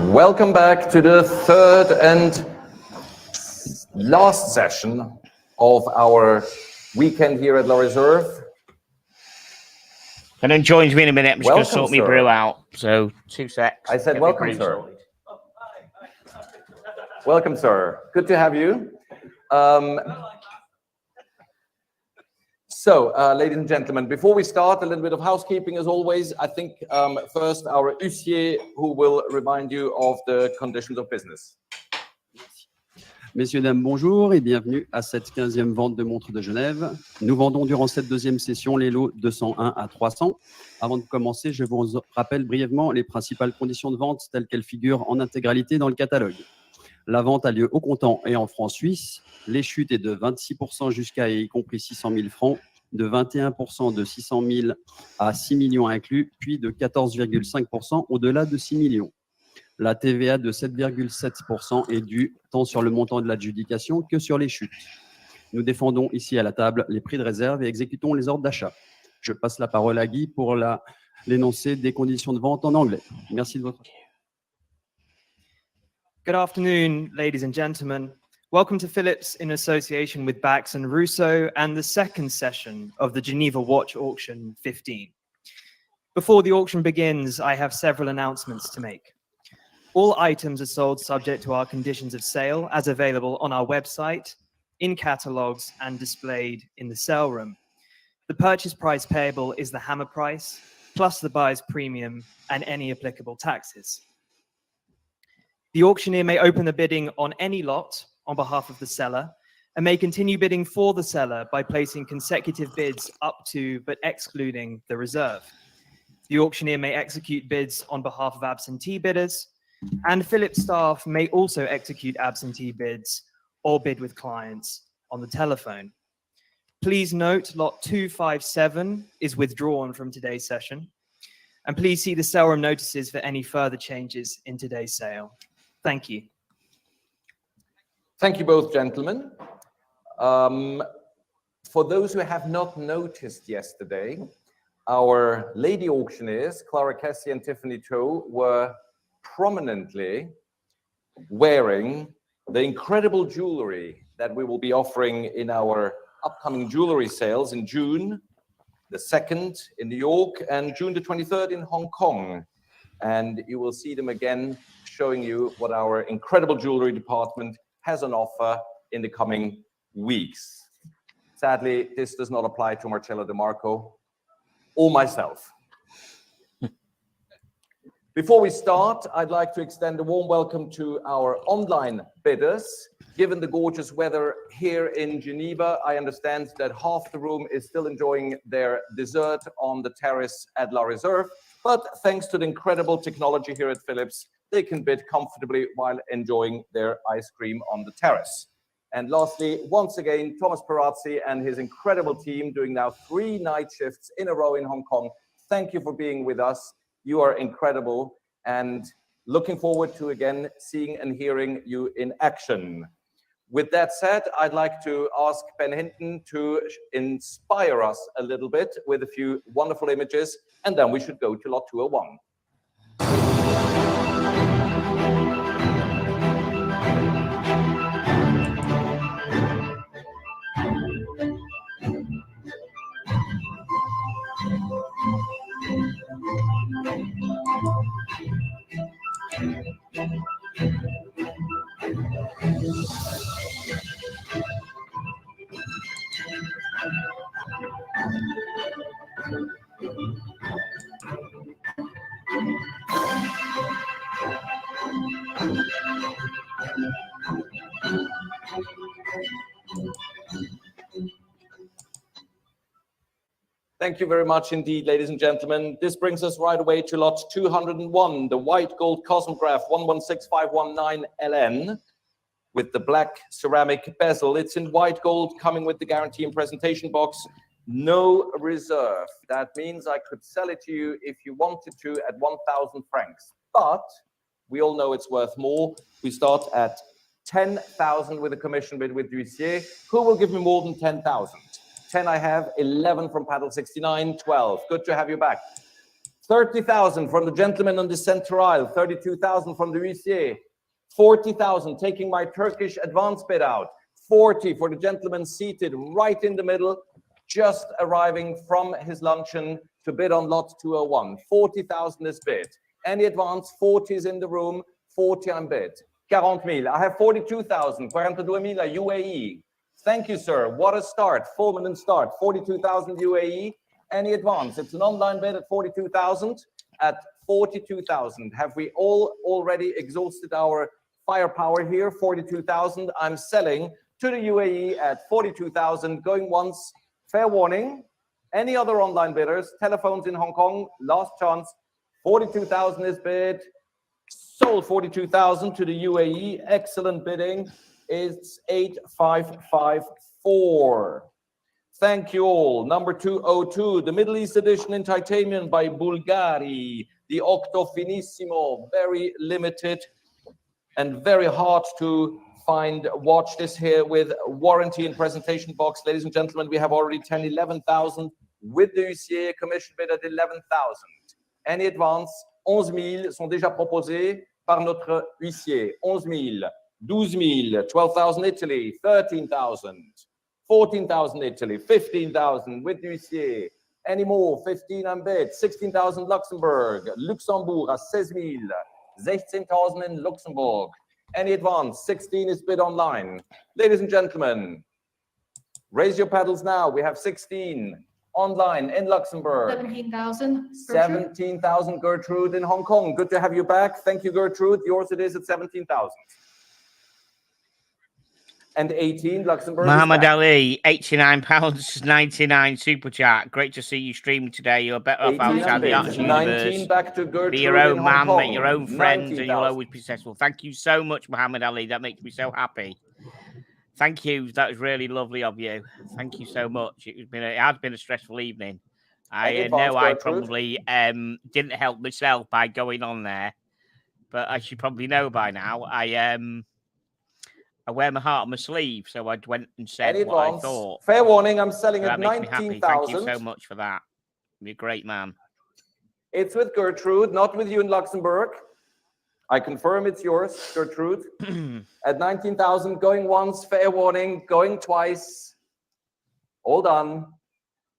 Welcome back to the third and last session of our weekend here at La Reserve. And then joins me in a minute. I'm just going to sort me brew out. So 2 secs. I said welcome, sir. Welcome, sir. Good to have you. Ladies and gentlemen, before we start, a little bit of housekeeping as always. I think first our huissier who will remind you of the conditions of business. Messieurs, dames, bonjour et bienvenue à cette 15e vente de montres de Genève. Nous vendons durant cette deuxième session les lots 201 à 300. Avant de commencer, je vous rappelle brièvement les principales conditions de vente telles qu'elles figurent en intégralité dans le catalogue. La vente a lieu au comptant et en francs suisses. Les chutes est de 26% jusqu'à et y compris 600 000 francs, de 21% de 600 000 à 6 millions inclus, puis de 14,5% au-delà de 6 millions. La TVA de 7,7% est due tant sur le montant de l'adjudication que sur les chutes. Nous défendons ici à la table les prix de réserve et exécutons les ordres d'achat. Je passe la parole à Guy pour l'énoncé des conditions de vente en anglais. Merci de votre attention. Good afternoon, ladies and gentlemen. Welcome to Phillips in association with Bax and Rousseau and the second session of the Geneva Watch Auction 15. Before the auction begins, I have several announcements to make. All items are sold subject to our conditions of sale as available on our website, in catalogues and displayed in the sale room. The purchase price payable is the hammer price, plus the buyer's premium and any applicable taxes. The auctioneer may open the bidding on any lot on behalf of the seller and may continue bidding for the seller by placing consecutive bids up to but excluding the reserve. The auctioneer may execute bids on behalf of absentee bidders, and Phillips staff may also execute absentee bids or bid with clients on the telephone. Please note lot 257 is withdrawn from today's session, and please see the sale room notices for any further changes in today's sale. Thank you. Thank you both, gentlemen. For those who have not noticed yesterday, our lady auctioneers, Clara Cassie and Tiffany Toe, were prominently wearing the incredible jewelry that we will be offering in our upcoming jewelry sales in June the 2nd in New York and June the 23rd in Hong Kong. And you will see them again showing you what our incredible jewelry department has on offer in the coming weeks. Sadly, this does not apply to Marcello De Marco or myself. Before we start, I'd like to extend a warm welcome to our online bidders. Given the gorgeous weather here in Geneva, I understand that half the room is still enjoying their dessert on the terrace at La Reserve. But thanks to the incredible technology here at Phillips, they can bid comfortably while enjoying their ice cream on the terrace. And lastly, once again, Thomas Perazzi and his incredible team doing now 3 night shifts in a row in Hong Kong. Thank you for being with us. You are incredible and looking forward to again seeing and hearing you in action. With that said, I'd like to ask Ben Hinton to inspire us a little bit with a few wonderful images, and then we should go to lot 201. Thank you very much indeed, ladies and gentlemen. This brings us right away to lot 201, the white gold Cosmograph 116519 LN with the black ceramic bezel. It's in white gold, coming with the guarantee and presentation box. No reserve. That means I could sell it to you if you wanted to at 1,000 francs. But we all know it's worth more. We start at 10,000 with a commission bid with Huissier. Who will give me more than 10,000? 10 I have, 11 from Paddle 69, 12. Good to have you back. 30,000 from the gentleman on the center aisle, 32,000 from the huissier, 40,000 taking my Turkish advance bid out, 40 for the gentleman seated right in the middle, just arriving from his luncheon to bid on lot 201. 40,000 is bid. Any advance, 40 is in the room, 40 I'm bid. 40,000. I have 42,000. 42,000 UAE. Thank you, sir. What a start. Fulminant start. 42,000 UAE. Any advance? It's an online bid at 42,000. At 42,000. Have we all already exhausted our firepower here? 42,000. I'm selling to the UAE at 42,000. Going once. Fair warning. Any other online bidders? Telephones in Hong Kong. Last chance. 42,000 is bid. Sold 42,000 to the UAE. Excellent bidding. It's 8554. Thank you all. Number 202, the Middle East edition in titanium by Bulgari. The Octo Finissimo, very limited and very hard to find. Watch this here with warranty and presentation box. Ladies and gentlemen, we have already 11,000 with the huissier commission bid at 11,000. Any advance? 11,000 sont déjà proposés par notre huissier. 11,000, 12,000, 12,000 Italy, 13,000, 14,000 Italy, 15,000 with the huissier. Any more? 15 I'm bid. 16,000 Luxembourg. Luxembourg à 16,000. 16,000 in Luxembourg. Any advance? 16 is bid online. Ladies and gentlemen, raise your paddles now. We have 16 online in Luxembourg. 17,000. 17,000 Gertrude in Hong Kong. Good to have you back. Thank you, Gertrude. Yours it is at 17,000. And 18 Luxembourg. Muhammad Ali, £89.99 super chat. Great to see you streaming today. You're better off outside the Arch 19 universe. back to Gertrude. Be your own in man, Hong Kong. make your own friends, and you'll 19,000. always be successful. Thank you so much, Muhammad Ali. That makes me so happy. Thank you. That was really lovely of you. Thank you so much. It has been a stressful evening. I know I probably didn't help myself by going on there, but as you probably know by now, I wear my heart on my sleeve, so I went and said what I thought. Fair warning, I'm selling So at 19,000. Thank you so much for that. You're a great man. It's with Gertrude, not with you in Luxembourg. I confirm it's yours, Gertrude. At 19,000, going once, fair warning, going twice. All done.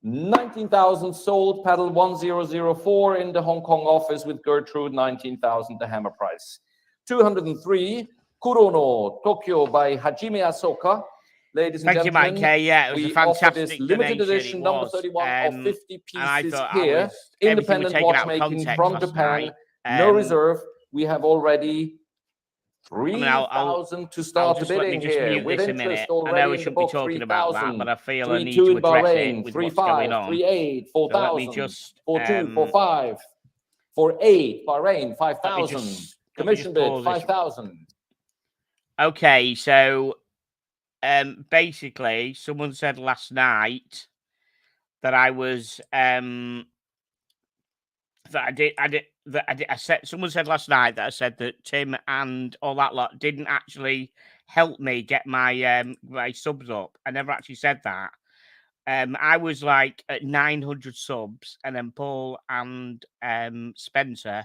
19,000 sold, paddle 1004 in the Hong Kong office with Gertrude, 19,000, the hammer price. 203, Kurono, Tokyo by Hajime Asoka. Ladies and gentlemen, thank you, Mike. Yeah, it was a fantastic this limited donation. edition, number 31 of 50 pieces I here. Independent watchmaking from Japan. No reserve. We have already 3,000 to start the bidding here. With interest already I know we in the shouldn't book, be talking about that, but I feel I need 3,2 to in address Bahrain, it with what's going 3,500, on. 3,800, 4,000, just, 4,200, 4,500, 4,800, Bahrain, 5,000. Commission bid, 5,000. Okay, so basically, someone said last night that I was someone said last night that I said that Tim and all that lot didn't actually help me get my my subs up. I never actually said that. I was like at 900 subs, and then Paul and Spencer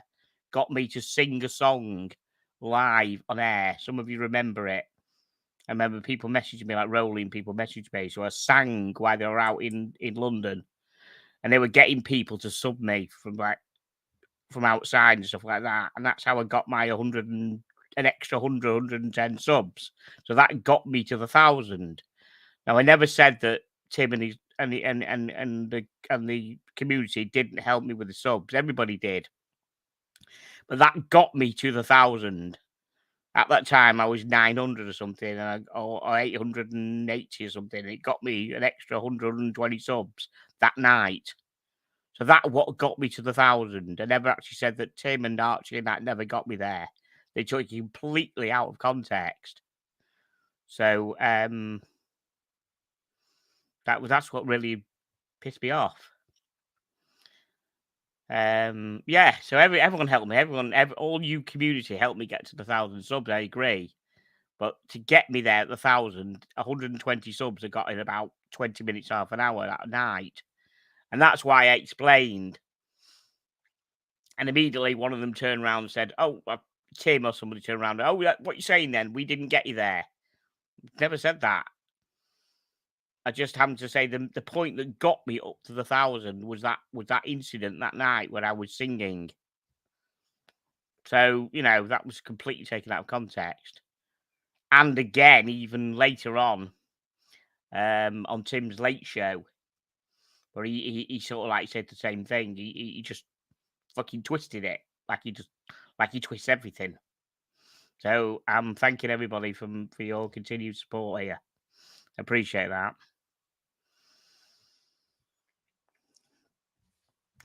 got me to sing a song live on air. Some of you remember it. I remember people messaging me, like rolling people messaged me. So I sang while they were out in London, and they were getting people to sub me from outside and stuff like that. And that's how I got my 100 and an extra 100, 110 subs. So that got me to the 1,000. Now, I never said that Tim and the community didn't help me with the subs. Everybody did. But that got me to the 1,000. At that time, I was 900 or something, or 880 or something. It got me an extra 120 subs that night. So that what got me to the 1,000. I never actually said that Tim and Archie and that never got me there. They took it completely out of context. So that's what really pissed me off. Yeah, so everyone helped me. All you community helped me get to the 1,000 subs. I agree, but to get me there at the 1,000, 120 subs I got in about 20 minutes, half an hour that night, and that's why I explained And immediately one of them turned around and said, "Oh, Tim," or somebody turned around. "Oh, what are you saying then? We didn't get you there." Never said that. I just happened to say the point that got me up to the 1,000 was that incident that night when I was singing. So, that was completely taken out of context. And again, even later on Tim's Late Show, where he sort of like said the same thing. He just fucking twisted it like he twists everything. So I'm thanking everybody for your continued support here. Appreciate that.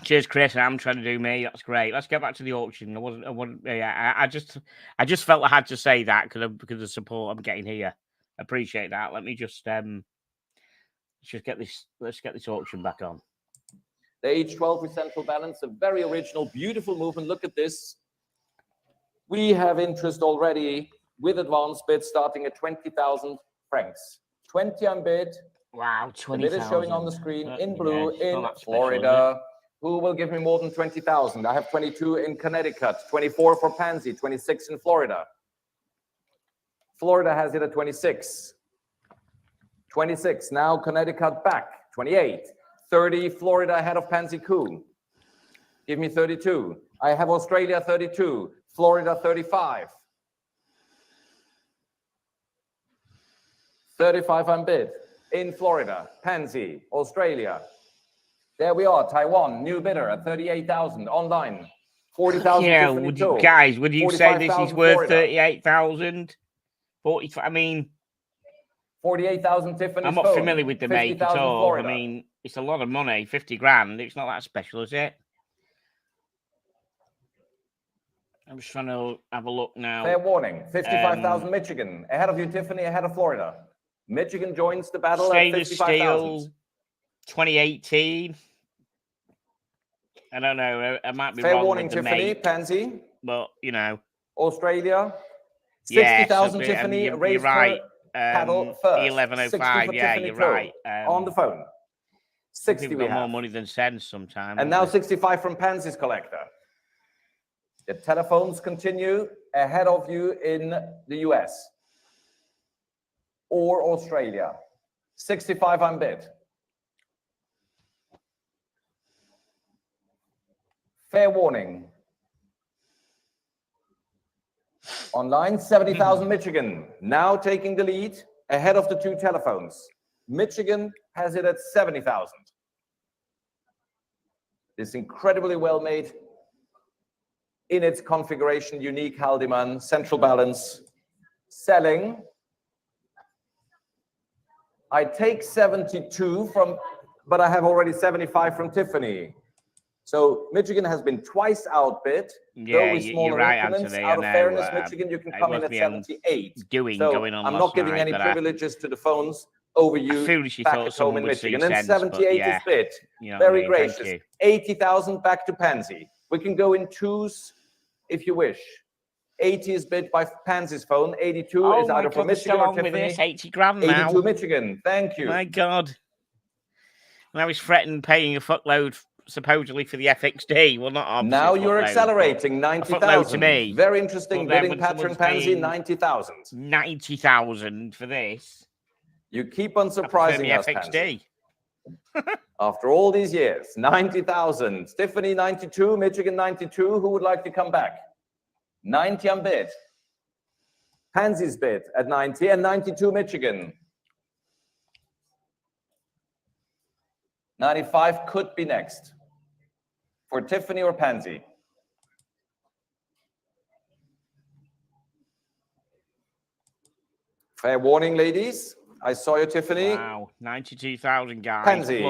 Cheers, Chris. I'm trying to do me. That's great. Let's get back to the auction. I just felt I had to say that because of the support I'm getting here. Appreciate that. Let me just let's get this auction back on. The H12 with central balance, a very original, beautiful movement. Look at this. We have interest already with advanced bids starting at 20,000 francs. 20 on bid. Wow, 20,000. The bid is showing on the screen in blue in Florida. Who will give me more than 20,000? I have 22 in Connecticut, 24 for Pansy, 26 in Florida. Florida has it at 26. 26. Now Connecticut back. 28. 30. Florida ahead of Pansy Coon. Give me 32. I have Australia 32. Florida 35. 35 on bid. In Florida, Pansy, Australia. There we are, Taiwan, new bidder at 38,000 online. 40,000. Yeah, guys, would you say this is worth 38,000? 40. I mean, 48,000 Tiffany's. I'm not phone, familiar with the make at all. Florida. I mean, it's a lot of money, 50 grand. It's not that special, is it? I'm just trying to have a look now. Fair warning, 55,000 Michigan. Ahead of you, Tiffany, ahead of Florida. Michigan joins the battle at 55,000. 2018. I don't know. I might be fair wrong warning, with the Tiffany, make, Pansy. but Australia. 60,000 Tiffany. You're raise right. paddle first. 1105. Yeah, Tiffany you're right. on the phone. 60 people we got have. more money than sense sometimes. And now 65 from Pansy's collector. The telephones continue ahead of you in the US or Australia. 65 on bid. Fair warning. Online, 70,000 Michigan. Now taking the lead ahead of the two telephones. Michigan has it at 70,000. This incredibly well made in its configuration, unique Haldeman, central balance, selling. I take 72 from, but I have already 75 from Tiffany. So Michigan has been twice outbid. Yeah, you're right, increments. Anthony. Out of fairness, Michigan, you can come in at 78. Going on I'm not giving any privileges to the phones over you back at home in Michigan. And 78 is bid. Very gracious. 80,000 back to Pansy. We can go in twos if you wish. 80 is bid by Pansy's phone. 82 is either for Michigan or Tiffany. 80 grand now. 82 Michigan. Thank you. My God. And I was threatened paying a fuckload supposedly for the FXD. Well, not now you're accelerating. 90,000 to me. Very interesting bidding pattern, Pansy. 90,000. 90,000 for this. You keep on surprising us, Pansy. After all these years, 90,000. Tiffany 92, Michigan 92. Who would like to come back? 90 on bid. Pansy's bid at 90 and 92 Michigan. 95 could be next for Tiffany or Pansy. Fair warning, ladies. I saw you, Tiffany. Wow, 92,000 guys. Pansy.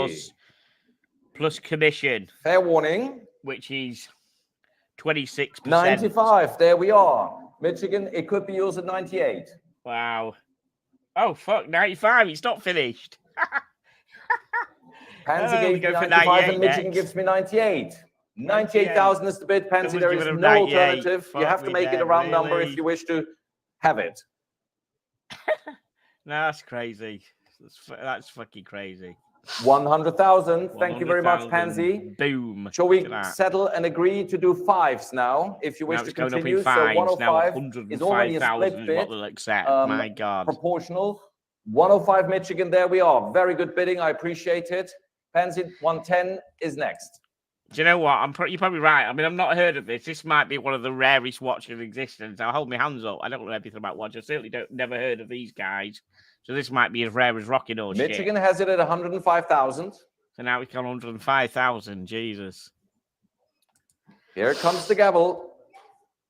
Plus commission. Fair warning. Which is 26%. 95. There we are. Michigan, it could be yours at 98. Wow. Oh, fuck, 95. It's not finished. Pansy gave me 95 and Michigan gives me 98. 98,000 is the bid, Pansy. There is no alternative. You have to make it a round number if you wish to have it. No, that's crazy. That's fucking crazy. 100,000. Thank you very much, Pansy. Boom. Shall we Look at that. settle and agree to do fives now, if you wish Now to it's going continue? up in fives. So Now 105 is already a 105,000 split is bid. what they'll accept. My God. Proportional. 105 Michigan, there we are. Very good bidding. I appreciate it. Pansy, 110 is next. Do you know what? You're probably right. I mean, I've not heard of this. This might be one of the rarest watches in existence. I'll hold my hands up. I don't know anything about watches. I certainly never heard of these guys. So this might be as rare as rocking horse shit. Michigan has it at 105,000. So now we've got 105,000. Jesus. Here comes the gavel.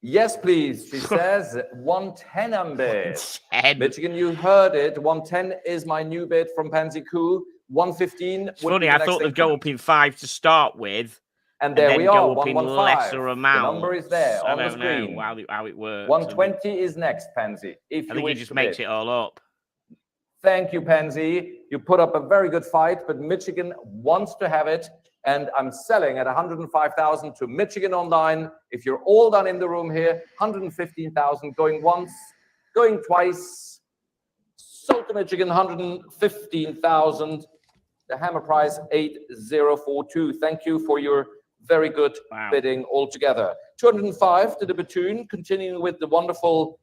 Yes, please, she says. 110 unbid. Michigan, you heard it. 110 is my new bid from Pansy Koo. 115. It's funny, I thought they'd go up in 5 to start with. And there we then are, go up in 115. lesser amounts. The number is there on the screen. I don't know how it works. 120 is next, Pansy. If you I think wish he just to makes bid. it all up. Thank you, Pansy. You put up a very good fight, but Michigan wants to have it. And I'm selling at 105,000 to Michigan Online. If you're all done in the room here, 115,000 going once, going twice. Sold to Michigan, 115,000. The hammer price, 8042. Thank you for your very good bidding altogether. 205 to the Batoon, continuing with the wonderful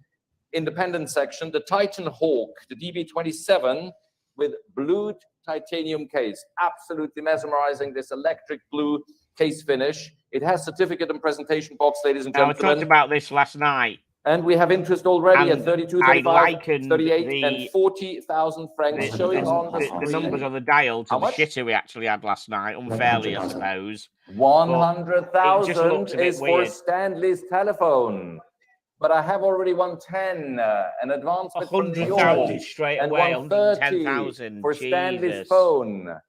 independent section. The Titan Hawk, the DB27 with blue titanium case. Absolutely mesmerizing, this electric blue case finish. It has certificate and presentation box, ladies and gentlemen. I talked about this last night. And we have interest already at 32, 35, 38, the, and 40,000 francs showing on the screen. The numbers on the dial to How the much? shitter we actually had last night, unfairly, I suppose. 100,000 is for weird. Stanley's telephone. But I have already 110, an advance bid from New York, 100,000 straight and away, 130 for Stanley's Jesus. phone.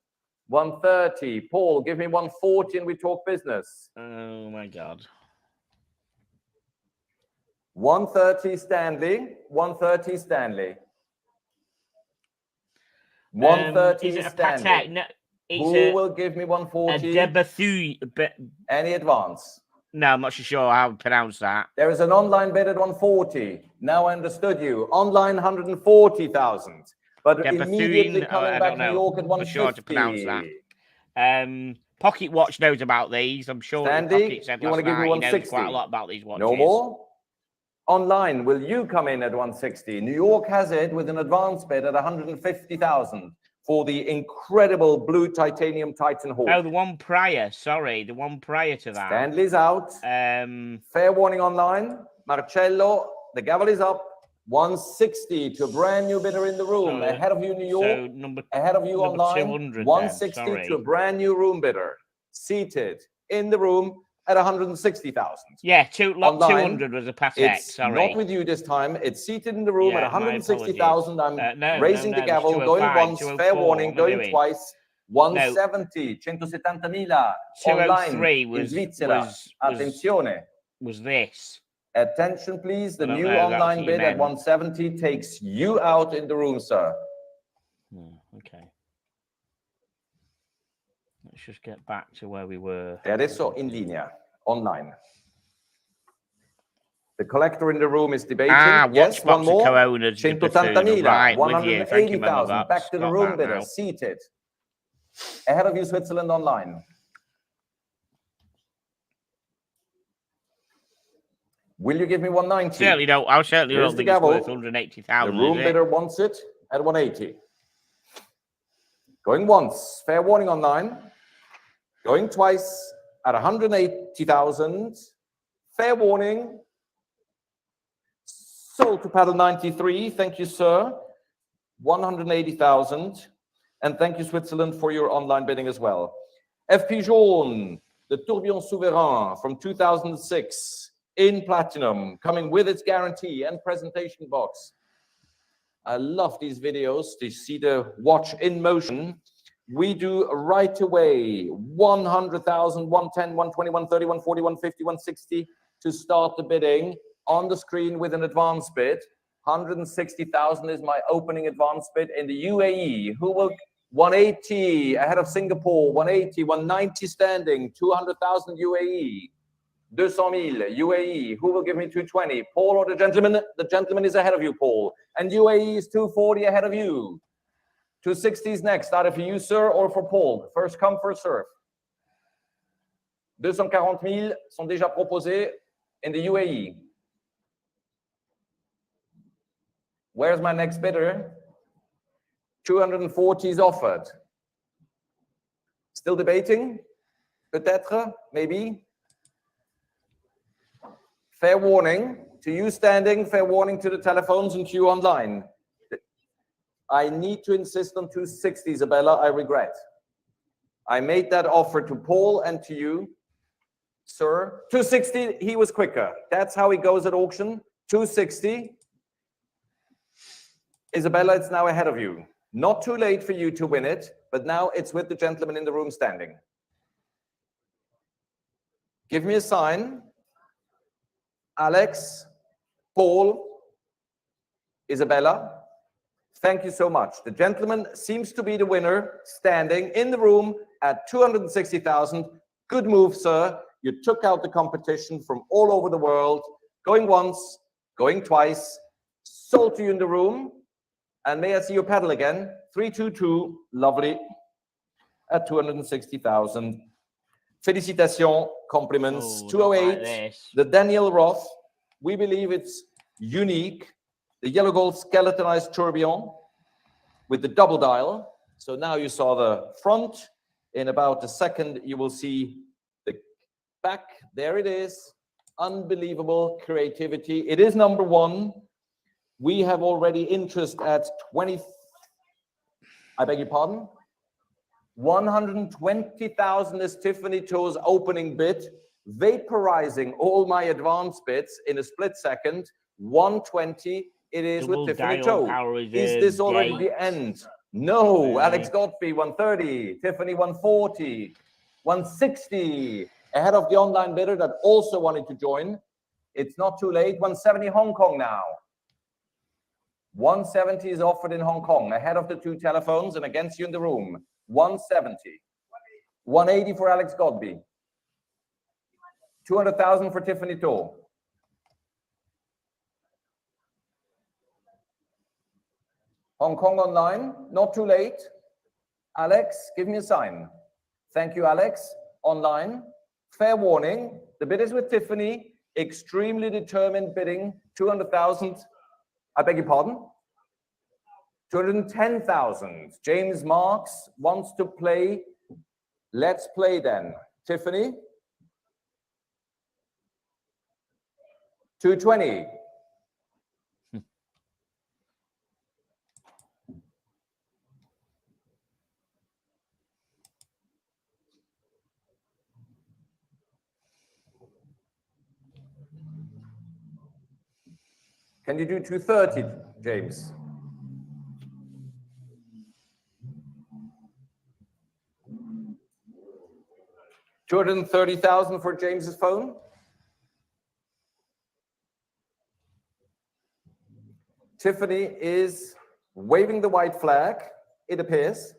130. Paul, give me 140 and we talk business. Oh my God. 130 Stanley. 130 Stanley. 130 is it a Stanley. Patek? No, Who will give me 140? Any advance? No, I'm not sure how to pronounce that. There is an online bid at 140. Now I understood you. Online 140,000. But immediately coming back to New York at 150. I'm sure to pronounce that. Pocket Watch knows about these. I'm sure. Sandy, you want to give me 160? He knows quite a lot about these watches. No more? Online, will you come in at 160? New York has it with an advance bid at 150,000 for the incredible blue titanium Titan Hawk. Oh, the one prior. Sorry, the one prior to that. Stanley's out. Fair warning online. Marcello, the gavel is up. 160 to a brand new bidder in the room. Ahead of you, New York. Ahead of you online. 160 to a brand new room bidder. Seated in the room at 160,000. Yeah, 200 was a Patek. Sorry. Not with you this time. It's seated in the room at 160,000. I'm raising the gavel, going once, fair warning, going twice. 170, 170.000 online in Svizzera. Attenzione. Was this. Attention, please. The new online bid at 170 takes you out in the room, sir. Okay. Let's just get back to where we were. E adesso in linea, online. The collector in the room is debating. Yes, one more. 180,000, right, 180,000. Back to the room bidder, seated. Ahead of you, Switzerland online. Will you give me 190? Certainly don't. I certainly don't think it's worth 180,000. The room bidder wants it at 180. Going once. Fair warning online. Going twice at 180,000. Fair warning. Sold to paddle 93. Thank you, sir. 180,000. And thank you, Switzerland, for your online bidding as well. FP Jaune, the Tourbillon Souverain from 2006 in platinum, coming with its guarantee and presentation box. I love these videos to see the watch in motion. We do right away 100,000, 110, 120, 130, 140, 150, 160 to start the bidding on the screen with an advance bid. 160,000 is my opening advance bid in the UAE. Who will 180 ahead of Singapore, 180, 190 standing, 200,000 UAE. 200,000 UAE. Who will give me 220? Paul or the gentleman? The gentleman is ahead of you, Paul. And UAE is 240 ahead of you. 260s next, either for you, sir, or for Paul. First come, first serve. 240 000 sont déjà proposés in the UAE. Where's my next bidder? 240 is offered. Still debating? Peut-être, maybe. Fair warning to you standing, fair warning to the telephones and to you online. I need to insist on 260, Isabella, I regret. I made that offer to Paul and to you, sir. 260, he was quicker. That's how he goes at auction. 260. Isabella, it's now ahead of you. Not too late for you to win it, but now it's with the gentleman in the room standing. Give me a sign. Alex, Paul, Isabella, thank you so much. The gentleman seems to be the winner, standing in the room at 260,000. Good move, sir. You took out the competition from all over the world, going once, going twice, sold to you in the room. And may I see your pedal again? 322, lovely, at 260,000. Félicitations, compliments. 208, the Daniel Roth. We believe it's unique. The yellow gold skeletonized tourbillon with the double dial. So now you saw the front. In about a second, you will see the back. There it is. Unbelievable creativity. It is number one. We have already interest at 20. I beg your pardon? 120,000 is Tiffany Toe's opening bid, vaporizing all my advance bids in a split second. 120, it is Double with Tiffany dial Toe. power Is this already the end? No, Alex Godfrey, 130, Tiffany 140, 160, ahead of the online bidder that also wanted to join. It's not too late, 170 Hong Kong now. 170 is offered in Hong Kong, ahead of the two telephones and against you in the room. 170. 180 for Alex Godby. 200,000 for Tiffany Toe. Hong Kong online, not too late. Alex, give me a sign. Thank you, Alex. Online, fair warning. The bid is with Tiffany. Extremely determined bidding. 200,000. I beg your pardon? 210,000. James Marks wants to play. Let's play then. Tiffany? 220. Can you do 230, James? $230,000 for James's phone. Tiffany is waving the white flag, it appears.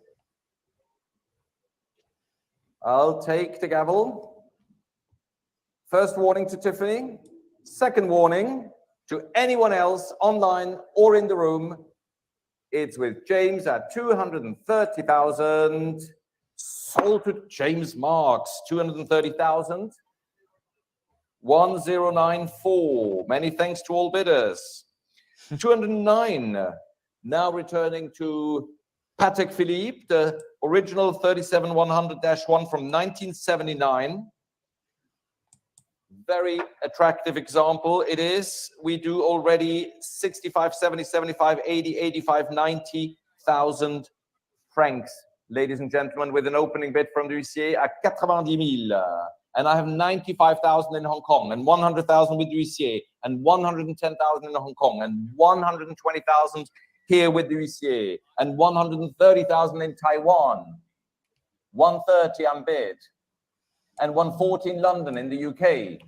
I'll take the gavel. First warning to Tiffany. Second warning to anyone else online or in the room. It's with James at 230,000. Sold to James Marks, 230,000. 1094. Many thanks to all bidders. 209. Now returning to Patek Philippe, the original 37100-1 from 1979. Very attractive example. It is. We do already 65, 70, 75, 80, 85, 90,000 francs. Ladies and gentlemen, with an opening bid from the huissier at 90,000. And I have 95,000 in Hong Kong, and 100,000 with the huissier, and 110,000 in Hong Kong, and 120,000 here with the huissier, and 130,000 in Taiwan. 130 I'm bid, and 140 in London in the UK.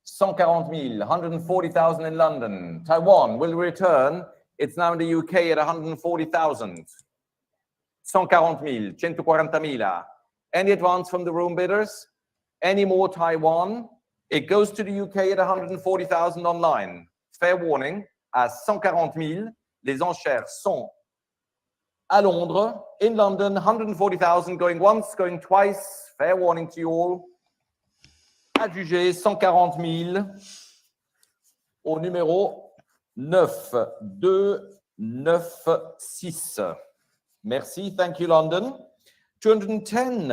140,000, 140,000 in London. Taiwan will return. It's now in the UK at 140,000. 140,000, 140,000. Any advance from the room bidders? Any more Taiwan? It goes to the UK at 140,000 online. Fair warning, à 140,000. Les enchères sont à Londres, in London, 140,000 going once, going twice. Fair warning to you all. Adjugé 140 000 au numéro 9296. Merci, thank you, London. 210,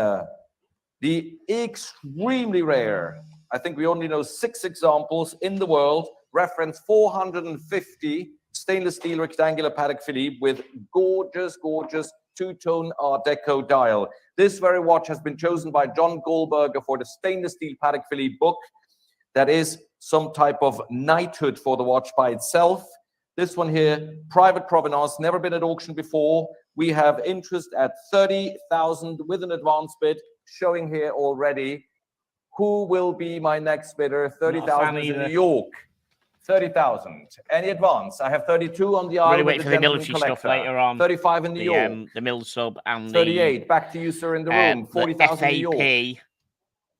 the extremely rare, I think we only know 6 examples in the world, reference 450 stainless steel rectangular Patek Philippe with gorgeous, gorgeous two-tone Art Deco dial. This very watch has been chosen by John Goldberger for the stainless steel Patek Philippe book. That is some type of knighthood for the watch by itself. This one here, private provenance, never been at auction before. We have interest at 30,000 with an advance bid, showing here already. Who will be my next bidder? 30,000 is in New York. 30,000. Any advance? I have 32 on the aisle. Really wait for the military stuff later on. 35 in New York. The mill sub and 38. Back to you, sir, in the room. 40,000 in New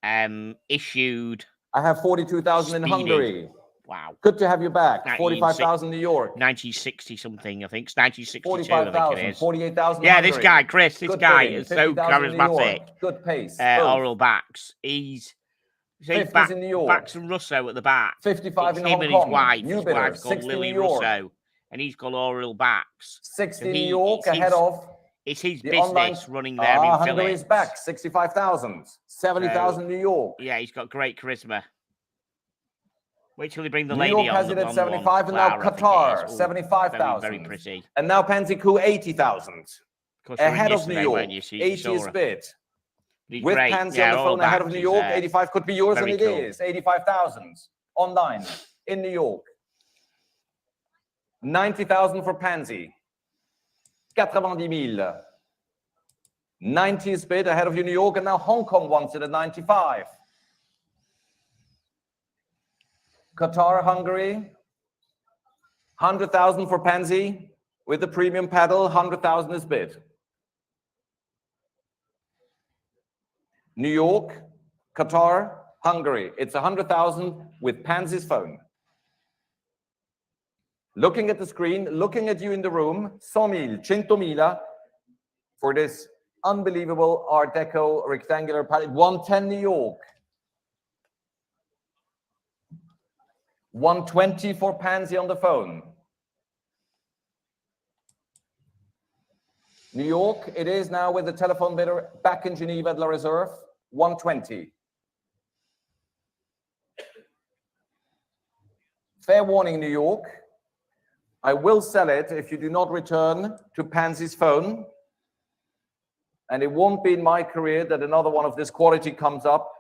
York. Issued. I have 42,000 in Hungary. Wow. Good to have you back. 45,000 New York. 1960 something, I think. It's 1962. 45,000. 48,000. Yeah, this guy, Chris, this guy is so charismatic. Good pace. Oral backs. He's back, in New York. Backs and Russo at the back. 55 in him Hong and Kong. his wife. New His bidder. wife's called 60 Lily New York. Russo, and he's called Oral Backs. 60 New York ahead of. It's his business running there in Hungary Phillips. is back. 65,000. 70,000 New York. Yeah, he's got great charisma. Wait till they bring the New lady York on. has it at 75, and now Qatar, 75,000. Very pretty. And now Panziku, 80,000. Ahead of New York. 80 is bid. With Pansy on the phone ahead of New York, 85 could be yours, and it is. 85,000 online in New York. 90,000 for Pansy. 90,000. 90 is bid ahead of you, New York, and now Hong Kong wants it at 95. Qatar, Hungary, 100,000 for Pansy with the premium paddle. 100,000 is bid. New York, Qatar, Hungary. It's 100,000 with Pansy's phone. Looking at the screen, looking at you in the room, 100,000 for this unbelievable Art Deco rectangular palette. 110 New York. 120 for Pansy on the phone. New York, it is now with the telephone bidder back in Geneva at La Reserve. 120. Fair warning, New York. I will sell it if you do not return to Pansy's phone. And it won't be in my career that another one of this quality comes up,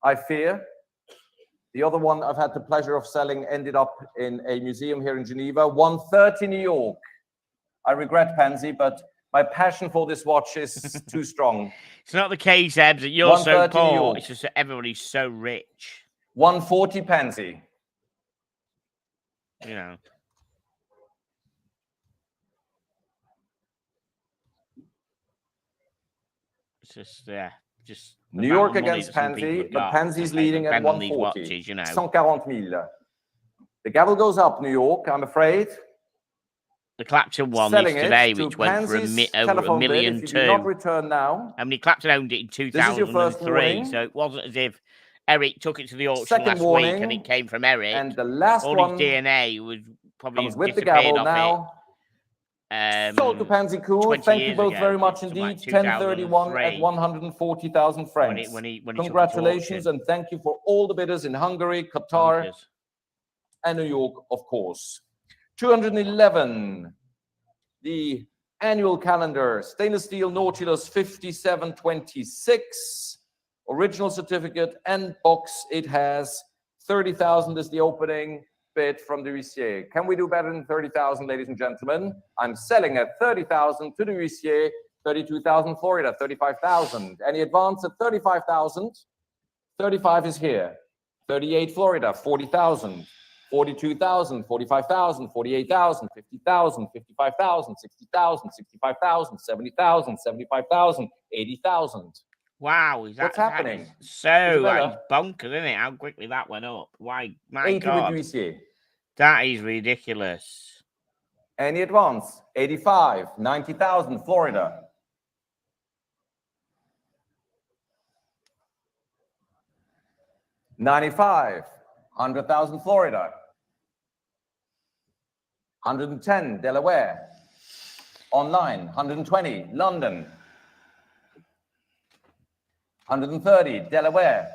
I fear. The other one I've had the pleasure of selling ended up in a museum here in Geneva. 130 New York. I regret, Pansy, but my passion for this watch is too strong. It's not the case, Ebs, that you're so poor. It's just that everybody's so rich. 140 Pansy. You know. It's just, just New York against Pansy, but Pansy's leading at 140. Watches, you know. 140,000. The gavel goes up, New York, I'm afraid. The Clapton one today, which went for over $1.2 million. Do not return now. I mean, Clapton owned it in 2003, so it wasn't as if Eric took it to the auction last week and it came from Eric. And the last all one his DNA was probably with the gavel now. It. Sold to Pansy Cool. Thank you both very much indeed. 1031 at 140,000 francs. Congratulations and thank you for all the bidders in Hungary, Qatar, and New York, of course. 211, the annual calendar, stainless steel Nautilus 5726, original certificate and box. It has 30,000 is the opening bid from the huissier. Can we do better than 30,000, ladies and gentlemen? I'm selling at 30,000 to the huissier, 32,000 Florida, 35,000. Any advance at 35,000? 35 is here. 38 Florida, 40,000. 42,000, 45,000, 48,000, 50,000, 55,000, 60,000, 65,000, 70,000, 75,000, 80,000. Wow, what's happening? So bonkers, isn't it? How quickly that went up. Why, my 80 God. with huissier. That is ridiculous. Any advance? 85, 90,000, Florida. 95, 100,000, Florida. 110, Delaware. Online, 120, London. 130, Delaware.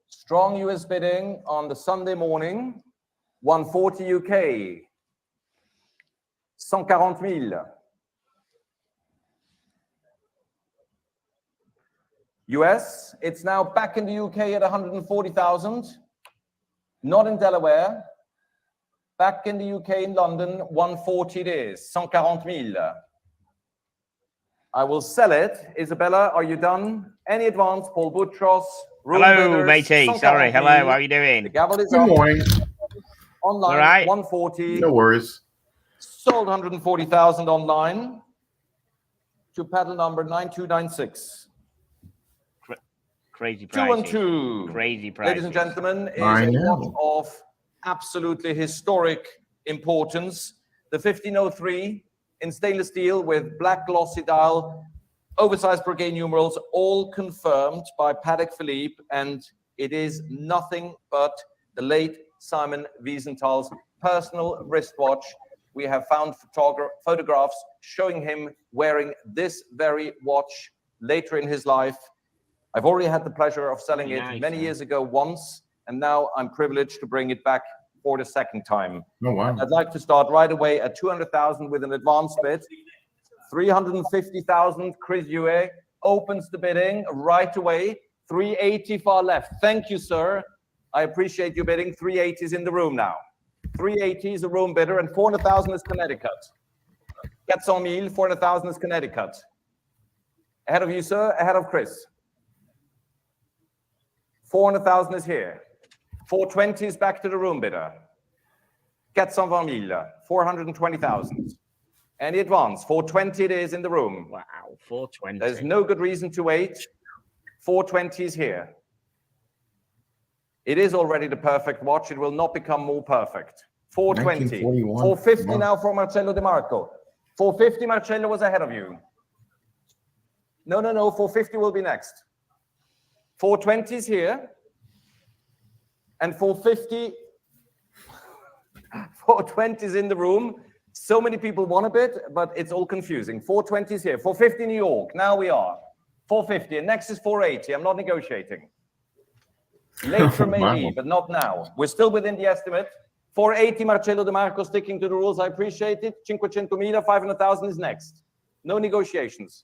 Strong US bidding on the Sunday morning. 140 UK. 140,000. US, it's now back in the UK at 140,000. Not in Delaware. Back in the UK in London, 140 it is. 140,000. I will sell it. Isabella, are you done? Any advance? Paul Boutros. Hello, matey. Sorry. Hello, how are you The doing? gavel is Good up. morning. Online, All right. 140. No worries. Sold 140,000 online to paddle number 9296. Crazy 2 and prices. 2. Crazy prices. Ladies and gentlemen, is I a know. watch of absolutely historic importance. The 1503 in stainless steel with black glossy dial, oversized Piguet numerals, all confirmed by Patek Philippe, and it is nothing but the late Simon Wiesenthal's personal wristwatch. We have found photographs showing him wearing this very watch later in his life. I've already had the pleasure of selling it Nice, many man. years ago once, and now I'm privileged to bring it back for the second time. Oh, wow. I'd like to start right away at 200,000 with an advance bid. 350,000, Chris Piguet opens the bidding right away. 380 far left. Thank you, sir. I appreciate you bidding. 380 is in the room now. 380 is a room bidder, and 400,000 is Connecticut. 400,000, 400,000 is Connecticut. Ahead of you, sir. Ahead of Chris. 400,000 is here. 420 is back to the room bidder. 420,000, 420,000. Any advance? 420 it is in the room. Wow, 420. There's no good reason to wait. 420 is here. It is already the perfect watch. It will not become more perfect. 420. 1941. 450 Wow. now for Marcello De Marco. 450, Marcello was ahead of you. No, 450 will be next. 420 is here. And 450, 420 is in the room. So many people want a bit, but it's all confusing. 420 is here. 450 New York. Now we are. 450. And next is 480. I'm not negotiating. Later maybe, Wow. but not now. We're still within the estimate. 480 Marcello De Marco sticking to the rules. I appreciate it. 500,000, 500,000 is next. No negotiations.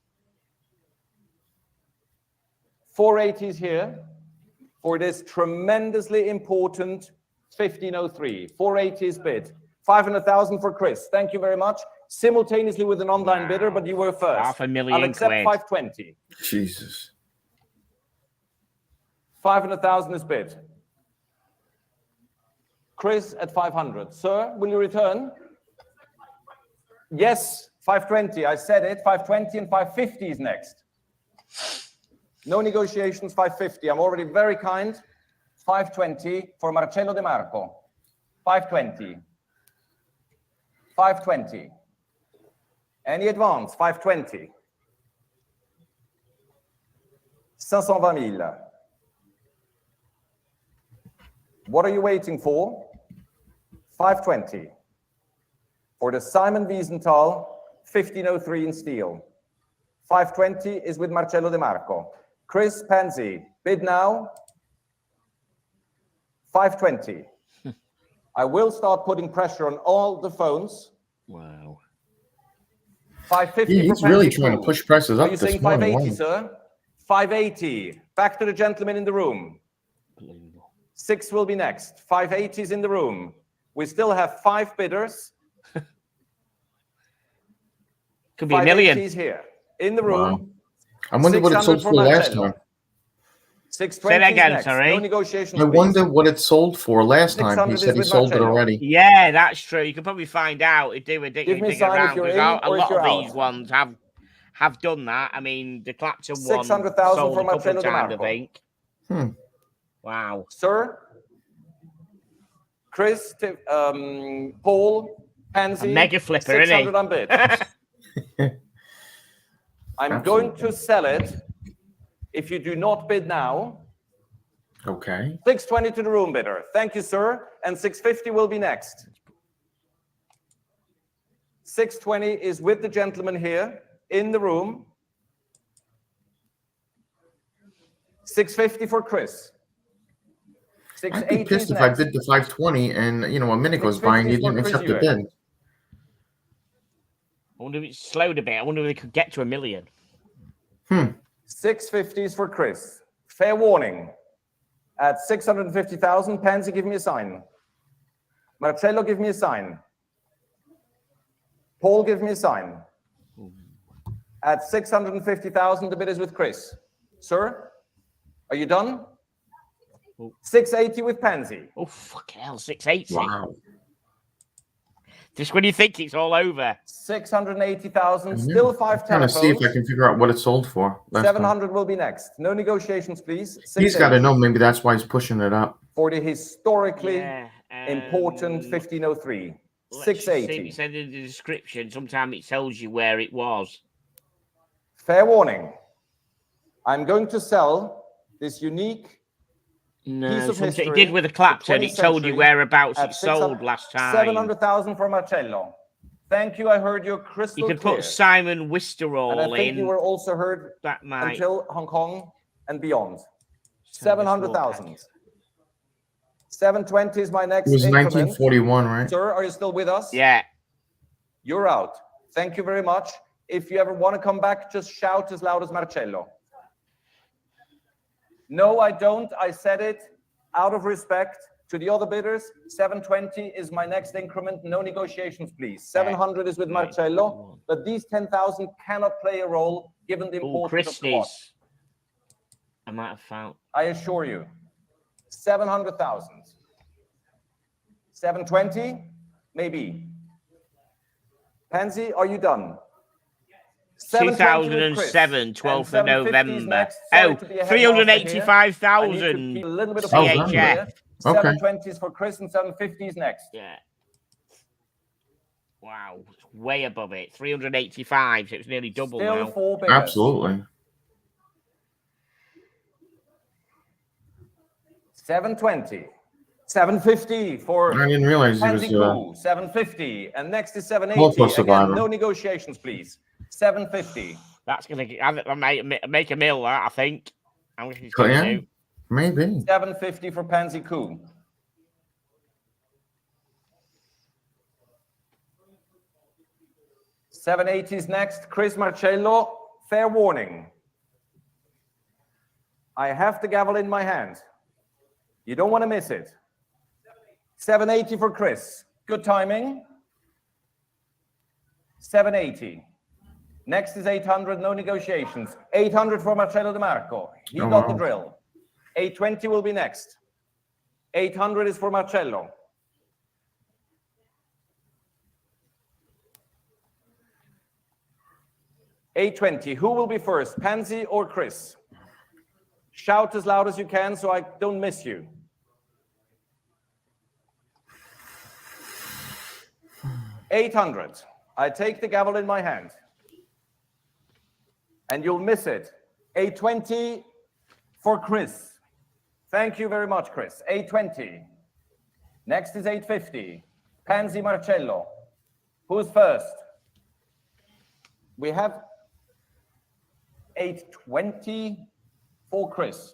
480 is here for this tremendously important 1503. 480 is bid. 500,000 for Chris. Thank you very much. Simultaneously with an online bidder, but you were first. 500,000 I'll accept quid. 520. Jesus. 500,000 is bid. Chris at 500. Sir, will you return? Yes, 520. I said it. 520 and 550 is next. No negotiations, 550. I'm already very kind. 520 for Marcello De Marco. 520. 520. Any advance? 520. 520,000. What are you waiting for? 520. For the Simon Wiesenthal 1503 in steel. 520 is with Marcello De Marco. Chris Pansy, bid now. 520. I will start putting pressure on all the phones. Wow. 550 He's for really Pansy trying to Crew. push prices Are up you this saying morning. 580, Wow. sir? 580. Back to the gentleman in the room. Unbelievable. 6 will be next. 580 is in the room. We still have 5 bidders. Could be a 580 million. is here in the room. Wow. I wonder what it 600 sold for for last Marcello. time. 620 Say that is again, next. sorry. No negotiations, I please. wonder what it sold for last time. 600 He is said he with sold it Marcello. already. Yeah, that's true. You could probably find out. Do a dig, Give me a dig sign if around you're because in a or if lot you're of these out. ones have done that. I mean, the Clapton one 600,000 sold for a couple Marcello of De times, I Marco. think. Hmm. Wow. Sir, Chris, Paul, Pansy, mega flipper, isn't 600 on bid. I'm going to sell it if you do not bid now. Okay. 620 to the room bidder. Thank you, sir. And 650 will be next. 620 is with the gentleman here in the room. 650 for Chris. I'd be 680 pissed is if I next. bid the 520 and, you know, a minute goes by and 650 you is for didn't Chris accept the Hewitt. bid. I wonder if it slowed a bit. I wonder if they could get to 1 million. 650 is for Chris. Fair warning. At 650,000, Pansy, give me a sign. Marcello, give me a sign. Paul, give me a sign. At 650,000, the bid is with Chris. Sir, are you done? 680 with Pansy. Oh, fucking hell, 680. Wow. Just when you think it's all over. 680,000, still 5 Trying to see if I telephones. can figure out what it sold for. last time. 700 will be next. No negotiations, please. He's got to know. Maybe that's why he's pushing it up. For the historically Yeah, important 1503. let's just see if 680. it said in the description. Sometimes it tells you where it was. Fair warning. I'm going to sell this unique No, piece of it history. did with a Clapton. the It told 20th you whereabouts at it sold last time. 700,000 for Marcello. Thank you. I heard you crystal You could clear. put Simon And I Wisterall think you in. were also heard That might. until Hong Kong and beyond. Simon 700,000. 720 is my next It was increment. 1941, right? Sir, are you still with us? Yeah. You're out. Thank you very much. If you ever want to come back, just shout as loud as Marcello. No, I don't. I said it out of respect to the other bidders. 720 is my next increment. No negotiations, please. 700 is with Marcello, but these 10,000 cannot play a role given the Oh, importance of the watch. Christie's. I might have found. I assure you. 700,000. 720, maybe. Pansy, are you done? 720 with Chris. 2007, 12th of And 750 is November. next. Sorry Oh, to be a head master here. I need to 385,000. keep a little bit of Oh, focus done. here. Okay. 720 is for Chris and 750 is next. Yeah. Wow, it's way above it. 385, so it's nearly double Still now. 4 bidders. Absolutely. 720. 750 for I didn't realize he was. Pansy Koo. 750. And next is Holocaust 780. Again, survivor. no negotiations, please. 750. That's going to make a mill, that, I think. I'm going Oh, to yeah? do. Maybe. 750 for Pansy Koo. $780 is next. Chris Marcello, fair warning. I have the gavel in my hand. You don't want to miss it. 780 for Chris. Good timing. 780. Next is 800, no negotiations. 800 for Marcello De Marco. He Oh, got the wow. drill. 820 will be next. 800 is for Marcello. $820. Who will be first, Pansy or Chris? Shout as loud as you can so I don't miss you. $800. I take the gavel in my hand. And you'll miss it. $820 for Chris. Thank you very much, Chris. $820. Next is $850. Pansy Marcello. Who's first? We have $820 for Chris.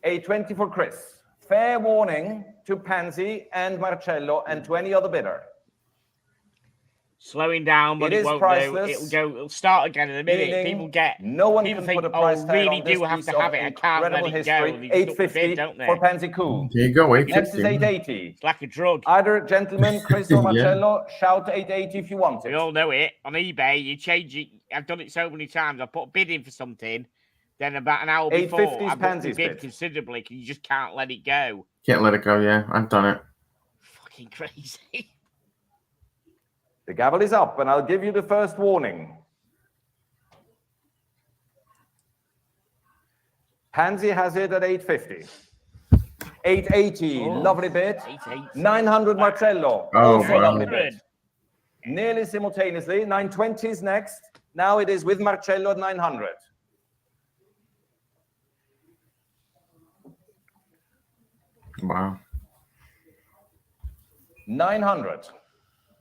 $820 for Chris. Fair warning to Pansy and Marcello and to any other bidder. Slowing down, but It it is won't priceless, do. It'll start again in a minute. meaning People get. no one people can think, put a price oh, tag really on this do have piece to of have it. I can't let incredible it go. history. They just up the bid, $850 don't they? for Pansy Koo. There you go. Next is 850. $880. It's like a drug. Either gentlemen, Chris or Yeah. Marcello, shout $880 if you want We it. all know it. On eBay, you change it. I've done it so many times. I put a bid in for something, then about an hour before, 850 is I booked the Pansy's bid bid. considerably because you just can't let it go. Can't let it go. Yeah, I've done it. Fucking crazy. The gavel is up, and I'll give you the first warning. Pansy has it at $850. 880, Oh, lovely bid. 880. 900 Marcello, Oh, also a wow. lovely bid. Nearly simultaneously, 920 is next. Now it is with Marcello at 900. Wow. 900.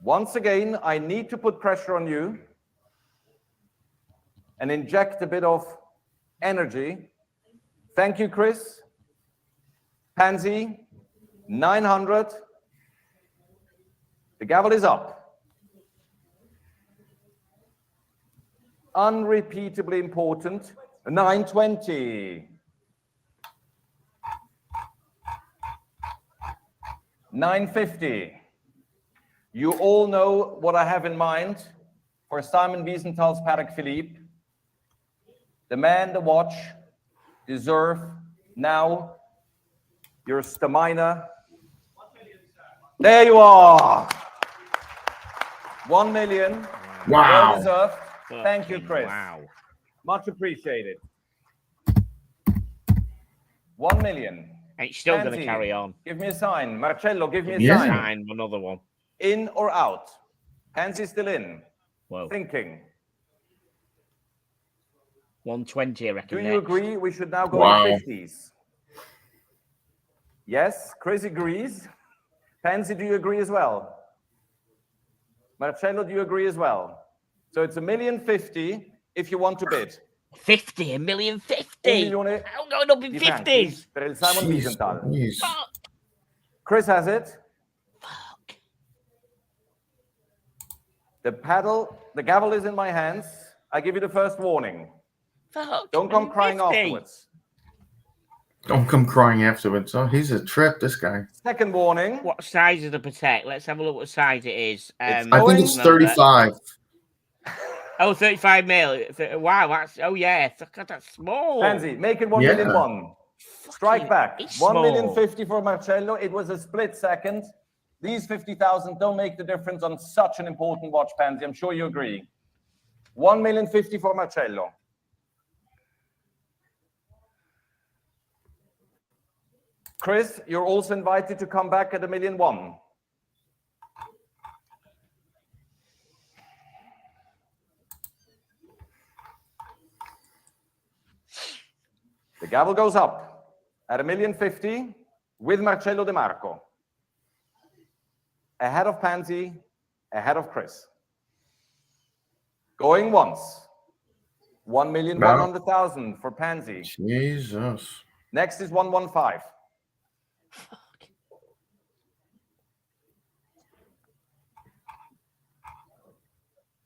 Once again, I need to put pressure on you and inject a bit of energy. Thank you, Chris. Pansy, 900. The gavel is up. Unrepeatably important, 920. 950. You all know what I have in mind for Simon Wiesenthal's Patek Philippe. The man, the watch, deserve now your stamina. There you are. 1 million. Wow. Well deserved. Thank you, Chris. Wow. Much appreciated. 1 million. And it's still going to Pansy, carry on. Give me a sign. Marcello, give me a Yeah. sign. Sign another one. In or out? Pansy still in. Whoa. Thinking. 120, I reckon. Do you next. agree we should now go Wow. in 50s? Yes, Chris agrees. Pansy, do you agree as well? Marcello, do you agree as well? So it's 1,050,000 if you want to bid. 50, 1,050,000. 1.000.000 I'm going up in di franchi 50s. per il Simon Jeez Wiesenthal. Louise. Fuck. Chris has it. Fuck. The gavel is in my hands. I give you the first warning. Fuck. Don't come crying 150. afterwards. Don't come crying afterwards. Oh, he's a trip, this guy. Second warning. What size is the Patek? Let's have a look what size it is. It's I think it's remember. 35. Oh, 35 mil. Wow, that's, oh yeah. God, that's small. Pansy, make it 1 Yeah. million one. Strike back. It's 1,050,000 for Marcello. It was a split second. These 50,000 don't make the difference on such an important watch, Pansy. I'm sure you agree. 1,050,000 for Marcello. Chris, you're also invited to come back at 1,000,001. The gavel goes up at 1,050,000 with Marcello De Marco. Ahead of Pansy, ahead of Chris. Going once. 1,100,000 for Pansy. Jesus. Next is 115.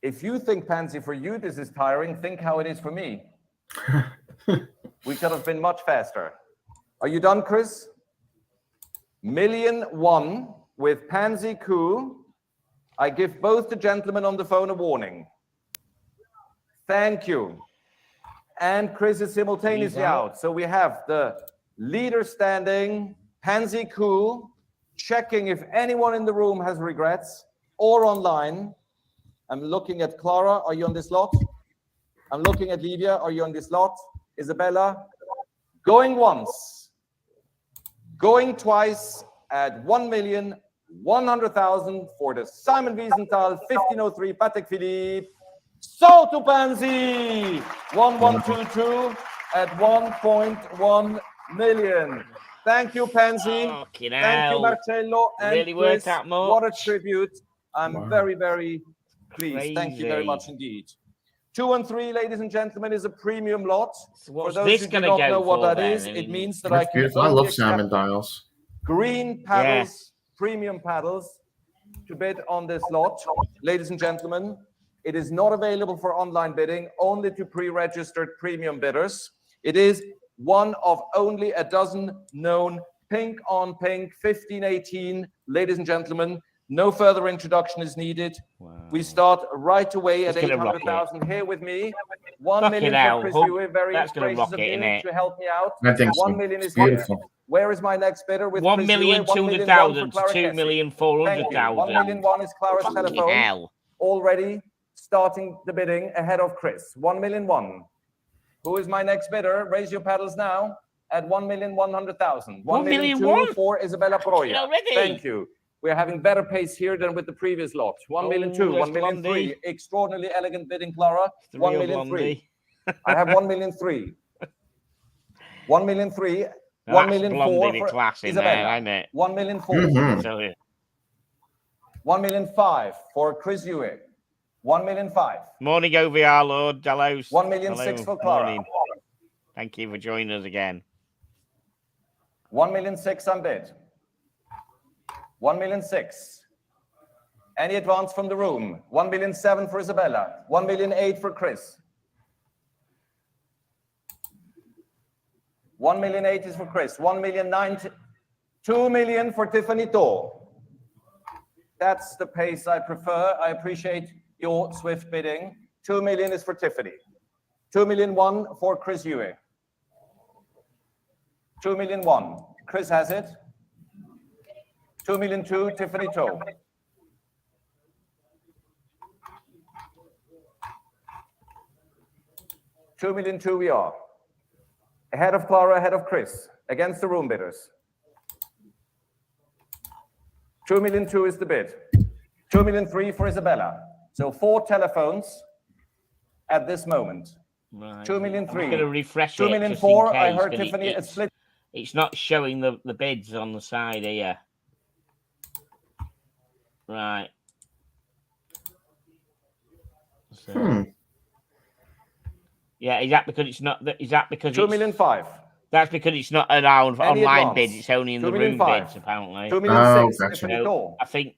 If you think, Pansy, for you this is tiring, think how it is for me. We could have been much faster. Are you done, Chris? 1,000,001 with Pansy Coup. I give both the gentlemen on the phone a warning. Thank you. And Chris is simultaneously out. So we have the leader standing, Pansy Coup, checking if anyone in the room has regrets or online. I'm looking at Clara. Are you on this lot? I'm looking at Livia. Are you on this lot? Isabella? Going once. Going twice at 1,100,000 for the Simon Wiesenthal 1503 Patek Philippe. So to Pansy, 1122 at 1.1 million. Thank you, Pansy. Fucking Thank you, hell. Marcello and Really worth Chris. that What a much? tribute. I'm Wow. very, very pleased. Thank you very Crazy. much indeed. 2 and 3, ladies and gentlemen, is a premium lot. So For what's those this who do going to not go know what for that then? is, I it mean, means that I That's can beautiful. I only love accept salmon dials. green paddles, premium paddles to bid on this lot. Ladies and gentlemen, it is not available for online bidding, only to pre-registered premium bidders. It is one of only a dozen known pink on pink 1518. Ladies and gentlemen, no further introduction is needed. Wow. We start right away at It's gonna rock it. 800,000 here with me. 1 Fucking million hell, for Chris Hub, Hewitt, very that's gonna gracious rock of it, you innit? to help me out. I think 1 so. million It's is here. beautiful. Where is my next bidder with Chris Hewitt? 1,200,000 to 1,001,000. 2,400,000. 1,001,000 is Clara's Fucking telephone. hell. Already starting the bidding ahead of Chris. 1,001,000. Who is my next bidder? Raise your paddles now. at 1,100,000. 1,000,001 for Isabella Proya. already. Thank you. We're having better pace here than with the previous lot. 1,002,000, there's 1,003,000. Blondie. Extraordinarily elegant bidding, Clara. The real 1,003,000. Blondie. I have 1,003,000. 1,003,000. Now that's 1,004,000 Blondie for class in Isabella. there, ain't it? 1,004,000. Tell you. 1,005,000 for Chris Hewitt. 1,005,000. Morning, OVR Lord. Hello. 1,006,000 for Clara. Morning. Thank you for joining us again. 1,006,000 unbid. 1,006,000. Any advance from the room? 1,007,000 for Isabella. 1,008,000 for Chris. 1,008,000 is for Chris. 1,009,000. 2 million for Tiffany To. That's the pace I prefer. I appreciate your swift bidding. 2 million is for Tiffany. 2,000,001 for Chris Hewitt. 2,000,001. Chris has it. 2,002,000 Tiffany To. 2,002,000 we are. Ahead of Clara, ahead of Chris. Against the room bidders. 2,002,000 is the bid. 2,003,000 for Isabella. So 4 telephones at this moment. Right. 2,003,000. I'm going to refresh it. 2,004,000. I heard because Tiffany at split. It's not showing the bids on the side here. Right. So, yeah, is that because it's not? Is that because 2,005,000. That's because it's not an online advance? bid. It's only in the room 2,005,000. bids, apparently. 2,006,000 gotcha. Tiffany So, To. I think.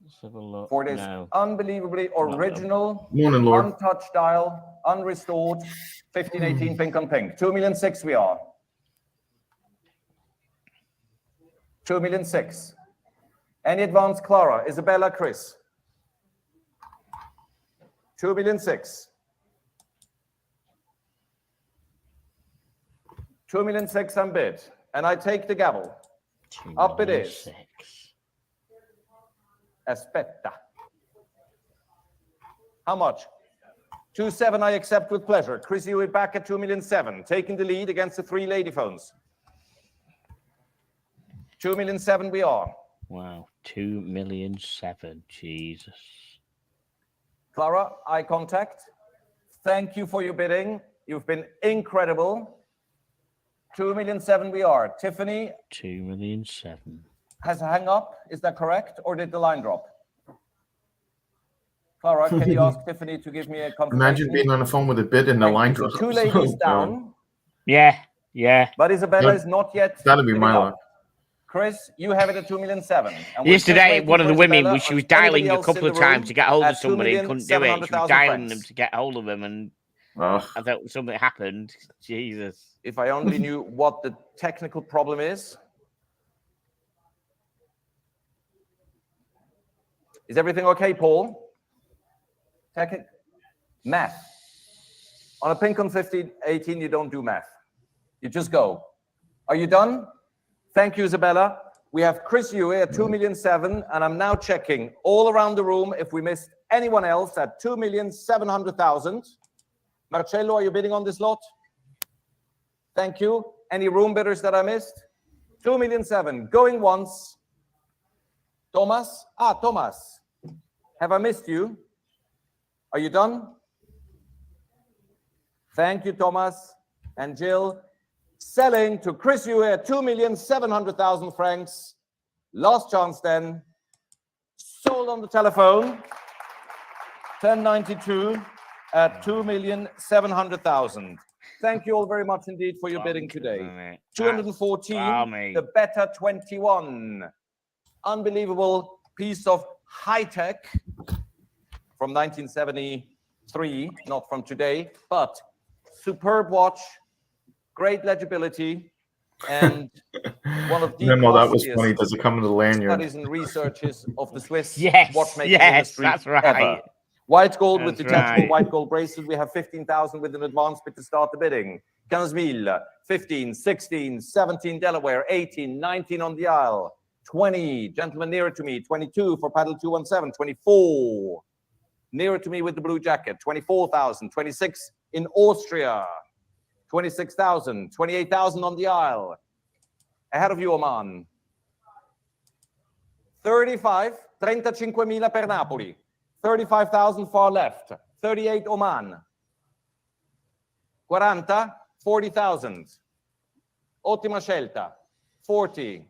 Let's have a look. For this No. unbelievably original, Morning, Lord. untouched dial, unrestored, 1518 pink on pink. 2,006,000 we are. 2,006,000. Any advance, Clara, Isabella, Chris? 2,006,000. 2,006,000 unbid. And I take the gavel. Up it is. 2,006,000. Aspetta. How much? 2,700 I accept with pleasure. Chris Hewitt back at 2,007,000, taking the lead against the 3 lady phones. 2,007,000 we are. Wow, 2,007,000. Jesus. Clara, eye contact. Thank you for your bidding. You've been incredible. 2,007,000 we are. Tiffany 2,007,000. has a hang up. Is that correct? Or did the line drop? Clara, can you ask Tiffany to give me a confirmation? Imagine being on the phone with a bid and the line So drops. 2 ladies down, Yeah, yeah. but Isabella Yep. is not yet. That'll be bidding my up. luck. Chris, you have it at 2,007,000. And we're just Yesterday, waiting one of for the women, Isabella she was and anybody dialing a else couple in of the room times to get hold of at somebody and couldn't do it. She was 2,700,000 dialing them francs. to get hold of them, and Ugh. I thought something happened. Jesus. If I only knew what the technical problem is. Is everything okay, Paul? Math. On a pink on 1518, you don't do math. You just go. Are you done? Thank you, Isabella. We have Chris Hewitt at 2,007,000, and I'm now checking all around the room if we missed anyone else at 2,700,000. Marcello, are you bidding on this lot? Thank you. Any room bidders that I missed? 2,007,000. Going once. Thomas? Thomas. Have I missed you? Are you done? Thank you, Thomas. And Jill. Selling to Chris Hewitt at 2,700,000 francs. Last chance then. Sold on the telephone. 1092 at 2,700,000. Thank you all very much indeed for your bidding today. 214, the better 21. Unbelievable piece of high tech from 1973, not from today, but superb watch, great legibility, and one of the No, that was funny. Does it come with a lanyard? studies and researches of the Swiss Yes, watchmaking yes, industry that's right. ever. White gold with That's detachable right. white gold bracelet. We have 15,000 with an advance bid to start the bidding. 15,000, 15, 16, 17 Delaware, 18, 19 on the aisle, 20, gentlemen nearer to me, 22 for paddle 217, 24, nearer to me with the blue jacket. 24,000, 26 in Austria, 26,000, 28,000 on the aisle. Ahead of you, Oman. 35, 35.000 per Napoli. 35,000 far left. 38 Oman. 40, 40,000. Ottima scelta. 40,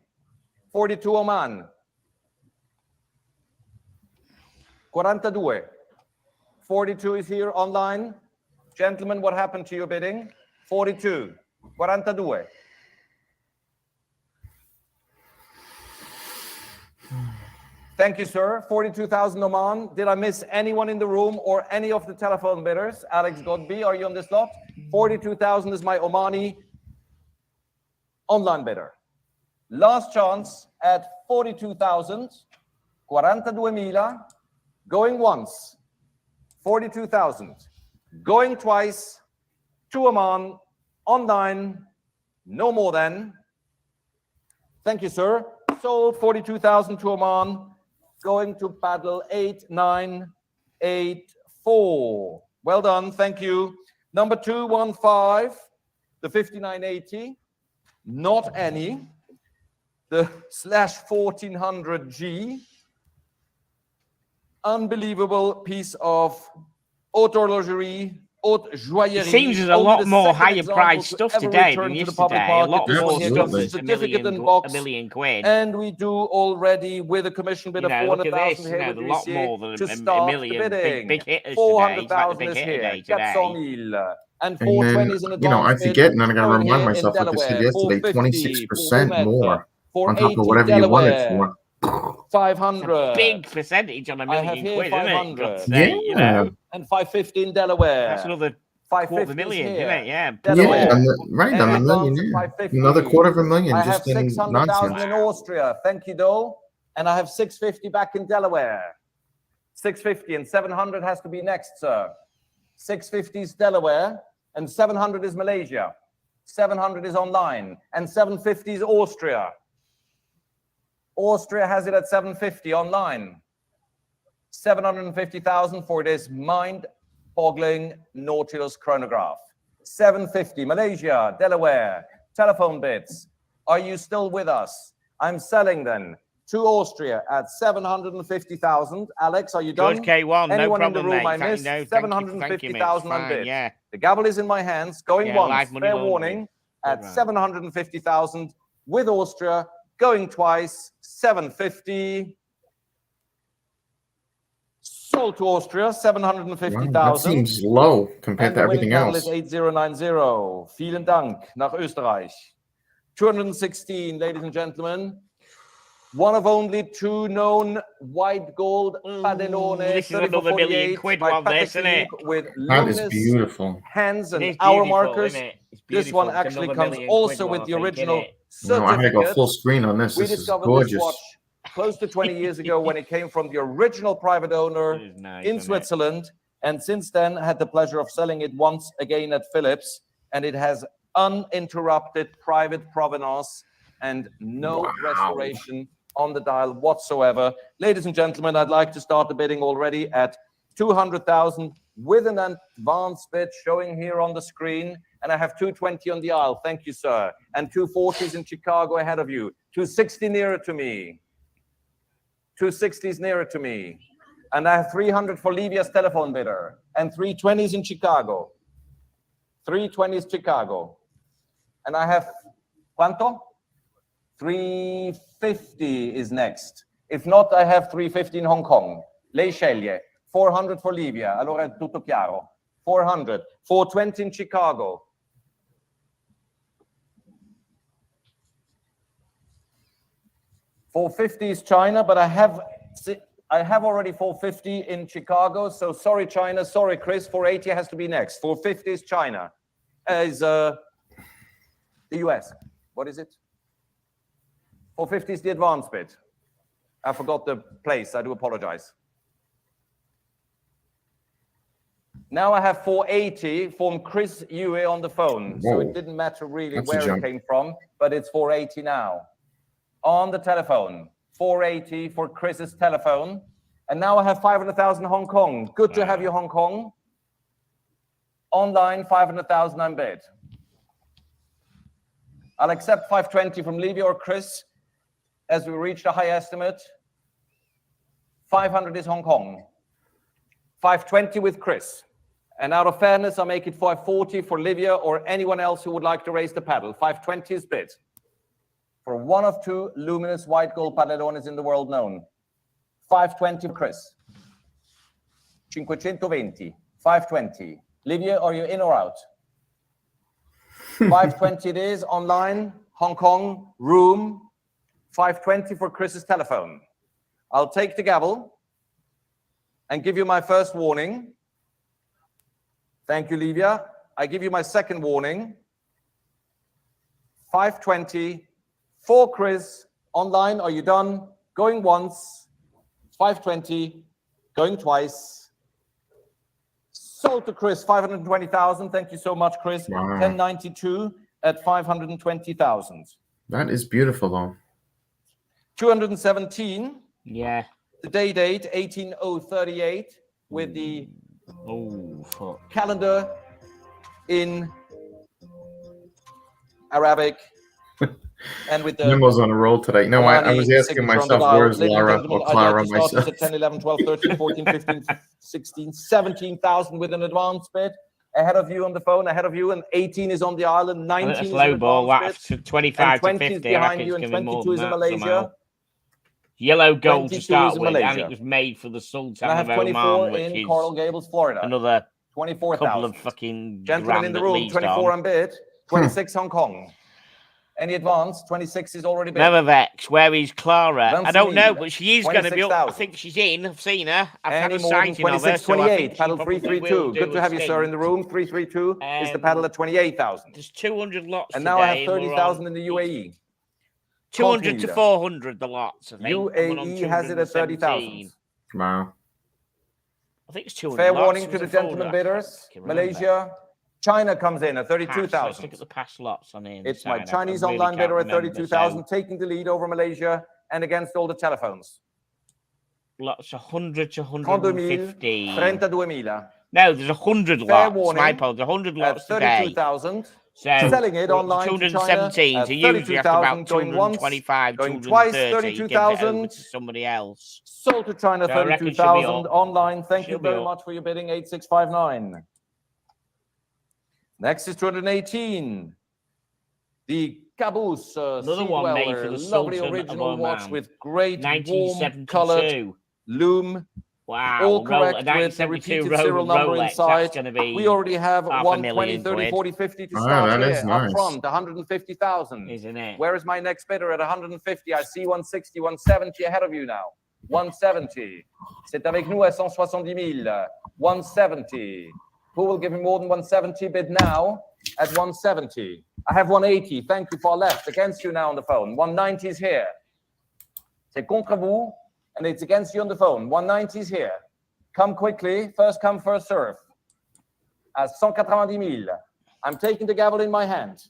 42 Oman. 42. 42 is here online. Gentlemen, what happened to your bidding? 42. 42. Thank you, sir. 42,000 Oman. Did I miss anyone in the room or any of the telephone bidders? Alex Godby, are you on this lot? 42,000 is my Omani online bidder. Last chance at 42,000. 42,000. Going once. 42,000. Going twice. To Oman. Online. No more than. Thank you, sir. Sold 42,000 to Oman. Going to paddle 8984. Well done, thank you. Number 215, the 5980. Not any. The /1400G. Unbelievable piece of haute horlogerie. It seems there's a lot more higher priced stuff today than yesterday. A lot more stuff that's a million quid. And we do already with a commission bid of 400,000 here with a lot more than to start a million bidding. big hitters 400,000 is here. today. 400,000 and And 420s in then, advance. I forget, and then I gotta going remind here in myself, like I said Delaware, yesterday, 450 26% more on top 480 of whatever you want it Delaware, for. 500. Big percentage on a I have million here quid, isn't it? 500. Got to say, you know, and 550 in Delaware. that's another 550 quarter million, here. isn't it? Yeah. Delaware. Yeah, right on the And million, advance yeah. at 550. Another $250,000 I have just in 600,000 nonsense. in Austria. Thank you, Doe. And I have 650 back in Delaware. 650 and 700 has to be next, sir. 650 is Delaware and 700 is Malaysia. 700 is online and 750 is Austria. Austria has it at 750 online. 750,000 for this mind-boggling Nautilus chronograph. 750, Malaysia, Delaware, telephone bids. Are you still with us? I'm selling then to Austria at 750,000. Alex, are you done? Good K1, no Anyone problem, in the room mate. I missed? 750,000 on bid. Yeah. The gavel is in my hands, going Yeah, once, live money fair laundering. warning, at Right. 750,000 with Austria, going twice, 750. Sold to Austria, Wow, 750,000. that seems low compared And to the winning everything gavel else. is 8090. Vielen Dank nach Österreich. 216, ladies and gentlemen. One of only two known white gold Padenone. This is another million quid one, this, isn't it? With That is luminous beautiful. hands and It is hour beautiful, markers. isn't it? It's This one beautiful. It's actually another comes million also quid with one, the I think, original innit? No, I had to go certificate. full screen on this. We This is discovered this gorgeous. watch close to 20 years ago when it came from the original private owner It is nice, in isn't it? Switzerland. And since then, had the pleasure of selling it once again at Phillips. And it has uninterrupted private provenance and no Wow. restoration on the dial whatsoever. Ladies and gentlemen, I'd like to start the bidding already at 200,000 with an advance bid showing here on the screen. And I have 220 on the aisle. Thank you, sir. And 240s in Chicago ahead of you. 260 nearer to me. 260s nearer to me. And I have 300 for Livia's telephone bidder. And 320s in Chicago. 320s Chicago. And I have ¿cuánto? 350 is next. If not, I have 350 in Hong Kong. Lei sceglie. 400 for Livia. Allora è tutto chiaro. 400. 420 in Chicago. $450 is China, but I have already 450 in Chicago. So sorry, China. Sorry, Chris. 480 has to be next. 450 is China. Is the US. What is it? 450 is the advance bid. I forgot the place. I do apologize. Now I have 480 from Chris Yue on the phone. So Whoa. it didn't matter really That's a where it jump. came from, but it's 480 now. On the telephone, 480 for Chris's telephone. And now I have 500,000 Hong Kong. Good to have you, Hong Kong. Online, 500,000 I'm bid. I'll accept 520 from Levy or Chris as we reach the high estimate. 500 is Hong Kong. 520 with Chris. And out of fairness, I'll make it 540 for Livia or anyone else who would like to raise the paddle. 520 is bid. For one of two luminous white gold padellones in the world known. 520 for Chris. 520. 520. Livia, are you in or out? 520 it is, online, Hong Kong, room. 520 for Chris's telephone. I'll take the gavel and give you my first warning. Thank you, Livia. I give you my second warning. 520 for Chris. Online, are you done? Going once. 520. Going twice. Sold to Chris, 520,000. Thank you so much, Chris. Wow. 1092 at 520,000. That is beautiful, though. 217. Yeah. The date 18038 with the calendar in Arabic and with the Nemo's on a roll today. No, I was asking myself, where's Laura or Clara myself? At 10, 11, 12, 13, 14, 15, 16, 17,000 with an advance bid. Ahead of you on the phone, ahead of you, and 18 is on the island, 19 is low an ball, advance that's bid, 25 and 20 to 50. is behind you, and 22 is in Malaysia. Yellow gold to 22 start is in with, and Malaysia. it was made for the Sultan And I have of 24 Oman, which in is Coral Gables, Florida. another couple 24,000. of fucking Gentlemen in grand the at room, least 24 on. on bid, 26 Hong Kong. Any advance? 26 is already bid. Never vex. Where is Clara? I don't know, 26,000. but she is going to be up. I think she's in. I've seen her. I've had Any a more than sighting of her. 26, So I 28. think she Paddle probably 332. will do Good to a have you, sir, in the stint. room. 332 is the paddle at 28,000. There's 200 lots And now I have today, and we're 30,000 on in the UAE. 200 to Continue. 400 the lots, I think. UAE has it at 30,000. Wow. I think it's 200 Fair lots. warning Was to the it 400? gentlemen I can't bidders. fucking remember. Malaysia, China comes in at Pass. Let's look 32,000. at the past lots on here. It's my China. Chinese I really online can't bidder at remember, 32,000, so taking the lead over Malaysia and against all the telephones. lots 100 to 32,000, 150. 32,000. No, there's 100 Fair lots. warning, My apologies, 100 At lots today. 32,000. So Selling it online to China 217. at So usually after about 32,000, going once, 225, going twice, 230, you give it over 32,000. to somebody else. Sold to China, So I reckon she'll be 32,000 up. online. Thank you She'll be very up. much for your bidding, 8659. Next is 218. The Caboose Another one made for the lovely Sultan of original watch Oman. with great warm colored 1972. loom. Wow. All correct a with the 1972 repeated serial number Rolex, inside. That's going to be We already have half a 1, million 20, 30, quid. 40, 50 to Wow, start that here. is Up nice. front, 150,000. Isn't it? Where is my next bidder at 150? I see 160, 170 ahead of you now. 170. C'est avec nous à 170 000. 170. Who will give me more than 170? Bid now at 170. I have 180. Thank you, far left. Against you now on the phone. 190 is here. C'est contre vous, and it's against you on the phone. 190 is here. Come quickly. First come, first serve. At 190 000. I'm taking the gavel in my hand.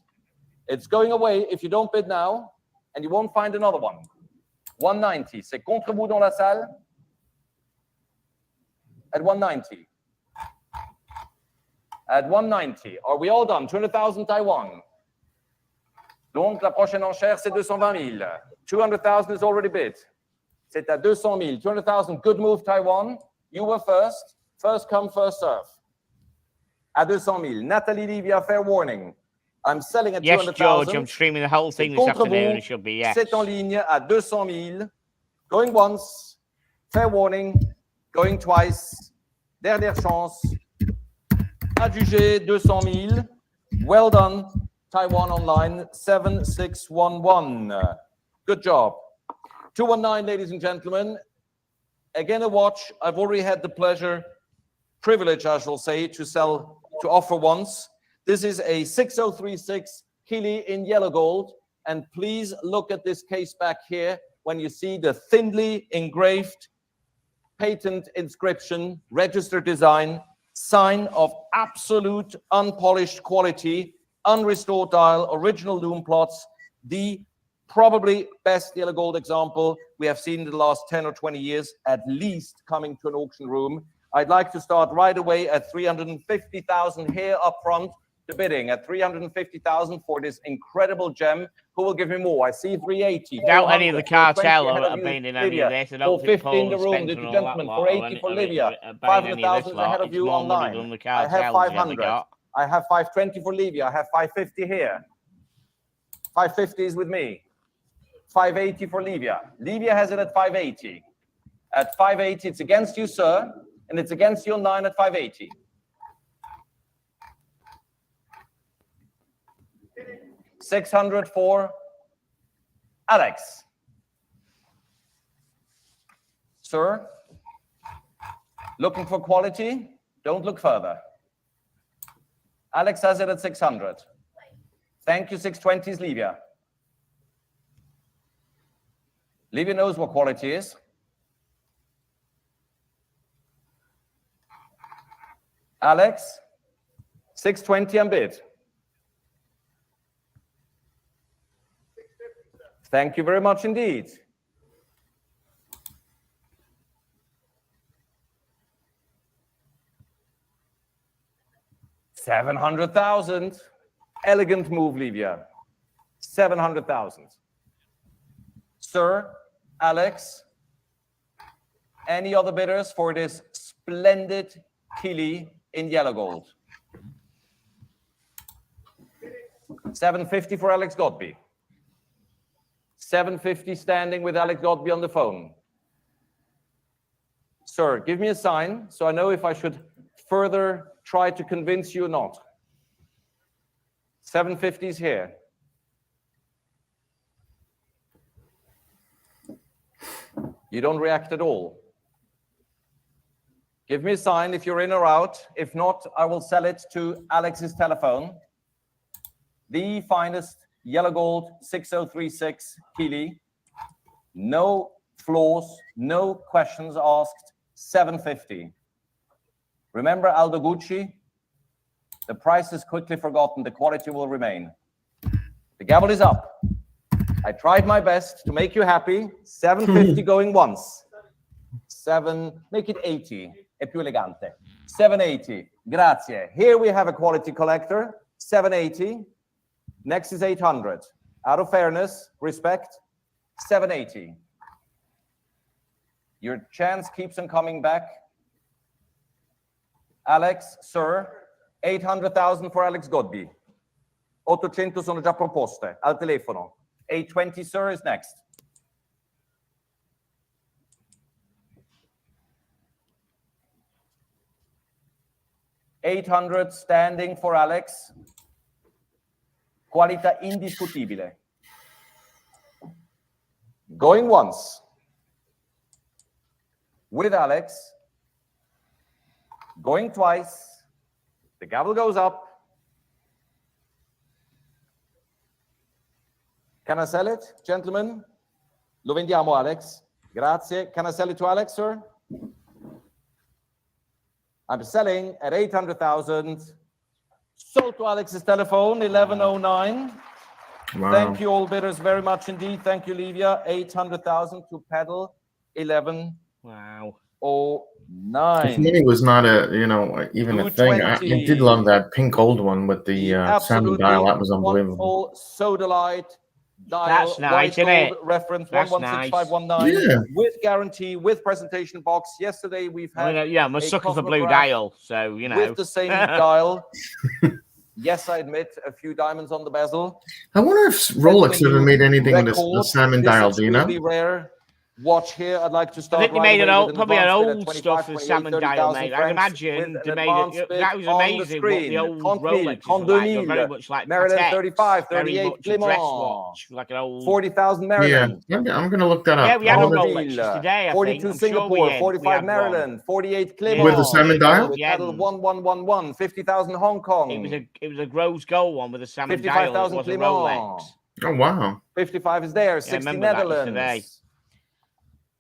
It's going away if you don't bid now, and you won't find another one. 190. C'est contre vous dans la salle. At 190. At 190. Are we all done? 200,000 Taiwan. Donc, la prochaine enchère, c'est 220 000. 200,000 is already bid. C'est à 200 000. 200,000. Good move, Taiwan. You were first. First come, first serve. À 200 000. Nathalie Livia, fair warning. I'm selling at Yes, 200,000. George, I'm streaming the whole thing this Contre afternoon. vous, It should be, yes. C'est en ligne à 200 000. Going once. Fair warning. Going twice. Dernière chance. Adjugé 200 000. Well done. Taiwan online 7611. Good job. 219, ladies and gentlemen. Again, a watch I've already had the privilege, I shall say, to offer once. This is a 6036 Kili in yellow gold. And please look at this case back here when you see the thinly engraved patent inscription, registered design, sign of absolute unpolished quality, unrestored dial, original loom plots, the Probably best yellow gold example we have seen in the last 10 or 20 years, at least, coming to an auction room. I'd like to start right away at 350,000 here up front. The bidding at 350,000 for this incredible gem. Who will give me more? I see 380. Doubt any of the 400, cartel 420 ahead have of you, been in any Livia. of this. I don't think 450 in Paul the and room, Spencer the and all that gentleman. lot 480 for Livia. 500,000 ahead of you online. I have 500. I have 520 for Livia. I have 550 here. 550 is with me. 580 for Livia. Livia has it at 580. At 580, it's against you, sir, and it's against you online at 580. $600 for Alex. Sir, looking for quality? Don't look further. Alex has it at 600. Thank you, 620 is Livia. Livia knows what quality is. Alex, 620 and bid. Thank you very much indeed. $700,000. Elegant move, Livia. 700,000. Sir, Alex, any other bidders for this splendid Kili in yellow gold? 750 for Alex Godby. 750 standing with Alex Godby on the phone. Sir, give me a sign so I know if I should further try to convince you or not. 750 is here. You don't react at all. Give me a sign if you're in or out. If not, I will sell it to Alex's telephone. The finest yellow gold 6036 Kili. No flaws, no questions asked. 750. Remember Aldo Gucci? The price is quickly forgotten. The quality will remain. The gavel is up. I tried my best to make you happy. 750 going once. Make it 80. È più elegante. 780. Grazie. Here we have a quality collector. 780. Next is 800. Out of fairness, respect. 780. Your chance keeps on coming back. Alex, sir, 800,000 for Alex Godby. 800 sono già proposte al telefono. 820, sir, is next. $800 standing for Alex. Qualità indiscutibile. Going once. With Alex. Going twice. The gavel goes up. Can I sell it, gentlemen? Lo vendiamo, Alex. Grazie. Can I sell it to Alex, sir? I'm selling at 800,000. Sold to Alex's telephone, 1109. Wow. Thank you all bidders very much indeed. Thank you, Livia. 800,000 to pedal, 1109. Wow. If money was not even a thing. I did love that pink gold one with the salmon dial. That was unbelievable. Sodalite dial, That's nice, white isn't gold it? reference That's 116519 Yeah. with guarantee, with presentation box. Yesterday we've had I'm a sucker for blue Cosmograph dial, so you know. with the same dial. Yes, I admit a few diamonds on the bezel. I wonder if Rolex ever made anything with the salmon dial. Do you know? Rare watch here. I'd like to start. I think they made probably an old 25, stuff for the 28, salmon dial, 30,000 mate. I'd francs imagine with they an made advance it. bid That was on the amazing. What the screen. old Contville, Rolexes were like. They're very much like Maryland Pateks, 35, very 38 much a dress Clément. watch, like an old 40,000 Yeah, Maryland. I'm going to look that up. Yeah, we had a Contville, Rolexes today. I 42 think. I'm Singapore, sure we 45 had Maryland, one. 48 Clément. With the salmon dial? With pedal 1111, 50,000 Hong Kong. It was a rose gold one with a salmon dial. It 55,000 was a Clément. Rolex. Oh, wow. 55 is there, I 60 remember that yesterday. Netherlands.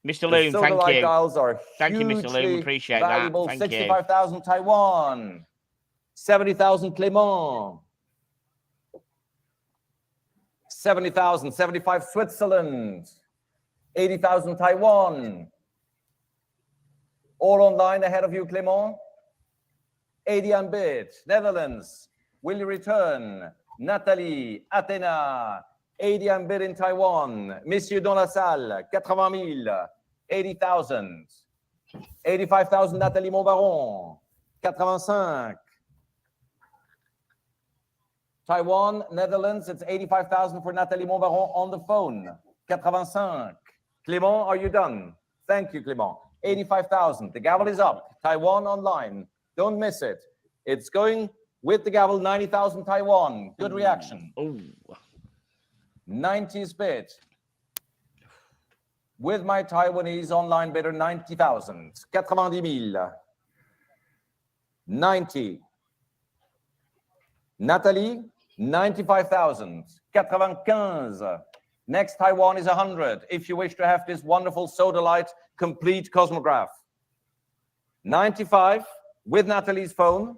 Mr. The Loom, thank Sodalite you. dials are Thank you, Mr. Loom. hugely Appreciate valuable. that. Thank you. 65,000 Taiwan, 70,000 Clément, 70,000, 75 Switzerland, 80,000 Taiwan. All online ahead of you, Clément. 80 unbid. Netherlands, will you return? Nathalie, Athena, 80 unbid in Taiwan. Messieurs dans la salle, 80 000, 80,000. 85,000 Nathalie Montbaron, 85. Taiwan, Netherlands, it's 85,000 for Nathalie Montbaron on the phone. 85. Clément, are you done? Thank you, Clément. 85,000. The gavel is up. Taiwan online. Don't miss it. It's going with the gavel, 90,000 Taiwan. Good reaction. 90 is bid. With my Taiwanese online bidder, 90,000. 90,000. 90. Nathalie, 95,000. 95. Next Taiwan is 100. If you wish to have this wonderful sodalite complete cosmograph. 95 with Nathalie's phone.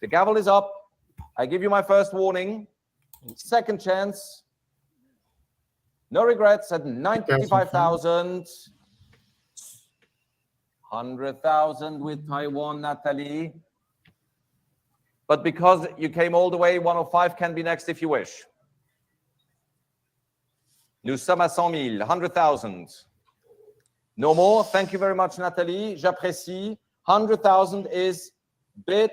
The gavel is up. I give you my first warning. Second chance. No regrets at 95,000. 100,000 with Taiwan, Nathalie. But because you came all the way, 105 can be next if you wish. Nous sommes à 100 000, 100,000. No more. Thank you very much, Nathalie. J'apprécie. 100,000 is bid.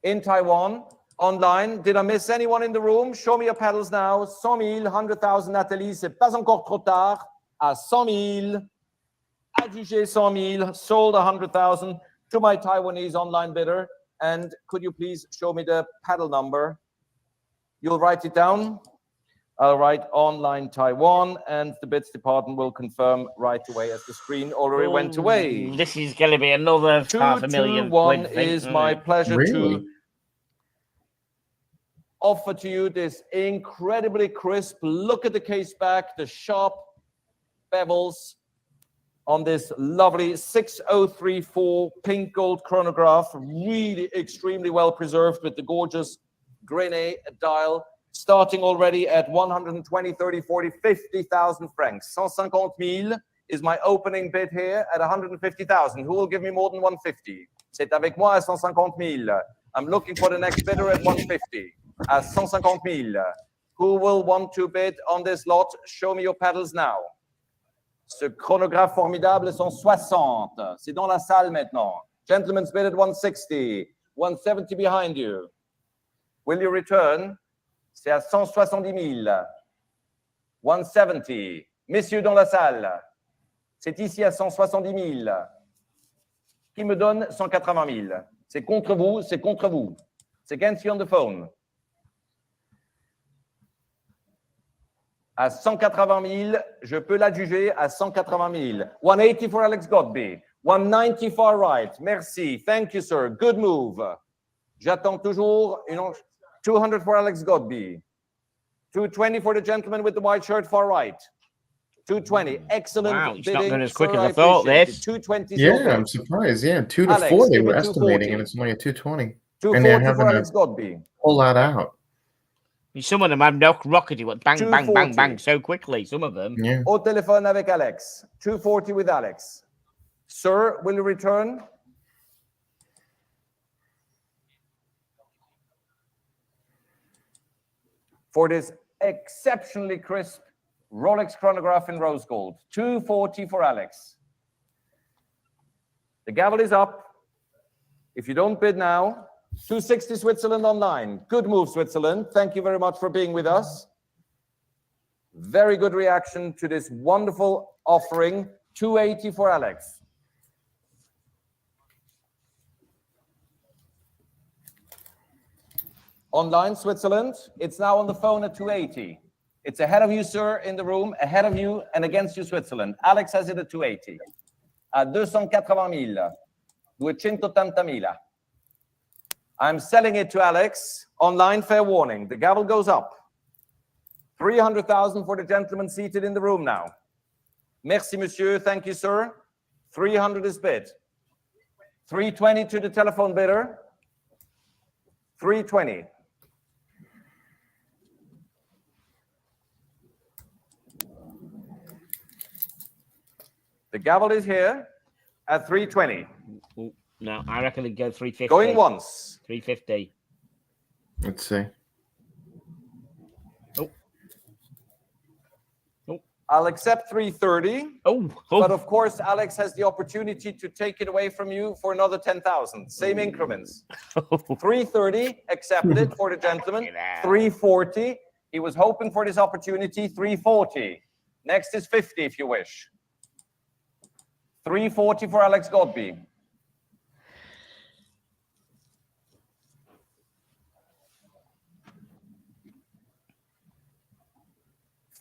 In Taiwan, online. Did I miss anyone in the room? Show me your paddles now. 100 000, 100,000, Nathalie. C'est pas encore trop tard. À 100 000. Adjugé 100 000. Sold 100,000 to my Taiwanese online bidder. And could you please show me the paddle number? You'll write it down. I'll write online Taiwan, and the bids department will confirm right away as the screen already went away. This is going to be another 500,000 221 is my pleasure to offer to you this incredibly crisp. Look at the case back, the sharp bevels on this lovely 6034 pink gold chronograph, really extremely well preserved with the gorgeous Grenet dial, starting already at 120, 30, 40, 50,000 francs. 150,000 is my opening bid here at 150,000. Who will give me more than 150? C'est avec moi à 150,000. I'm looking for the next bidder at 150. At 150,000. Who will want to bid on this lot? Show me your paddles now. Ce chronographe formidable est 160. C'est dans la salle maintenant. Gentlemen's bid at 160. 170 behind you. Will you return? C'est à 170,000. 170. Messieurs dans la salle. C'est ici à 170,000. Qui me donne 180,000? C'est contre vous, c'est contre vous. It's against you on the phone. À 180,000, je peux l'adjuger à 180,000. 180 for Alex Godby. 190 far right. Merci. Thank you, sir. Good move. J'attends toujours une 200 for Alex Godby. 220 for the gentleman with the white shirt far right. 220. Excellent. Wow, it's bidding, not going as quick sir, as I thought. This. 220. Yeah, I'm surprised. Yeah, 2 to Alex, 4 they give me were estimating, 240. and it's only a 220. 240 for Alex Godby. Pull that out. Some of them have no rockety, but bang, bang, 240. bang, bang, so quickly. Some of them. Yeah. Au téléphone avec Alex. 240 with Alex. Sir, will you return? For this exceptionally crisp Rolex chronograph in rose gold. 240 for Alex. The gavel is up. If you don't bid now, 260 Switzerland online. Good move, Switzerland. Thank you very much for being with us. Very good reaction to this wonderful offering. 280 for Alex. Online, Switzerland. It's now on the phone at 280. It's ahead of you, sir, in the room, ahead of you and against you, Switzerland. Alex has it at 280. À 280,000. 280,000. I'm selling it to Alex. Online, fair warning. The gavel goes up. 300,000 for the gentleman seated in the room now. Merci, monsieur. Thank you, sir. 300 is bid. 320 to the telephone bidder. 320. The gavel is here at 320. No, I reckon it'd go 350. Going once. 350. Let's see. I'll accept 330. But of course, Alex has the opportunity to take it away from you for another 10,000. Same increments. 330, accepted for the gentleman. 340. He was hoping for this opportunity. 340. Next is 50 if you wish. 340 for Alex Godby.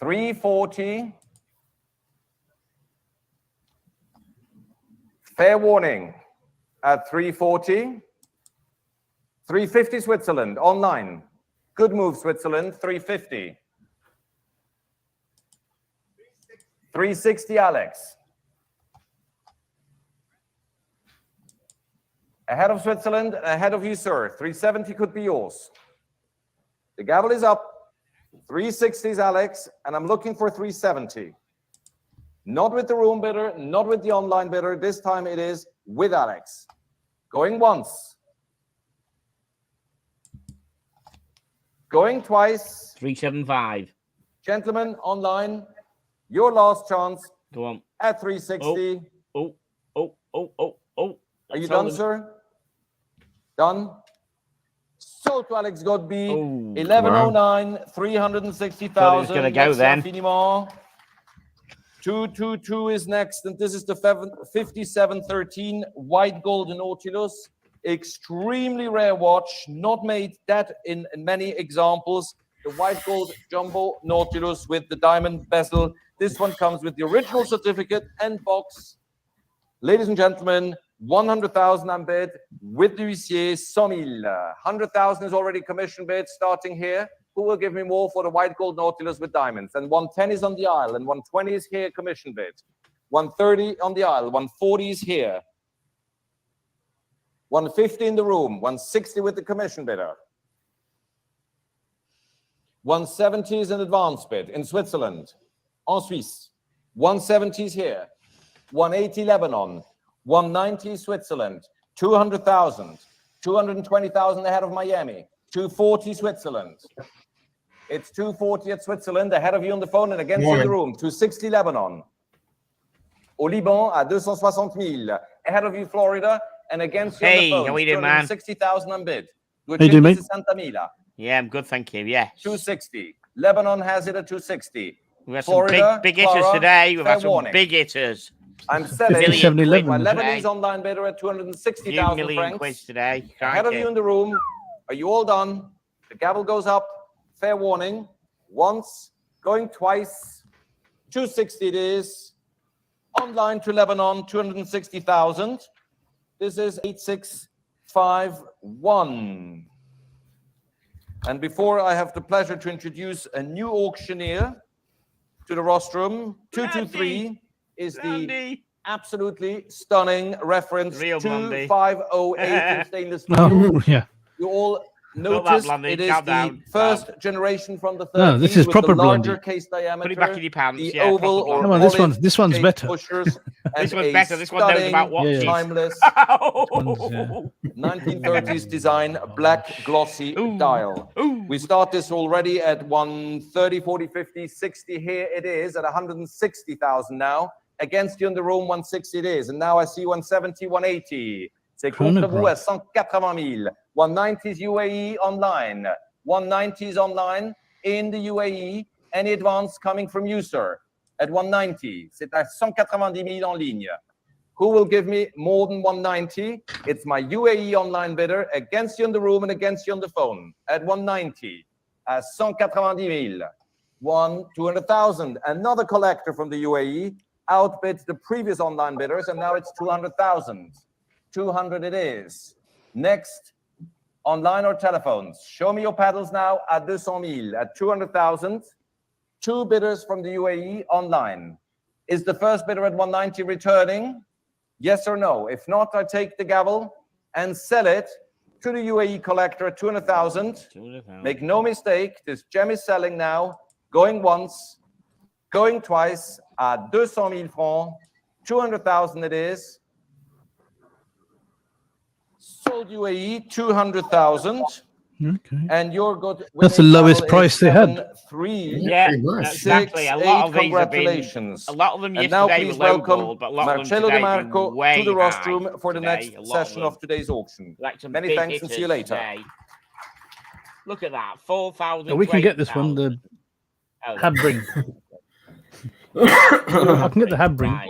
$340. Fair warning at 340. 350 Switzerland online. Good move, Switzerland. 350. 360 Alex. Ahead of Switzerland, ahead of you, sir. 370 could be yours. The gavel is up. 360 is Alex, and I'm looking for 370. Not with the room bidder, not with the online bidder. This time it is with Alex. Going once. Going twice. 375. Gentlemen, online, your last chance. Go on. At 360. Are you done, sir? Done? So to Alex Godby, 1109, 360,000. It's going to go then. 222 is next, and this is the 5713 white golden Nautilus. Extremely rare watch, not made that in many examples. The white gold jumbo Nautilus with the diamond bezel. This one comes with the original certificate and box. Ladies and gentlemen, 100,000 on bid with the huissier, 100,000. 100,000 is already commission bid starting here. Who will give me more for the white gold Nautilus with diamonds? And 110 is on the aisle, and 120 is here, commission bid. 130 on the aisle, 140 is here. 150 in the room, 160 with the commission bidder. 170 is an advance bid in Switzerland, en Suisse. 170 is here. 180 Lebanon. 190 Switzerland, 200,000, 220,000 ahead of Miami, 240 Switzerland. It's 240 at Switzerland, ahead of you on the phone and against you in the room, 260 Lebanon. Au Liban, à 260,000. Ahead of you, Florida, and against you on the phone, how we doing, man? 260,000 on bid. How you doing, mate? Yeah, I'm good, thank you, yeah. 260. Lebanon has it at 260. We've had Florida, some big hitters today. We've had some warning. big hitters. I'm selling 5711 my today. Lebanese online bidder at 260,000 million francs. quids today. Ahead of you in the room. Are you all done? The gavel goes up. Fair warning. Once, going twice. 260 it is. Online to Lebanon, 260,000. This is 8651. And before I have the pleasure to introduce a new auctioneer to the rostrum, 223 is the absolutely stunning reference. Real 2508 in stainless steel. Oh, yeah. You all notice it is the first generation from the 30s. No, this is with proper the larger blondie. case diameter. Put it back in your pants. The Yeah, oval proper or Come on, blondie. this one's better. Pushers, This and one's a better. This one knows stunning, about watches. timeless One's, 1930s design, black glossy dial. We start this already at 130, 40, 50, 60. Here it is at 160,000 now. Against you in the room, 160 it is. And now I see 170, 180. C'est contre vous à 180,000. 190s UAE online. 190s online in the UAE. Any advance coming from you, sir? At 190. C'est à 190,000 en ligne. Who will give me more than 190? It's my UAE online bidder against you in the room and against you on the phone. At 190. At 190,000. 200,000. Another collector from the UAE outbids the previous online bidders, and now it's 200,000. 200 it is. Next, online or telephones. Show me your paddles now at 200,000, at 200,000. Two bidders from the UAE online. Is the first bidder at 190 returning? Yes or no? If not, I take the gavel and sell it to the UAE collector at 200,000. Make no mistake, this gem is selling now. Going once, going twice at 200,000 francs. 200,000 it is. Sold UAE 200,000. Okay. And your good. That's the lowest price they had. 3. Yeah, pretty much. exactly. A 6, lot 8, of these have been. congratulations. A lot of them And now yesterday were please low welcome ball, but a lot of them Marcello today De Marco been way to the high rostrum for the today. next A lot of session them. of today's auction. Like some Many big thanks and see you hitters later. today. Look at that, 4,000. Oh, we can get this one, the Oh, Habring. I can get the Habring. right.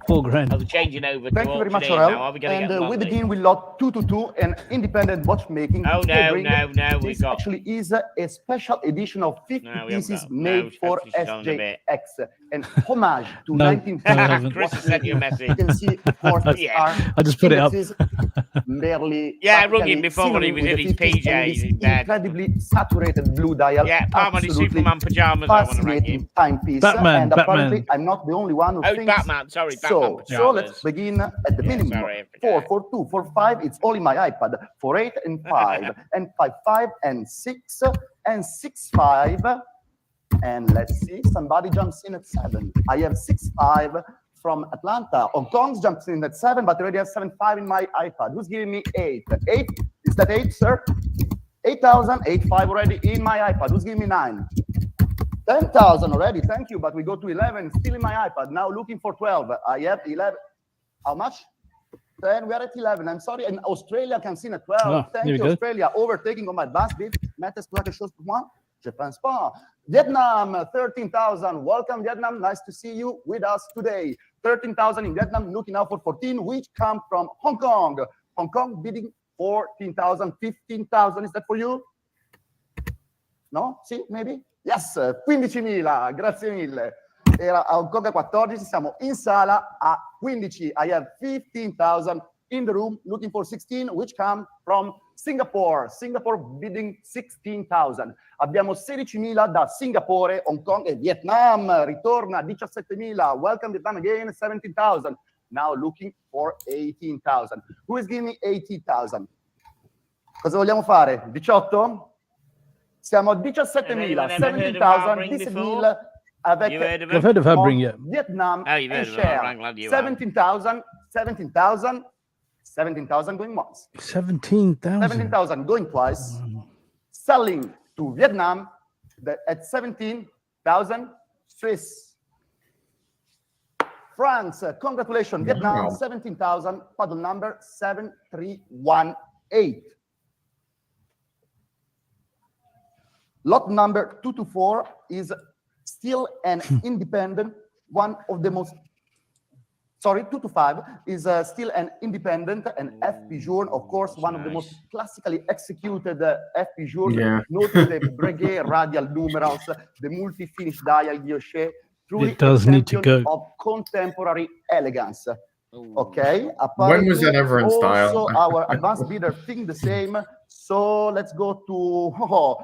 $4 grand. Oh, they're changing over Thank to you very much, auctioneer now. Orel. Are we going to And get we London? begin with lot 222, an independent watchmaking. Oh, no, favoring. no, we This got. actually is a special edition of 50 No, we haven't pieces got- made no, for she's on a bit. SJX, an homage to No, 1950. Chris has sent you a message. You can see, of course, these Yeah. are I just put it up. indexes, barely. Yeah, I rung him practically before when he synonymous was in with his the 50s, and PJs this in bed. incredibly saturated blue dial. Yeah, Palm on his absolutely Superman pajamas. I want to ring fascinating him. timepiece. Batman, and apparently, Batman. I'm not the only one who Oh, thinks Batman. Sorry, Batman so. pajamas. So let's begin at the Yeah, minimum. sorry, I 4, forgot. 4, 2, 4, 5. It's all in my iPad. 4, 8, and 5, and 5, 5, and 6, and 6, 5. And let's see, somebody jumps in at 7. I have 6, 5 from Atlanta. Hong Kong jumps in at 7, but I already have 7, 5 in my iPad. Who's giving me 8? 8? Is that 8, sir? 8,000, 8, 5 already in my iPad. Who's giving me 9? 10,000 already, thank you, but we go to 11, still in my iPad. Now looking for 12. I have 11. How much? 10, we are at 11. I'm sorry, and Australia comes in at 12. Ah, Thank here we you, go. Australia. Overtaking on my advanced bid. Matt, est-ce que tu as quelque chose pour moi? Je pense pas. Vietnam, 13,000. Welcome, Vietnam. Nice to see you with us today. 13,000 in Vietnam, looking out for 14, which come from Hong Kong. Hong Kong bidding 14,000, 15,000. Is that for you? No? See, maybe? Yes, 15.000, grazie mille. Era a Hong Kong a 14, siamo in sala a 15. I have 15,000 in the room, looking for 16, which come from Singapore. Singapore bidding 16,000. Abbiamo 16.000 da Singapore, Hong Kong e Vietnam. Ritorna 17.000. Welcome Vietnam again, 17,000. Now looking for 18,000. Who is giving me 18,000? Cosa vogliamo fare? 18? Siamo a 17.000, 17,000, 17,000 avec I've heard of Habring, yeah. Vietnam Oh, you've and heard of it. I'm share. glad you have. 17,000, 17,000, 17,000 going once. 17,000. 17,000 going twice. Selling to Vietnam at 17,000 Swiss. France, congratulations, Vietnam, Wow. 17,000, paddle number 7318. Lot number 224 is still an independent, one of the most, sorry, 225 is still an independent, an FP Jour, of course, one of the most classically executed FP Jour. Yeah. Notice the Breguet radial numerals, the multi-finish dial Guilloche, truly It does a need to champion go. of contemporary elegance. Okay. When was that ever in also, style? our advanced bidder think the same. So let's go to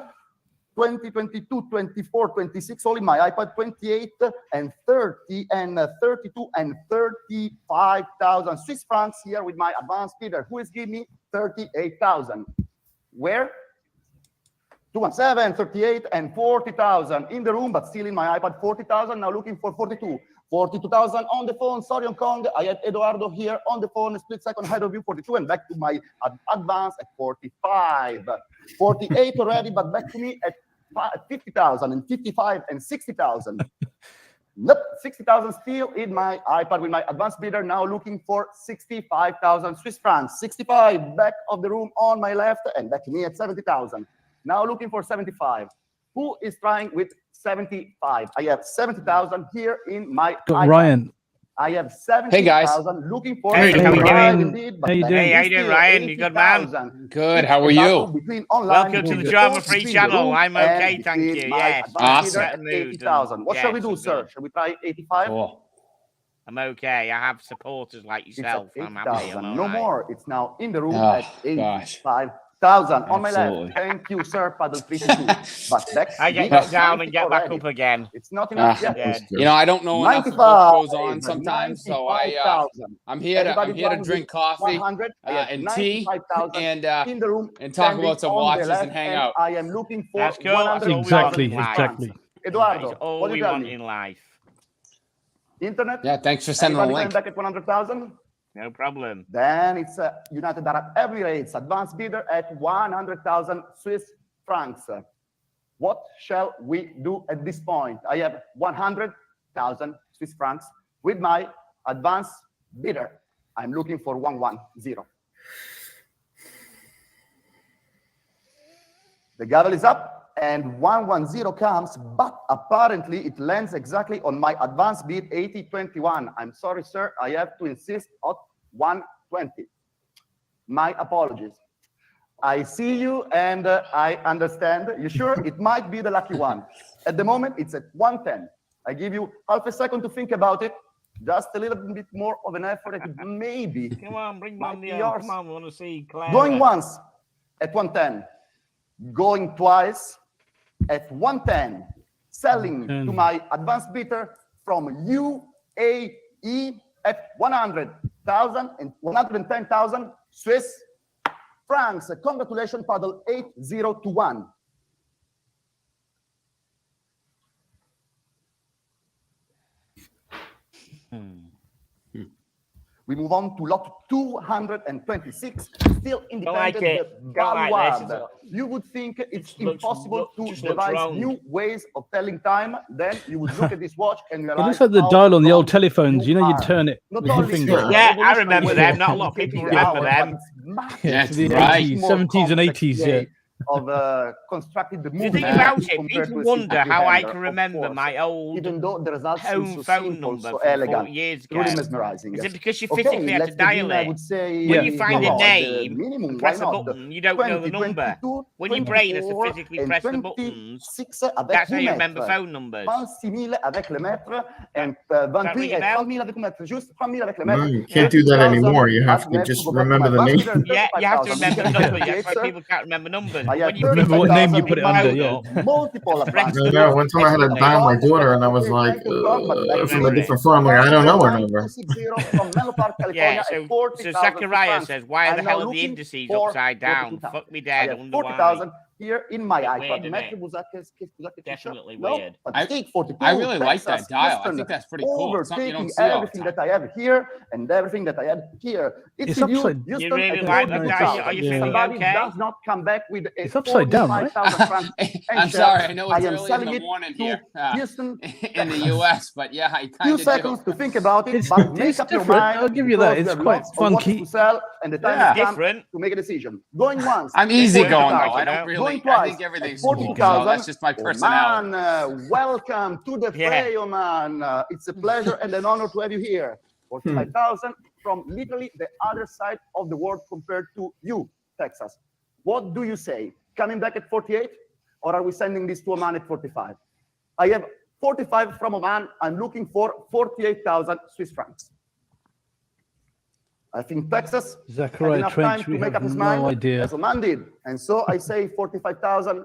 20, 22, 24, 26, all in my iPad, 28 and 30 and 32 and 35,000 Swiss francs here with my advanced bidder, who is giving me 38,000. Where? 217, 38 and 40,000 in the room, but still in my iPad, 40,000. Now looking for 42. 42,000 on the phone. Sorry, Hong Kong. I have Eduardo here on the phone, a split second ahead of you, 42, and back to my advance at 45. 48 already, but back to me at 50,000 and 55 and 60,000. Nope, 60,000 still in my iPad with my advanced bidder, now looking for 65,000 Swiss francs. 65, back of the room on my left, and back to me at 70,000. Now looking for 75. Who is trying with 75? I have 70,000 here in my Got iPad. Ryan. I have 70,000 looking for Hey, how you 75 doing? indeed. But How you back doing? Hey, how you doing, still Ryan? You good, man? 80,000. Good. It's How are a battle you? between online Welcome to with the the Drama phone, Free between the channel. room I'm and okay, thank between you. my Yeah. advanced Awesome. bidder at 80,000. What shall we do, sir? Shall we try 85? Cool. I'm okay. I have supporters like It's at yourself. I'm happy. 80,000. I'm No all right. more. It's now in the room Oh, at gosh. 85,000. On my Absolutely. left. Thank you, sir. Paddle 322. But back. I get knocked down and get back up again. It's not enough yet. Yeah. You know, I don't know enough of what goes on 95, sometimes, so I'm here Everybody to join drink with coffee 100. and tea 95,000 in the room and talk standing about some on the watches left, and hang out. I am looking for That's cool. That's 100,000 Exactly, life. francs. exactly. Eduardo, That's all what do we you tell want me? in life. Internet? Yeah, thanks for sending the Anybody link. coming back at 100,000? No problem. Then it's United Arab Emirates, advanced bidder at 100,000 Swiss francs. What shall we do at this point? I have 100,000 Swiss francs with my advanced bidder. I'm looking for 110. The gavel is up and 110 comes, but apparently it lands exactly on my advanced bid 8021. I'm sorry, sir, I have to insist on 120. My apologies. I see you and I understand. You sure? It might be the lucky one. At the moment, it's at 110. I give you half a second to think about it. Just a little bit more of an effort. It maybe. Come on, bring might on be the yours. come on, we want to see Claire. Going once at 110. Going twice at 110. Selling to my advanced bidder from UAE at 100,000 and 110,000 Swiss francs. Congratulations, paddle 8021. We move on to lot 226, still independent. Go like this. You would think it's looks- impossible just to looks devise wrong. new ways of telling time. Then you would look at this watch and It realize looks like the how dial on the old wrong telephones. You know, you are. turn it Not with your only finger. so, Yeah, I revolutionary remember way them. of Not a lot of indicating people the remember hour, them. but it's much Yeah, That's the right. 80s, more 70s and complex 80s, yeah. way of constructing the The thing movement about it, compared people to a wonder simple how I hander, can of remember course. my old Even though the results seem home so phone simple, number so from elegant, 40 years ago. truly mesmerizing. Is it because you Okay, physically had to let's dial begin, I it? would say, When you find a the name minimum, and press why a not? button, you don't know the 20, number. 22, When your brain has to 24, physically and press the buttons, 26 avec that's how les you remember mètres. phone numbers. 36 000 avec le mètre, and that 20 ring a et bell? 30 000 avec le mètre. Juste 30 000 avec le No, mètre. you can't do that 30,000. anymore. You have We to just go back to remember my the name. advanced bidder, Yeah, you have to 35,000. remember You the number. can That's why sir. people can't remember numbers. I When have you Remember what name you 35,000 put it in my under, yeah. phone, multiple advanced I bidders. know. One time I had to dial my daughter, and I was like, from a different phone. I'm like, I don't know her number. 1260 from Menlo Park, California, Yeah, at so 40,000 Zachariah francs. says, why I'm the now hell are the looking indices for upside down? 42,000. Fuck me I dead, I have wonder why. 40,000 here in my Bit iPad. weird, isn't Maître, it? vous avez quelque Definitely chose? No, weird. but I- take 42, I really like that Texas, dial. I Houston, think that's pretty cool. It's something you don't overtaking see all the everything time. that I have here and everything that I have here. It's with you, upside- Houston, You really at like that 42,000. dial? Are you feeling Somebody okay? does not come back with a It's upside down, right? 45,000 francs. I'm and sorry. share. I know I it's am early in selling the it morning to here Houston, in the Texas. U.S., but yeah, I Few kind of seconds do. to think about it, It's- but make it's up your different, mind. I'll give you that, because it's there are quite lots of watches funky. to sell, and the time Yeah. has come Different. to make a decision. Going once, I'm easy Different. going though. Like I it don't now. really. going I twice, think everything's at cool. So 40,000. that's just my personality. Oman, welcome to the Yeah. fray, Oman. It's a pleasure and an honor to have you here. 45,000 from literally the other side of the world compared to you, Texas. What do you say? Coming back at 48, or are we sending this to Oman at 45? I have 45 from Oman. I'm looking for 48,000 Swiss francs. I think Texas had Zachariah enough time Trench, to we make up have his no mind idea. as Oman did. And so I say 45,000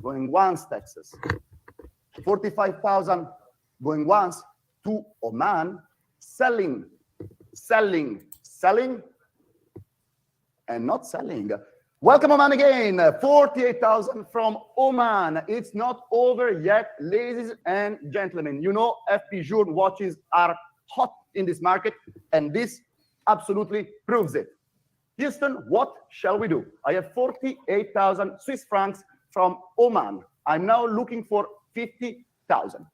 going once, Texas. 45,000 going once to Oman, selling, and not selling. Welcome, Oman, again. 48,000 from Oman. It's not over yet, ladies and gentlemen. You know, FP Jour watches are hot in this market, and this absolutely proves it. Houston, what shall we do? I have 48,000 Swiss francs from Oman. I'm now looking for 50,000.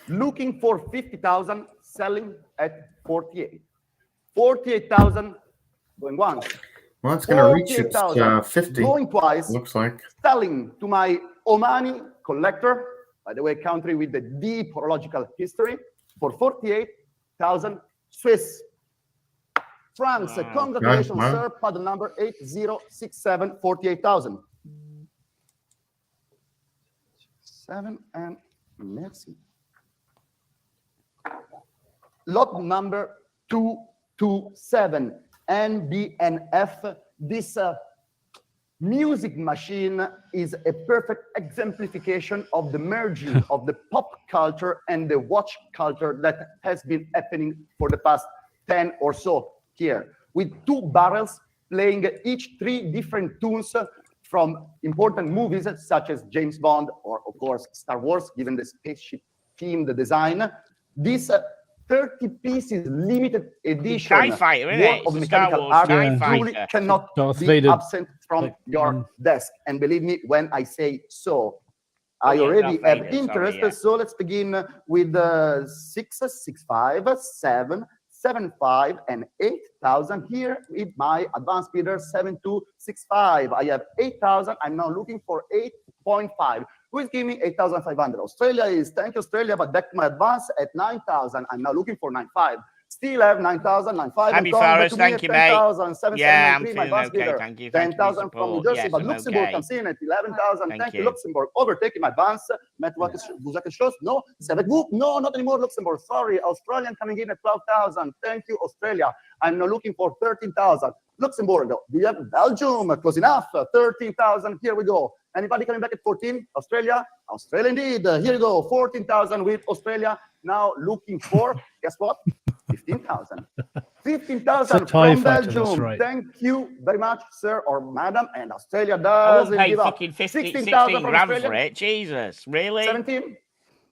Looking for 50,000, selling at 48. 48,000 going once. Well, it's going to reach its 48,000 50. going twice. Looks like. Selling to my Omani collector, by the way, country with a deep horological history, for 48,000 Swiss francs. Wow. Congratulations, Wow. sir. Paddle number 8067, 48,000. 7 and merci. Lot number 227, NBNF This music machine is a perfect exemplification of the merging of the pop culture and the watch culture that has been happening for the past 10 or so here, with two barrels playing each 3 different tunes from important movies such as James Bond or, of course, Star Wars, given the spaceship theme, the design. This 30 pieces limited edition TIE fighter, isn't it? work of It's a Star mechanical Wars art TIE truly fighter. cannot Darth be Vader, absent from like, your desk. And believe me when I say so. Oh, I yeah, already Darth have Vader, interest, sorry, yeah. so let's begin with 6, 6, 5, 7, 7, 5, and 8,000 here with my advanced bidder 7265. I have 8,000. I'm now looking for 8.5. Who is giving me 8,500? Australia is, thank you, Australia, but back to my advance at 9,000. I'm now looking for 9.5. Still have 9,000, 9.5. Happy Forest, thank you, mate. 10,000, 7, Yeah, I'm 7, 9, 3, my feeling advanced okay, bidder. thank you. Thank you for your 10,000 from New support. Jersey, Yes, but I'm Luxembourg okay. comes in at 11,000. Thank Thank you, you. Luxembourg. Overtaking my advance. Vous avez quelque chose? No. Avec vous? No, not anymore, Luxembourg. Sorry. Australian coming in at 12,000. Thank you, Australia. I'm now looking for 13,000. Luxembourg, do you have Belgium? Close enough. 13,000. Here we go. Anybody coming back at 14? Australia? Australia indeed. Here you go. 14,000 with Australia. Now looking for, guess what? 15,000. 15,000 It's a TIE from fighter, that's Belgium. right. Thank you very much, sir or madam. And Australia I doesn't won't pay give up. fucking 16 16,000 from grand Australia. for it. Jesus, really? 17?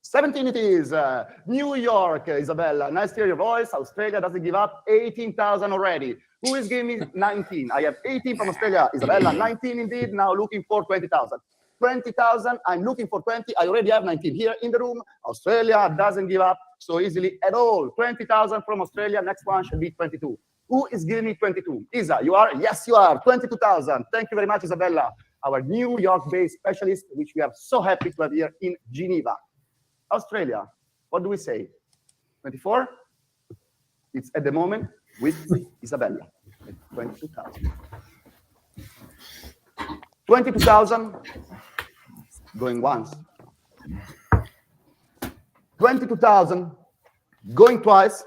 17 it is. New York, Isabella. Nice to hear your voice. Australia doesn't give up. 18,000 already. Who is giving me 19? I have 18 from Australia. Isabella, 19 indeed. Now looking for 20,000. 20,000. I'm looking for 20. I already have 19 here in the room. Australia doesn't give up so easily at all. 20,000 from Australia. Next one should be 22. Who is giving me 22? Isa, you are? Yes, you are. 22,000. Thank you very much, Isabella. Our New York-based specialist, which we are so happy to have here in Geneva. Australia, what do we say? 24? It's at the moment with Isabella at 22,000. 22,000 going once. 22,000 going twice.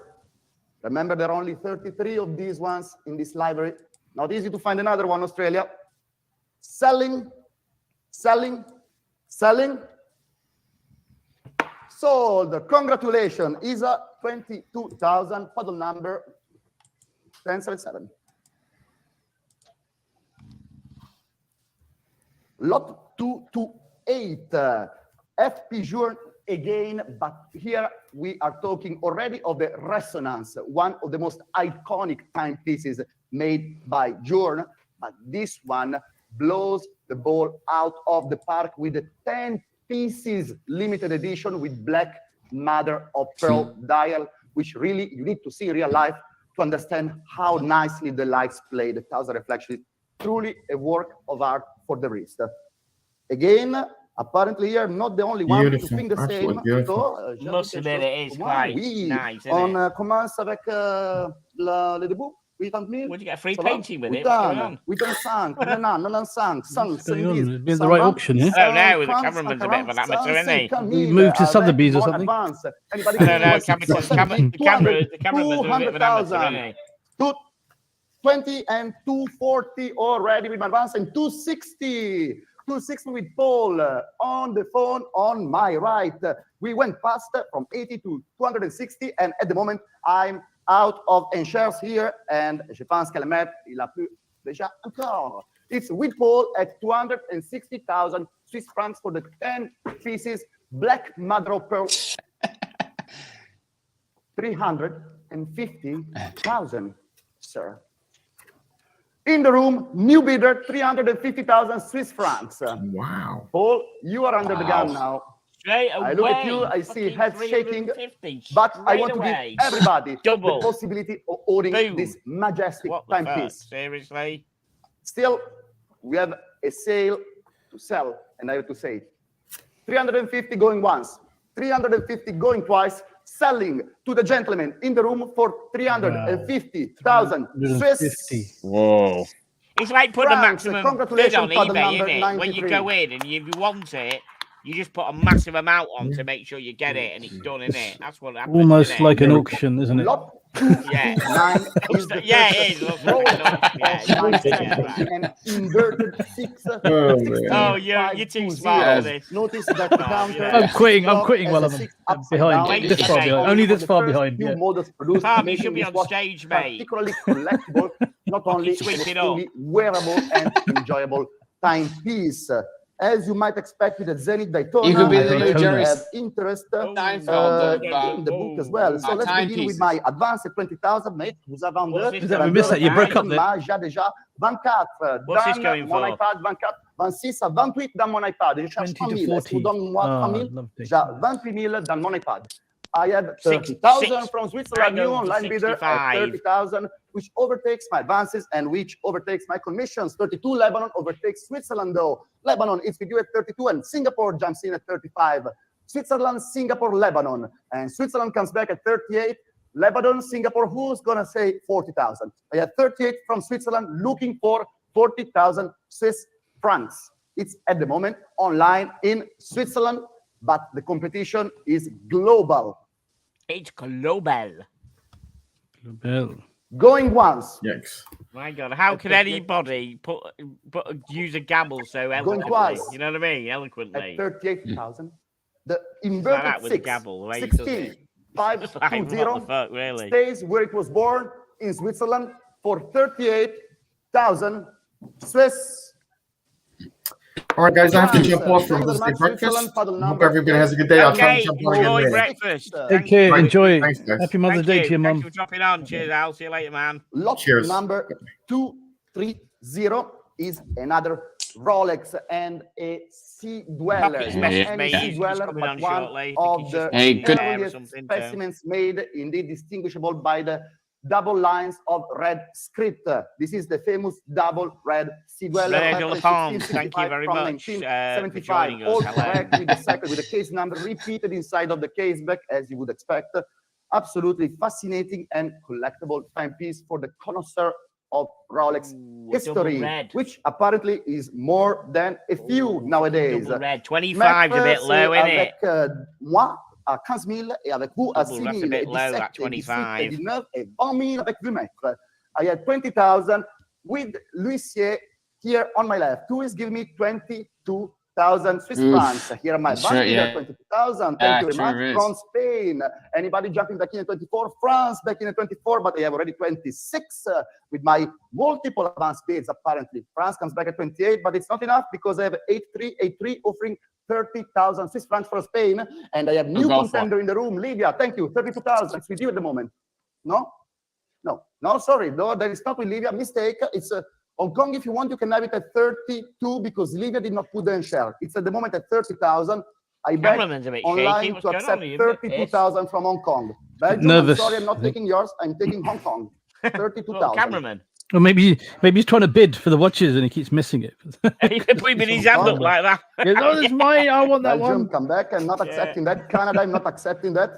Remember, there are only 33 of these ones in this library. Not easy to find another one, Australia. Selling, selling, selling. Sold. Congratulations. Isa, 22,000. Puddle number 1077. Lot 228. FP Journe again, but here we are talking already of the Resonance, one of the most iconic timepieces made by Journe, but this one blows the ball out of the park with a 10 pieces limited edition with black mother of pearl dial, which really you need to see in real life to understand how nicely the lights play, the thousand reflections. Truly a work of art for the wrist. Again, apparently here, not the only one to think the same. Beautiful. So, Must admit it is quite nice, isn't on it? commence avec le début. Would you get a free Ça va? painting with it? What's going on? 85, 95, 100, What's going on? It'd be the right auction, yeah? I don't know, the cameraman's a bit of an amateur, isn't he? We moved to Sotheby's or something? I don't know, the cameraman's a bit of an amateur, isn't he? 20 and 240 already with my advance and 260. 260 with Paul on the phone on my right. We went past from 80 to 260, and at the moment I'm out of shares here, and je pense qu'elle met, il a plus déjà encore. It's with Paul at 260,000 Swiss francs for the 10 pieces black mother of pearl. 350,000, sir. In the room, new bidder, 350,000 Swiss francs. Wow. Paul, you are under the gun now. Straight away. I look at you, I see Fucking heads shaking, 350, but I straight want to away. give everybody Double. the possibility of owning Boom. this majestic What the fuck? timepiece. Seriously? Still, we have a sale to sell, and I have to say, 350 going once, 350 going twice, selling to the gentleman in the room for 350,000 Swiss. Whoa. It's like putting a francs. maximum bid Congratulations, on paddle eBay, number isn't it? When you 93. go in and if you want it, you just put a massive amount on to make sure you get it and it's done, isn't it? That's what happens. Almost isn't it? like an auction, isn't it? Lot Yeah. 9 is the Yeah, first it is. Looks roll like of yeah, my yeah, second, right. and inverted 6, Oh, 16, man. Oh, you're 5, too 2, smart 0. for this. Notice that the Oh, counter yeah. I'm quitting. I'm clock quitting as while a I'm 6 upside behind. down. Wait This a far second. behind. Only Only for this the far first behind. few Yeah. models produced, Tom, you making should be this on watch stage, mate. particularly collectible, not only an switch it extremely wearable and enjoyable timepiece. As you might expect with the Zenith Daytona, You could be I the Daytona. new already Jerry have interest Seinfeld of in the book as well. So let's begin with my advanced 20,000, mate. Vous avez en What's deux. this We missed that. You broke up there. Déjà 24. What's this Dans going mon for? iPad, 24, 26 à 28 dans mon iPad. Je cherche 20 to 3000. Est-ce que vous 40. donnez-moi Ah, 3000? love this. J'ai 28 000 dans mon iPad. I have Six- 30,000 six- from Switzerland, new I go for online bidder at 65. 30,000, which overtakes my advances and which overtakes my commissions. 32, Lebanon overtakes Switzerland though. Lebanon is with you at 32 and Singapore jumps in at 35. Switzerland, Singapore, Lebanon. And Switzerland comes back at 38. Lebanon, Singapore, who's gonna say 40,000? I have 38 from Switzerland looking for 40,000 Swiss francs. It's at the moment online in Switzerland, but the competition is global. It's global. Well, Going once, Yikes. My God, how can anybody use a gamble so eloquently? twice. You know what I mean? at Eloquently. 38,000. The Like inverted that with a 6, gamble, the way he does 16, it. 5, It's like, 2, what 0, the fuck, really? stays where it was born in Switzerland for 38,000 Swiss. All right, guys, I have to francs. jump off for Thank you very Wednesday much, breakfast. Switzerland, paddle Hope number everybody has a good day. I'll try Okay, to jump on again enjoy later. breakfast. Take take care. Right. Enjoy. Thanks, guys. Happy Mother's Thank Day you. to your Thanks mum. for dropping on. Cheers, Al. See you later, man. Lot Cheers. number 230 is another Rolex and a Sea Dweller. Pockets Yeah, Not messaged any me. Sea He's Dweller, coming but on one shortly. I think of he's the just Hey, in good. there or earliest something, so. specimens made, indeed distinguishable by the double lines of red script. This is the famous double red Sea Dweller. René de la reference Palme, 1665 thank you very from much, 1975. for joining us. All Hello. correct with the second, with the case number repeated inside of the case back, as you would expect. Absolutely fascinating and collectible timepiece for the connoisseur of Rolex Ooh, history, double red. which apparently is more than a few nowadays. Double red. 25 is a bit low, isn't it? Avec moi à 15 000 et avec vous à Double, 6 that's 000 a bit et low, 17 that et 18 et 25. 19 et 20 000 avec 8 mètres. I had 20,000 with l'huissier here on my left, who is giving me 22,000 Swiss Oof. francs. Here are my Sure, bank yeah. 22,000. Thank Yeah, you very sure much. is. From Spain. Anybody jumping back in at 24? France back in at 24, but I have already 26 with my multiple advanced bids, apparently. France comes back at 28, but it's not enough because I have 8383 offering 30,000 Swiss francs for Spain. And I have new go for it. contender in the room, Livia. Thank you. 32,000. It's with you at the moment. No? No, sorry. No, that is not with Livia. Mistake. It's Hong Kong. If you want, you can have it at 32 because Livia did not put the share. It's at the moment at 30,000. I bet Cameraman's a bit shaky. online What's to going on? accept Are you a bit pissed? 32,000 from Hong Kong. Belgium, Nervous, I'm sorry, I'm not I think. taking yours. I'm taking Hong Kong. Well, 32,000. cameraman. Or maybe he's trying to bid for the watches and he keeps missing it. He's putting his hand up like that. Oh, that's mine. I want that Belgium, one. come back. I'm not accepting that. Canada, I'm not accepting that.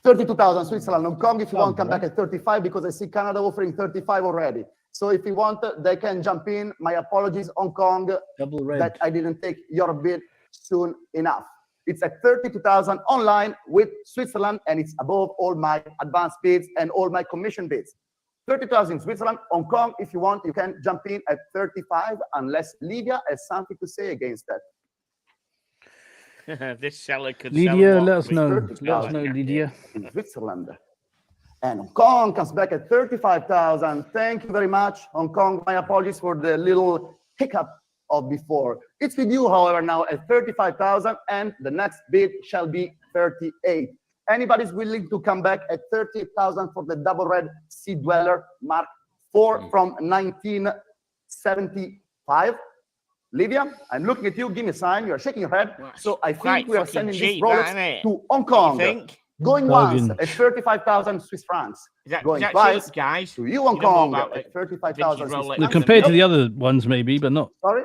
32,000 Switzerland. Hong Kong, if you want, come back at 35 because I see Canada offering 35 already. So if you want, they can jump in. My apologies, Hong Kong, Double red. that I didn't take your bid soon enough. It's at 32,000 online with Switzerland, and it's above all my advanced bids and all my commission bids. 30,000 in Switzerland. Hong Kong, if you want, you can jump in at 35 unless Lydia has something to say against that. This seller could Lydia, sell let us know. 30,000. Let us know, Lydia. In Switzerland. And Hong Kong comes back at 35,000. Thank you very much, Hong Kong. My apologies for the little hiccup of before. It's with you, however, now at 35,000, and the next bid shall be 38. Anybody's willing to come back at 38,000 for the double red Sea Dweller Mark IV from 1975? Livia, I'm looking at you. Give me a sign. You're shaking your head. So I think we are sending this Rolex to Hong Kong. Think? Going Bargain. once at 35,000 Swiss francs. Is that, Going is that twice cheap, guys? to you, Hong You know more Kong, about at it. 35,000 Vintage Swiss Rolex. francs. Compared to the other ones, maybe, but not. Sorry,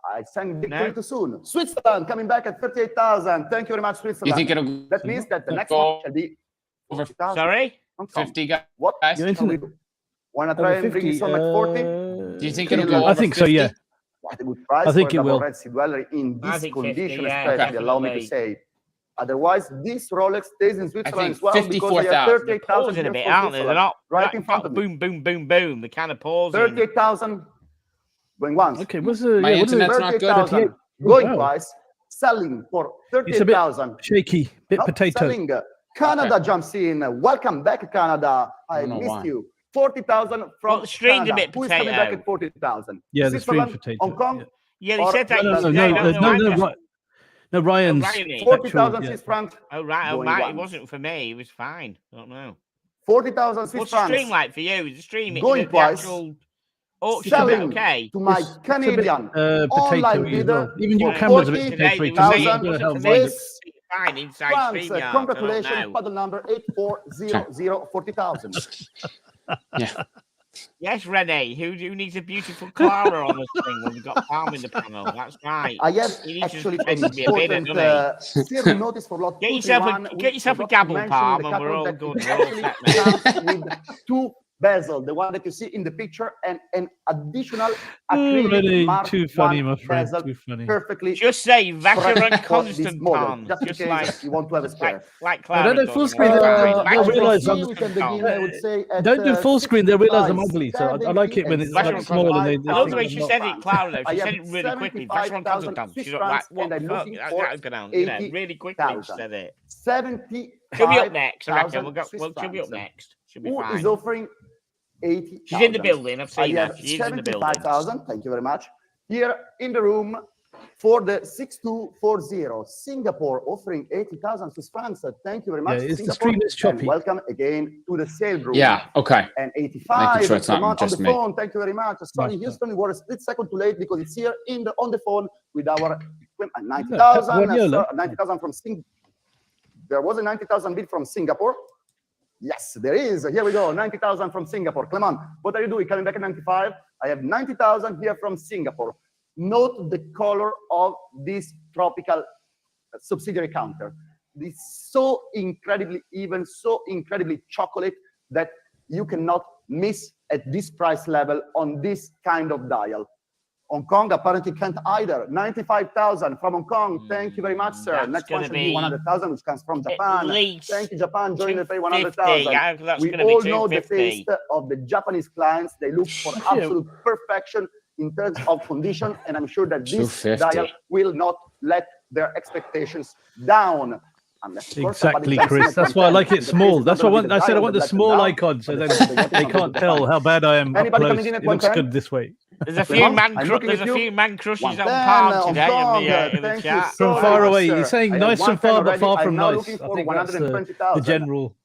I sang victory No. too soon. Switzerland coming back at 38,000. Thank you very much, You Switzerland. think it'll That means that the next go one shall be over 40,000. Sorry? Hong Kong. 50, guys? What You're shall we into do? Want to try and bring this on at 40? Do you think it'll Still, go over I think so, 50? yeah. What a good price I think for it a double will. red Sea Dweller in I this think 50, condition, yeah, especially, allow me to definitely. say. Otherwise, this Rolex stays in Switzerland as well because they are 54,000. 38,000 Pausing a bit, aren't they? They're not right in front of me. boom, boom, boom, boom. They're kind of pausing. 38,000 going once. Okay, what's the My internet's not good. 38,000 going twice. Selling for It's a bit 38,000. shaky, bit potato. Selling. Canada jumps in. Welcome back, Canada. I don't know missed why. you. 40,000 from Well, the stream's a Canada. bit Who is coming back potato. at 40,000? Yeah, the stream Switzerland, potato. Hong Kong, Yeah, they Or- said that. No, No, Ryan's. Ryan is. 40,000 yeah. Swiss francs. Oh, right. Oh, Going right. It once. wasn't for me. It was fine. I don't know. 40,000 Swiss What's the stream francs. like for you? Is the stream Going the twice. actual auction Selling okay? to my It's a bit, Canadian potato online as bidder well. Even your for camera's a bit 40,000 potato. Today, to me. I it don't know how wasn't wide for it- me. Fine inside francs. StreamYard, I Congratulations, don't know. paddle number 8400 40,000. Yeah. Yes, Renee. Who needs a beautiful Clara on the thing when we've got Palm in the panel? That's right. I have He needs to actually pretend an to be a bidder, important doesn't serial notice for lot Get yourself 231, get yourself a which gavel, I forgot to Palm, mention in and the we're all catalog good. that We're all it set now. actually comes with two bezel, the one that you see in the picture, and an additional Oh, acrylic Renee, Mark too funny, I my friend. bezel, Too funny. perfectly Just say Vacher correct and for this Constant model, Palm. just in Just case like you want to have a spare. like I Clara don't know does full on screen. the They'll website. realise we I'm. can begin, I would say, at, Don't do full screen. They realise I'm 65, ugly, so I like it when it's Vacher like and small and they. I love the way think she I'm said not. it, Clara, though. I She have said it really quickly. Vacher and 75,000 Constant. Swiss She's not like, francs, what and I'm the fuck? looking That for was going you know, really quickly she 80,000. said it. 75,000 She'll be up next, I reckon. She'll be up francs. next. She'll be Who fine. is offering 80,000? She's in the building. I've I seen her. have She's in the building. 75,000. Thank you very much. Here in the room for the 6240 Singapore offering 80,000 Swiss francs. Thank you very much. Yeah, it's the Singapore, stream is and choppy. welcome again to the sale room. Yeah. Okay. And 85. Making sure it's not Come on just the me. phone. Thank you very much. Sorry, Nice. Houston, we were a split second too late because it's here on the phone with our 90,000. Guardiola. 90,000 from Singapore. There was a 90,000 bid from Singapore. Yes, there is. Here we go. 90,000 from Singapore. Clement, what are you doing? Coming back at 95? I have 90,000 here from Singapore. Note the color of this tropical subsidiary counter. It's so incredibly even, so incredibly chocolate that you cannot miss at this price level on this kind of dial. Hong Kong apparently can't either. 95,000 from Hong Kong. Thank you very much, sir. That's Next one gonna should be be 100,000, which comes from at Japan. least Thank you, Japan. Join the pay 250. 100,000. Yeah, that's We gonna be all know the 250. taste of the Japanese clients. They look for absolute perfection in terms of condition, and I'm sure that this 250. dial will not let their expectations down. Unless, of course, somebody Exactly, invests in Chris. it That's from why I them, like and it the small. case That's is why I not want. gonna I be said I dial want the that lets them small down, icon, so but then the they can't tell how bad I am up Anybody close. coming in at It looks 110? good this way. There's a few Clement, man I'm looking there's at a you. few man crushes on 110 Palm Hong today Kong. in the Thank you chat. so From far much, away, sir. you're saying I have nice and 110 far, but already. far I'm from now nice. looking I for think that's the 120,000. general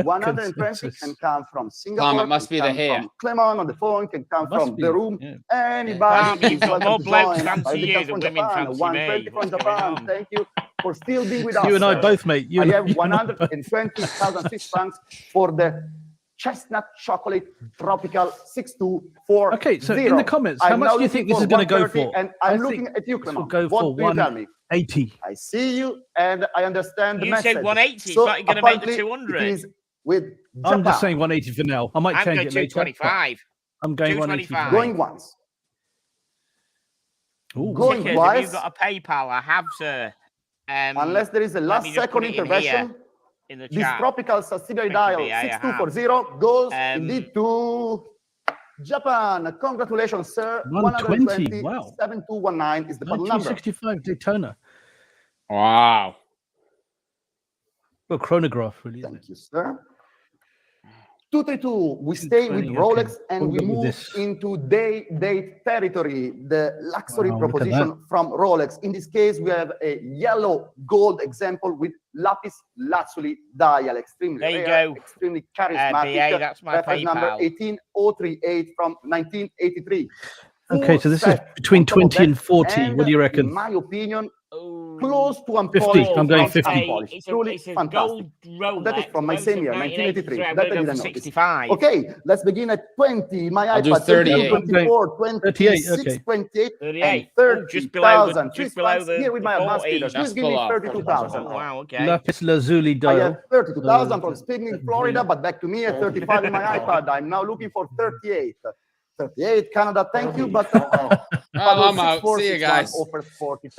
120 consensus. can come from Singapore. Palm, it must can be the come hair. From Clement on the phone, can come Must from be, the room. yeah. Anybody Palm, is you've got welcome more to blokes join. fancy I you think than from women Japan, fancy 120 me. from What's going Japan. on? Thank you for still being with us. You and I sir. both, mate. You I and have you and I both. 120,000 Swiss francs for the chestnut chocolate tropical 6240. Okay, so in the comments, how I'm much now do you looking think this for is going to go 130, for? And I I'm think looking at you, this will Clement. go What for do you tell me? 180. I see you, and I understand the You message. said 180. So It's like you're going to make the apparently 200. It is with I'm just Japan. saying 180 for now. I might I'm change going it later. but 225. I'm going 180 for 225. now. Going once. Ooh. Going Tickers, have you twice. got a PayPal? I have, sir. Unless there is a let last me just second put it in intervention. here in the This chat. tropical subsidiary Thank you, dial Bea, I have. 6240 goes indeed to Japan. Congratulations, sir. 120, wow. 7219 is the bottle number. 1965 Daytona. Wow. Well, chronograph, really. Isn't it? Thank you, sir. 232. We stay with 220, Rolex okay. and We'll we go with move this. into day-date territory, the luxury Wow, look at proposition from Rolex. In this case, we have a yellow gold example with lapis lazuli dial, extremely There you rare, go. extremely charismatic. BA, that's my reference number PayPal. 18038 from 1983. Okay, so this is Set between on top of 20 and that, 40. What do you In reckon? my opinion, Oh, close to 50. I'm going unpolished. 50. Unpolished. It's Truly a fantastic. gold Rolex. That is from my same year, 1983. I'm That I going to go didn't for notice. 65. Okay, let's begin at 20. My I'll do iPad 38. 24, 38, 26, okay. 28, 38. and Oh, just below the 30,000. just below the Here with my advanced 40. bidders. Please Just give me below. 32,000. Oh, wow, okay. Lapis lazuli I dial. have 32,000 from Uh, Spigning, Florida, but back to me at 35 in my iPad. I'm now looking for 38. 38, Canada, thank you, but I'm out. See you guys.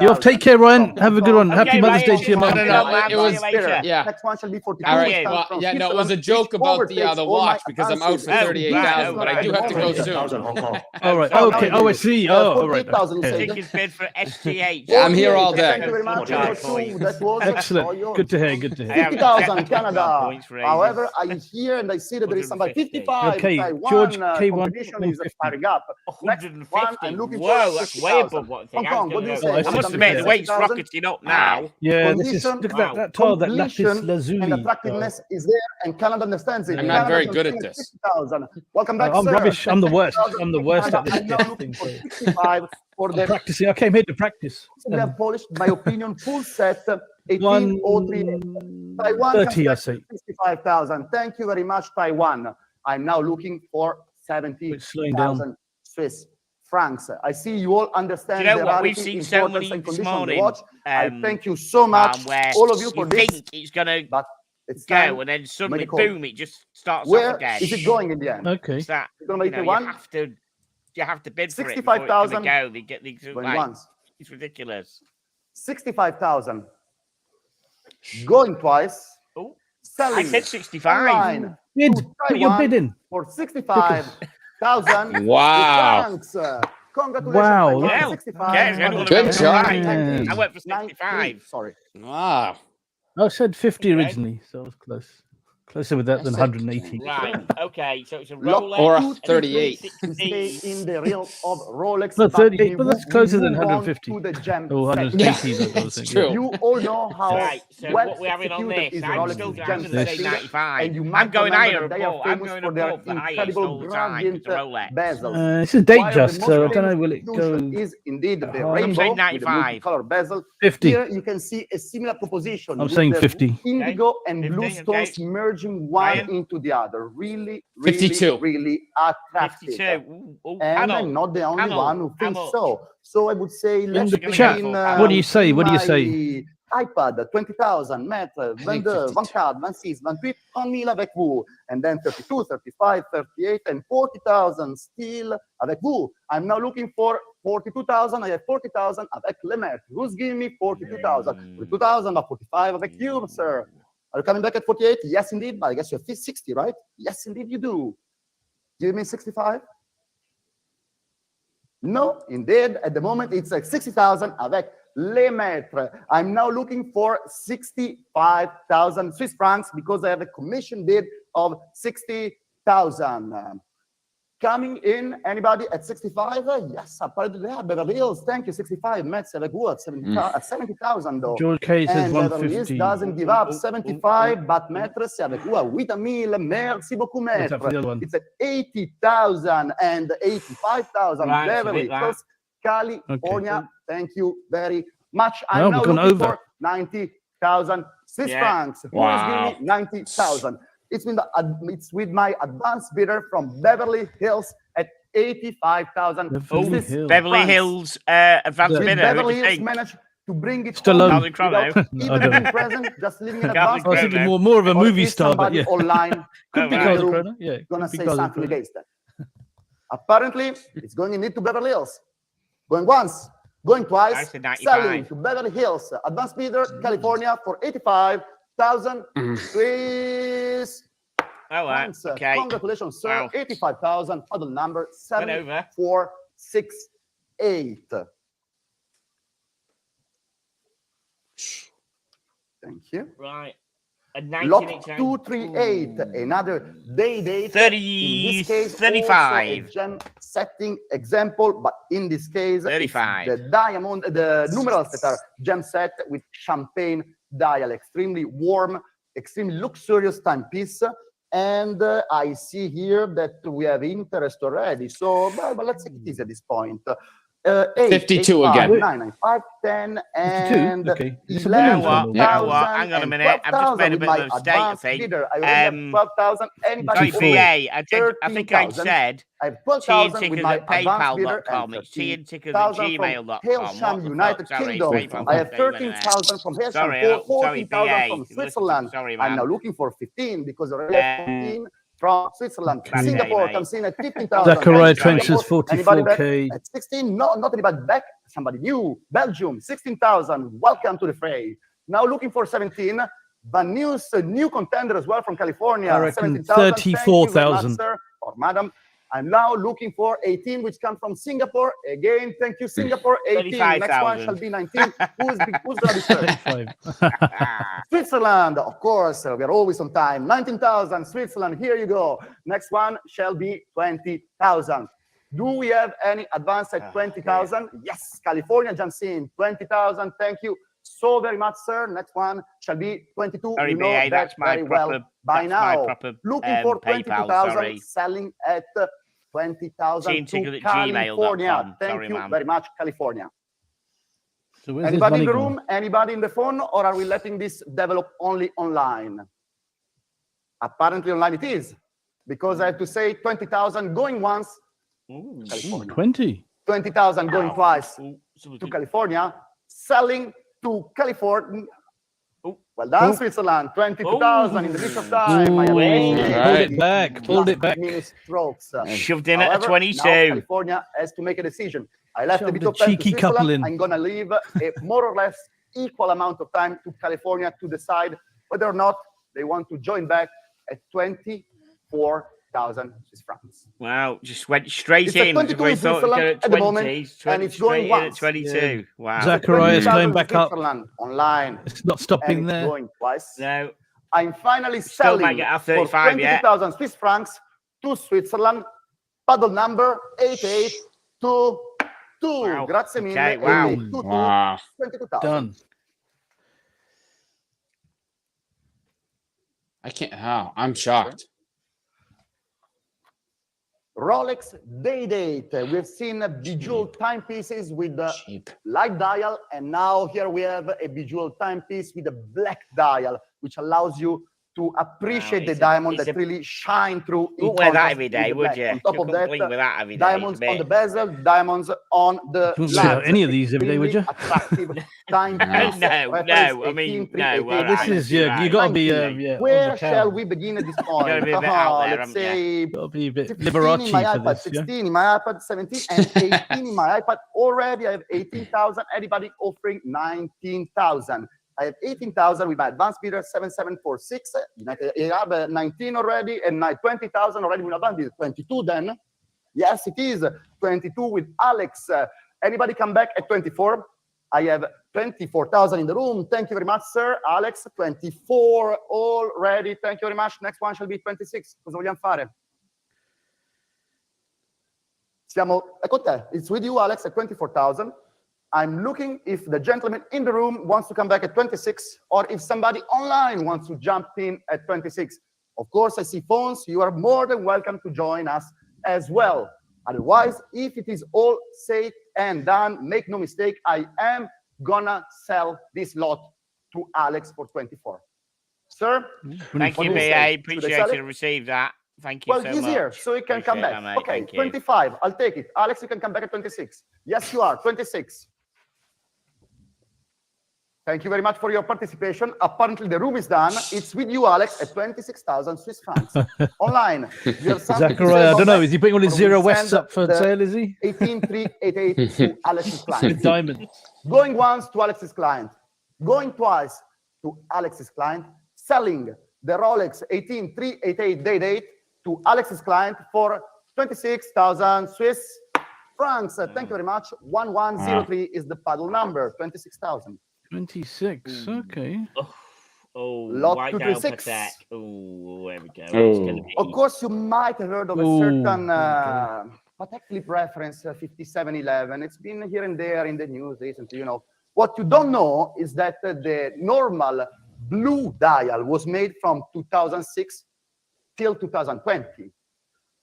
You off. Take care, Ryan. Have a good one. Happy Okay, Mother's Day Ryan, to your mum. No, it was later. yeah. Next one shall be 42. All right. Yeah. Well, From yeah, no, it was a Switzerland, joke which about the overtakes all watch my because I'm out for advances. 38,000, but I do have to go soon. All right. So, Okay. Oh, I see. Oh, all right. 48,000, you Okay. say. Tickets bid for STH. Yeah, I'm here all day. Thank you very much. That was Excellent. Good to hear. Good to I hear. have 50,000 technical Canada. points for ages. However, I hear and I see that there is somebody 55. Okay, Taiwan, George, K1, competition is 150. firing up. Next one, 150. I'm looking Whoa, for that's way 60,000. above what Hong Kong, what do you say? Oh, I must admit, the weight's 60,000. rocketing up now. Yeah, this is. Condition, Look at wow. that tile, that lapis Completion lazuli. and attractiveness is there, and Canada understands it. I'm not very Canada good at is this. 50,000. Welcome back, I'm sir. rubbish. I'm the worst. I'm the worst at this I'm now looking thing. for 65 for I'm the practicing. I came here to practice. they have polished, my opinion, full set 1803. Taiwan 130, I comes say. back to 65,000. Thank you very much, Taiwan. I'm now looking for It's slowing down. 70,000 Swiss francs. I see you all Do understand you know the what? We've rarity, seen so importance, many and this condition of the morning. watch. I thank you so much, Where all of you, for you this. think it's going to But it's go, time. and then suddenly, medical. boom, it just starts off Where again. is it going in the end? Okay. It's that, It's going to you make know, it one, you have to bid for it before it's 65,000 going to go. They get these, going like, once, it's ridiculous. 65,000 going twice, Oh, selling I said 65. online Bid. to Put your Taiwan bid in. for 65,000 Wow. francs. Congratulations, Wow, Taiwan, look at- 65,000. Good job. I went for 93, 65. sorry. Wow. I said 50 Okay. originally, so I was close. Closer with that than That's 180. Right. Okay. So it's a Lock Rolex or a and 38. To stay in the realm of Rolex. No, but 38, we but that's move closer than on 150. to the gem Oh, set. 180. Yeah, that I was it's thinking. true. You all know how Right. So well what we're having on executed this, is the I'm Rolex still gem going to say setting, 95. and you I'm might going remember higher that they are above. I'm famous going for their above the highest incredible all the time. gradient It's a Rolex. bezels. It's a date While the just, most so I don't know, famous will it go institution is indeed the I'm rainbow saying with the 95. multicolor bezel. 50? Here you can see a similar proposition. I'm with saying the 50. Indigo and 50, blue okay. stones merging one Ryan? into the other. Really, 52. really attractive. 52. Ooh, And panel. I'm not the only Panel. one who How thinks much? so. So I would say let's the begin. chat, what do you say? What do you say? My iPad, 20,000, mètres, 22, 24, 26, 28, 30,000 avec vous. And then 32, 35, 38, and 40,000 still avec vous. I'm now looking for 42,000. I have 40,000 avec Lemaitre. Who's giving me 42,000? 42,000 or 45 avec you, sir. Are you coming back at 48? Yes, indeed. But I guess you have 60, right? Yes, indeed, you do. Give me 65. No, indeed, at the moment it's like 60,000 avec Les Maîtres. I'm now looking for 65,000 Swiss francs because I have a commission bid of 60,000. Coming in, anybody at 65? Yes, apparently they have Beverly Hills. Thank you, 65. Metz avec vous at 70,000 though. George K says And Beverly Hills 150. doesn't give up. 75, but Maître, c'est avec vous à 8,000. Merci beaucoup, What's that for Maître. the other one? It's at 80,000 and 85,000. Right, Beverly forget that. Hills, California. Okay. Thank you very much. Well, I'm now we've gone looking over. for 90,000 Swiss Yeah. francs. Who is giving me 90,000? It's with my advanced bidder from Beverly Hills at 85,000 Beverly Swiss Hills. Beverly francs. Hills advanced With With bidder. Beverly Who do you Hills think? managed to bring it Stallone. home Calvin Crowe. without I even don't being know. present, just living in Calvin advance. I was Crowe. thinking more of a Or movie is star, but somebody yeah. online Could be right. Carl Gonna Croner. Yeah, gonna could be say Carl something Croner. against that. Apparently, it's going indeed to Beverly Hills. Going once, going I twice, said 95. selling to Beverly Hills. Advanced bidder, California for 85,000 Swiss All right. francs. Okay. Congratulations, sir. Wow. 85,000, model number Went over. 7468. Thank you. Right. A Lot 1989. 238, another day date. 30, In this case, 35. also a gem setting example, but in this case, it's 35. the diamond, the numerals that are gem set with champagne dial, extremely warm, extremely luxurious timepiece. And I see here that we have interest already. So, but let's take it easy at this point. 8, 52 8, 5, again. 9, 9, 5, 10, 52? and Okay. It's a 11,000 million. You know what? Hang on a minute. I've just made a with bit of my a mistake, I advanced think. bidder. I already have 12,000. Anybody? Sorry, 54. BA. I think I 13,000. said I have tea and 12,000 with tickers my at advanced bidder paypal.com. and It's tea and tickers at 13,000 from gmail.com. Hailsham, United Kingdom. I have 13,000 from Hailsham, Sorry, 14,000 BA. from Switzerland. Sorry, I'm man. now looking for 15 because I already have 14 from Switzerland. Okay. Singapore Mate. comes in at 15,000. Zachariah Thank you. Trenches, Anybody back 44K. at 16? No, not anybody back. Somebody new. Belgium, 16,000. Welcome to the fray. Now looking for 17. Van Nieuws, a new contender as well from California. I reckon 17,000. 34,000. Sir or madam. I'm now looking for 18, which comes from Singapore. Again, thank you, Singapore. 18. Next one 35,000. shall be 19. Who's going to be third? 35. Switzerland, of course, we are always on time. 19,000, Switzerland, here you go. Next one shall be 20,000. Do we have any advance at 20,000? Yes, California jumps in, 20,000, thank you so very much, sir. Next one shall be 22. Sorry, You know BA, that that's my very proper, well by that's my now. proper Looking for PayPal, 22,000, sorry. selling at 20,000 to teamticket@gmail.com. California. Thank Sorry, you ma'am. very much, California. So where's his Anybody money in the gone? room? Anybody in the phone? Or are we letting this develop only online? Apparently online it is. Because I have to say 20,000 going once, Ooh. California. 20. 20,000 going twice Ooh, to California, selling to California. Ooh. Well done, Ooh. Switzerland. 22,000 in the nick of time. I Ooh, appreciate pulled it back, pulled it back. Minute strokes. Shoved in at a However, 22. now California has to make a decision. I left a Shoved bit a of time to cheeky couple Switzerland. in. I'm going to leave a more or less equal amount of time to California to decide whether or not they want to join back at 24,000 Swiss francs. Wow, just went straight It's at in. 22 We in thought it was Switzerland going at at the moment, 20, and it's straight going in at once. 22. Wow. Zachariah's 20,000 going back up. Switzerland online. It's not And stopping it's there. going twice. No, I'm finally Still might selling get our for 35 yet. 22,000 Swiss francs to Switzerland. Paddle number 8822. Wow. Grazie mille. Okay, wow. 8822, Wow. 22,000. Done. I can't. Oh, I'm shocked. Rolex day date. We've seen bejeweled timepieces with the Cheap. light dial, and now here we have a bejeweled timepiece with a black dial, which allows you to appreciate the it's a- diamond it's that a- really shine through. you in wouldn't wear that contrast every with day, the would black. you? On top You of couldn't that, clean with that every day. diamonds on the bezel, diamonds on the You wouldn't wear any of these every day, would you? Attractive timepiece. No, Reference I mean, 18, no, 388. well, This right, is, you're yeah, you right. got to be, 19. yeah. on Where the shall count. we begin at this point? gotta be a bit out there, Let's haven't say Got to be a bit 15 in my Liberace for iPad, this, yeah? 16 in my iPad, 17, and 18 in my iPad. Already I have 18,000. Anybody offering 19,000? I have 18,000 with my advanced bidder 7746. I have 19 already, and 20,000 already with advanced bidder. 22 then. Yes, it is 22 with Alex. Anybody come back at 24? I have 24,000 in the room. Thank you very much, sir. Alex, 24 already. Thank you very much. Next one shall be 26. Cosa vogliamo fare? Ecco te. It's with you, Alex, at 24,000. I'm looking if the gentleman in the room wants to come back at 26, or if somebody online wants to jump in at 26. Of course, I see phones. You are more than welcome to join us as well. Otherwise, if it is all said and done, make no mistake, I am gonna sell this lot to Alex for 24. Sir? Thank what you, do you BA. say? Appreciate Should I sell to it? receive that. Thank you Well, so he's much. here, so he can come Appreciate back. that, mate. Okay, Thank you. 25. I'll take it. Alex, you can come back at 26. Yes, you are. 26. Thank you very much for your participation. Apparently, the room is done. It's with you, Alex, at 26,000 Swiss francs. Online. You have something to say Zachariah, I about don't know. that? Is he putting all his Or Zero we Wests send up for the sale, is he? 18388 to Alex's The client. diamond. Going once to Alex's client. Going twice to Alex's client. Selling the Rolex 18388 day date to Alex's client for 26,000 Swiss francs. Thank you very much. 1103 is the paddle number. 26,000. 26. Okay. Oh, Lot white down 236. Patek. Oh, there we go. Oh. It's gonna be. Of course, you might have heard of a Ooh, certain okay. Patek Philippe reference, 5711. It's been here and there in the news recently, you know. What you don't know is that the normal blue dial was made from 2006 till 2020.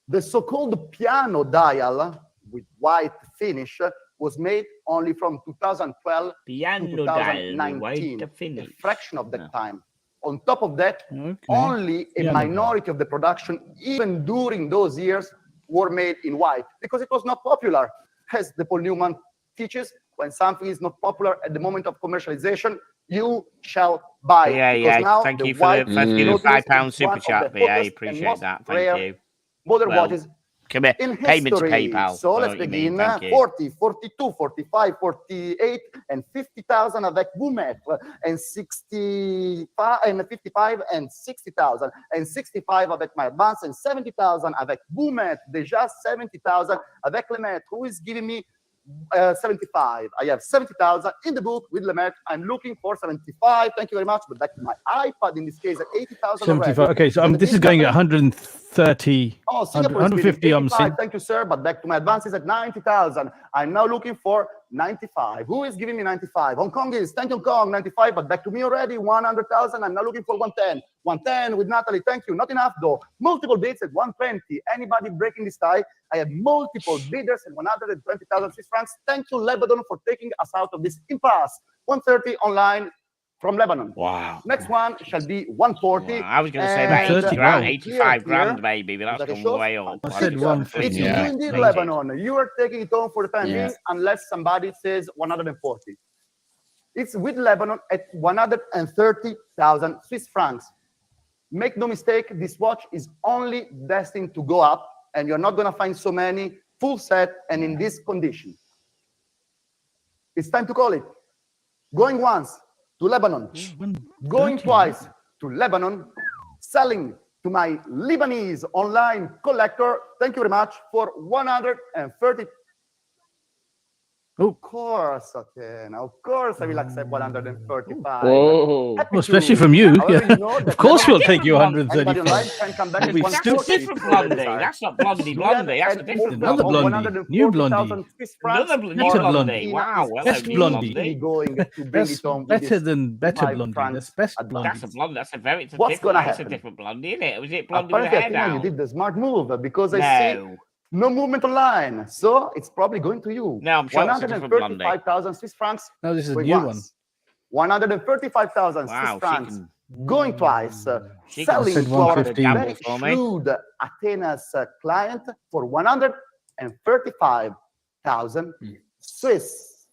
The so-called piano dial with white finish was made only from 2012 to Piano dial, 2019, white a finish. fraction of that Yeah. time. On top of that, Okay. only a Piano minority of the production, even during those years, were made in white because it was not popular. As the Paul Newman teaches, when something is not popular at the moment of commercialization, you shall buy. Yeah, because yeah. now Thank the you for white the Nautilus £5 is super one of chat, the BA. hottest and Appreciate most that. rare Thank you. modern Well, watches payment in to history. PayPal. So I know let's what you mean. begin. Thank you. 40, 42, 45, 48, and 50,000 avec Boumet, and 65 and 55 and 60,000, and 65 avec my advance, and 70,000 avec Boumet. Déjà 70,000 avec Lemaitre, who is giving me 75. I have 70,000 in the book with Lemaitre. I'm looking for 75. Thank you very much. But back to my iPad in this case at 80,000. 75. Okay, so this is going at 130. Oh, Singapore 150. I'm seeing. Thank you, sir. But back to my advances at 90,000. I'm now looking for 95. Who is giving me 95? Hong Kong is. Thank you, Hong Kong. 95. But back to me already. 100,000. I'm now looking for 110. 110 with Natalie. Thank you. Not enough though. Multiple bids at 120. Anybody breaking this tie? I have multiple bidders at 120,000 Swiss francs. Thank you, Lebanon, for taking us out of this impasse. 130 online from Lebanon. Wow. Next one shall be 140. Wow, I was going to say about 80 wow. 85 grand, Here. maybe, but that's Is that a gone shot? way up. I said 150. It's Yeah. you indeed, Amazing. Lebanon. You are taking it home for the time Yeah. being, unless somebody says 140. It's with Lebanon at 130,000 Swiss francs. Make no mistake, this watch is only destined to go up, and you're not going to find so many full set and in this condition. It's time to call it. Going once to Lebanon, going twice to Lebanon, selling to my Lebanese online collector. Thank you very much for 130. Oh. Of course, okay. Now, of course, I will accept 135. Whoa. Happy Well, especially to- from you. However, Yeah. you know that Of course, Lebanon- we'll take you Anybody online 135. can come back But at we That's still- a 140. different blondie. That's not blondie, blondie. That's a different Another blondie. blondie. New blondie. Another new Better blondie. blondie. Wow, well, Best new blondie. Going to bring That's it on with better this than better five blondie. francs That's best advance. blondie. That's a blondie. That's a very. It's a What's different. gonna That's a happen? different blondie, isn't it? Was it blondie with Apparently, her I hair think now you down? did the smart move because I see No, no movement online. So it's probably going to you. no, I'm sure it's a different blondie. 135,000 Swiss francs. No, this is a going new one. once. 135,000 Wow, Swiss she francs. can. Going twice. She can Selling said to our 150. very Gamble for me. shrewd Athena's client for 135,000 Swiss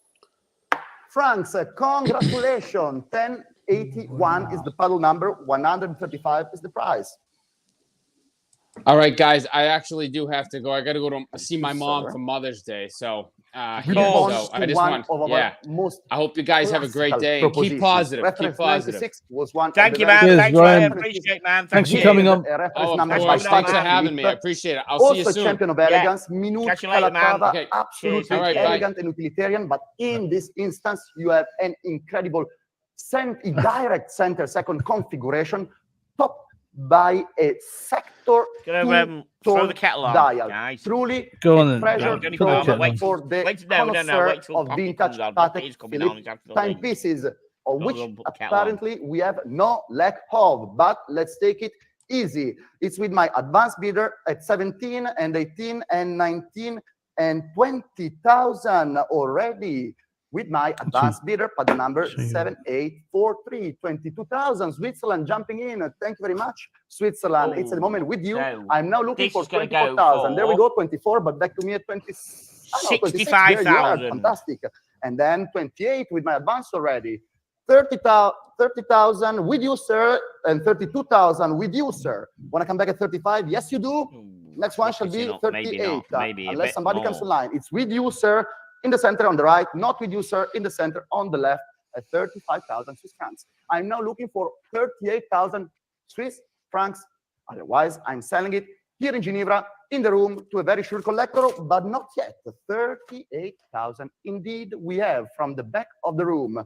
francs. Congratulations. 1081 is the paddle number. 135 is the prize. All right, guys, I actually do have to go. I got to go to see my Yes, mom sir. for Mother's Day. So, We yeah, belong so to I just one want, of our yeah. most I hope you guys have a great classical day. And keep propositions. positive. Reference Keep positive. 96 was one Thank of you, the man. Yes, Thanks, Ryan. man. Appreciate, man. Thanks for Thank coming you. on. Oh, of Thanks course. for Thanks for having having me. I appreciate it. I'll see you Also soon. champion of elegance, minute, Catch you later, man. Calatrava, Okay. absolutely Cheers. All right, bye. elegant and utilitarian. But in this instance, you have an incredible direct center second configuration, topped by a sector Gonna throw the kettle on, dial. guys. Truly Go on a then. treasure No, don't Throw the trove kettle wait on. for the no, connoisseur wait till of coffee vintage comes on. Coffee Patek is coming Philippe on. It's after the link. timepieces, of which Don't put kettle on. apparently we have no lack of. But let's take it easy. It's with my advanced bidder at 17 and 18 and 19 and 20,000 already. With my advanced bidder, but the number 7843, 22,000. Switzerland jumping in. Thank you very much, Switzerland. It's at the moment with you. So I'm now looking this for is gonna go 24,000. There we for go, 24, but back to me at 20. 65,000. Fantastic. And then 28 with my advance already. 30,000 with you, sir, and 32,000 with you, sir. Want to come back at 35? Yes, you do. Next one shall be 38. Maybe a Unless bit somebody comes more. online. It's with you, sir, in the center on the right, not with you, sir, in the center on the left at 35,000 Swiss francs. I'm now looking for 38,000 Swiss francs. Otherwise, I'm selling it here in Geneva, in the room, to a very sure collector, but not yet. 38,000 indeed we have from the back of the room.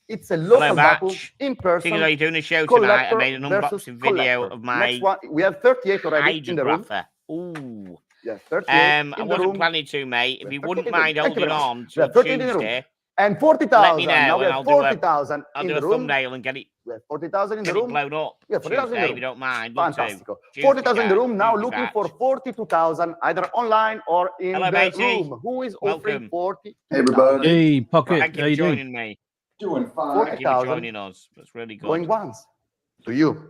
It's a local battle Batch. in Seeing as person. though you're doing a show tonight, I Collector made an versus unboxing video collector. of my Next one, we have 38 already in the room. hydrographer. Ooh. Yeah, 38 I in the wasn't room. planning to, mate. If Yeah, you 38 wouldn't in the room. mind Thank you holding very much. on Yeah, to 38 in the room. Tuesday, And 40,000. let me know Now we and have I'll do a 40,000 I'll in do the a room. thumbnail and get it We have 40,000 in the room. blown up. Yeah, 40,000 in Tuesday, the if room. you don't mind. Love to. Fantastic. Tuesday, 40,000 in the guys. room. Now Tuesday looking for batch. 42,000, either online or in Hello, the matey. room. Who is offering Welcome. 40,000? Hey, Pocket. Thank you How for you doing? joining me. Doing fine. Thank you for 40,000 joining us. That's really good. going once to you.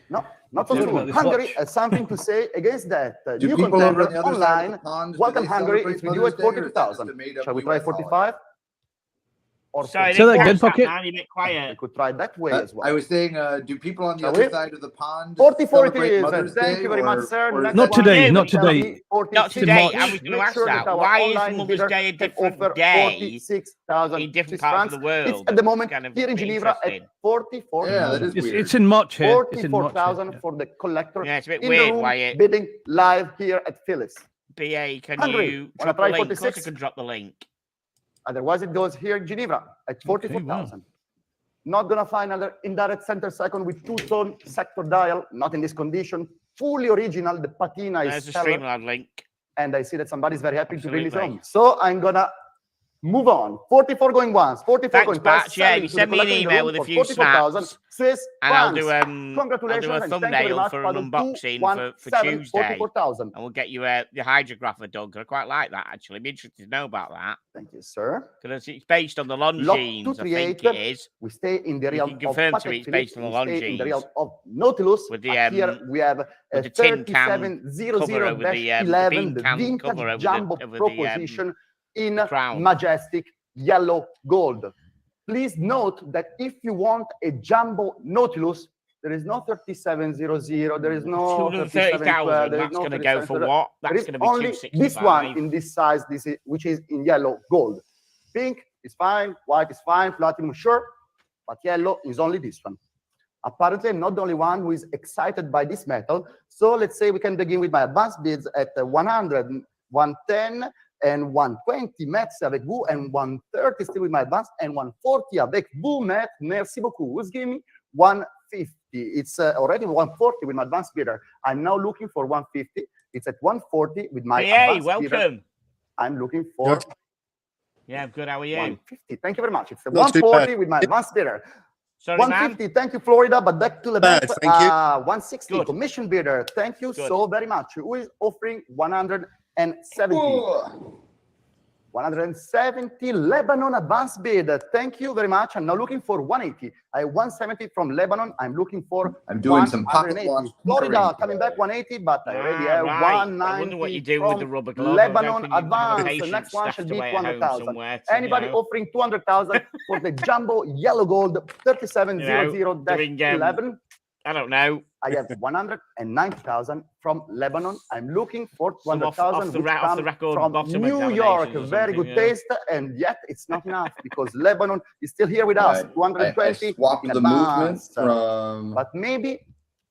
No, not so What soon. about this Hungary watch? has something to say against that. Do New people over contender on the other side of online. the pond, do Welcome they Hungary. celebrate It's with you Mother's at Day, or is that just 42,000. a made-up Shall we try US holiday? 45? or Sorry, Say that again, catch that, Pocket. man. You're a bit we quiet. could try that way as well. I was saying, do people on the Shall other we? side of the pond 44 it celebrate is. Mother's Thank Day, you very much, or- sir. or is Next Not that one today, is not gonna today. be 46. Not today. I March. was going to Make ask sure that. our Why is online Mother's bidder Day a can different offer day 46,000 in different Swiss parts of francs. the world? It's at the moment Kind of here in Geneva at interesting. 44,000. Yeah, that is It's, weird. it's in March here. It's in March. 44,000 Here. for the collector Yeah, it's a bit in weird, the room, Wyatt. bidding live here at Phillips. BA, can Hungry. you Wanna drop try the link? Of course, I 46? can drop the link. Otherwise, it goes here in Geneva at 44,000. Not gonna find another indirect center second with two-tone sector dial, not in this condition. Fully original. The patina There's is a stellar. Streamlab link. And I see that somebody's very happy to bring this Absolutely. home. So I'm gonna move on. 44 going once, 44 Thanks, going twice. Batch. Yeah, selling you to the send me an collector in the email room with a for few 44,000 snaps, Swiss and I'll francs. do a Congratulations and thank you very thumbnail much for for an the unboxing for 217 Tuesday, 44,000. and we'll get you the hydrographer done. 'Cause I quite like that actually. Be interested to know about that Thank you, sir. because it's based on the Lot Longines. I think 238. it is. We stay in the You realm can of confirm to Patek me it's Philippe. based on the We stay in the Longines. realm of Nautilus. With the, But here we have a with the tin can cover over the 3700-11, bean the can cover vintage over jumbo the proposition in the crown. majestic yellow gold. Please note that if you want a jumbo Nautilus, there is no 3700, there is no 230,000. 3712, there is That's no going to go for 3700. what? There That's is going to be only 265. this one in this size, which is in yellow gold. Pink is fine, white is fine, platinum sure, but yellow is only this one. Apparently, I'm not the only one who is excited by this metal. So let's say we can begin with my advanced bids at 100, 110, and 120 mètres avec vous, and 130 still with my advanced, and 140 avec vous, mètres. Merci beaucoup. Who's giving me 150? It's already 140 with my advanced bidder. I'm now looking for 150. It's at 140 with my Hey, advanced bidder. welcome. I'm looking for Yeah, I'm good. How are you? 150. Thank you very much. It's a Not too 140 with my advanced bidder. Sorry, 150. man. Thank you, Florida. But back to the Bad, back. thank you. 160 Good. commission bidder. Thank you Good. so very much. Who is offering 170? 170 Lebanon advanced bid. Thank you very much. I'm now looking for 180. I have 170 from Lebanon. I'm looking for I'm doing some pocket 180. watch Florida tinkering coming back 180, but I already Ah, have right. I 190 wonder what you do with the from rubber glove. I was Lebanon hoping you'd have a advance. The patient next one should stashed be away at home 200,000. somewhere to, Anybody offering 200,000 for the jumbo yellow gold 3700-11? I don't know. I have 190,000 from Lebanon. I'm looking for Some off 200,000 the which off the come record from bottom New York. examinations or Very something, good yeah. taste, and yet it's not enough because Lebanon is still here with us. I 220 swapped in the movement advance. from, But maybe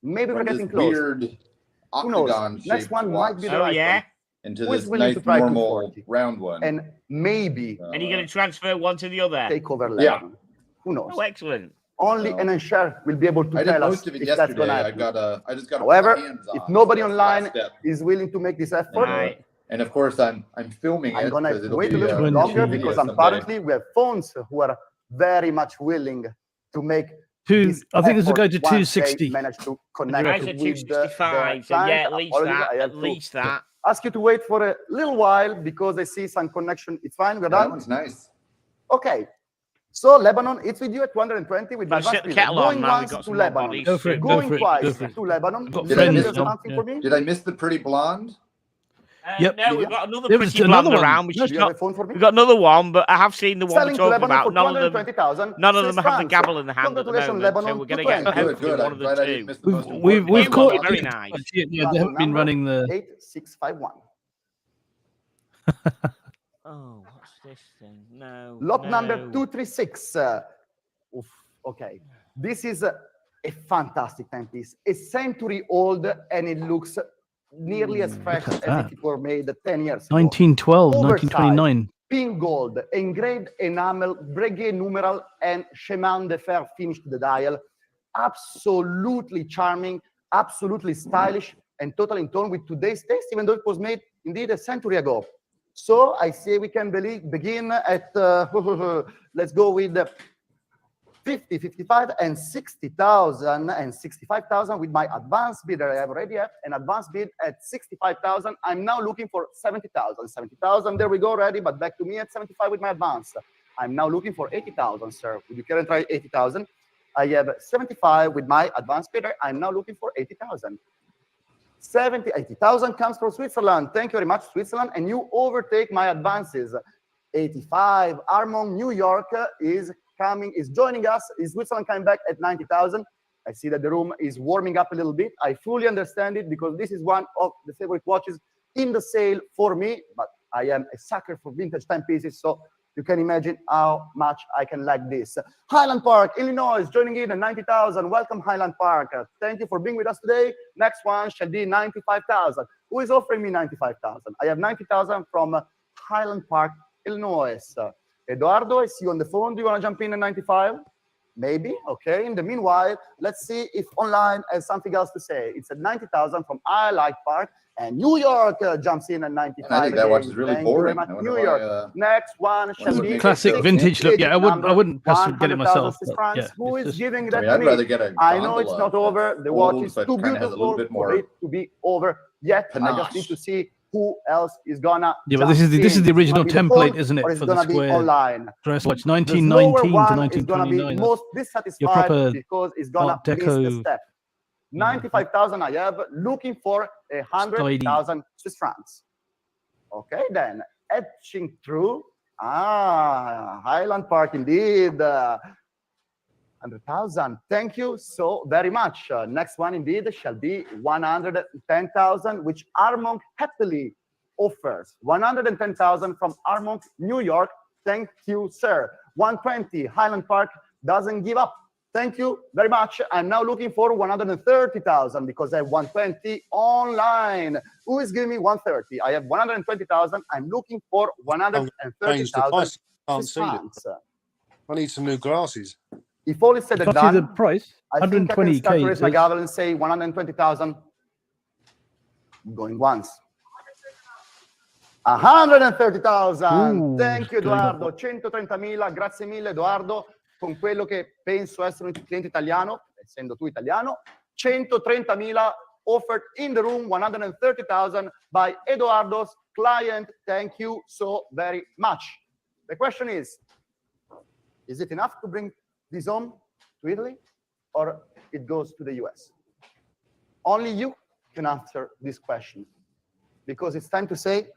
we're from getting this close. weird Who knows? octagon Next shaped one might be the Oh, right yeah? one. into Who is this willing nice to try normal 240? round one. And maybe And you're going to transfer one to the other. take over Yeah. Lebanon. Who knows? Oh, excellent. Only So- an share will be able to I did tell us most of it if that's yesterday. going to I happen. just got However, my hands on. if nobody so that's the last online step. is willing to make this effort, Right. And of course, I'm filming I'm it gonna because it'll wait a be little bit 20 longer video because someday. apparently we have phones who are very much willing to make this I think this will go effort to once they 260. manage to connect Right, with so 265. So yeah, at least Apologies, that. I have At to least that. ask you to wait for a little while because I see some connection. It's fine. We're Yeah, that done. one's nice. Okay. So Lebanon, it's with you at 220 with my Gonna set the advanced kettle bidder. on, Going man. We've once got to some more Lebanon. bodies. Go for it, go Going for it, twice go for it. to Lebanon. I've got Did I friends, miss Tom, something yeah. for me? Did I miss the pretty blonde? Yep. No, we've got another There was pretty another blonde one. around, which No, is Do you have not. a phone for me? We've got another one, but I have seen the one Selling we're to talking Lebanon for about. None of them 220,000. have the Swiss gavel francs. in the hand at the Congratulations, moment, so Lebanon, we're going to get 220. Good, hopefully good. one I'm of the glad I didn't two. miss the most We've important New we've one. one, caught. very nice. Yeah, they haven't been running the. 8651. Oh, what's this thing? No. Lot number no. 236. Oof, okay. This is a fantastic timepiece. A century old, and it looks nearly as fresh Look as at that. if it were made 10 years ago. 1912, Oversized. 1929. Pink gold, engraved enamel, Breguet numeral, and chemin de fer finished the dial. Absolutely charming, absolutely stylish, and totally in tone with today's taste, even though it was made indeed a century ago. So I say we can begin at, let's go with 50, 55, and 60,000 and 65,000 with my advanced bidder. I have already have an advanced bid at 65,000. I'm now looking for 70,000. 70,000, there we go, ready, but back to me at 75 with my advance. I'm now looking for 80,000, sir. Would you care and try 80,000? I have 75 with my advanced bidder. I'm now looking for 80,000. 80,000 comes from Switzerland. Thank you very much, Switzerland. And you overtake my advances. 85. Armand, New York is joining us. Is Switzerland coming back at 90,000? I see that the room is warming up a little bit. I fully understand it because this is one of the favorite watches in the sale for me, but I am a sucker for vintage timepieces, so you can imagine how much I can like this. Highland Park, Illinois, joining in at 90,000. Welcome, Highland Park. Thank you for being with us today. Next one shall be 95,000. Who is offering me 95,000? I have 90,000 from Highland Park, Illinois. Eduardo, I see you on the phone. Do you want to jump in at 95? Maybe. Okay. In the meanwhile, let's see if online has something else to say. It's at 90,000 from Highland Park. And New York jumps in at 95. I think that watch is really Thank you very boring. much. I wonder New why, York. Next one shall be Classic vintage look. Yeah, I wouldn't possibly get it myself. But yeah, Who it's is just- giving I that mean, to I'd me? rather get a I know it's gondola not over. that's The watch old, is but too kinda has a little beautiful bit for more it to be over yet. I just panache. need to see who else is gonna. Yeah, but this is jump the in. original It's gonna be the template, phone, isn't it, or it's for the gonna be square online. dress watch, The slower 1919 to one is gonna be 1929. most Your dissatisfied proper because it's gonna Art miss the Deco, step. 95,000 I have, looking for 100,000 Swiss francs. Okay, then edging through. Highland Park indeed. 100,000. Thank you so very much. Next one indeed shall be 110,000, which Armand happily offers. 110,000 from Armand, New York. Thank you, sir. 120. Highland Park doesn't give up. Thank you very much. I'm now looking for 130,000 because I have 120 online. Who is giving me 130? I have 120,000. I'm looking for 130,000. Can't see it. I need some new glasses. If all is said and Can't see the done, price. I think I can 120K. start to it raise my says. gavel and say 120,000. Going once. 130,000. Ooh, Thank you, going up. Edoardo. 130.000. Grazie mille, Edoardo. Con quello che penso essere un cliente italiano, essendo tu italiano. 130.000 offered in the room. 130,000 by Edoardo's client. Thank you so very much. The question is it enough to bring this home to Italy, or it goes to the US? Only you can answer this question, because it's time to say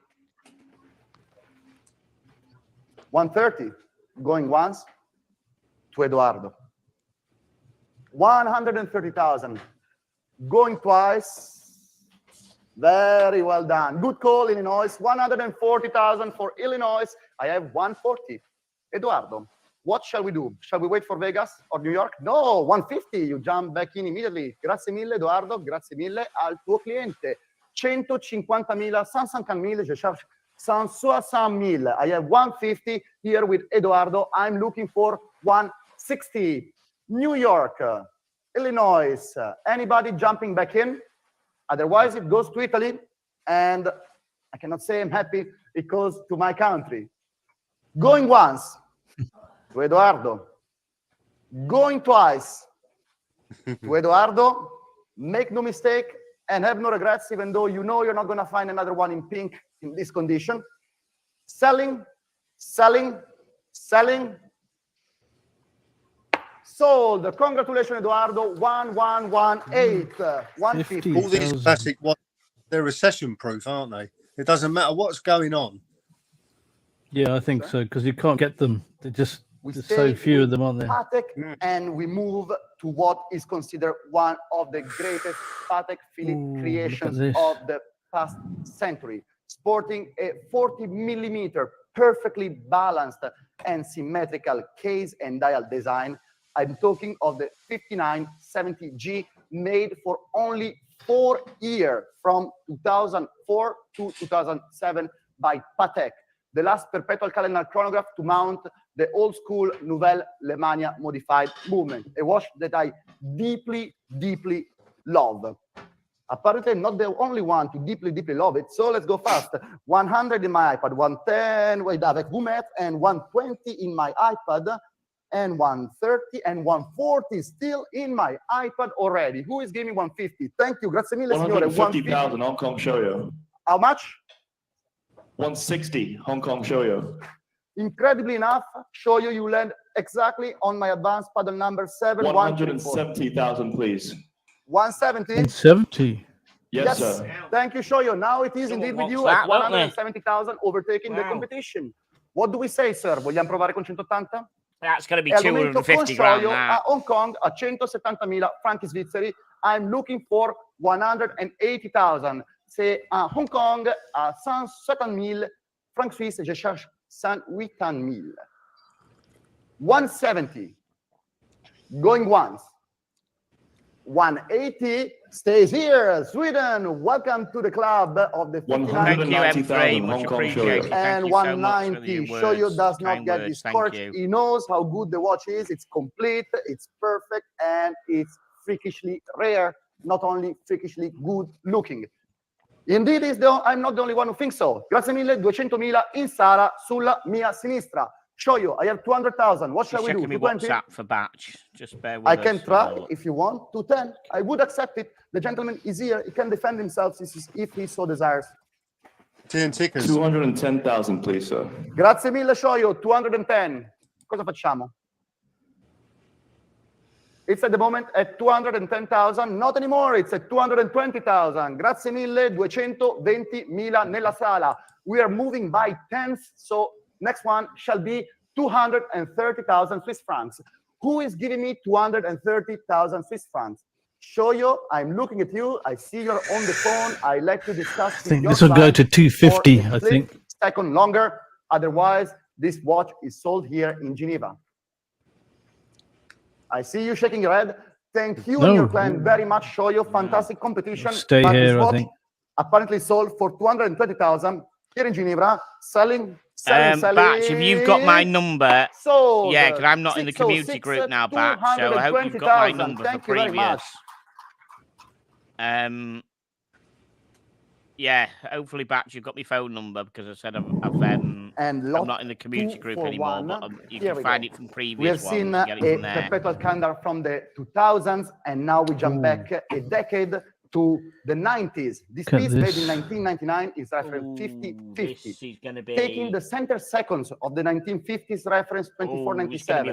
130, going once, to Edoardo. 130,000, going twice. Very well done. Good call, Illinois. 140,000 for Illinois. I have 140. Eduardo, what shall we do? Shall we wait for Vegas or New York? No, 150. You jump back in immediately. Grazie mille, Edoardo. Grazie mille al tuo cliente. 150.000, 150.000, je cherche 160.000. I have 150 here with Edoardo. I'm looking for 160. New York, Illinois. Anybody jumping back in? Otherwise, it goes to Italy. And I cannot say I'm happy. It goes to my country. Going once, to Edoardo. Going twice, to Edoardo. Make no mistake and have no regrets, even though you know you're not going to find another one in pink in this condition. Selling, selling, selling. Sold. Congratulations, Eduardo. 1118. 150. All these classic ones, they're recession proof, aren't they? It doesn't matter what's going on. Yeah, I think so, because you can't get them. There's There's so few of them on there. Patek, and we move to what is considered one of the greatest Patek Philippe creations of the past century, sporting a 40 millimeter perfectly balanced and symmetrical case and dial design. I'm talking of the 5970G, made for only 4 years, from 2004 to 2007 by Patek, the last perpetual calendar chronograph to mount the old school Nouvelle Alemania modified movement, a watch that I deeply, deeply love. Apparently not the only one to deeply, deeply love it, so let's go fast. 100 in my iPad, 110 with avec Boumet, and 120 in my iPad, and 130 and 140 still in my iPad already. Who is giving 150? Thank you, grazie mille, signore. 150,000 Hong Kong Shoyo. How much? 160 Hong Kong Shoyo. Incredibly enough, show you land exactly on my advanced paddle number 7. 170,000, please. 170? 170. Yes, sir. Thank you, Shoyo. Now it is indeed with you at 170,000, overtaking the competition. What do we say, sir? Vogliamo provare con 180? That's going to be E al momento con 250 grand. Shoyo That. a Hong Kong a 170.000 franchi svizzeri. I'm looking for 180,000. C'est à Hong Kong à 170,000 francs suisses. Je cherche 180,000. 170. Going once. 180 stays here. Sweden, welcome to the club of the 190,000 Hong Kong Shoyo. and 190. Shoyo does not get discouraged. He knows how good the watch is. It's complete, it's perfect, and it's freakishly rare, not only freakishly good looking. Indeed, I'm not the only one who thinks so. Grazie mille, 200.000 in sala sulla mia sinistra. Shoyo, I have 200,000. What shall we do? Me 220? WhatsApp for batch. Just bear with I us. can try if you want. 210. I would accept it. The gentleman is here. He can defend himself if he so desires. 210,000, please, sir. Grazie mille, Shoyo. 210. Cosa facciamo? It's at the moment at 210,000. Not anymore. It's at 220,000. Grazie mille. 220.000 nella sala. We are moving by tens. So next one shall be 230,000 Swiss francs. Who is giving me 230,000 Swiss francs? Shoyo, I'm looking at you. I see you're on the phone. I like to discuss. I think this will go to 250, I think. Second longer. Otherwise, this watch is sold here in Geneva. I see you shaking your head. Thank you and your client very much, Shoyo. Fantastic competition. Stay here, I think. Apparently sold for 220,000 here in Geneva. Selling. Batch, if you've got my number, sold. yeah, because I'm not in the community group now, Batch, so I hope you've got my number for previous. Yeah, hopefully, Batch, you've got my phone number because I said I'm not in the community group anymore, but you can find it from previous We have seen a perpetual calendar from the 2000s, and now we jump back a decade to the 90s. This piece made in 1999 is reference 50-50. Taking the center seconds of the 1950s reference 2497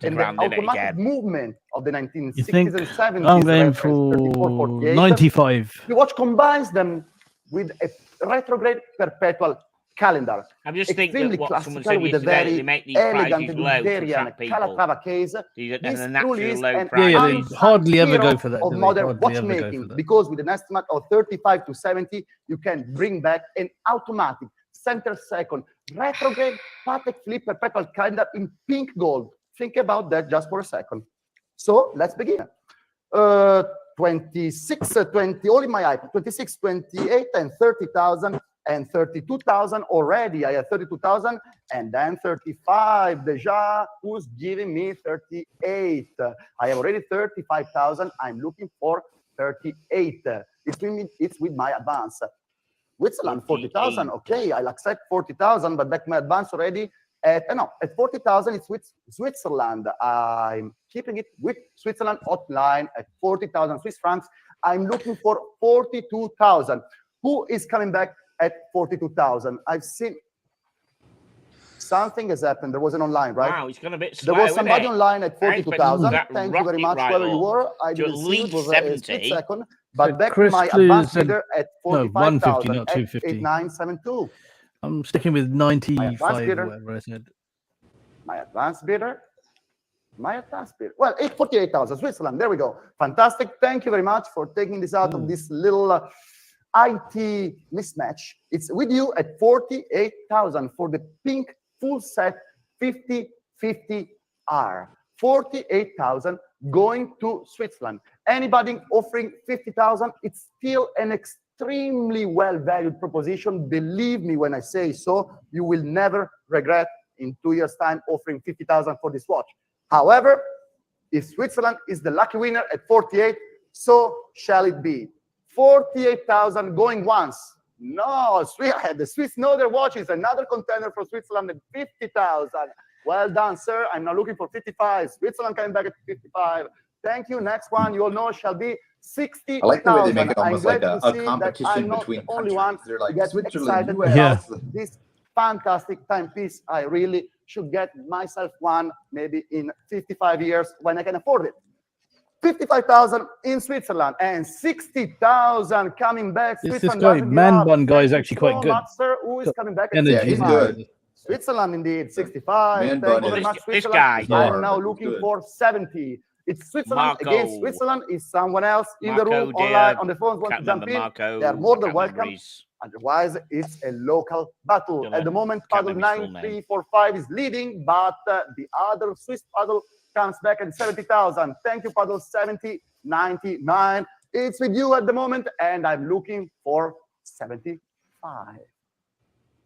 and the automatic movement of the 1960s and 70s I'm going reference for 3448. 95. The watch combines them with a retrograde perpetual calendar. I'm just extremely thinking that what someone classical said with a yesterday, very they make these elegant prices low to Bulgarian attract people. Calatrava case. These This are natural truly is low an prices. They hardly ever go for that. of do they? modern Hardly ever go for watchmaking, that. because with an estimate of 35 to 70, you can bring back an automatic center second retrograde Patek Philippe perpetual calendar in pink gold. Think about that just for a second. So let's begin. 26, 20, all in my iPad, 26, 28, and 30,000, and 32,000 already. I have 32,000, and then 35. Deja, who's giving me 38? I have already 35,000. I'm looking for 38. It's with my advance. Switzerland, 40,000. Okay, I'll accept 40,000, but back my advance already. At 40,000, it's with Switzerland. I'm keeping it with Switzerland hotline at 40,000 Swiss francs. I'm looking for 42,000. Who is coming back at 42,000? I've seen something has happened. There was an online, right? Wow, it's gone a bit slow. There was somebody online at 42,000. That Thank you very much, right whoever you up were. I to didn't at see it. least Was a 70. split second. But back to Chris my Clue advance said- bidder at no, 45,000 150, not at 250. 8972. I'm sticking with 95 bidder. or whatever I said. My advance bidder. Well, 48,000 Switzerland. There we go. Fantastic. Thank you very much for taking this out of this little IT mismatch. It's with you at 48,000 for the pink full set 50/50R. 48,000 going to Switzerland. Anybody offering 50,000? It's still an extremely well-valued proposition. Believe me when I say so. You will never regret in 2 years' time offering 50,000 for this watch. However, if Switzerland is the lucky winner at 48, so shall it be. 48,000 going once. No, the Swiss know their watches. Another contender for Switzerland at 50,000. Well done, sir. I'm now looking for 55. Switzerland coming back at 55. Thank you. Next one, you all know, shall be 60,000. I like the way they make it I'm almost like glad a to see that competition I'm not between the only one countries. They're to like get Switzerland, excited US. about this fantastic timepiece. I really should get myself one maybe in 55 years when I can afford it. 55,000 in Switzerland and 60,000 coming back. This Switzerland guy, doesn't give Man up. Bun guy, is Thank actually you quite so good. much, sir. Who is coming back at Energy. Yeah, he's 65? good. Switzerland, indeed, 65. Man Thank you bun very is- much, This Switzerland. guy. I'm now Good. looking for 70. It's Switzerland. Marco. Against Switzerland is someone else in the Marco, room, dear. online, on the phones, want Can't to jump remember in. Marco. They are more than Can't remember welcome. his- Otherwise, it's a local battle. Don't At the know. moment, Can't paddle remember his full 9345 is leading, but the other Swiss paddle comes back at 70,000. Thank you, paddle 7099. It's with you at the moment, and I'm looking for 75.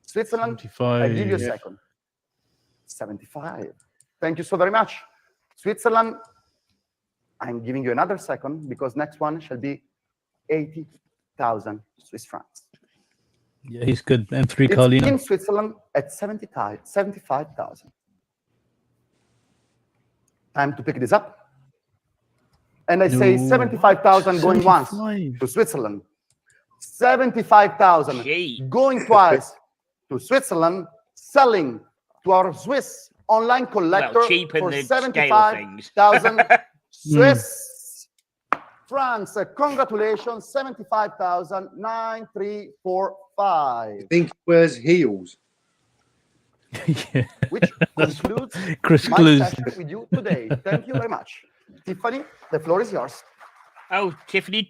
Switzerland, I give you a 75. second. 75. Thank you so very much. Switzerland, I'm giving you another second because next one shall be 80,000 Swiss francs. Yeah, he's good. M3 It's Carlino. in Switzerland at 75,000. Time to pick this up. And I say No. 75,000 going once 75. to Switzerland. 75,000 Gee. going twice to Switzerland, selling to our Swiss online collector cheap in for the scale of 75,000 Swiss francs. Congratulations, 75,9345. Think he wears heels. Yeah. Which concludes Chris my Clues. session with you today. Thank you very much. Tiffany, the floor is yours. Oh, Tiffany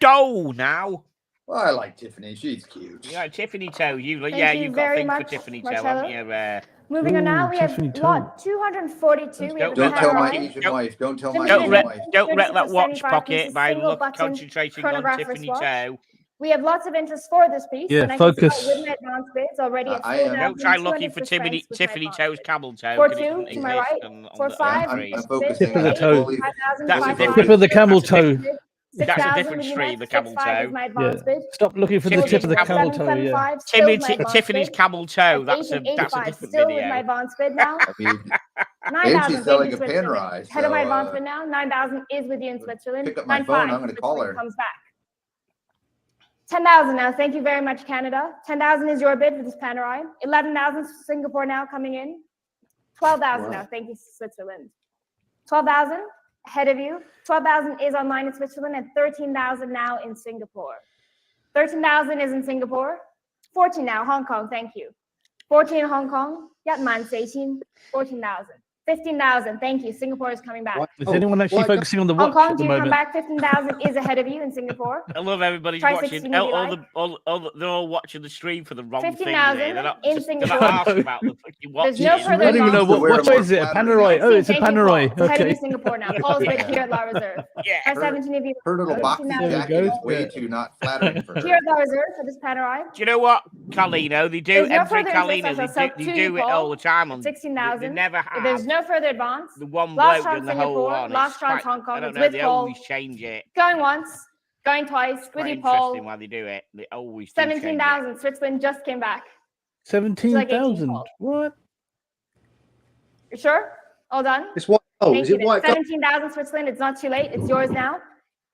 Doe now. Well, I like Tiffany. She's cute. Yeah, Tiffany Toe. You, Thank yeah, you you've got a very thing for much, Tiffany Toe, Marcello. haven't you? Moving on now, Ooh, we have Tiffany Toe. lot 242. We have Don't Don't tell my panoramic, Asian wife. Don't tell my Don't Asian wreck- wife. Don't wreck that 36 watch 75 pocket pieces, by single button concentrating on chronograph Tiffany wristwatch. Toe. We have lots of interest for this piece. Yeah, and I can focus. start with my advance bids already at I am. Don't try looking 4,200 for Swiss Tiffany francs with my Tiffany advance Toe's bid. camel toe. For 'cause it two doesn't to my exist right, on for the five, stream. I'm it's focusing Tip of the on toe. fully- That's a Tip different- of the camel toe. That's a different stream, the camel toe. Yeah. Stop looking for the tip of the camel toe. Yeah. Tiffany's camel toe. That's a different still with my video. advance bid now. I mean, 9,000 she's selling in a Switzerland. Panerai, Head of my so, advance bid now. 9,000 is with you in Switzerland. pick up my phone, 9,500 I'm gonna call her. comes back. 10,000 now. Thank you very much, Canada. 10,000 is your bid for this Panerai. 11,000 Singapore now coming in. 12,000 now. Thank you, Switzerland. 12,000 ahead of you. 12,000 is online in Switzerland and 13,000 now in Singapore. 13,000 is in Singapore. 14 now, Hong Kong. Thank you. 14 Hong Kong. Yatman 18. 14,000. 15,000. Thank you. Singapore is coming back. Is anyone actually focusing on the Hong watch Kong, at do the you come moment? back? 15,000 is ahead of you in Singapore. I love everybody's Try watching. 16 if you like. They're all watching the stream for the wrong thing. 15,000 They're not in just- they're Singapore. not asking about the fucking watches. There's no I further don't even know advance. what is it? A Panerai. Oh, it's a Thank you, Paul. Panerai. Ahead of Okay. you, Singapore now. Paul's right here at La Reserve. Yeah. Try 17 of you. Her little boxy 15,000. jacket is way too not flattering for Here her. at La Reserve for this Panerai. Do you know what, Carlino? They do There's no M3 further Carlino. interest. I shall They sell do two, it Paul. all the time. On 16,000. They never If have. there's no further advance. The one Last bloke round in the whole Singapore, one. last It's round quite- Hong Kong. I don't It's know. with They Paul. always change it. Going once, going twice, with Quite you, Paul. interesting why they do it. They always do change it. 17,000. Switzerland just came back. 17,000. Paul. What? You sure? All done? It's white gold. Thank Is you. it white gold? 17,000 Switzerland. It's not too late. It's yours now.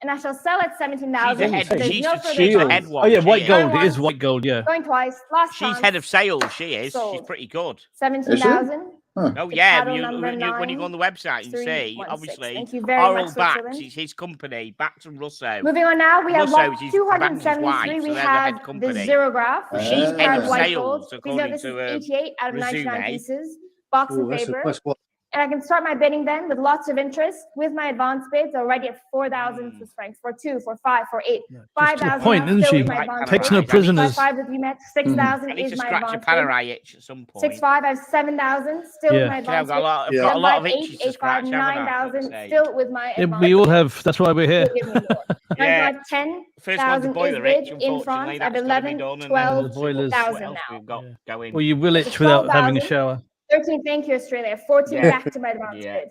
And I shall sell at 17,000. She's ahead- There's she's no the- further she's the advance. head one. Oh, yeah, white She gold. Going It is once, white gold, yeah. Going twice. Last She's chance. head of sales. She is. She's Sold. pretty good. 17,000. Oh yeah, paddle when number you go on the website, you 9316. see obviously Thank you very Oral much, Backs Switzerland. is his company. Backs and Russo. Moving on now, we have Russo lot is his 273. wife, so We they're the have head the company. Zerograph. She's Each head card of white sales, gold. Please note according this is to 88 out of 99 resume. pieces. Box Oh, and that's a paper. nice one. And I can start my bidding then with lots of interest with my advance bids already at 4,000 Swiss francs for 2, for 5, for 8. Just to the 5,000 point, now, isn't still she? with my advance Takes bid. no prisoners. 5 with you met. 6,000 I need is to my scratch a advance bid. Panerai itch at some point. 6,500, I have 7,000 still with Yeah. my Yeah, advance I've got a lot, I've Yeah. got a lot of 7,500, itches to scratch. 8,500, haven't I? 9,000 Let's say. still with my Yeah, advance we all bid. have. That's why we're here. Give me more. Yeah. 10,000 First one's the is boiler bid itch, in unfortunately. France at That's got to be 11, done. And then 12, we'll see what 1,000 else now. we've got going. Well, you will It's itch without having a 12,000. shower. 13, thank you, Australia. 14 Yeah. back to my advance Yeah. bid.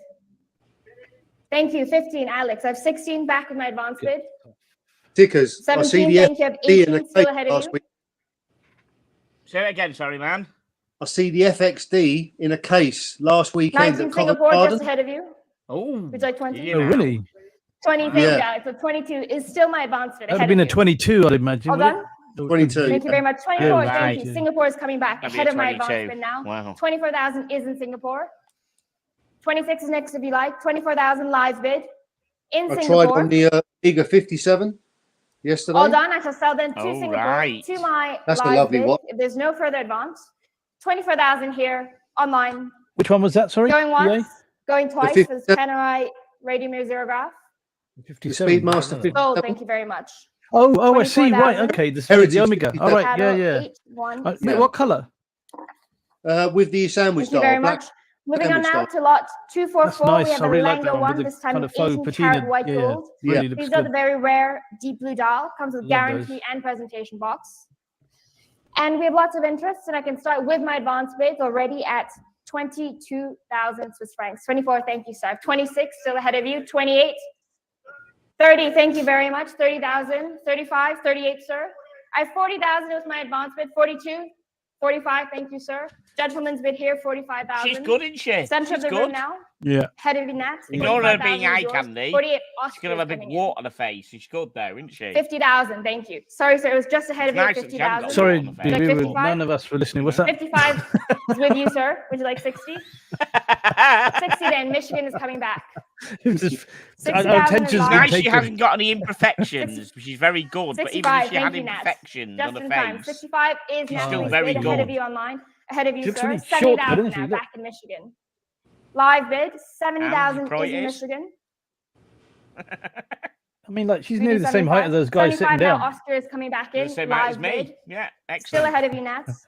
Thank you. 15, Alex. I have 16 back with my advance bid. Tickers. I 17, see the thank you. I have FXD in a 18 still case ahead of last you. week. Say it again, sorry, man. I see the FXD in a case last weekend 19 at Covent Singapore just Garden. ahead of you. Oh, Would you like 20? yeah. Oh, really? 20, thank Yeah. you, Alex. So 22 is still my advance bid. That would ahead have been of a you. 22, I'd imagine. All would it? done? 22. Thank you very much. 24, Yeah, thank right. you. Singapore is coming back That'd be ahead a of my advance 22. bid now. Wow. 24,000 is in Singapore. 26 is next if you like. 24,000 live bid in I tried Singapore. on the Piguet 57 yesterday. All done. I shall sell then to Oh, Singapore right. to my That's a live lovely bid. watch. If there's no further advance. 24,000 here online. Which one was that? Sorry. Going once, PA? going twice. fifth- This Panerai Radiomir Xerograph. 57. Speedmaster 50. Sold. Thank you very much. Oh, I see. Right. 24,000. Okay. The Heritage Omega. All right. Yeah, Paddle yeah. 817. What color? With the sandwich Thank you style. very Black much. Moving on sandwich now style. to lot 244. That's nice. We have I the really like that Lango one one, with the this time kind in of faux 18 patina. karat white Yeah, gold. really looks These are the good. very rare deep blue dial. Comes with Love guarantee those. and presentation box. And we have lots of interest, and I can start with my advance bids already at 22,000 Swiss francs. 24, thank you, sir. I have 26 still ahead of you. 28, 30, thank you very much. 30,000, 35, 38, sir. I have 40,000 with my advance bid. 42, 45, thank you, sir. Gentleman's bid here, 45,000. She's good, isn't she? Center of She's the room good. now. Yeah. Head of you, Nat. Ignore her being 45,000 eye is yours. candy. 48, She's gonna have a big coming in. wart on her face. She's good though, isn't she? 50,000, thank you. Sorry, sir, it was just ahead of It's you, nice that she hasn't got 50,000. Sorry, on the Like we were, 55? none of us were listening. What's that? 55 is with you, sir. Would you like 60? 60 then. Michigan is coming back. It was just- 60,000 our is attention's live. been Nice she taken. hasn't got any imperfections. She's very good, but even 65, if she had thank you, Nat. imperfections Just on her in time. face, 65 is she's now still bid very ahead of good. you online. Ahead of you, Looks sir. really short, 70,000 doesn't she? now Look. back in Michigan. Live bid, 70,000 probably is in is. Michigan. I mean, like, she's nearly the same height as those guys sitting 75 now, down. Austria is coming back the in. same height as Live me. bid. Yeah, Still excellent. ahead of you, Nats.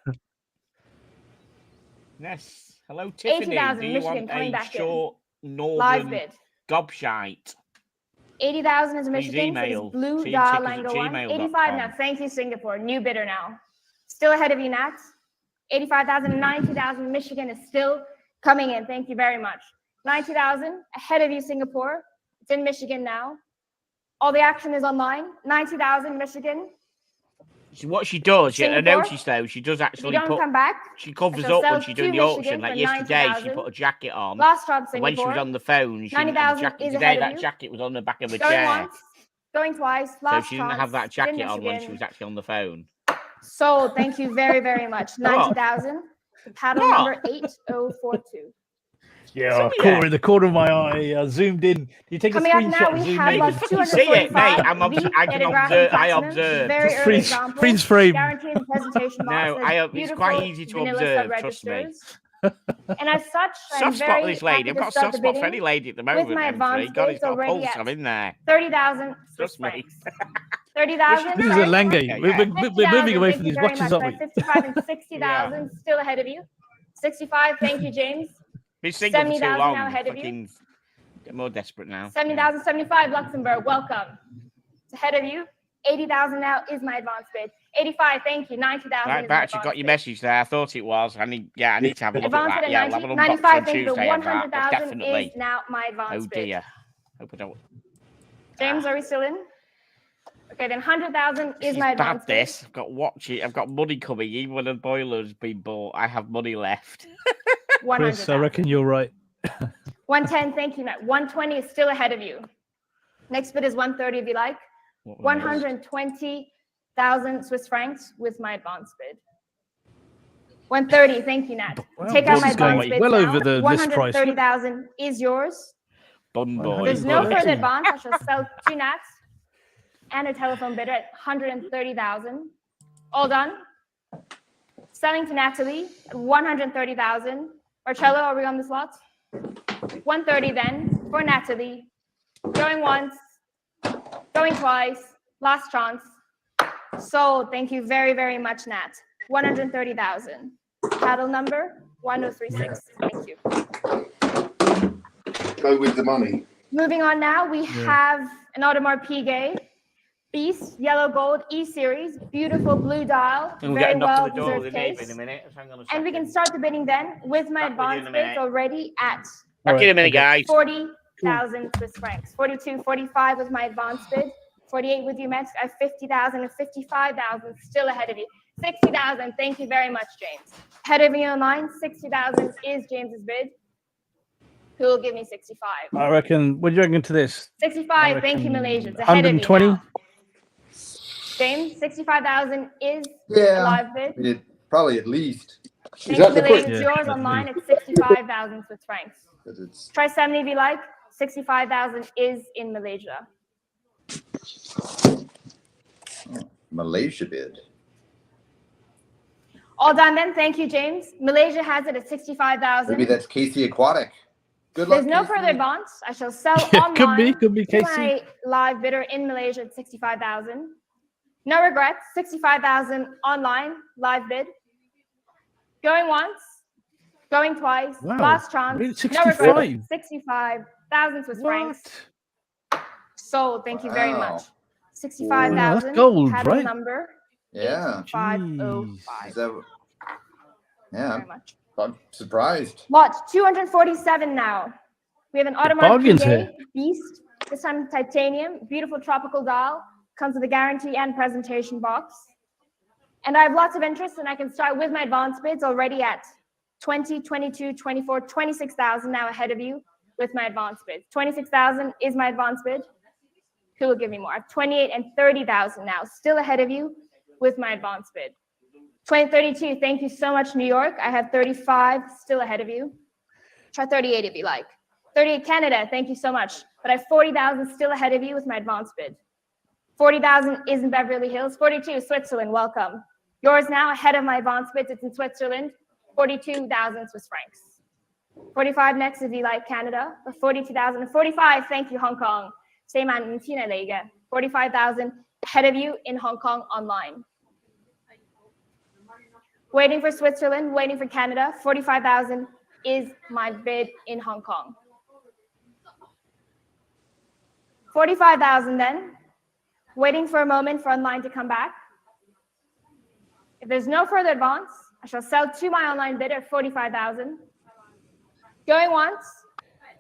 Yes. Hello, Tiffany. 80,000, Do you Michigan want coming a back in. short Live northern bid. gobshite? 80,000 is Please Michigan. For email this blue teamtickers dial at Lango one. gmail.com. 85 now. Thank you, Singapore. New bidder now. Still ahead of you, Nats. 85,000, 90,000. Michigan is still coming in. Thank you very much. 90,000 ahead of you, Singapore. It's in Michigan now. All the action is online. 90,000, Michigan. What she does, I Singapore, noticed though, she does If you actually don't put. come back, She covers I shall up when sell she's doing to the auction. Michigan Like for yesterday, she 90,000. put a jacket on. Last job, And when she was Singapore. on the phone, she didn't have the 90,000 jacket. is Today, ahead of that you. jacket was on the back of a Going chair. once, going twice. So Last she didn't have that chance, in jacket on when she Michigan. was actually on the phone. Sold. Thank you very, very much. 90,000. Paddle What? number 8042. Yeah, the corner of my eye, zoomed in. You take Coming a up now, screenshot we and zoom have in. like You see it, 245. mate. I can observe. I observe. Very Just early freeze- example. freeze frame. Guaranteed in presentation box. No, There's it's quite beautiful easy to vanilla observe, trust me. sub-registers. And as such, I'm Soft spot very for this lady. happy I've to got a start soft the spot for bidding any lady at the with moment. my M3. advance God, bids it's got a already pulse. at I'm in there. 30,000 Swiss Trust me. francs. 30,000. This is a Lange. We're moving away from these watches, aren't we? 55 and 60,000 still ahead of you. 65, thank you, James. Been single for too 70,000 long. now ahead of you. Fucking get more desperate now. 70,000, 75, Luxembourg, welcome. It's ahead of you. 80,000 now is my advance bid. 85, thank you. 90,000 Right is back. my You advance got your bid. message there. I thought it was. I need to have a look Advance at bid that. at Yeah, I'll have 90, an unboxing 95, on thank you. The Tuesday of that. But 100,000 definitely. is now my advance Oh bid. dear. Hope I don't. James, are we still in? Okay, then 100,000 is This my is advance bad. bid. This. I've got watching. I've got money coming. Even when the boiler's been bought, I have money left. Chris, I 100,000. reckon you're right. 110, thank you, Matt. 120 is still ahead of you. Next bid is 130 if you like. 120,000 Swiss francs with my advance bid. 130, thank you, Nat. Wow, Take out this my is going advance bid well now. over the list price. 130,000 is yours. Bun boy. There's no Boy. further advance. I shall sell 2 Nats and a telephone bidder at 130,000. All done. Selling to Natalie at 130,000. Marcello, are we on this lot? 130 then for Natalie. Going once, going twice, last chance. Sold. Thank you very, very much, Nat. 130,000. Paddle number 1036. Thank you. Go with the money. Moving on now, we have an Audemars Piguet. Beast, yellow gold, E-series, beautiful blue dial, And we'll very get a knock well on the door of deserved the neighbour case. in a minute. Hang on a And we can second. start the bidding then with my Back with you in advance a bids minute. already at Back in a minute, guys. 40,000 Swiss francs. 42, 45 was my advance bid. 48 with you, Max. I have 50,000 and 55,000 still ahead of you. 60,000. Thank you very much, James. Ahead of you online, 60,000 is James's bid. Who will give me 65? I reckon. What do you reckon to this? 65. Thank you, Malaysia. It's ahead of you 120. now. James, 65,000 is Yeah. a live bid. Probably at least. Thank you, Malaysia. It's yours online at 65,000 Swiss francs. Try 70 if you like. 65,000 is in Malaysia. Malaysia bid. All done then. Thank you, James. Malaysia has it at 65,000. Maybe that's Casey Aquatic. Good luck, There's no Casey. further advance. I shall sell online could be to Casey. my live bidder in Malaysia at 65,000. No regrets. 65,000 online live bid. Going once, going twice. Wow, Last chance. really? No regrets. 65? 65,000 Swiss francs. Sold. Thank you very Wow. much. 65,000. That's gold, paddle right? number Yeah. 505. Is that, yeah. Very much. I'm surprised. Lot 247 now. We have an Audemars bargains Piguet here. Beast, this time titanium, beautiful tropical dial, comes with a guarantee and presentation box. And I have lots of interest, and I can start with my advance bids already at 20, 22, 24, 26,000 now ahead of you with my advance bids. 26,000 is my advance bid. Who will give me more? I have 28 and 30,000 now, still ahead of you with my advance bid. 2032, thank you so much, New York. I have 35, still ahead of you. Try 38 if you like. 38, Canada, thank you so much. But I have 40,000 still ahead of you with my advance bid. 40,000 is in Beverly Hills. 42, Switzerland, welcome. Yours now ahead of my advance bids. It's in Switzerland. 42,000 Swiss francs. 45 next if you like, Canada. 42,000 and 45, thank you, Hong Kong. 45,000 ahead of you in Hong Kong online. Waiting for Switzerland, waiting for Canada. 45,000 is my bid in Hong Kong. 45,000 then. Waiting for a moment for online to come back. If there's no further advance, I shall sell to my online bidder at 45,000. Going once,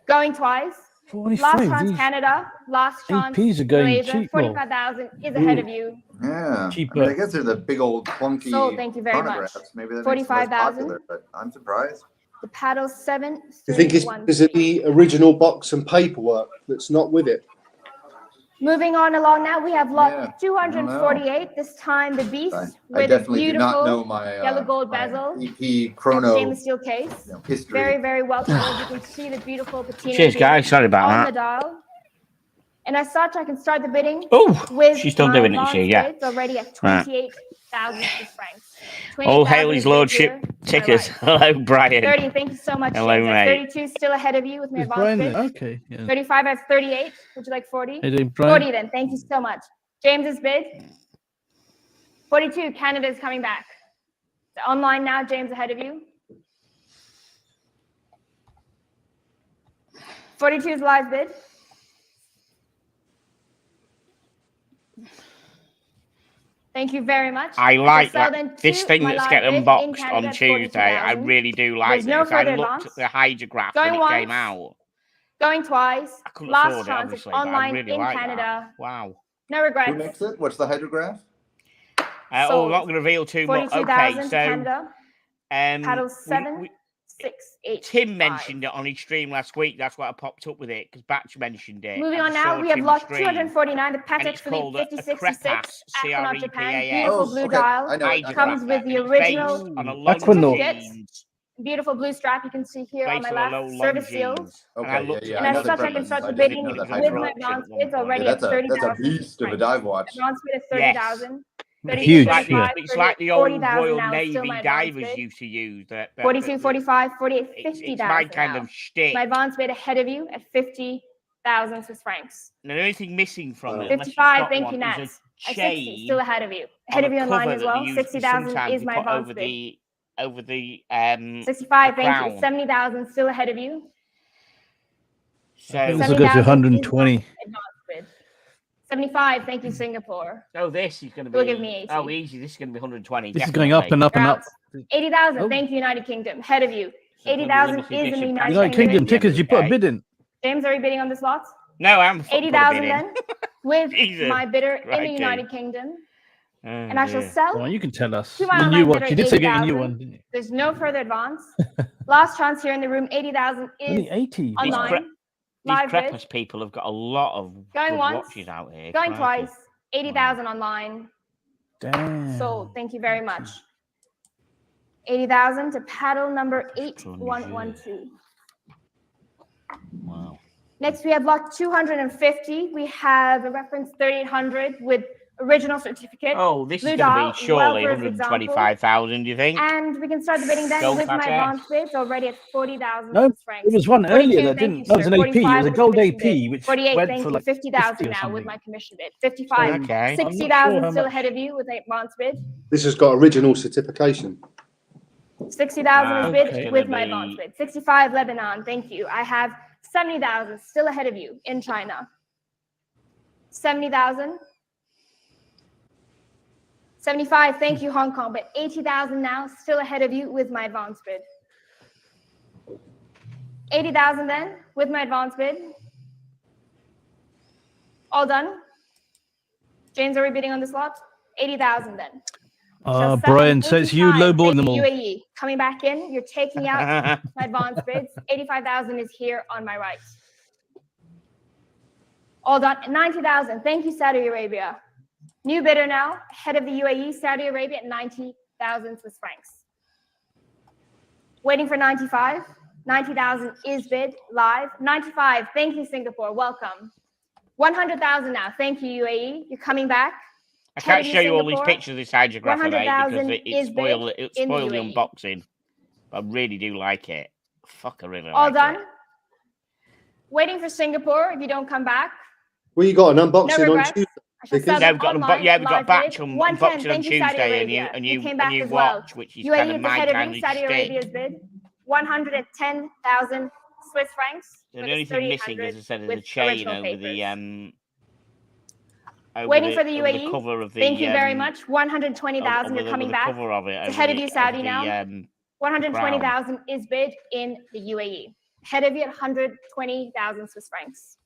going twice. 45, Last chance, these Canada. Last chance, APs are going Malaysia. cheap, though. 45,000 is ahead of you. Yeah. Cheaper. I mean, I guess they're the big old clunky Sold, thank you very much. chronographs. Maybe that makes them less 45,000. popular, but I'm surprised. The paddle 7. You think it's because of the original box and paperwork that's not with it? Moving on along now, we have lot Yeah, 248. This time the Beast I with a definitely do not know beautiful my yellow gold my bezel EP and chrono stainless steel case. history. Very, very well done. As you can see the beautiful patina. Cheers, guys. Sorry about on that. the dial. And as such, I can start the bidding Oh, with she's still my doing it, advance she, yeah. bids already at Right. 28,000 Swiss francs. All 28,000 hail his is lordship here. tickers. Right. Hello, Brian. 30, thank you so much. Hello, James. I have mate. 32 still ahead of you with my Is advance Brian bids. there? Okay. Yeah. 35, I have 38. Would you like 40? Hey, doing, Brian? 40 then, thank you so much. James's bid. 42, Canada is coming back. So online now, James ahead of you. 42 is live bid. Thank you very much. I like sell that. then This to thing my that's live getting bid in unboxed Canada on at Tuesday. I 42,000. really do like There's no this. I further looked advance. at the hydrograph Going when it came once. out. Going twice. I couldn't Last afford it, chance, obviously, it's but I online really in like Canada. that. Wow. No regrets. Who makes it? What's the hydrograph? I'm Sold. not going to reveal too much. 42,000 Okay, to so Canada. Paddle we- 7, we- 6, 8. Tim 5. mentioned it on his stream last week. That's why I popped up with it because Batch mentioned it. Moving I on just now, saw we have Tim's lot stream, 249, the and Patek it's Philippe called a 5066, Crepas, Aquanaut Japan. CREPAS. Beautiful Oh, blue okay. dial. I know it. Comes with the It's original based on a long Aquanaut. jeans, beautiful blue strap you can see here on based my on a left. long Service seals. jeans. Okay, And I looked yeah, at And it, as know the such, I can preference. start I the didn't bidding know with that my hydrograph. advance at one bids point. already Yeah, at that's a 30,000. beast of a dive watch. Advance bid at Yes. 30,000. Huge, It's yeah. It's like the old 40,000 Royal now, still Navy my advance divers bid. used to use. 42, 45, 48, It's 50,000 my kind now. of shtick. My advance bid ahead of you at 50,000 Swiss francs. And the only thing missing from it, unless you've 55, got thank one, you, is Nats. a At 60, chain still ahead of you. Ahead of you a online cover as that well. they use 60,000 sometimes is you my put advance over bid. the 65, the thank you. crown. 70,000 still ahead of you. So This will go to 70,000 is my 120. advance bid. 75, thank you, Singapore. this is going to be. Will give me 80. Oh, easy. This is going to be 120. This is going up and up You're and out. up. 80,000, Oh. thank you, United Kingdom. Ahead of you. So 80,000 limited is in the edition United United Kingdom. Kingdom tickets, you put a bid in. James, are you bidding on this lot? No, I'm 80,000 then, with Jesus my bidder in the crikey. United Kingdom. Oh, And I shall dear. sell. Come on, you can tell us. To my You online knew what bidder, you did say getting a new 80,000. one, didn't you? There's no further advance. Last chance here in the room, 80,000 is Only 80. online. These Live bid. Crepas people have got a lot of Going good once, watches out here. going crikey. twice, 80,000 online. Damn. Sold. Thank you very much. 80,000 to paddle number 8112. Wow. Next, we have lot 250. We have a reference 3800 with original certificate. Oh, this Blue is going to dial, be surely well-versed example. 125,000, do you think? And we can start the bidding then Gold with my Patek. advance bids already at 40,000 No, francs. there was one 42, earlier that thank didn't. you, That was sir. an AP. It 45 was a with gold commission AP, bid. which 48, went thank for you. like 50,000 50 or now with something. my commission bid. 55. Okay. I'm not 60,000 sure how still much. ahead of you with a advance bid. This has got original certification. 60,000 is bid Okay. with my advance bid. 65 Lebanon, thank you. I have 70,000 still ahead of you in China. 70,000. 75, thank you, Hong Kong, but 80,000 now still ahead of you with my advance bid. 80,000 then with my advance bid. All done. James, are we bidding on this lot? 80,000 then. Brian, so it's you lowballing them all. UAE, coming back in, you're taking out my advance bids. 85,000 is here on my right. All done. 90,000. Thank you, Saudi Arabia. New bidder now, head of the UAE, Saudi Arabia at 90,000 Swiss francs. Waiting for 95. 90,000 is bid live. 95. Thank you, Singapore. Welcome. 100,000 now. Thank you, UAE. You're coming back. I can't show you all these pictures of this hydrograph, mate, because it spoiled the unboxing. I really do like it. Fuck, I really all like done. it. Waiting for Singapore. If you don't come back. Well, you got an unboxing No on regrets. Tuesday. Yeah, we've got batch on 110, unboxing on Tuesday, and you watch, well. which is UAE kind of is my ahead of kind you. of Saudi Arabia's stick. bid 110,000 Swiss francs. The only thing missing, as I said, is a chain over the waiting for the over UAE. the cover of the, Thank you very much. 120,000. You're coming back. Cover of it, ahead of you, Saudi now. 120,000 is bid in the UAE. Ahead of you at 120,000 Swiss francs.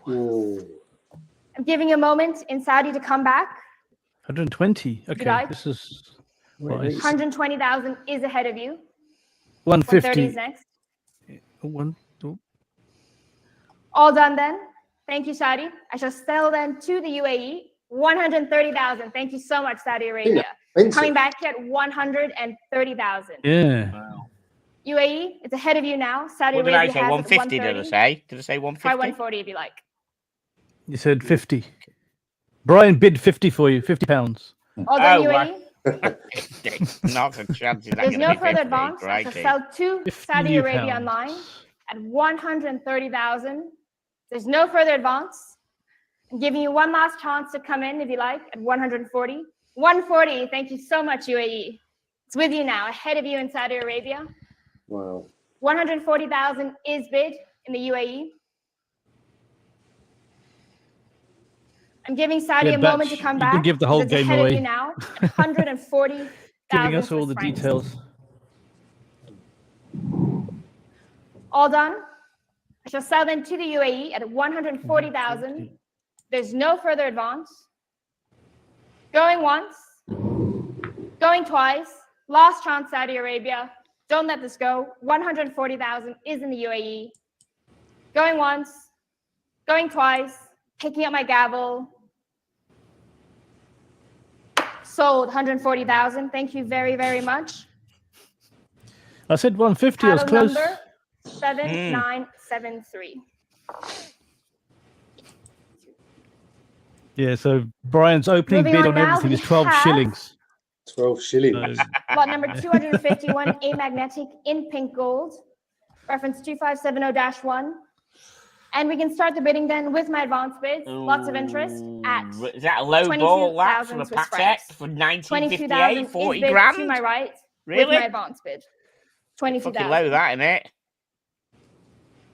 Ooh. I'm giving you a moment in Saudi to come back. 120. Okay, like? this is 120,000 is ahead of you. 150. 130 is next. Two. All done then. Thank you, Saudi. I shall sell then to the UAE. 130,000. Thank you so much, Saudi Arabia. Coming back at 130,000. Yeah. Wow. UAE, it's ahead of you now. Saudi What Arabia did I say? has 150, did I say? Did I say 150? Try 140 if you like. You said 50. Brian bid 50 for you, £50. All done, UAE. Not a chance. There's no further advance. I shall sell to Saudi Arabia £50. online at 130,000. There's no further advance. I'm giving you one last chance to come in if you like at 140. 140. Thank you so much, UAE. It's with you now, ahead of you in Saudi Arabia. Wow. 140,000 is bid in the UAE. I'm giving Saudi a moment to come back. You can give the whole game ahead away. of you now, 140,000. Giving us all the details. All done. I shall sell them to the UAE at 140,000. There's no further advance. Going once. Going twice. Last chance, Saudi Arabia. Don't let this go. 140,000 is in the UAE. Going once. Going twice. Picking up my gavel. Sold 140,000. Thank you very, very much. I said 150. I was Paddle close. number 7973. Yeah, so Brian's opening Moving bid on on now, everything we is 12 have- shillings. 12 shillings. Lot number 251, A magnetic in pink gold. Reference 2570-1. And we can start the bidding then with my advance bids. Lots of interest at Is that a low ball lap for a 22,000 Swiss Patek francs. for 1958, 22,000 40 is bid grand? to my right with Really? my advance bid. Fucking 22,000. low that, innit?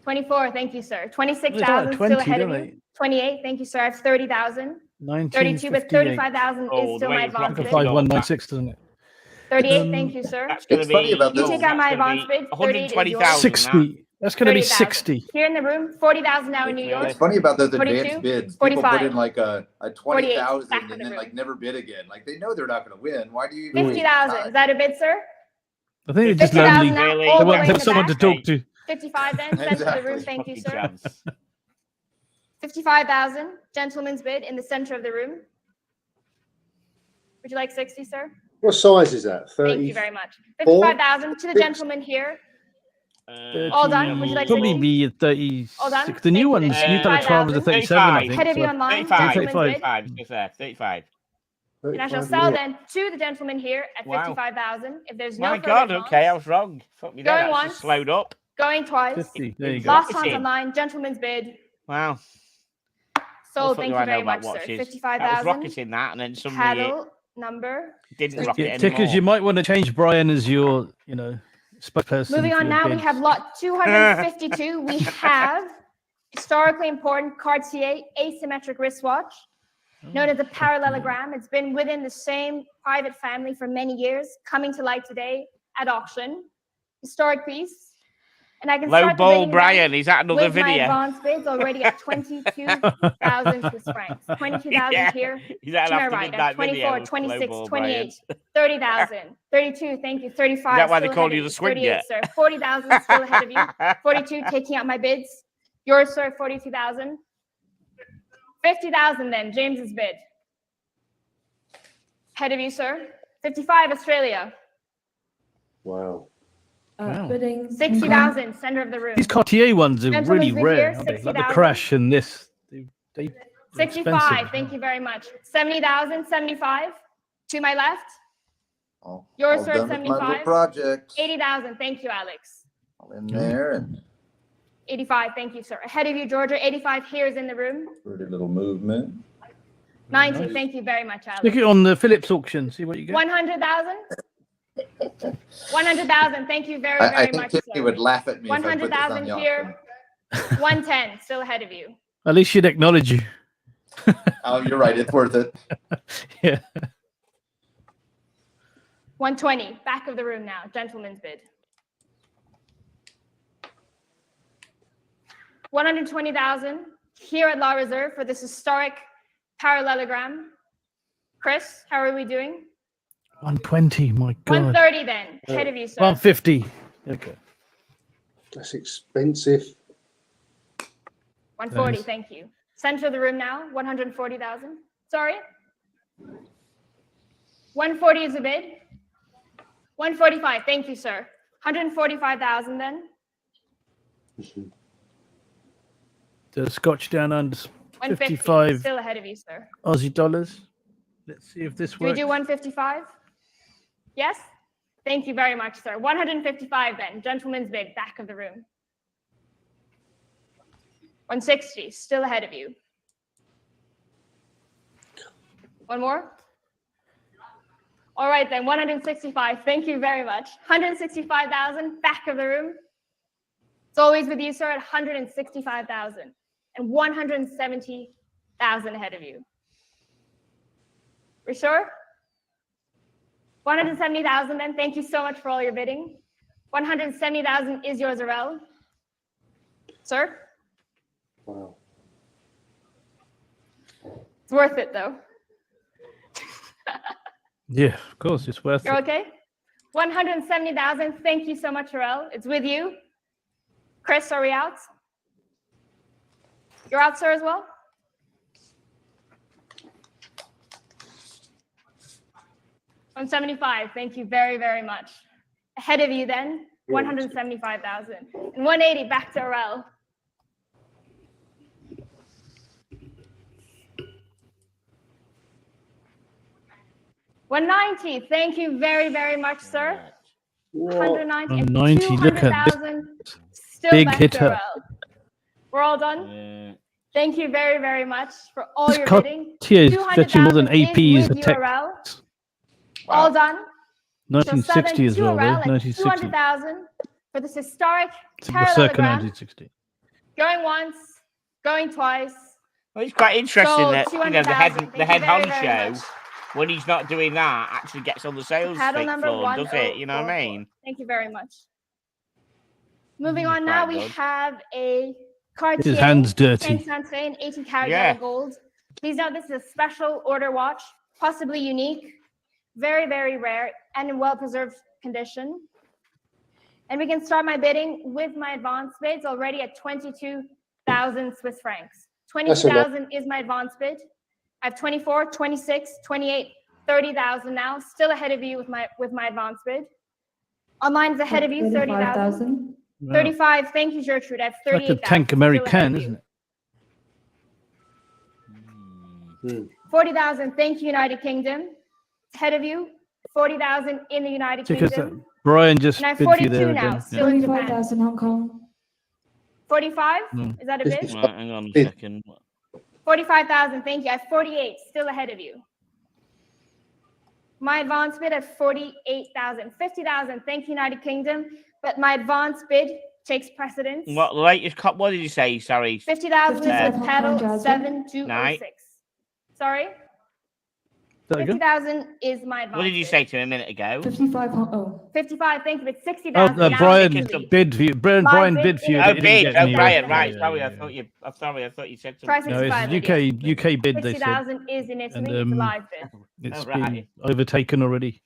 24, thank you, sir. They 26,000 start at still 20, ahead of don't you. 28, thank you, sir. I have 30,000. 32, but 1958. 35,000 Oh, is the still way my it's advance locked bid. up. 5196, doesn't it? 38, thank you, sir. That's going to It's be. funny about You this. take out my advance bid. 120,000. 60. That's going to be 30,000. 60. Here in the room, 40,000 now in New York. It's funny about those 42, advanced bids. People 45, put in like a 48, 20,000 back and of the then room. like never bid again. Like they know they're not going to win. Why do you? even 50,000. Is that a bid, sir? I think they're just 50,000 lonely. now, Really? all They the want way to in have the someone to back. talk to. 55 then, center of the room, Exactly. thank you, Fucking sir. chance. 55,000, gentleman's bid in the center of the room. Would you like 60, sir? What size is that? 30? Thank you very much. 55,000 to the gentleman here. All done. Would you like to Probably change? be All done. 36. The new Thank you. ones, new Peloton was a 37, I think. Ahead of you so- online. 35. Gentleman's bid. 35. It's there. 35. And I shall sell then to the gentleman here at Wow. 55,000. If there's no My further God. advance, Okay, I was wrong. Fuck me. Going That once. slowed up. going twice. 50. There you go. Last chance Rocketing. online. Gentleman's bid. Wow. Sold. What Thank do you I know very about much, sir. watches? That was 55,000. rocketing that, and then suddenly it Cattle number. didn't rocket Yeah, anymore. Tickers, you might want to change Brian as your, spokesperson. Moving for on your now, we bids. have lot 252. We have historically important Cartier asymmetric wristwatch, known as a parallelogram. It's been within the same private family for many years, coming to light today at auction. Historic piece. And I can Low start the ball, bidding Brian. Is that another with my video? advance bids already at 22,000 Swiss francs. 22,000 Yeah. here. Is that To an my after right, midnight at 24, video? 26, Low ball, 28, 30,000, 32, thank you, 35. Is that why they still call ahead you of the Squid 38, Jet? sir. 40,000 still ahead of you. 42, taking out my bids. Yours, sir, 42,000. 50,000 then, James's bid. Ahead of you, sir. 55, Australia. Wow. Wow. Bidding 60,000, center of the room. These Cartier ones are Gentlemen's really bid rare, here, aren't they? Like the 60,000. Crash and this. They're 65, expensive. thank you very much. 70,000, 75. To my left. All Yours, sir, done with my little 75. project. 80,000, thank you, Alex. All in there and 85, thank you, sir. Ahead of you, Georgia. 85 here is in the room. pretty little movement. 90, thank you very much, Alex. Stick it on the Phillips auction. See what you get. 100,000. 100,000, thank you very, I very think much, Tiffany sir. would laugh at me if I put this on 100,000 the here. auction. 110, still ahead of you. At least she'd acknowledge you. Oh, you're right. It's worth it. Yeah. 120, back of the room now. Gentleman's bid. 120,000 here at La Reserve for this historic parallelogram. Chris, how are we doing? 120, my God. 130 then, ahead of you, sir. 150. Okay. That's expensive. 140, Nice. thank you. Center of the room now, 140,000. Sorry. 140 is a bid. 145, thank you, sir. 145,000 then. The Scotch down under 150, 55 still ahead of you, sir. Aussie dollars. Let's see if this Do we works. do 155? Yes? Thank you very much, sir. 155 then, gentleman's bid, back of the room. 160, still ahead of you. One more? All right then, 165, thank you very much. 165,000, back of the room. It's always with you, sir, at 165,000 and 170,000 ahead of you. We sure? 170,000 then, thank you so much for all your bidding. 170,000 is yours, Arel. Sir? Wow. It's worth it though. Yeah, of course, it's worth You're it. okay? 170,000, thank you so much, Arel. It's with you. Chris, are we out? You're out, sir, as well? $175, thank you very, very much. Ahead of you then, 175,000. And 180, back to Arel. $190, thank you very, very much, sir. 190 and 190, look at this 200,000 still big back to hitter. Arel. We're all done? Thank you very, very much for all This your bidding. Cartier is fetching more than 200,000 APs is a with tech. URL. All done. So 1960 as well, though. URL at 1960. 200,000 for this historic Circa parallelogram. 1960. Going once, going twice. Well, it's quite interesting Sold that the head 200,000. the Thank head you very, very honcho, much. when he's not doing that, actually gets on the sales Paddle number floor, does it? You know what I 1044. mean? Thank you very much. Moving Mm, on now, quite we good. have a Cartier His hand's dirty. 10 Santé, 18 karat Yeah. yellow gold. Please note this is a special order watch, possibly unique, very, very rare, and in well-preserved condition. And we can start my bidding with my advance bids already at 22,000 Swiss francs. 22,000 is my advance bid. I have 24, 26, 28, 30,000 now, still ahead of you with my advance bid. Online is ahead of you, 30,000. Wow. 35, thank you, Gertrude. I have It's like a 38,000. tank still ahead American, of isn't you. it? 40,000, thank you, United Kingdom. Ahead of you, 40,000 in the United Because Kingdom. Brian just And I have bid for you 42 there now, again. still in Japan. 45,000 Hong Kong. 45? Mm. Is that a bid? Right, hang on a second. 45,000, thank you. I have 48, still ahead of you. My advance bid at 48,000. 50,000, thank you, United Kingdom. But my advance bid takes precedence. What the latest cop? What did you say? Sorry. 50,000 is Fifty-five with Hong Kong, pedal Jasmine. 7206. Sorry? There you go. 50,000 is my advance. What did you say to me a minute ago? 55 Hong Kong. 55, thank you. It's Oh, 60,000. now Brian it's bid for you. Brian Live bid for you. in Oh, but he didn't bid. get Oh, any Brian. offers. Right. Yeah, Sorry. yeah, I thought you. I'm sorry. I thought you said Try something. No, it's 65 UK bid. They said 60,000 is in Italy. And, It's a live bid. it's Oh, right. been overtaken already.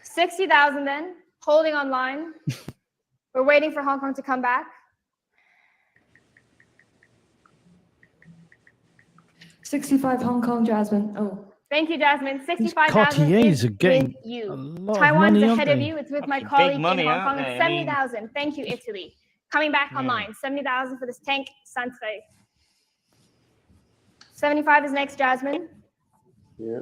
60,000 then, holding online. We're waiting for Hong Kong to come back. 65 Hong Kong, Jasmine. Oh. Thank you, Jasmine. 65,000 Cartiers is are getting with a you. lot of Taiwan's money, ahead aren't of they? you. It's with That's my big colleague in money, Hong aren't Kong. they? It's I mean- 70,000. Thank you, Italy. Coming back Yeah. online. 70,000 for this tank Santre. 75 is next, Jasmine. Yeah.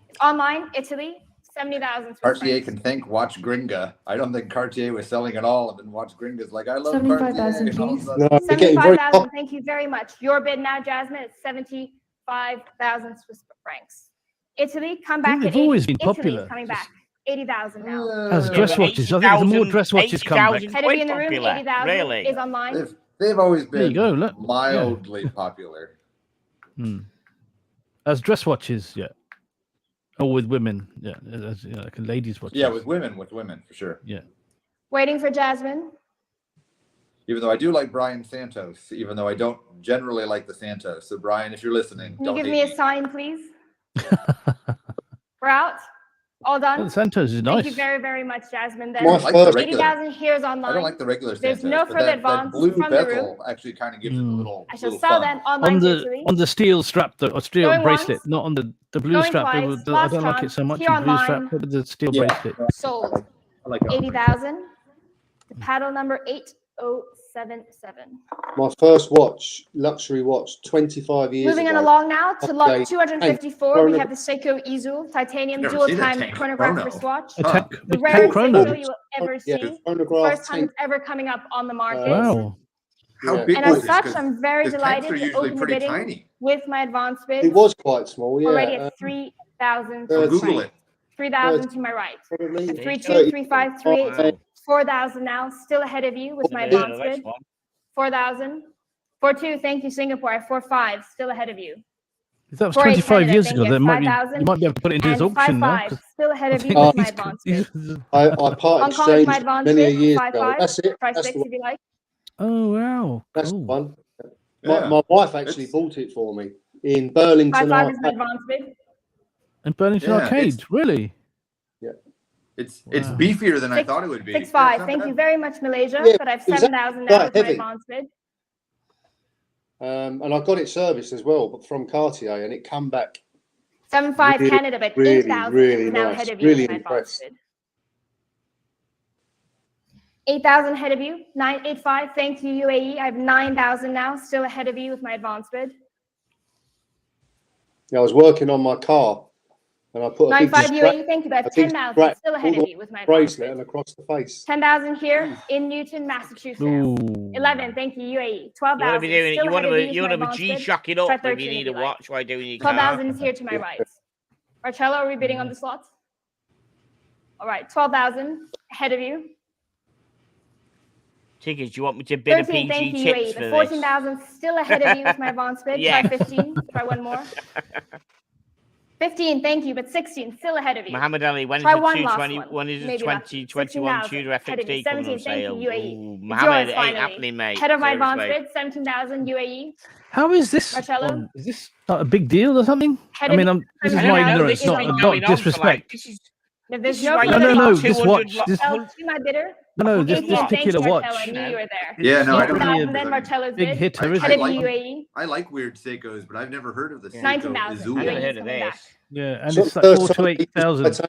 It's online, Italy. 70,000. Swiss Cartier francs. can thank Watch Gringa. I don't think Cartier was selling at all, and then Watch Gringa's like, I love 75,000, Cartier. And all of a please. sudden- No, you're getting very 75,000. Thank you very much. Your bid now, Jasmine, is 75,000 Swiss francs. Italy, come back. they've at 80. always been Italy popular. is coming back. 80,000 now. As Uh, dress watches, I think the more 80,000 dress watches come back. 80,000 Head of you in the room, popular. 80,000 Really? is online. They've always There you been go, look. mildly popular. Hmm. As dress watches, yeah. Or with women, yeah. As, like a ladies' watches. Yeah, with women, for sure. Yeah. Waiting for Jasmine. Even though I do like Brian Santos, even though I don't generally like the Santos. So Brian, if you're listening, Can you don't give hate me a sign, please? We're out. All done. Well, Santos is nice. Thank you very, very much, Jasmine. Then I like the regular. 80,000 here is online. I don't like the regular There's Santos. no but further that advance blue from the room. bezel actually kind of gives it a little. I shall little sell fun. that online on to the Italy. on the steel strap or steel Going bracelet, once. not on the blue Going strap. twice. I Last don't like it chance. so much. Here The blue strap, online. but the steel Yeah. bracelet. Sold. I like it. 80,000. The paddle number 8077. My first watch, luxury watch, 25 years Moving on ago. along now to lot Okay. 254, we Hey, have the Seiko Izu titanium Never dual seen a time tank chronograph chrono. wristwatch. A tank, The a rarest tank chrono. Seiko you will ever see. Yeah, chronograph First time tank. it's ever coming up on the market. Wow. How Yeah. big And was as this? such, 'Cause- I'm very 'cause tanks delighted are to usually open the pretty bidding tiny. with my advance bid. It was quite small, yeah. Already at 3,000. So Uh, Google it. 3,000 to my right. Probably. At 3,200, 30. 3,500, 3,800, Wow. 4,000 now, still ahead of you with my Never heard advance of this bid. one. 4,000. 4,200, thank you, Singapore. I 4,500, still ahead of you. If that was 4,800, 25 years thank ago, you, then might be, 5,000. you might be able to put it into his And auction now. 5,500, still ahead of you think with my he's- advance bid. I part Hong Kong is exchanged my advance many a bid, years 5,500. ago. That's it. Try That's 6 the, if you like. Oh, wow. that's the Cool. one. Yeah. My wife actually It's- bought it for me in Burlington. 5,500 is my Arcade. advance bid. And Burlington Yeah, Arcade, really? It's Wow. beefier than I Six- thought it would be. 6,500, It's thank not you bad. very much, Malaysia. Yeah, But I have it was 7,000 now quite with my heavy. advance bid. And I got it serviced as well, but from Cartier, and it come back 7,500 Really, Canada, but really, 8,000 really is now nice. ahead of you Really with my advance impressed. bid. 8,000 ahead of you. 985, thank you, UAE. I have 9,000 now, still ahead of you with my advance bid. I was working on my car, and I put a big 95 UAE, thank you, but I have a big 10,000, scratch still ahead all of the you with my advance bracelet bid. and across the face. 10,000 here in Newton, Massachusetts. Ooh. 11, thank you, UAE. You want to 12,000, be doing it. still You want ahead to of you be. You with want my to be advance bid. G-shocking Try up if 13 you if need you a like. watch while doing your car. 12,000 is here to my right. Marcello, are we bidding on the slots? All right, 12,000 ahead of you. Tickets, you want me to bid a 13, thank PG you, tips UAE. for The this? 14,000 still ahead of you with my advance bid. Yeah. Try 15, try one more. 15, thank you, but 16 still ahead of you. Muhammad Ali, when is Try the one last 220? one. When is the Maybe lucky. 2021 16,000 Tudor ahead of you. FXT coming 17, on thank you, sale? UAE. Ooh, It's Muhammad, yours, it ain't finally. happening, mate. Head of my advance Seriously. bid, 17,000 UAE. How is this? Marcello? Is this not a big deal or something? Head I of mean, you, this is I don't my know, ignorance, this has not, been not going on for, like, disrespect. this is- If there's This no is why further you No, need this 200 watch, lo- this, I'll see my bidder. no, this 18, thank particular you, watch. Marcello. I knew you were there. Yeah, no, I don't know. 12,000 then Marcello's Big bid. hitter, I isn't Head it? of like- you, UAE. I like weird Seikos, but I've never heard of the Seiko 19,000. Izu. I never UAE heard of coming back. this. Yeah, and So it's like first 4 to time 8,000.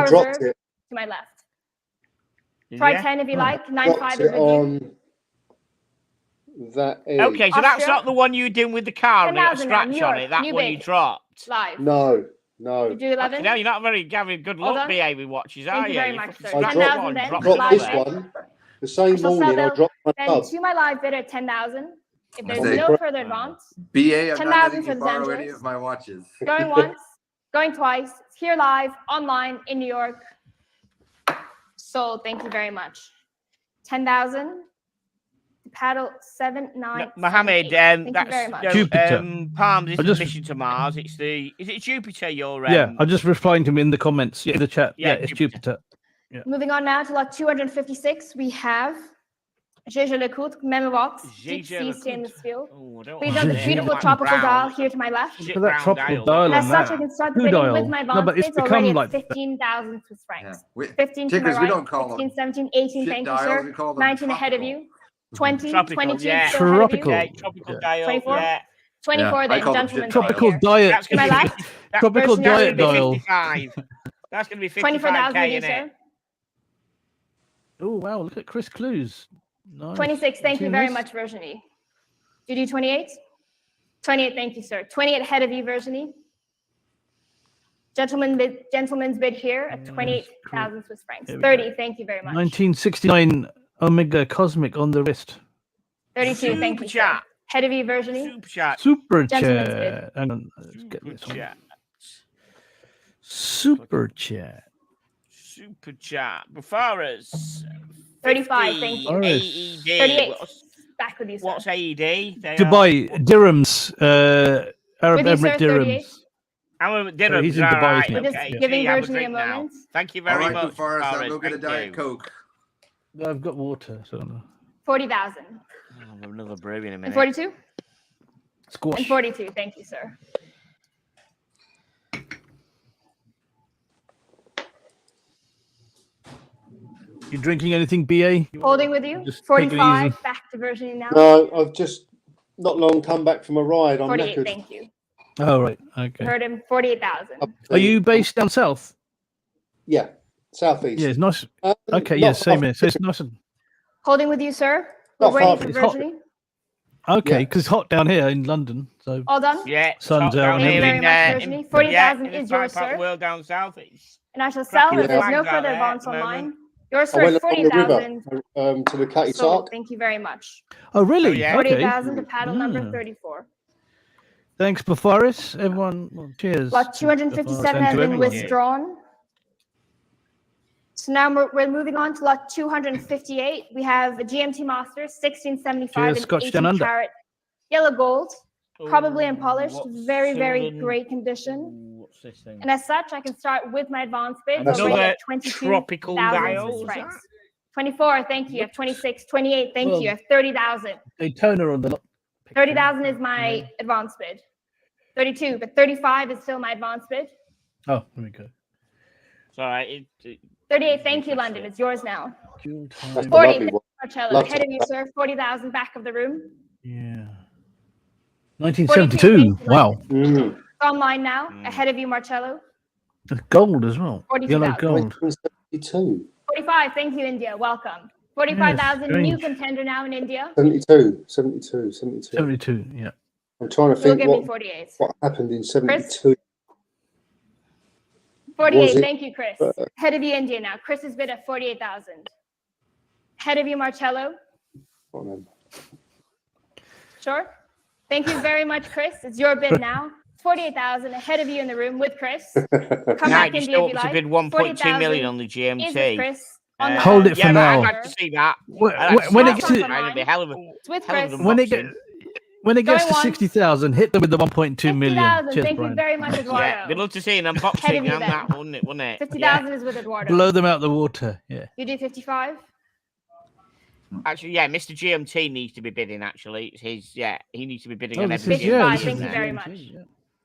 Well dropped reserved it. to my left. Try Yeah. 10 if you like. 9-5 Dropped is it with you. on That is. Okay, so that's Austria. not the one you were doing with the car and it got a 10,000 now, New scratch on York, it. That new one you bid. dropped. Live. No, no. You do 11. No, you're not very having good Hold luck on. behaving watches, are Thank you you? very You much, fucking sir. scratched 10,000 one, then. dropped Dropped Live this bid. one. The I same shall sell morning, I those dropped my then club. to my live bid at 10,000. If there's say- no further advance, BA, I'm not 10,000 letting for you the borrow any Angeles. of my watches. Going once, going twice. It's here live, online, in New York. Sold. Thank you very much. 10,000. Paddle 797. Mohammed, Thank you that's very much. Jupiter. Palms is I the just- mission to Mars. It's the is it Jupiter? You're Yeah, I'm just replying to him in the comments. Yeah, in the chat. Yeah, Yeah, it's Jupiter. Yeah. Moving on now to lot 256, we have Gégé Lecoultre, Memo Box, Deep Gégé Sea Lecoultre. Stainless Steel. Oh, I don't Please like on the it. beautiful Like tropical brown. dial here to my left. Shit Look at that brown tropical dial. dial And on as such, I that. can start the Two bidding dial. with my No, advance but it's bids already become at like 15,000 Swiss francs. We- 15 to my Tickers, we right, don't call 16, them 17, 18, shit thank you, dials, sir. we call them 19 ahead of tropical. you. 20, Tropical, 22 yeah. still ahead of you. Tropical. Yeah, tropical dial. 24? Yeah. 24 Yeah, I then, call them gentlemen. shit right tropical here. diet. That's gonna To be my left. Tropical Version diet now, dial. 55. That's gonna be 24,000 55k with you, in sir. it. Oh wow! Look at Chris Clues. Nice. 26, thank you Seen very this? much, Virginie. You do 28? 28, thank you, sir. 28 ahead of you, Virginie. Gentleman's bid here at 28,000 Swiss francs. Here we 30, go. thank you very much. 1969 Omega Cosmic on the wrist. 32, thank you, Super sir. chat. Ahead of you, Virginie. Super chat. Super Gentleman's chat. Hang on, let's get Super this one. chat. Super chat. Super chat. Before us. 35, thank you. Boris. AED. 38. What's, Back with you, sir. what's AED? They Dubai dirhams. Arab With you, sir, Emirate 38. dirhams. I'm dinner. Sorry, he's in Dubai, isn't he? We're just Okay. giving See, have a Virginie a drink now. moment. Thank you All very right, much. Forrest, I'll Forrest, go get a thank Diet you. Coke. I've got water. So 40,000. I'll have another brew in a And minute. 42? squash. And 42, thank you, sir. You drinking anything, BA? Holding with you. Just take it 45, easy. back to Virginie now. No, I've just not long come back from a ride. I'm 48, knackered. thank you. Oh right. Okay. Heard him, 48,000. Are you based down south? Yeah, southeast. Yeah, it's nice. Okay. not Yeah, far same from here. So it's nice and Holding with you, sir. Not We're far waiting for from- It's hot. Virginie. okay Yeah. because it's hot down here in London. So All done? Yeah. Sun's top out down and here everything. in, Thank you very much, Virginie. 40,000 in the is fine yours, part of sir. the world down south. It's And I shall sell cracking if there's flags no out further there advance at the online. moment. Yours, I sir, went is along the 40,000. river to the Catty Sold. Sark. Thank you very much. oh really? Oh, yeah. Okay. 40,000 to paddle number Mm. 34. Thanks, Bofaris. Everyone, well, cheers. Lot to 257 Bofaris has and to been everyone. withdrawn. So now we're moving on to lot 258. We have a GMT Master 1675 Cheers, and Scotch 18 Down Under. carat yellow gold, probably unpolished, what's very, very Southern- great condition. Ooh, what's this thing? And as such, I can start with my advance bid That's already Another at 22,000 tropical dial. Swiss francs. 24, thank you. At 26, 28, thank Well- you. At 30,000. Daytona on the lot. 30,000 is my advance bid. 32, but 35 is still my advance bid. Oh, there we go. It's all right. 38, thank you, London. It's yours now. Fuel That's time. the 40, lovely one. Marcello. Love Ahead of you, that. sir. 40,000 back of the room. Yeah. 1972. 42, Wow. Mm. Online now. Ahead of you, Marcello. Gold as well. 42,000. Yellow gold. 72. 45, thank you, India. Welcome. 45,000, new strange. contender now in India. 72. 72. 72. 72. Yeah. I'm trying to You'll think give me what 48. happened in 72. 48, Was it- thank you, Chris. Ahead of you, India now. Chris is bid at 48,000. Ahead of you, Marcello. Can't remember. Sure. Thank you very much, Chris. It's your bid now. 48,000 ahead of you in the room with Chris. Come back, you India, still if you up to like. bid 1.2 million on the is with GMT. Chris. On the Hold it for yeah, now. I'd like to see that. When- I'd like to when see it that. gets to- That'd be a hell of a It's with hell of Chris. an When it unboxing. when it gets Going to once. 60,000, hit them with the 1.2 million. 50,000. Cheers, Thank you Brian. very much, Eduardo. Yeah, we'd love to see an Ahead of unboxing you on then. that, wouldn't it? Wouldn't it? 50,000 is with Eduardo. Blow them out the water. Yeah. You do 55? Actually, yeah, Mr. GMT needs to be bidding. Actually, it's his. Yeah, he needs to be bidding Oh, on this every is- GMT. yeah, this isn't is there? very much.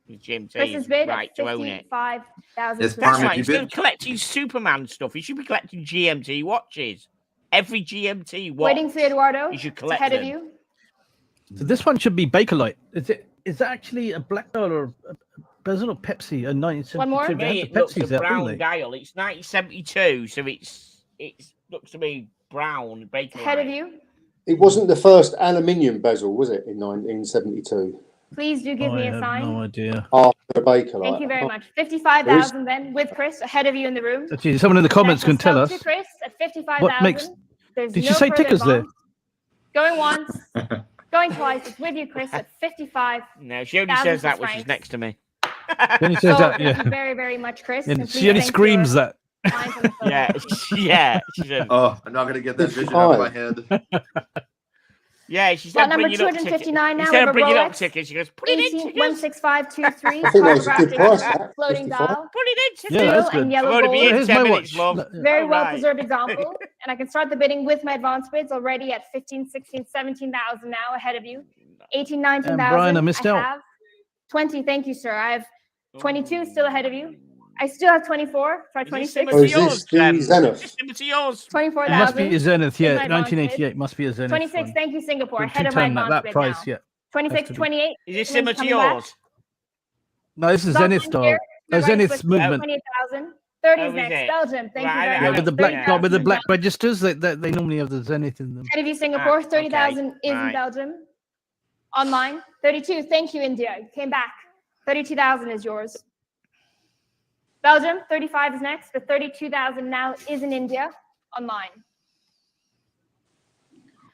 His GMT Chris is is bid right at to own it. 55,000. Yes, Swiss That's Parma, francs. right. you Instead bid? of collecting Superman stuff, you should be collecting GMT watches. Every GMT watch. Waiting for Eduardo. You should It's collect ahead of them. you. So this one should be Bakelite. Is that actually a black dial or a bezel or Pepsi? A 1972. One more? To They had me, the it looks a Pepsis out, didn't brown they? dial. It's 1972, so it's looks to me brown. It's ahead of you. It wasn't the first aluminium bezel, was it, in 1972? Please do give me a I have sign. no idea. After Baker, Thank you very Oh, much. 55,000 then with Chris ahead of you in the room. Actually, someone in the comments can tell us. To Chris at 55,000. What makes- There's Did no you say further tickers there? advance. Going once, going twice. It's with you, Chris, at 55. No, she only says that when she's next to me. She only says that, Thank yeah. you very, very much, Chris. And and she please only thank screams your that. lines on the phone. Yeah, yeah. She said, Oh, I'm not going to get that vision out of my head. yeah, she Lot said, number bring it up ticket. 259 now. Instead We of have a bringing up Rolex tickets, she goes, put it in tickets. 16523. I thought that was a good Cartographic price, that, floating 55. dial. Put it in tickets. Yeah, that's Steel and good. yellow I'm going to be gold. in Here's 10 my minutes, watch. love. Very All well right. preserved example. And I can start the bidding with my advance bids already at 15, 16, 17,000 now ahead of you. 18, 19,000. Brian, I missed out. have 20. Thank you, sir. I have 22 still ahead of you. I still have 24. Try Is this 26. similar Oh, to is yours, this the Clem? Zenith? Is this similar to yours? It must be 24,000. a Zenith, Here's yeah. my advance bid. 1988 must be a Zenith. 26. one. Thank you, Singapore. Or Ahead of my 210 advance at that bid price, now. yeah. 26, Has to be. 28. Is this similar to Coming back. yours? No, this is Stop Zenith in style. here. A Right, Zenith switch movement. 28,000. 30 Oh, is is next. it? Belgium. Thank Right, you very I Yeah, much. with the black 30,000 with the in black Belgium. registers, they normally have the Zenith in them. Ahead of you, Singapore. okay. 30,000 is in Right. Belgium. Online. 32. Thank you, India. You came back. 32,000 is yours. Belgium. 35 is next, but 32,000 now is in India. Online.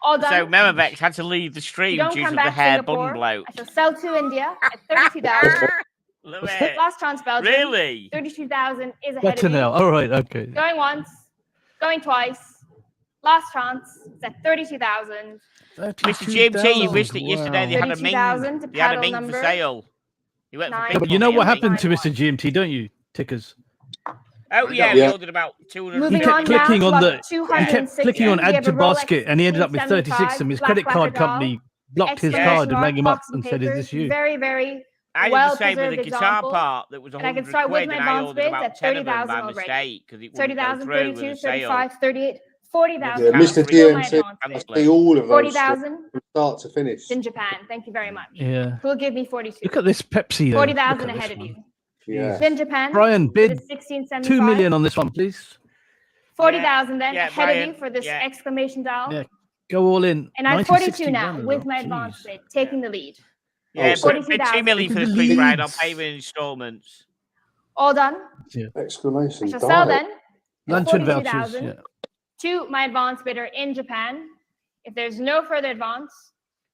All done. So Memovex had to leave the You stream don't due come to the back, hair Singapore. bun bloat. I shall sell to India at 32,000. Love it. Last chance, Belgium. Really? 32,000 is ahead Better of you. now. All right, okay. Going once, going twice. Last chance is at 32,000. Mr. GMT, you missed it yesterday. They had a 32,000 to Ming. They had a paddle Ming number for sale. You went for nine. big Yeah, but you know money, what haven't happened to you? Mr. GMT, don't you? Tickers. Oh yeah, Yeah. we ordered about 200. Moving He kept on clicking now on to the lot he 260. kept clicking on We have add to a Rolex basket and he ended up with 36 375 and his black credit card lacquer company blocked his exclamation card and mark, rang him up box and and said, is papers. this you? Very, very I did well the same with the preserved guitar example. part that was And I can 100 start with quid, my and I advance ordered bids about at 10 of them 30,000 by already. mistake because it wouldn't go 30,000, through with 32, the sale. 35, 38, 40,000. Yeah. Mr. Still my GMT, advance I bid. see all of those 40,000 from start to finish. in Japan. Thank you very much. Yeah. Who'll give me 42? Look at this Pepsi though. 40,000 Look at ahead this of you. one. Yeah. Then Japan. Brian, bid 1675. 2 million on this one, please. 40,000 then Yeah, ahead Brian, of you for this yeah. exclamation dial. Yeah. Go all in. And I'm 42 now 1961 with my as well. advance Jeez. bid, taking the lead. Yeah, so- but 2 42,000. million for the Look at quick the ride. I'll leads. pay you in installments. All done. I Exclamation shall sell dial. then at Luncheon vouchers. 42,000 Yeah. to my advance bidder in Japan. If there's no further advance,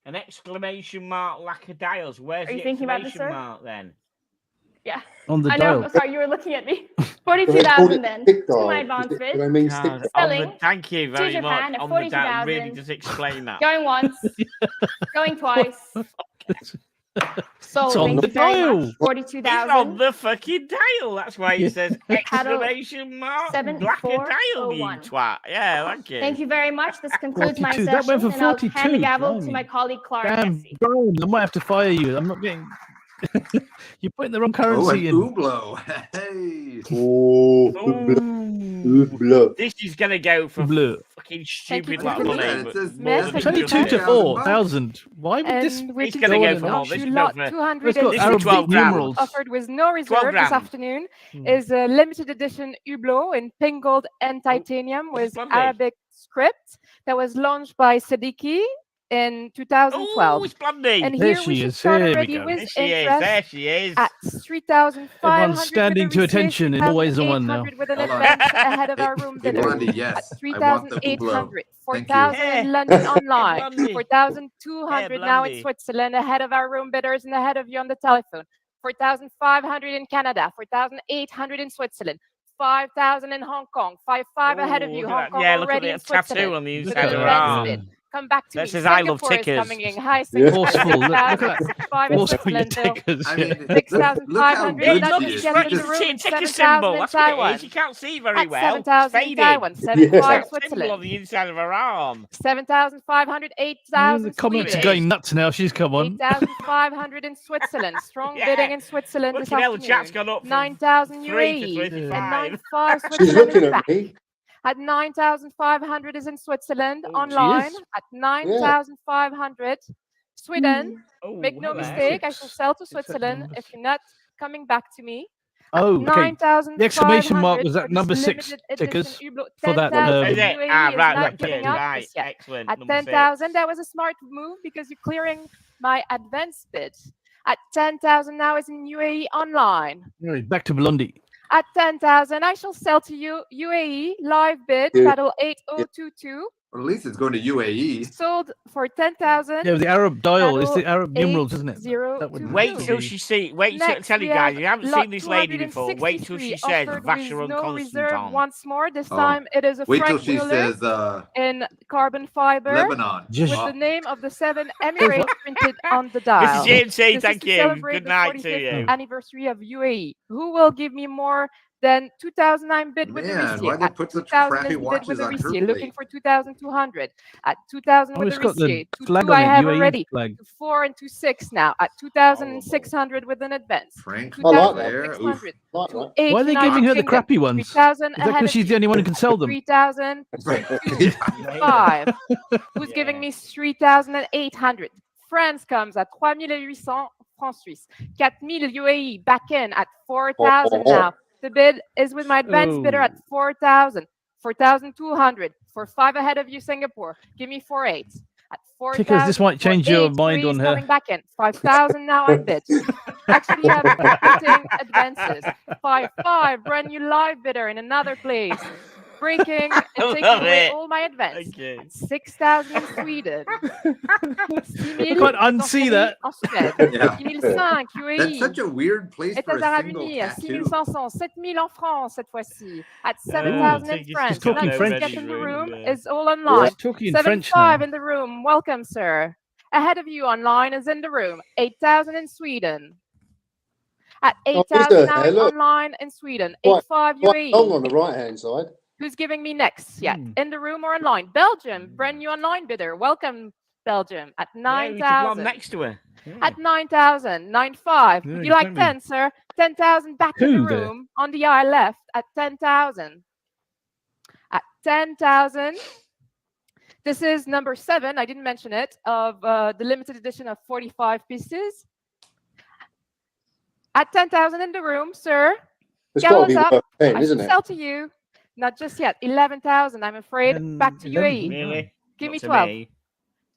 An exclamation mark lacquer dials. Where's Are you the thinking about this, exclamation sir? mark then? yeah. On the I know. dial. Sorry, you were looking at me. Do they call 42,000 it then stick to dial? my advance Do bid. they mean stick God, dial? Selling thank you very Japan much. at On the dial really 42,000. does explain that. Going once, going twice. Sold. It's on Thank the you very dial. much. It's on 42,000. the fucking dial. That's why Yeah. it says exclamation mark blacker dial, you 7401. twat. Yeah, thank you. Thank you very much. This concludes my 42. session. That went for and I'll hand the 42. gavel to Blimey. my colleague Clara Damn, Jesse. Brian, I might have to fire you. I'm not getting. You're putting the wrong Oh, an currency in. Hublot. Hey. Oh, Hublot. This is gonna go for Bleu. fucking you stupid for like the money. minute. but It says more Yes, than It's thank only you. 2 to 1,000 bucks. 4,000. Why would this? And we're It's gonna go continuing for on more. This to is lot not for- 200. It's got This is Arabic 12 grand. numerals. Offered with no 12 reserve this grand. afternoon Hmm. is a limited edition Hublot in pink gold and titanium with lovely. Arabic script that was launched by Siddiqui in 2012. Oh, it's Blondie. And There here she we should is. start Here we already go. with There she is. interest There she is. at 3,500. Everyone's standing to attention in all ways and one now. With an Hold on. advance ahead of our room Hey, bidder. Blondie, At yes. I want the 3,800, Hublot. Thank you. 4,000 in London online, Blondie. 4,200 now in Blondie. Switzerland ahead of our room bidders and ahead of you on the telephone, 4,500 in Canada, 4,800 in Switzerland, 5,000 in Hong Kong, 5,500 ahead of Oh, you, look Hong at that. Kong Yeah, look at already in that tattoo Switzerland. on the With inside an of her advance arm. bid. Come back to That me. says, "I love Singapore is tickers." coming in. Hi, Yeah. Singapore. Forceful. Look at 6,005 that. in Also, your Switzerland. Bill. tickers. I yeah. mean, look how 6,500 good not she just is. yet in She the just- room, Ticker 7,000 symbol. in That's what it Taiwan. is. You can't see very At well. 7,000 in Faded. Taiwan, Yeah. 7,500 Symbol on Switzerland, the inside of her arm. 7,500, The 8,000 comments are Sweden, going nuts now. She's come on. 8,500 in Switzerland. Strong Yeah. bidding in Switzerland this Fucking hell, the chat's afternoon. gone up from 9,000 3 to UAE and 25. 9,500 She's Switzerland looking is at back. me. At 9,500 is in Switzerland Oh, she online. is? At 9,500 Sweden. Oh, Make no hello. mistake, I shall sell to Accept Switzerland numbers. if you're not coming back to me. Oh, okay. 9,500 The exclamation mark was for that this number 6 limited edition tickers Hublot. for that. 10,000 Is it? UAE Ah, is right, not right, giving yeah, out right. just yet. Excellent. At Number 10,000, that was a smart move because you're clearing my advanced bid. At 10,000 now is in UAE online. Right, back to Blondie. At 10,000, I shall sell to you UAE live bid, Yeah. paddle 8022. Well, at least it's going to UAE. Sold for 10,000. Yeah, the Arab dial. It's Paddle the Arab numerals, isn't it? 8022. That would Wait till she see. Wait till Next, tell we you guys. have You haven't lot seen this lady before. Wait till she 263 says offered Vacheron with no reserve Constantin. once more. This Oh. time it is a Wait till Frank she Wheeler says in carbon fiber Lebanon. with Wow. the name of the 7 Emirates printed on the dial. Mrs. James, This is thank to you. celebrate Good the night to 45th you. anniversary of UAE. Who will give me more than 2,009 bid with the Man, receipt? why they At put such 2,000 crappy is the bid watches with the on her receipt. Looking plate? for 2,200. At 2,000 Oh, with it's the got the receipt. flag 2 on I it, have UAE already. flag. 4 and 2,600 now. At 2,600 with an advance. Frank I like that. 2,600. Like that. Why are they 89 giving her the Kingdom. crappy ones? 3,000 Is that ahead because of she's the you. only one who can sell them? 3,000, 5. Who's giving me 3,800? France comes at 3,800 francs Suisse. 4,000 UAE back in at 4,000 now. The bid is with my advanced bidder at 4,000. 4,200 for 5 ahead of you, Singapore. Give me 4,800. At 4,000. Tickers, this might change your 4,800 mind on her. coming back in. 5,000 now on bid. Actually, I'm putting advances. 5,500 brand new live bidder in another place. Breaking and taking love away it. all my advance. Okay. At 6,000 in Sweden. 6,000 I can't unsee that. en Suède. Yeah. 6,500 That's UAE. such a weird place for États a Arabes single Unis à tattoo. 6,500, 7,000 en France cette fois-ci. At 7,000 in she's France. talking Let's French. get in the room. Yeah. Is all online. She's talking in French now. 7,500 in the room. Welcome, sir. Ahead of you online is in the room. 8,000 in Sweden. At Oh, is 8,000 there? now Hey, look. online in Sweden. Quite- 8,500 Quite long UAE. on the right hand side. Who's giving me next? Yeah, in the room or online? Belgium, brand new online bidder. Welcome, Belgium. At Yeah, we should belong 9,000. next to her. Yeah. At 9,000, 9,500. Yeah, Would you like exactly. 10, sir? 10,000 back in the Who there? room on the eye left at 10,000. At 10,000. This is number 7. I didn't mention it, of the limited edition of 45 pieces. At 10,000 in the room, sir. It's got to Gallows be up. worth 10, I isn't shall it? sell to you. Not just yet. 11,000, I'm afraid. And Back to 11, UAE. Really? Give Not me to 12. me.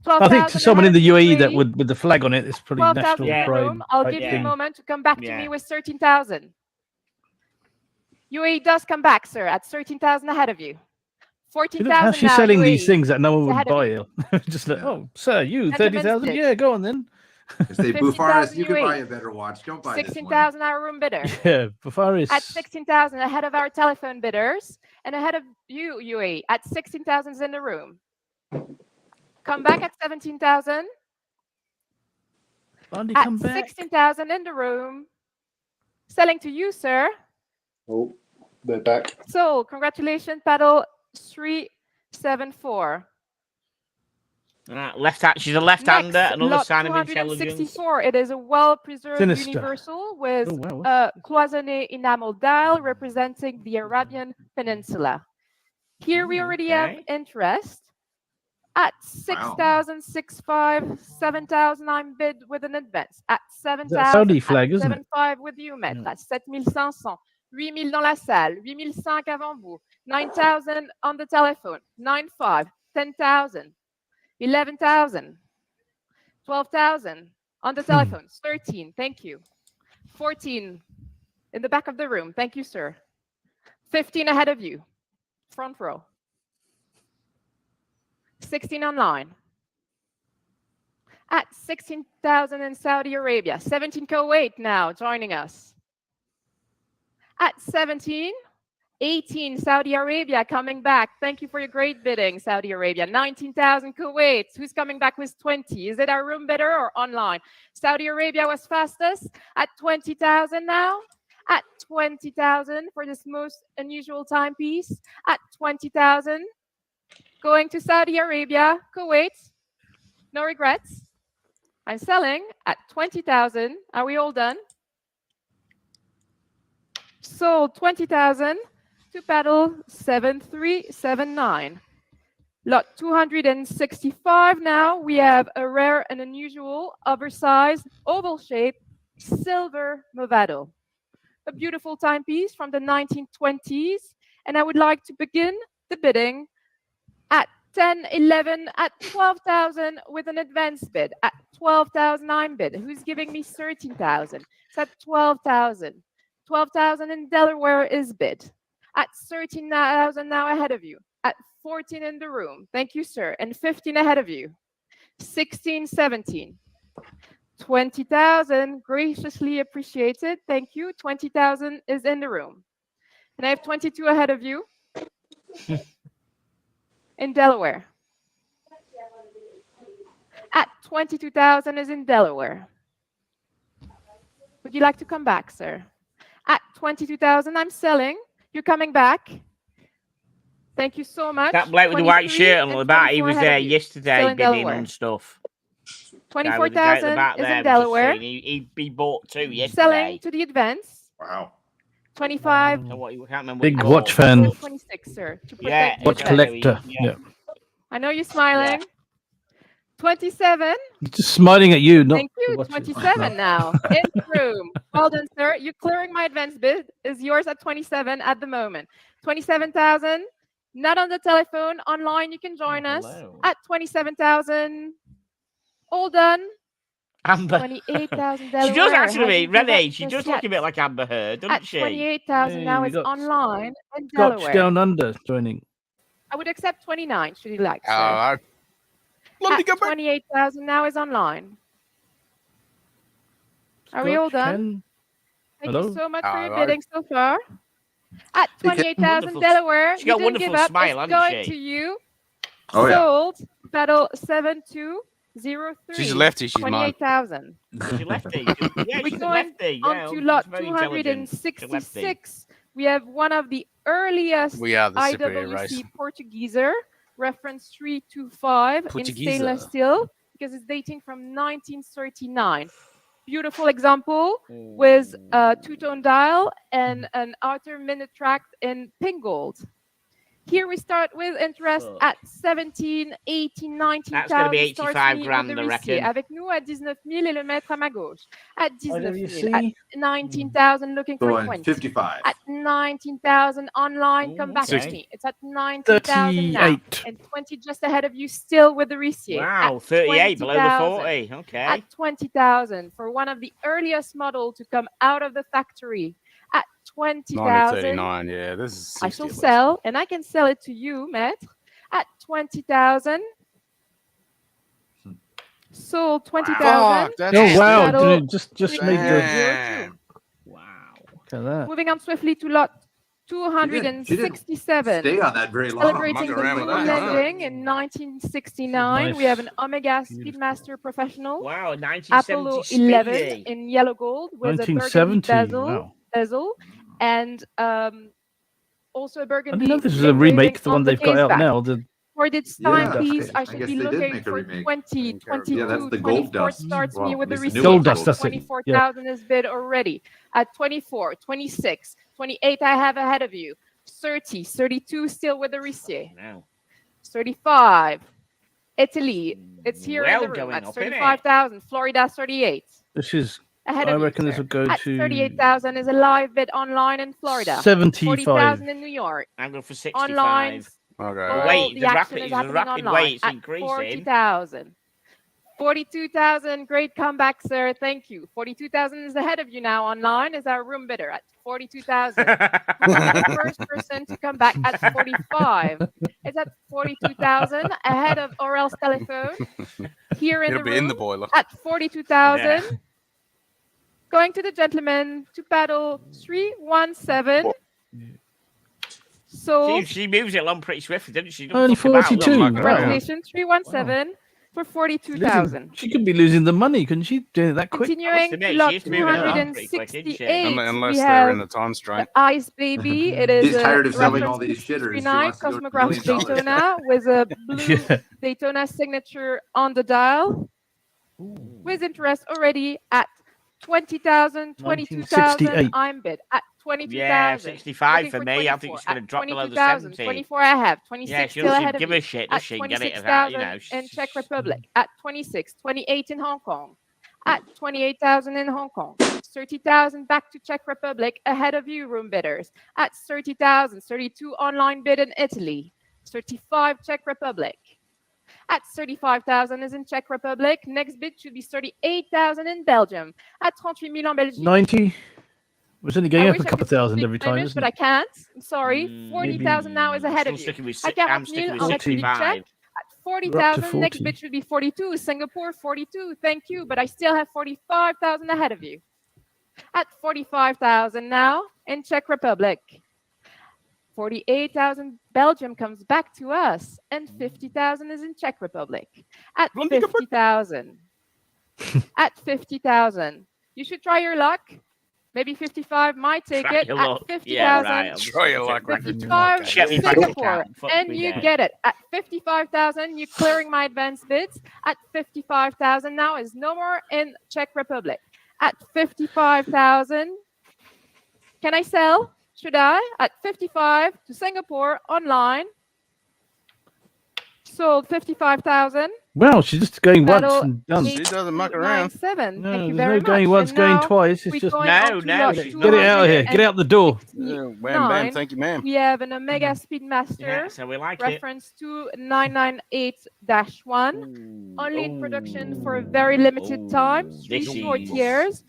12,000 I think to someone in ahead the of UAE that UAE. would with the flag on it, it's probably 12,000 national in the pride. room. I'll type give you a thing. moment to come back to Yeah. me with 13,000. UAE does come back, sir, at 13,000 ahead of you. Look 14,000 how she's now, selling these UAE. things that no one It's would ahead of buy. you. Just like, Yeah. oh, sir, you Gentlemen's 30,000? bid. Yeah, go on then. If they 15,000 Bufaris, you could UAE. buy a better watch. Don't buy this one. 16,000 our room bidder. Yeah, Bufaris. At 16,000 ahead of our telephone bidders and ahead of you, UAE. At 16,000 is in the room. Come back at 17,000. Blondie, At come back. 16,000 in the room. Selling to you, sir. Oh, they're back. So, congratulations, paddle 374. Left hand. She's a left-hander. Next, Another lot sign of intelligence. 264. It is a well-preserved Sinister. universal with Oh, wow. a cloisonné enamel dial representing the Arabian Peninsula. Here we already have Okay. interest. At 6,000, 6,500, 7,000, I'm bid with an advance. At 7,000, Saudi flag, isn't it? 7,500 with you, maître. Yeah. At 7,500, 8,000 dans la salle, 8,500 avant vous, 9,000 on the telephone, 9,500, 10,000, 11,000, 12,000 on the telephone, 13, thank you. 14 in the back of the room, thank you, sir. 15 ahead of you, front row. 16 online. At 16,000 in Saudi Arabia. 17 Kuwait now joining us. At 17, 18 Saudi Arabia coming back. Thank you for your great bidding, Saudi Arabia. 19,000 Kuwait. Who's coming back with 20? Is it our room bidder or online? Saudi Arabia was fastest at 20,000 now. At 20,000 for this most unusual timepiece. At 20,000. Going to Saudi Arabia, Kuwait. No regrets. I'm selling at 20,000. Are we all done? Sold 20,000 to paddle 7379. Lot 265 now. We have a rare and unusual, oversized, oval-shaped silver Movado. a beautiful timepiece from the 1920s. And I would like to begin the bidding at 10, 11, at 12,000 with an advance bid. At 12,000 I'm bid. Who's giving me 13,000? It's at 12,000. 12,000 in Delaware is bid. At 13,000 now ahead of you. At 14 in the room. Thank you, sir. And 15 ahead of you. 16, 17. 20,000, graciously appreciated. Thank you. 20,000 is in the room. And I have 22 ahead of you. In Delaware. At 22,000 is in Delaware. Would you like to come back, sir? At 22,000, I'm selling. You're coming back. Thank you so much. That bloke with the white shirt on the back, he was there yesterday bidding on stuff. 24,000 is in Delaware. He bought 2 yesterday. Selling to the advance. Wow. 25. I can't remember Big watch fan. 26, sir. To Yeah, protect Watch your collector. investment. Yeah. I know you're smiling. 27. He's just smiling at you, not Thank you. the watches. 27 now. In the room. Well done, sir. You're clearing my advance bid. Is yours at 27 at the moment. 27,000. Not on the telephone. Online, you can join us at 27,000. All done. Amber. 28,000. She does actually, Hasn't Renee. given She us does yet. look a bit like Amber Heard, doesn't At she? 28,000 now we is got online in Scotch Delaware. Down Under joining. I would accept 29, should you like, sir. At At 28,000 now is online. Are we all Scotch, done? Ken? Thank Hello? you so much for your Hello. bidding so far. At 28,000 Wonderful. Delaware, She's you got a didn't wonderful give up. smile, It's hasn't going she? to you. Oh, yeah. Sold. Battle 7203. She's a lefty, she's mine. 28,000. She's a lefty. Yeah, We're she's a going lefty. Yeah, on to she's lot very intelligent. She's a lefty. 266. We have one of the earliest We are the superior IWC race. Portugueser, reference 325 in Portugueser. stainless steel, because it's dating from 1939. Beautiful example with a two-tone dial and an outer minute tract in pink gold. Here we start with interest at 17, 18, 19,000. That's going to be starts 85 me with grand, the I Rissier. reckon. Avec nous à 19 000 et le maître à ma gauche. At 19 000. At IWC? 19,000 looking for Going 20. 55. At 19,000 online, come back okay. to me. It's at 19,000 now. 38. And 20 just ahead of you still with the Rissier. Wow, At 38 below the 20,000. 40. Okay. At 20,000 for one of the earliest model to come out of the factory. At 20,000, 1939, yeah, this is 60 I shall at least. sell, and I can sell it to you, Matt. At 20,000. Sold 20,000. Fuck, that's Oh wow! Battle Dude, just made the. Damn. Wow. Look at that. Moving on swiftly to lot She didn't 267. stay on that very long. Celebrating the Muck around with moon that, huh? landing in 1969. We have an Omega Beautiful. Speedmaster Professional. Wow, Apollo 1970 11 Speedy. in yellow gold with a burgundy 1970. Wow. bezel and also a I burgundy. didn't know this was a engraving remake. The on one they've got case out back. now. The For this Yeah, timepiece, I I should guess be they did looking make a for remake. 20, 22, Yeah, that's the gold 24 dust. starts me Well, with the it's the receipt. new Gold dust, that's it. 24,000 is bid already. At 24, 26, 28 I have ahead of you. 30, 32 still with the Rissier. Wow. 35. Italy, it's here Well in the room going at up, isn't it? 35,000. Florida 38. this is. Ahead I of you, reckon this sir. will go At to 38,000 is a live bid online in Florida. 75. 40,000 in New York. I'm going for 65. Online. Okay. All Wait, the the action rapid- is the happening rapid online way, it's at increasing. 40,000. 42,000, great comeback, sir. Thank you. 42,000 is ahead of you now online is our room bidder at 42,000. The first person to come back at 45. It's at 42,000 ahead of Aurel's telephone. Here in It'll the be in room the boiler. at 42,000. Yeah. Going to the gentleman to battle 317. So She moves it along pretty swiftly, doesn't she? Only 42. Wow. congratulations, 317 for 42,000. She could be losing the money, couldn't she? Doing it that quick. Continuing admit, to she lot used to move it around pretty quick, didn't she? 268, Unless we they're in have the time strain. the Ice Baby. It is She's a tired of selling reference all these to shitters. She 39 wants to go to Cosmograph $1 million. Daytona with a blue Yeah. Daytona signature on the dial. With interest already at 20,000, 22,000. 1968. I'm bid at 22,000. Yeah, 65 Looking for me. I think 24 it's going to at drop below the 22,000. 70. 24 I have. 26 Yeah, still she'll ahead of give you. a shit, At does she? Get it at that, 26,000 in Czech Republic. At 26, 28 in Hong Kong. At 28,000 in Hong Kong. 30,000 back to Czech Republic, ahead of you, room bidders. At 30,000, 32 online bid in Italy, 35 Czech Republic. At 35,000 is in Czech Republic. Next bid should be 38,000 in Belgium. At 38,000 en Belgique. 90. We're only going I up a wish I couple could speak thousand every time, Flemish, isn't but I it? can't. I'm sorry. 40,000 now is ahead of you. At I'm 40,000 sticking en with République 65. Czech. At 40,000, next 40. bid should be 42. Singapore, 42. Thank you, but I still have 45,000 ahead of you. At 45,000 now in Czech Republic. 48,000 Belgium comes back to us, and 50,000 is in Czech Republic. At 50,000. At 50,000. You should try your luck. Maybe 55 might take Try it. your At luck. 50,000. Yeah, right. Try your luck. 55 Check me back Singapore, account. Fuck and me you there. get it. At 55,000, you're clearing my advance bids. At 55,000 now is no more in Czech Republic. At 55,000, can I sell? Should I? At 55 to Singapore online. Sold 55,000. Wow, she's just going once Battle and done. She doesn't muck around. 897. No, Thank you there's very no going much. once, And going now twice. It's we're just going No, on to no, lot she's get it out of here. Get out the door. Yeah, wham, bam. 9. Thank you, ma'am. We have an Omega Speedmaster. Yeah, so we like it. Reference to 998-1. Only in production for a very limited time. 3 this short is- years.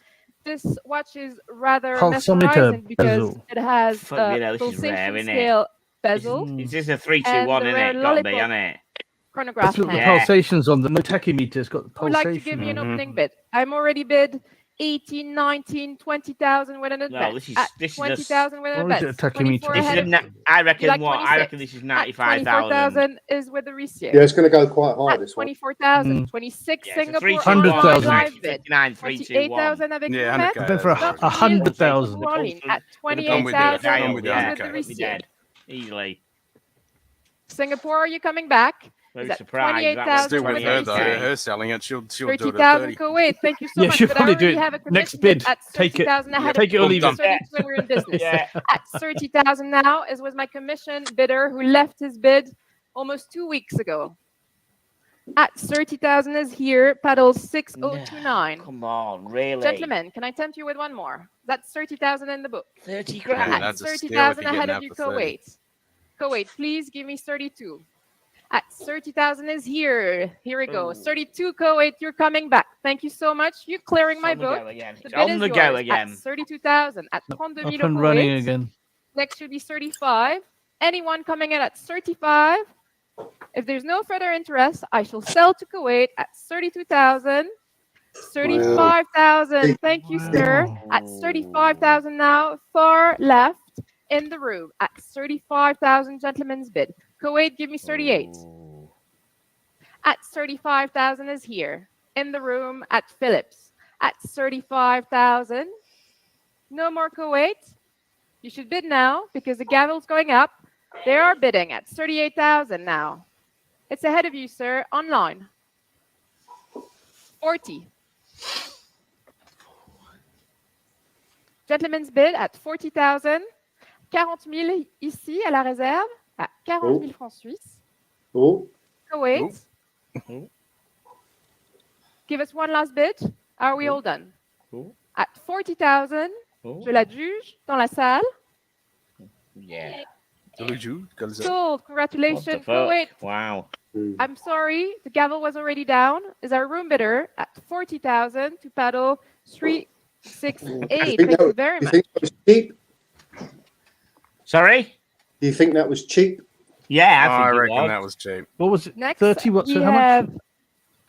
This watch is rather Pulsometer mesmerizing because bezel. it has Fuck me, now, this is pulsation rare, innit? scale bezel Is this a 3, 2, and 1, the innit? rare Gotta be, lollipop innit? chronograph Let's look at the hand. pulsations on the no tachymeter. It's got the I would like to give pulsation. you an opening bid. I'm already bid 18, 19, 20,000 with an advance. this is- At this is a- 20,000 with an Or is it a advance. tachymeter? 24 This is ahead a of na- you. I reckon like what? I 26. reckon this is At 95,000. 24,000 is with the resale. Yeah, it's going to go quite high, At this one. 24,000, 26 Yeah, it's a Singapore 3, 2, online 100,000. live bid. 59, 3, 2, 1. 28,000 avec Yeah, Piguet. 100K. Went for that's 100,000. En ligne at Come with it. 28,000 Come with is it. with Okay. the We'll be resale. dead. Easily. Singapore, are you coming back? Very Is at surprised. 28,000 Still with her, though. 28K. Her selling it. She'll do it at 30,000 30. Kuwait. Thank you so Yeah, much. she'll but I probably do already it. have a Next commission bid. At Take it. 30,000 ahead Take it of or you. leave it. 30 when we're in business. Yeah. At 30,000 now is with my commission bidder who left his bid almost 2 weeks ago. At 30,000 is here, paddle 6029. Come on, really? Gentlemen, can I tempt you with one more? That's 30,000 in the book. 30 Yeah, grand. At that's a steal if 30,000 you're ahead getting of you, that for 30. Kuwait. Kuwait, please give me 32. At 30,000 is here. Here we go. 32 Kuwait, you're coming back. Thank you so much. You're clearing my On the book. go again. The It's bid on is the go yours. again. At 32,000. At 32 Up 000 and running Kuwait. again. Next should be 35. Anyone coming in at 35? If there's no further interest, I shall sell to Kuwait at 32,000. 35,000. Thank you, sir. At 35,000 now, far left in the room. At 35,000, gentlemen's bid. Kuwait, give me 38. At 35,000 is here in the room at Phillips. At 35,000. No more Kuwait. You should bid now because the gavel's going up. They are bidding at 38,000 now. It's ahead of you, sir, online. 40. Gentlemen's bid at 40,000. 40 000 ici à la réserve, à 40 000 francs suisses. Oh, Kuwait. Give us one last bid. Are we all done? At 40,000, je l'adjuge dans la salle. Yeah. Sold. Congratulations, Kuwait. Wow. I'm sorry, the gavel was already down. Is our room bidder at 40,000 to paddle 368. Thank you very you much. think that was cheap? Sorry? Do you think that was cheap? Yeah, I reckon that was cheap. What was it? Next, 30? What's we it? How much? have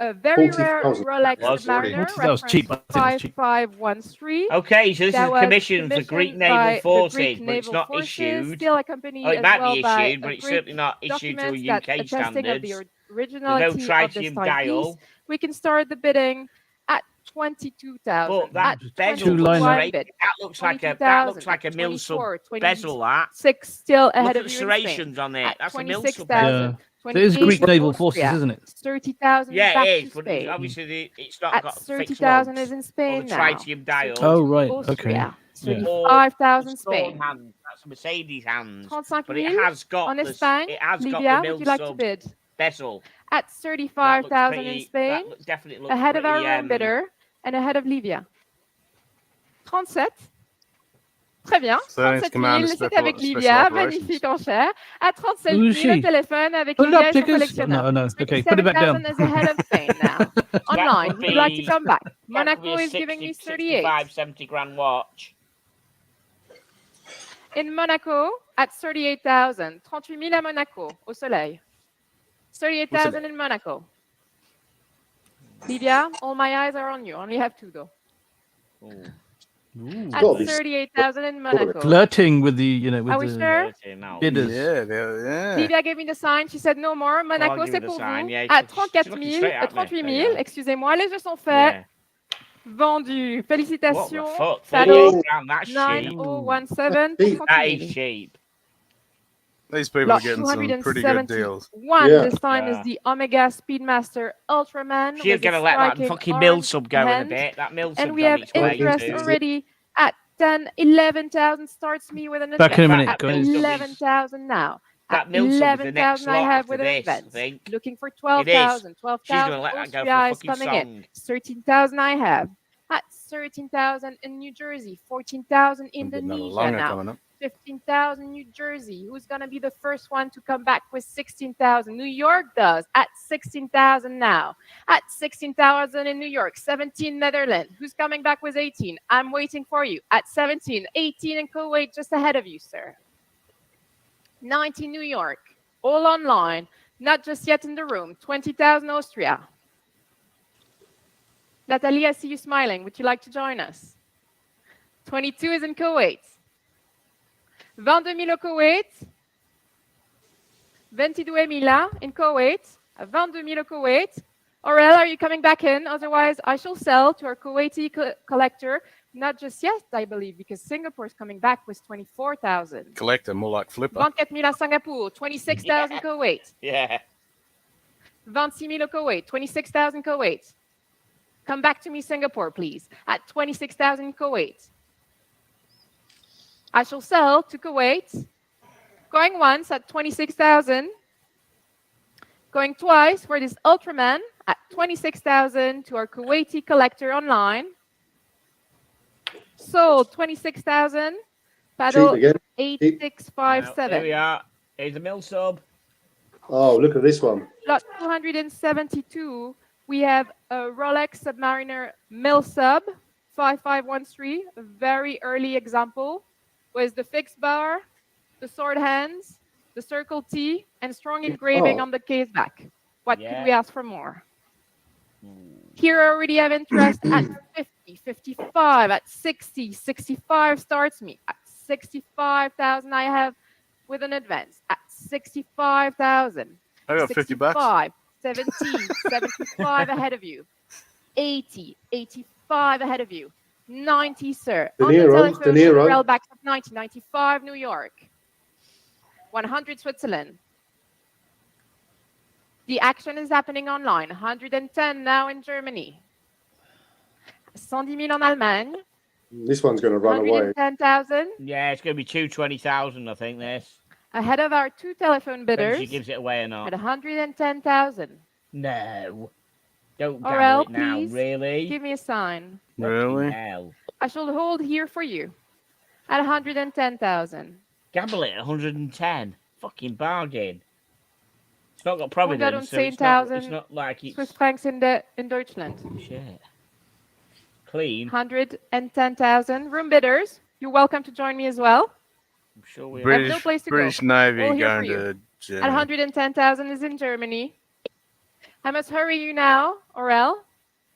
a very rare 40,000. Rolex Was Submariner, 40,000. That was cheap. I think it was cheap. 5513. Okay, so this That is was commission for Greek commissioned by Naval the Forces, Greek but it's Naval not Forces, issued. Still accompanied Oh, it as might well be by issued, but a it's Greek certainly not issued to documents that UK attesting of the standards. originality of this tritium dial. timepiece. We can start the bidding at 22,000. But that At bezel, 22 looks one great. bid. That looks like a 22,000, mill sub 24, bezel. That 26 still ahead look at of the you in Spain. serrations on it. At That's a mill sub 26,000. Yeah. It is 28 Greek Naval Austria. Forces, isn't it? 30,000 Yeah, back it is, to but Spain. obviously it's not At got fixed 30,000 lugs is in or Spain the now. tritium dial. Oh, right. Austria. Okay. Yeah. 35,000 Storm Spain. hands. That's a Mercedes hands. 35 But it 000 has got on the, Espagne. it has got Livia, the mill would you like to sub bid? bezel. At That looks 35,000 in pretty- Spain, that definitely looks ahead of our pretty, room bidder and ahead of Livia. 37. Très bien. So then it's 37 Command 000, of c'est Special- avec Special Livia, Operations. magnifique enchère. À 37 Who 000, is she? le téléphone avec Put it Livia up, et son Tickers. collectionneur. No, no. Okay, put it back down. 37,000 is ahead of Spain now. Online, would you like to come back? That could be Monaco a is giving me 38. 65, 70 grand watch. In Monaco, at 38,000. 38 000 à Monaco, au soleil. 38,000 in Monaco. Livia, all my eyes are on you. Only have 2 though. At 38,000 in Monaco. Flirting with the, you know, with Are we the sure? bidders. Yeah. Livia gave me the sign. She said no more. Monaco, c'est pour vous. À 34 000, 38 000. Excusez-moi, les jeux sont faits. Vendu. Félicitations. What the fuck? Saddle 38 grand, that's cheap. 9017. That is cheap. These people Lot are getting some pretty good deals. 271. Yeah. This time is the Omega Speedmaster Ultraman. She's with gonna a let that striking fucking orange mill sub go in a hand. bit. That mill sub And we have interest already at 10, 11,000 starts me with an Back in a event. minute, At guys. 11,000 now. That At mill sub is the next 11,000 I lot have after with an this, I event. think. Looking for It is. 12,000. She's gonna 12,000 let that go for Austria a is fucking coming in. song. 13,000 I have. At 13,000 in New Jersey. 14,000 Indonesia longer now. coming up. 15,000 New Jersey. Who's going to be the first one to come back with 16,000? New York does at 16,000 now. At 16,000 in New York. 17 Netherlands. Who's coming back with 18? I'm waiting for you. At 17. 18 in Kuwait, just ahead of you, sir. 19 New York. All online. Not just yet in the room. 20,000 Austria. Natalie, I see you smiling. Would you like to join us? 22 is in Kuwait. 22 000 au Koweït. 22 000 in Kuwait. 22 000 au Kuwait. Aurel, are you coming back in? Otherwise, I shall sell to our Kuwaiti collector. Not just yet, I believe, because Singapore is coming back with 24,000. Collector, more like flipper. 24 000 à Singapour. 26,000 Kuwait. Yeah. 26 000 au Kuwait. 26,000 Kuwait. Come back to me, Singapore, please. At 26,000 in Kuwait. I shall sell to Kuwait. Going once at 26,000. Going twice for this Ultraman at 26,000 to our Kuwaiti collector online. Sold 26,000. Paddle 8657. Here we are. Here's a mill sub. Oh, look at this one. Lot 272. We have a Rolex Submariner mill sub 5513. A very early example. With the fixed bar, the sword hands, the circle T, and strong engraving on the case back. What could we ask for more? Here I already have interest at 50, 55, at 60, 65 starts me. At 65,000 I have with an advance. At 65,000. I got 50 bucks. 70, 75 ahead of you. 80, 85 ahead of you. 90, sir. De On the Niro, telephone, De Niro. Rail back at 90, 95, New York. 100, Switzerland. The action is happening online. 110 now in Germany. 110 000 en Allemagne. This one's going to run away. 110,000. Yeah, it's going to be 220,000, I think, this. Ahead of our 2 telephone Whether bidders. she gives it away or not. At 110,000. No. Don't Aurel, gamble it now, please really? give me a sign. Really? Hell. I shall hold here for you. At 110,000. Gamble it at 110. Fucking bargain. It's not got providence, so it's 110,000 not like it's Swiss francs in Deutschland. shit. Clean. 110,000. Room bidders, you're welcome to join me as well. I'm sure we I have no place to British go. Navy All here going for you. to At Germany. 110,000 is in Germany. I must hurry you now, Aurel.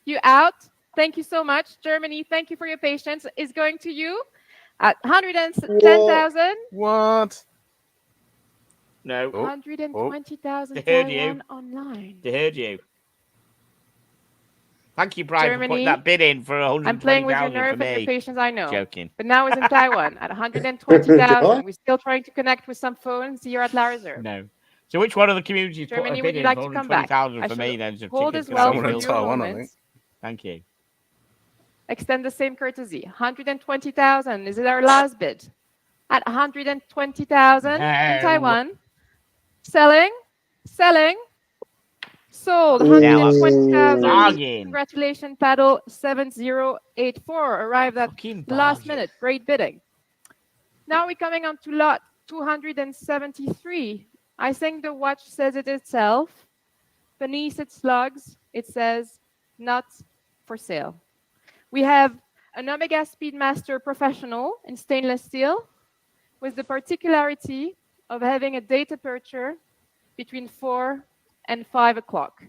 You out. Thank you so much. Germany, thank you for your patience. Is going to you at 110,000. What? No. 120,000 They heard you. Taiwan online. They heard you. Thank you, Brian, for Germany. putting that bid in for 120,000 I'm playing with your for nerve and your me. patience, I know. Joking. But now it's in Taiwan at 120,000. We're still trying to connect with some phones here at La Reserve. No. So which one of the communities put Germany, a would bid you in like for to come back? 120,000 I for should me then? So hold tickets as well for for in you a Taiwan, I moment. think. Thank you. Extend the same courtesy. 120,000. Is it our last bid? At 120,000 in No. Taiwan. Selling. Selling. Sold, Ooh. 120,000. Bargain. Congratulations, paddle 7084. Arrived at last minute. Great bidding. Now we're coming on to lot 273. I think the watch says it itself. Beneath its lugs, it says not for sale. We have an Omega Speedmaster Professional in stainless steel with the particularity of having a date aperture between 4 and 5 o'clock.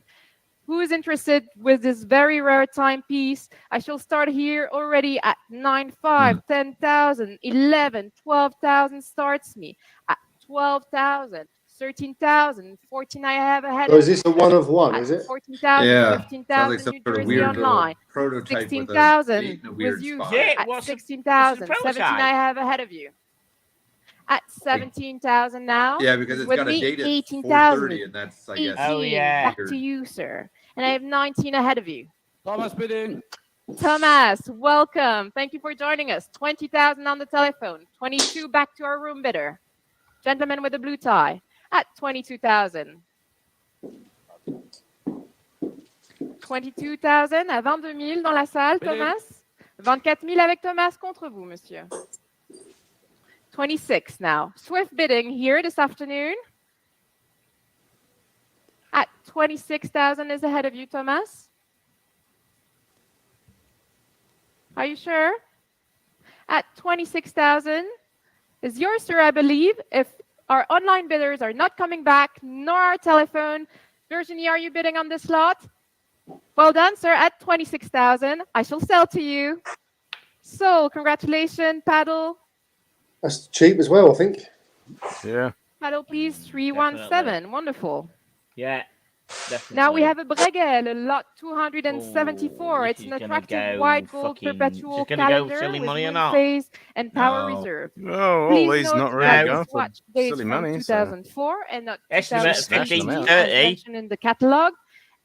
Who is interested with this very rare timepiece? I shall start here already at 9,500, 10,000, 11, 12,000 starts me at 12,000, 13,000, 14 I have ahead So of is this a one of one, is it? 14,000, Yeah. 15,000 Sounds like some New sort of Jersey weird little online, prototype with a 16,000 gate in a weird with you spot. Yeah, at what's a 16,000, 17 prototype? I have ahead of you. At 17,000 now. Yeah, because it's with got a me, date at 18,000. 4:30, and that's, I guess. Oh, yeah. Back to you, sir. And I have 19 ahead of you. Thomas bidding. Thomas, welcome. Thank you for joining us. 20,000 on the telephone. 22 back to our room bidder. Gentleman with the blue tie at 22,000. 22,000 à 22 000 dans la salle, Thomas. 24 000 avec Thomas contre vous, monsieur. 26 now. Swift bidding here this afternoon. At 26,000 is ahead of you, Thomas. Are you sure? At 26,000 is yours, sir, I believe. If our online bidders are not coming back, nor our telephone. Virginie, are you bidding on this lot? Well done, sir. At 26,000, I shall sell to you. So, congratulations, paddle. That's cheap as well, I think. Yeah. Paddle, please. 317. Wonderful. Yeah. Definitely. Now we have a Breguet, a lot 274. It's an attractive white gold perpetual calendar with moon phase and power reserve. No, Please all these note not that really this going for watch dates silly from money. 2004 and not Estimate 2015 as 1530. mentioned in the catalog,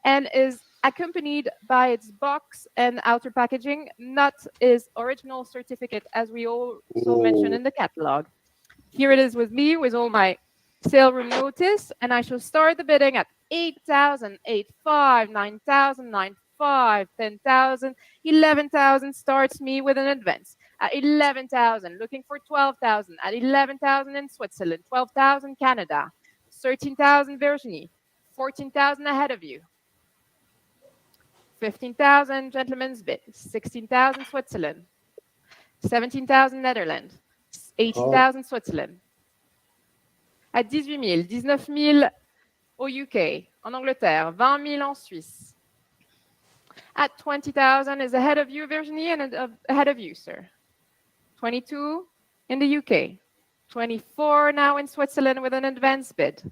and is accompanied by its box and outer packaging, not its original certificate, as we also mentioned in the catalog. Here it is with me with all my sale room notice, and I shall start the bidding at 8,000, 8,500, 9,000, 9,500, 10,000, 11,000 starts me with an advance. At 11,000, looking for 12,000. At 11,000 in Switzerland, 12,000 Canada, 13,000 Virginie, 14,000 ahead of you. 15,000 gentlemen's bid, 16,000 Switzerland, 17,000 Netherlands, 18,000 Switzerland. À 18 000, 19 000 au UK, en Angleterre, 20 000 en Suisse. At 20,000 is ahead of you, Virginie, and ahead of you, sir. 22 in the UK, 24 now in Switzerland with an advance bid.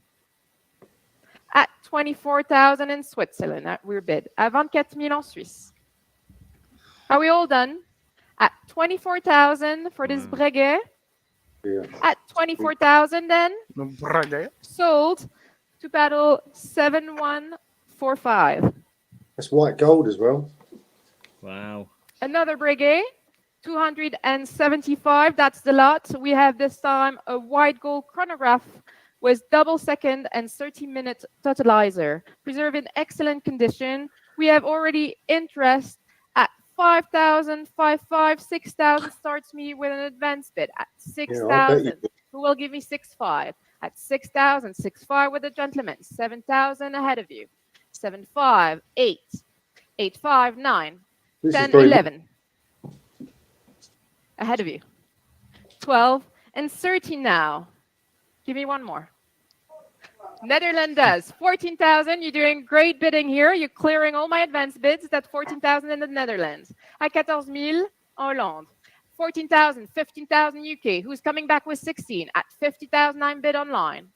At 24,000 in Switzerland, we're bid. À 24 000 en Suisse. Are we all done? At 24,000 for this Breguet. Yeah. At 24,000 then, sold to paddle 7145. That's white gold as well. Wow. Another Breguet, 275. That's the lot. We have this time a white gold chronograph with double second and 30-minute totalizer, preserved in excellent condition. We have already interest at 5,000, 5,500, 6,000 starts me with an advance bid at 6,000. Who will give me 6,500? At 6,000, 6,500 with a gentleman. 7,000 ahead of you. 7,500, 8, 8,500, 9, 10, 11. Ahead of you. 12 and 13 now. Give me one more. Netherlands does 14,000. You're doing great bidding here. You're clearing all my advance bids. That's 14,000 in the Netherlands. À 14 000, Hollande. 14,000, 15,000 UK. Who's coming back with 16? At 50,000, I'm bid online.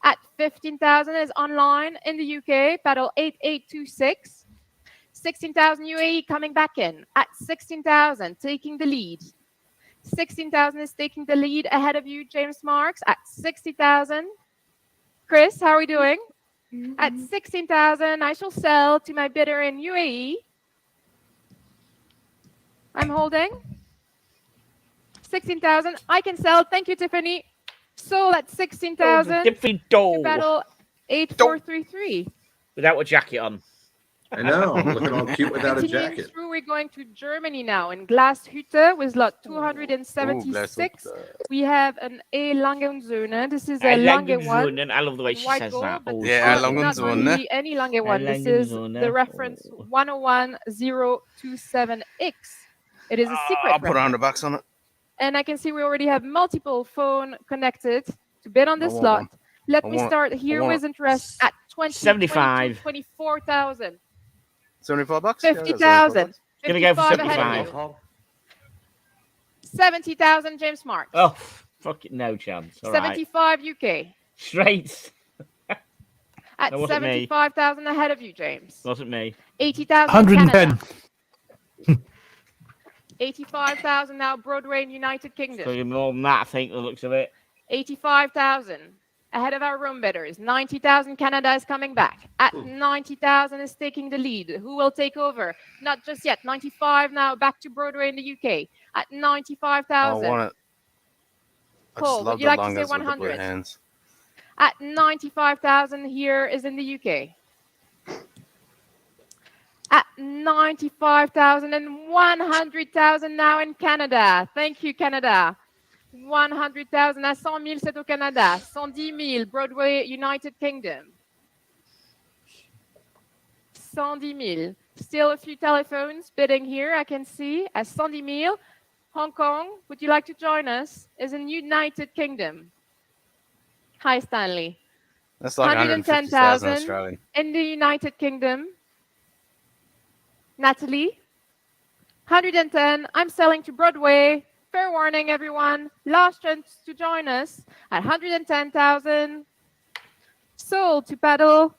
At 15,000 is online in the UK. Paddle 8826. 16,000 UAE coming back in. At 16,000, taking the lead. 16,000 is taking the lead ahead of you, James Marks. At 60,000. Chris, how are we doing? At 16,000, I shall sell to my bidder in UAE. I'm holding. 16,000. I can sell. Thank you, Tiffany. Sold at 16,000. Tiffany doll. Battle 8433. Without a jacket on. I know. Looking all cute without a Continuing jacket. through, we're going to Germany now. In Glashütte with lot 276, we have an A Langenzone. This is a Lange one. I love the way she white says gold, that. but Oh, Yeah, not Langenzone. really any Lange one. This is the reference 101027X. It is a secret I'll put reference. $100 on it. And I can see we already have multiple phone connected to bid on this want lot. one. Let I me want it. start I here want with it. interest at 20, 75. 24,000. $75? 50,000. Gonna go for 55 ahead of 75. you. 70,000 James Marks. Oh, fuck it, no chance. All right. 75 UK. Straight. At That wasn't me. 75,000 ahead of you, James. Wasn't me. 80,000 110. 85,000 now Broadway in United Kingdom. So more than that, I think, the looks of it. 85,000 ahead of our room bidders. 90,000 Canada is coming back. At 90,000 is taking the lead. Who will take over? Not just yet. 95 now back to Broadway in the UK. At I 95,000. want it. I Paul, just would love you the like to say Langas with the blue 100? hands. At 95,000 here is in the UK. At 95,000 and 100,000 now in Canada. Thank you, Canada. 100,000 à 100,000, c'est au Canada. 110,000, Broadway, United Kingdom. 110,000. Still a few telephones bidding here, I can see. At 110,000, Hong Kong, would you like to join us? Is in United Kingdom. Hi, Stanley. That's like 150,000 110,000 Australian. in the United Kingdom. Natalie, 110. I'm selling to Broadway. Fair warning, everyone. Last chance to join us at 110,000. Sold to Paddle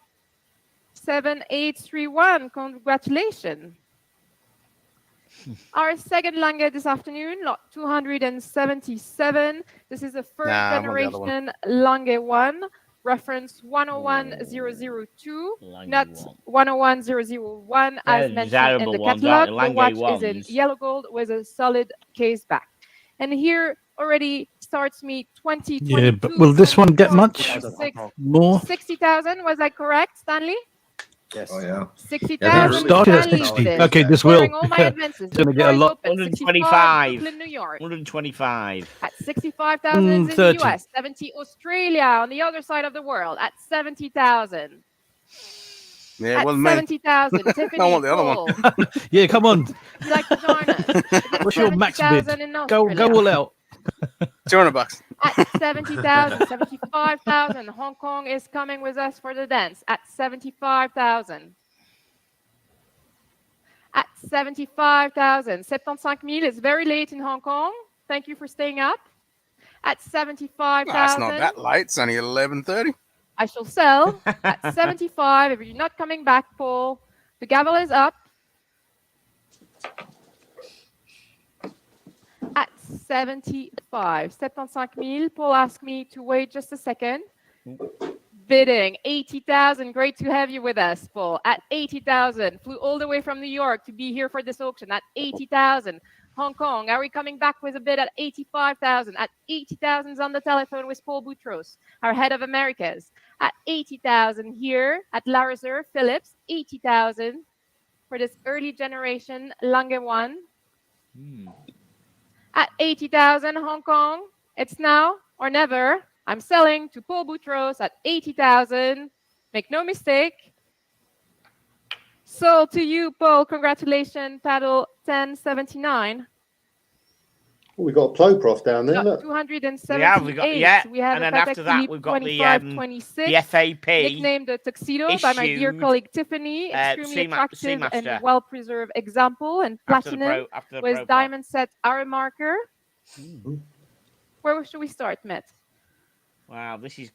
7831. Congratulations. Our second Lange this afternoon, lot 277. This is a first Nah, I want the other generation Lange 1. Reference 101002, not 101001 as mentioned in the catalog. The watch is in yellow gold with a solid case back. And here already starts me 2022. Yeah, but will this one get much more? 60,000, was I correct, Stanley? Yes. Oh, yeah. 60,000. Started at Stanley 60. did. Okay, this will. Clearing all my advances. It's going to The get a floor is lot. open. 125. Brooklyn, New York. 125. At 65,000 is in the 30. US. 70 Australia on the other side of the world at 70,000. Yeah, At well, me. 70,000. Tiffany, I want the other Paul, one. Yeah, come on. would you like to join us? What's your max bid? 70,000 in Go Australia. all out. $200. At 70,000, 75,000. Hong Kong is coming with us for the dance at 75,000. At 75,000. 75,000 is very late in Hong Kong. Thank you for staying up. At 75,000. No, it's not that late. It's only 11:30. I shall sell at 75. If you're not coming back, Paul, the gavel is up. At 75. 75,000. Paul asked me to wait just a second. Bidding 80,000. Great to have you with us, Paul. At 80,000. Flew all the way from New York to be here for this auction. At 80,000. Hong Kong, are we coming back with a bid at 85,000? At 80,000 on the telephone with Paul Boutros, our head of Americas. At 80,000 here at La Reserve, Phillips, 80,000 for this early generation Lange 1. At 80,000 Hong Kong, it's now or never. I'm selling to Paul Boutros at 80,000. Make no mistake. Sold to you, Paul. Congratulations, paddle 1079. We got a Plo Prof down there. Look. 278. Yeah, we got, We have and a then after Patek that, Philippe we've got the 2526, FAP. nicknamed the Tuxedo by my dear issued, colleague Tiffany. Extremely attractive Seamaster. and well-preserved example, and After the platinum Pro with Prop. diamond set arrow marker. Where should we start, Matt? Wow, this is.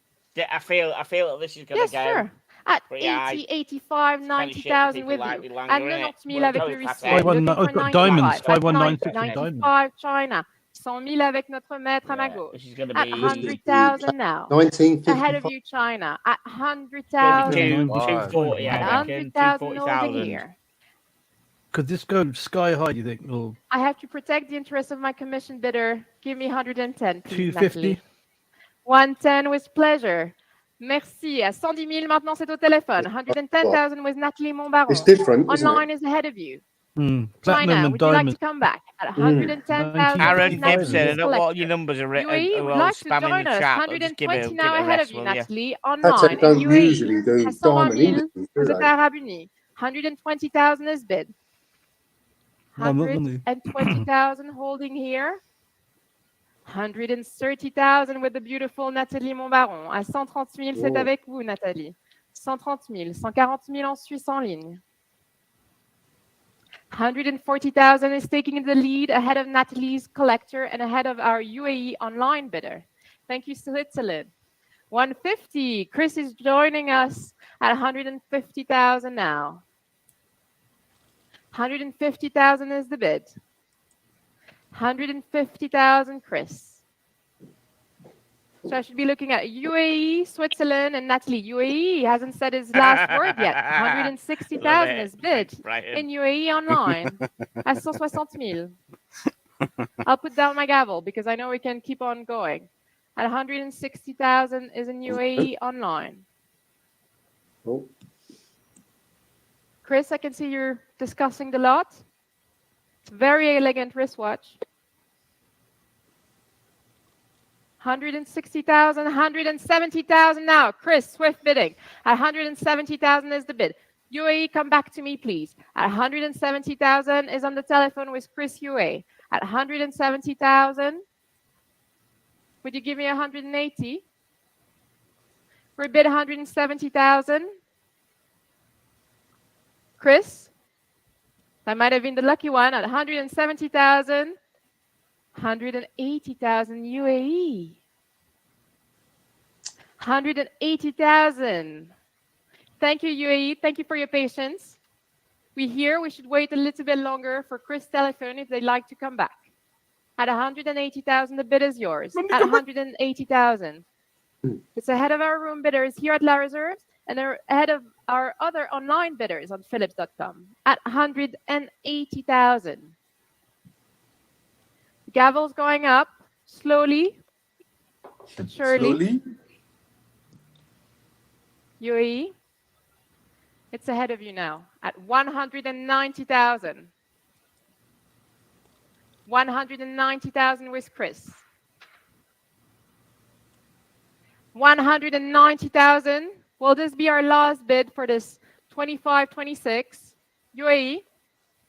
I feel that this is going Yes, to go. sure. At pretty high. 80, 85, It's kind of shit 90,000 people with like you. with longer, And innit? 90,000 avec Well, le totally Russie. fat. Looking I've for got diamonds, 95, 5196 95 China. 100,000 avec notre maître à ma Yeah, gauche. this is going to At be 100,000 now. 1955. Ahead of you, China. At 100,000. 240, At I reckon. 100,000 over 240,000. here. Could this go sky high, you think? Or I have to protect the interest of my commission bidder. Give me 110, please, 250? Natalie. 110 with pleasure. Merci. À 110 000 maintenant, c'est au téléphone. 110,000 with Nathalie Montbaron. It's different, isn't Online it? is ahead of you. Platinum China, and would you like diamond. to come back at 110,000? Aaron with Gibson, I Natalie's don't know what collector? your numbers are written. UAE would Well, like to spam in join the us. chat. But just give it, 120 give now it a ahead of rest, you, will you? Natalie. Patek Online in don't UAE. usually do À 120 diamond 000 images, aux do États they? Arabes Unis. 120,000 is bid. Well, not money. 120,000 holding here. 130,000 with the beautiful Nathalie Montbaron. À 130 000, c'est Oh. avec vous, Nathalie. 130 000, 140 000 en Suisse en ligne. 140,000 is taking the lead ahead of Natalie's collector and ahead of our UAE online bidder. Thank you, Switzerland. 150, Chris is joining us at 150,000 now. 150,000 is the bid. 150,000, Chris. So I should be looking at UAE, Switzerland, and Natalie. UAE hasn't said his last word yet. 160,000 is bid in UAE online at 160,000. I'll put down my gavel because I know we can keep on going. At 160,000 is in UAE online. Oh. Chris, I can see you're discussing the lot. Very elegant wristwatch. 160,000, 170,000 now. Chris, swift bidding. At 170,000 is the bid. UAE, come back to me, please. At 170,000 is on the telephone with Chris UAE. At 170,000, would you give me 180? For a bid, 170,000. Chris, that might have been the lucky one. At 170,000. 180,000 UAE. 180,000. Thank you, UAE. Thank you for your patience. We should wait a little bit longer for Chris' telephone if they'd like to come back. At 180,000, the bid is yours. At 180,000. It's ahead of our room bidders here at La Reserve, and they're ahead of our other online bidders on Phillips.com at 180,000. Gavel's going up slowly but surely. Slowly? UAE, it's ahead of you now at 190,000. 190,000 with Chris. 190,000. Will this be our last bid for this 25-26? UAE,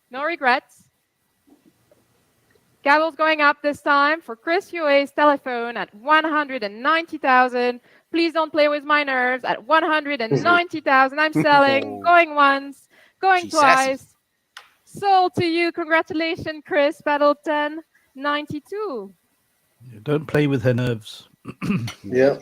no regrets. Gavel's going up this time for Chris UAE's telephone at 190,000. Please don't play with my nerves. At 190,000, I'm selling. Going once, going twice. Sold to you. Congratulations, Chris. Battle 1092. Don't play with her nerves. Yeah.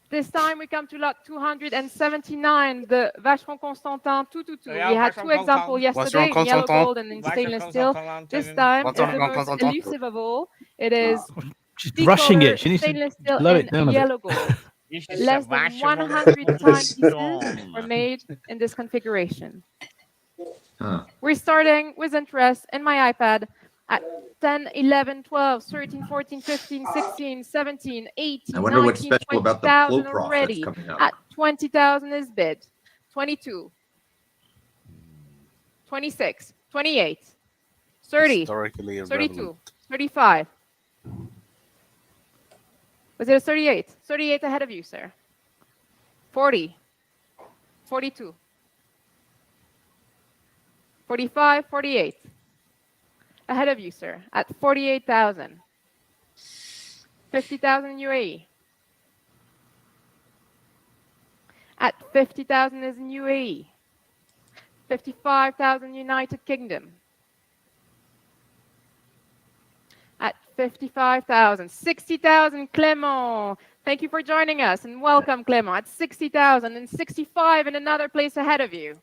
This time we come to lot 279, the Vacheron Constantin 222. We had two examples yesterday in yellow gold and in stainless steel. This time it's the most elusive of all. It is She's rushing it. She needs stainless to steel slow it and down a yellow bit. gold. Less than 100 timepieces were made in this configuration. We're starting with interest in my iPad at 10, 11, 12, 13, 14, 15, 16, 17, 18, I wonder 19, what's special about the 20,000 flow prof that's already. coming up. At 20,000 is bid. 22, 26, 28, 30, Historically 32, irrelevant. 35. Was it a 38? 38 ahead of you, sir. 40, 42, 45, 48. Ahead of you, sir, at 48,000. 50,000 UAE. At 50,000 is in UAE. 55,000 United Kingdom. At 55,000. 60,000 Clément. Thank you for joining us and welcome, Clément. At 60,000 and 65 in another place ahead of you.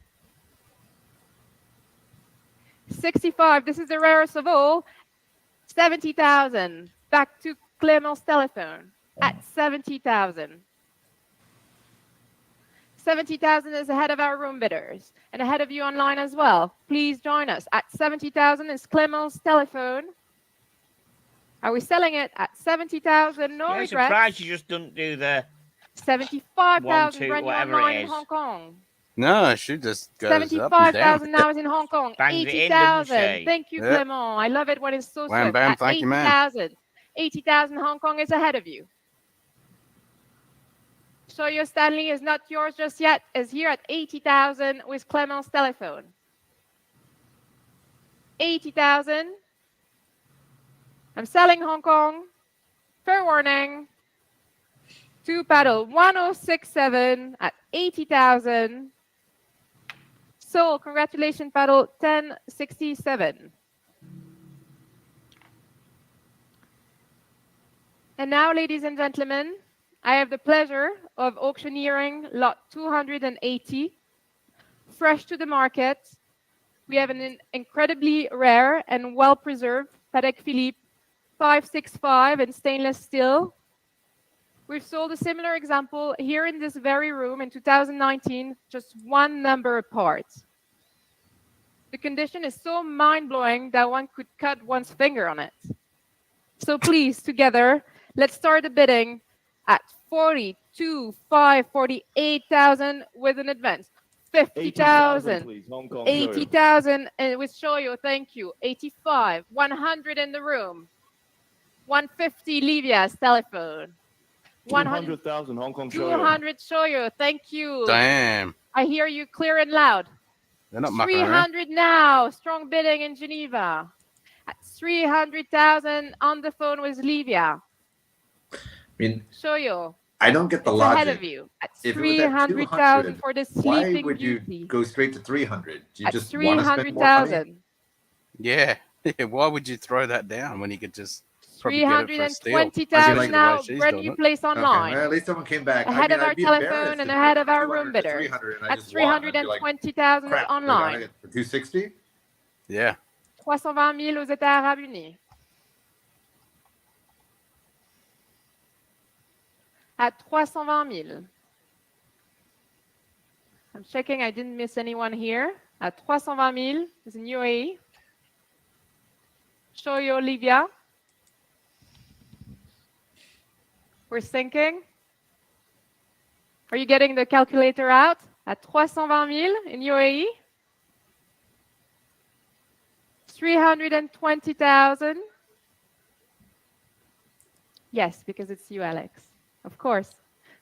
65, this is the rarest of all. 70,000. Back to Clément's telephone at 70,000. 70,000 is ahead of our room bidders and ahead of you online as well. Please join us. At 70,000 is Clément's telephone. Are we selling it at 70,000? No I'm regrets. surprised you just don't do the 75,000 2, brand new whatever online it in is. Hong Kong. No, she just goes up and down. 75,000 now is in Hong Kong. Bangs it in, doesn't 80,000. she? Thank you, Yep. Clement. I love it when it's so Wham, swift. bam, At thank you, ma'am. 80,000. 80,000 Hong Kong is ahead of you. So your Stanley is not yours just yet, is here at 80,000 with Clement's telephone. 80,000. I'm selling Hong Kong. Fair warning. 2 paddle 1067 at 80,000. So congratulations, paddle 1067. And now, ladies and gentlemen, I have the pleasure of auctioneering lot 280, fresh to the market. We have an incredibly rare and well-preserved Patek Philippe 565 in stainless steel. We've sold a similar example here in this very room in 2019, just one number apart. The condition is so mind-blowing that one could cut one's finger on it. So please, together, let's start the bidding at 48,000 with an advance. 50,000, 80,000 with Shoyo, thank you. 85, 100 in the room. 150 Livia's telephone. 200,000 Hong Kong Shoyo. 200 Shoyo, thank you. Damn. I hear you clear and loud. They're not mucking around. 300 now, strong bidding in Geneva. At 300,000 on the phone with Livia. I mean, Shoyo. I don't get the It's logic. ahead of you. At If it was at 300,000 for the why Sleeping would you Beauty. go straight to 300? Do you At just want to spend more money? 300,000. Yeah. Why would you throw that down when you could just probably get it for a steal? 320,000 now, She's brand doing new it. place Okay, online. well, at least someone came back. Ahead I mean, of our I'd be telephone embarrassed and if ahead it of was our 200 room to bidders. 300 and I At just won. I'd be like, 320,000 is crap, I got online. it for 260? Yeah. 320,000 aux États Arabes Unis. At 320,000. I'm checking I didn't miss anyone here. At 320,000 is in UAE. Show you Olivia. We're thinking. Are you getting the calculator out? At 320,000 in UAE. 320,000. Yes, because it's you, Alex. Of course.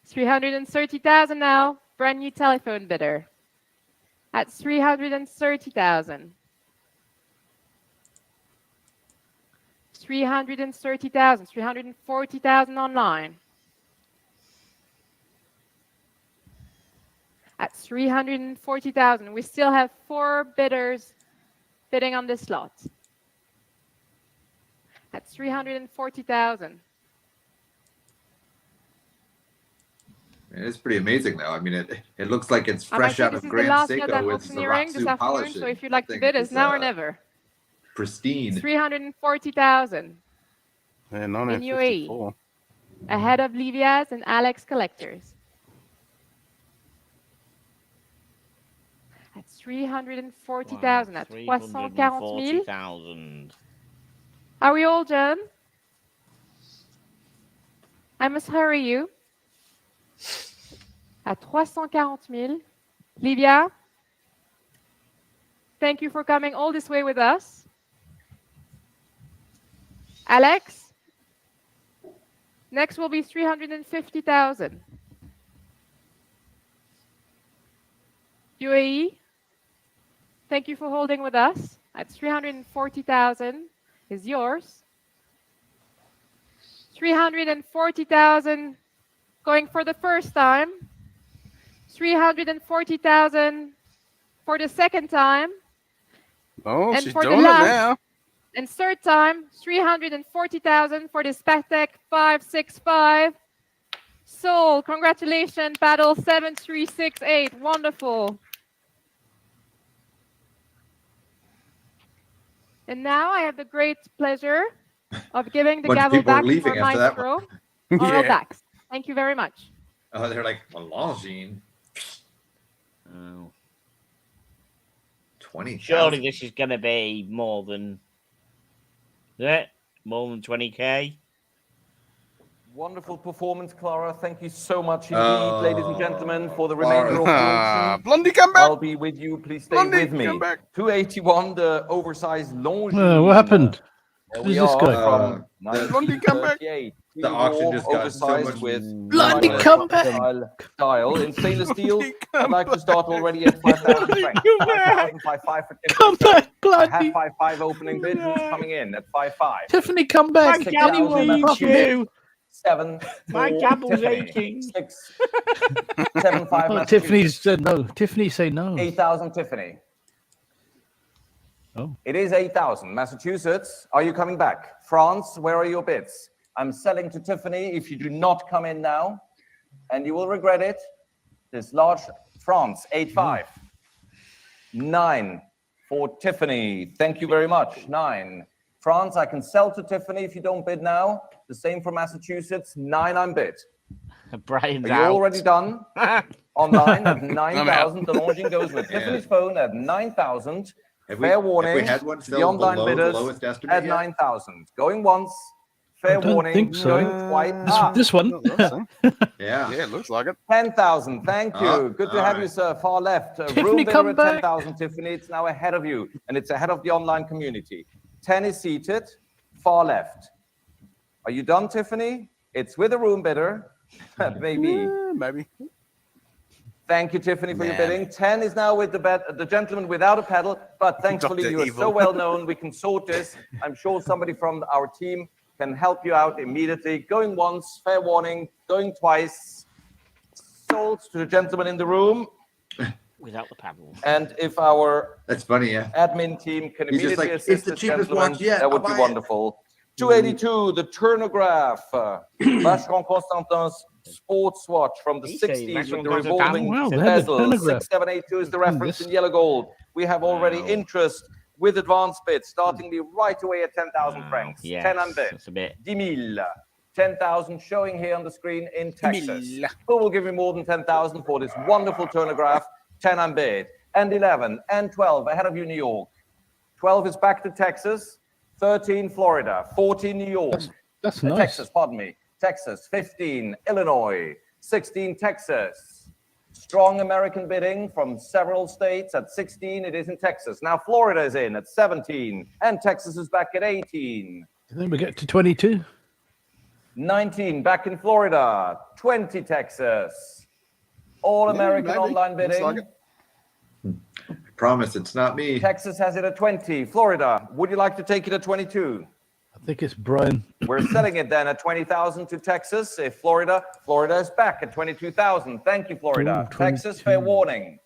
330,000 now. Brand new telephone bidder. At 330,000. 330,000. 340,000 online. At 340,000. We still have 4 bidders bidding on this lot. At 340,000. It's pretty amazing, though. I mean, it looks like it's I fresh think out this of is the Grand last lot Seiko I'm with the auctioneering this Ratsu afternoon, polishing. so if you'd like to That bid, thing it's is, now or never. Pristine. 340,000 Yeah, in 1954. UAE. Ahead of Livia's and Alex Collectors. At 340,000, at 340,000. 340,000. Are we all done? I must hurry you. At 340,000. Livia, thank you for coming all this way with us. Alex, next will be 350,000. UAE, thank you for holding with us. At 340,000 is yours. 340,000 going for the first time. 340,000 for the second time. Oh, and she's for doing the it last now. and third time, 340,000 for this Patek 565. Sold. Congratulations, Paddle 7368. Wonderful. And now I have the great pleasure of giving the Bunch of gavel people are back to leaving our after that maestro, one. Oral Yeah. Dax. Thank you very much. Oh, they're like, Melangine. Oh. 20,000. Surely this is going to be more than... Is it? More than 20k? Wonderful performance, Clara. Thank you so much indeed, ladies and gentlemen, for the remainder of the auction. Blondie, come back. I'll be with you. Please stay with me. Come back. 281, the oversized Longines. What happened? There Who's we this are guy? from Blondie, come back. 1938. The auction just got so oversized much with Blondie, come back. Style in stainless steel. I'd like to start already at 5,000 francs. 5,055 for Tiffany. Come back, I Blondie. have 5,500 opening bid. Who's coming in at 5,500? Tiffany, come back. My gabble's aching. 7. My for gabble's Tiffany. aching. 6. 7, 5. Oh, Tiffany said no. Tiffany say no. 8,000 Tiffany. Oh. It is 8,000. Massachusetts, are you coming back? France, where are your bids? I'm selling to Tiffany if you do not come in now, and you will regret it. This large France, 8,500. 9 for Tiffany. Thank you very much. 9. France, I can sell to Tiffany if you don't bid now. The same for Massachusetts. 9, I'm bid. Brian's Are you out. already done? Online at 9,000. The Longines goes with Tiffany's phone at 9,000. Fair warning. Have we had one The sell online below the bidders lowest estimate at yet? 9,000. Going once. Fair I don't warning. think so. Going twice. This one. Yeah. Yeah, it looks like it. 10,000. Thank you. Ah, Good to all have right. you, sir. Far left. Tiffany, Room bidder come at back. 10,000. Tiffany, it's now ahead of you, and it's ahead of the online community. 10 is seated. Far left. Are you done, Tiffany? It's with a room bidder. Maybe. Maybe. Thank you, Tiffany, for your Man. bidding. 10 is now with the gentleman without a pedal, but thankfully Dr. you are Evil. so well known, we can sort this. I'm sure somebody from our team can help you out immediately. Going once, fair warning. Going twice. Sold to the gentleman in the room. Without the paddle. And if our That's funny, yeah. admin team can He's just immediately like, assist "It's the this cheapest gentleman, watch yet. that would I'll be buy it." wonderful. 282, the Turnograph, Vacheron Constantin's sports watch from the He said 60s with Vacheron the revolving Wow, they had the bezel. Turnograph. 6782 is the reference This- in yellow gold. We have already Wow. interest with advanced bids, starting me right away at 10,000 francs. Yes, 10 and bid. that's a bit. 10,000. 10,000 showing here on the screen in Texas. 10,000. Who will give me more than 10,000 for this wonderful Turnograph? 10 and bid. And 11 and 12 ahead of you, New York. 12 is back to Texas. 13, Florida. 14, New York. That's nice. Texas, pardon me. Texas. 15, Illinois. 16, Texas. Strong American bidding from several states. At 16, it is in Texas. Now Florida is in at 17, and Texas is back at 18. Then we get to 22. 19, back in Florida. 20, Texas. All American maybe. online Looks bidding. like it. Promise it's not me. Texas has it at 20. Florida, would you like to take it at 22? I think it's Brian. We're selling it then at 20,000 to Texas. If Florida is back at 22,000. Thank you, Florida. Ooh, Texas, fair warning.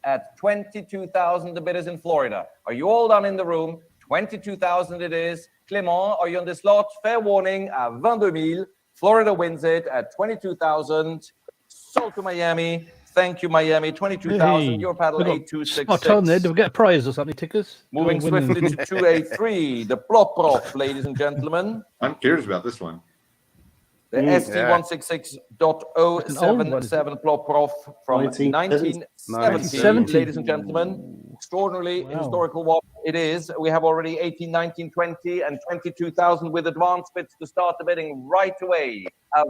At 22,000, the bid is in Florida. Are you all done in the room? 22,000 it is. Clément, are you on this lot? Fair warning at 22,000. Florida wins it at 22,000. Sold to Miami. Thank you, Miami. 22,000. Your paddle, we got 8266. spot on there. Do we get a prize or something, tickers? Moving We're winning. swiftly to 283, the Plop Prop, ladies and gentlemen. I'm curious about this one. The ST166.077 Plop Prop from 1970, 1970. ladies and gentlemen. Extraordinarily historical watch it is. We have already 18, 19, 20, and 22,000 with advance bids to start the bidding right away.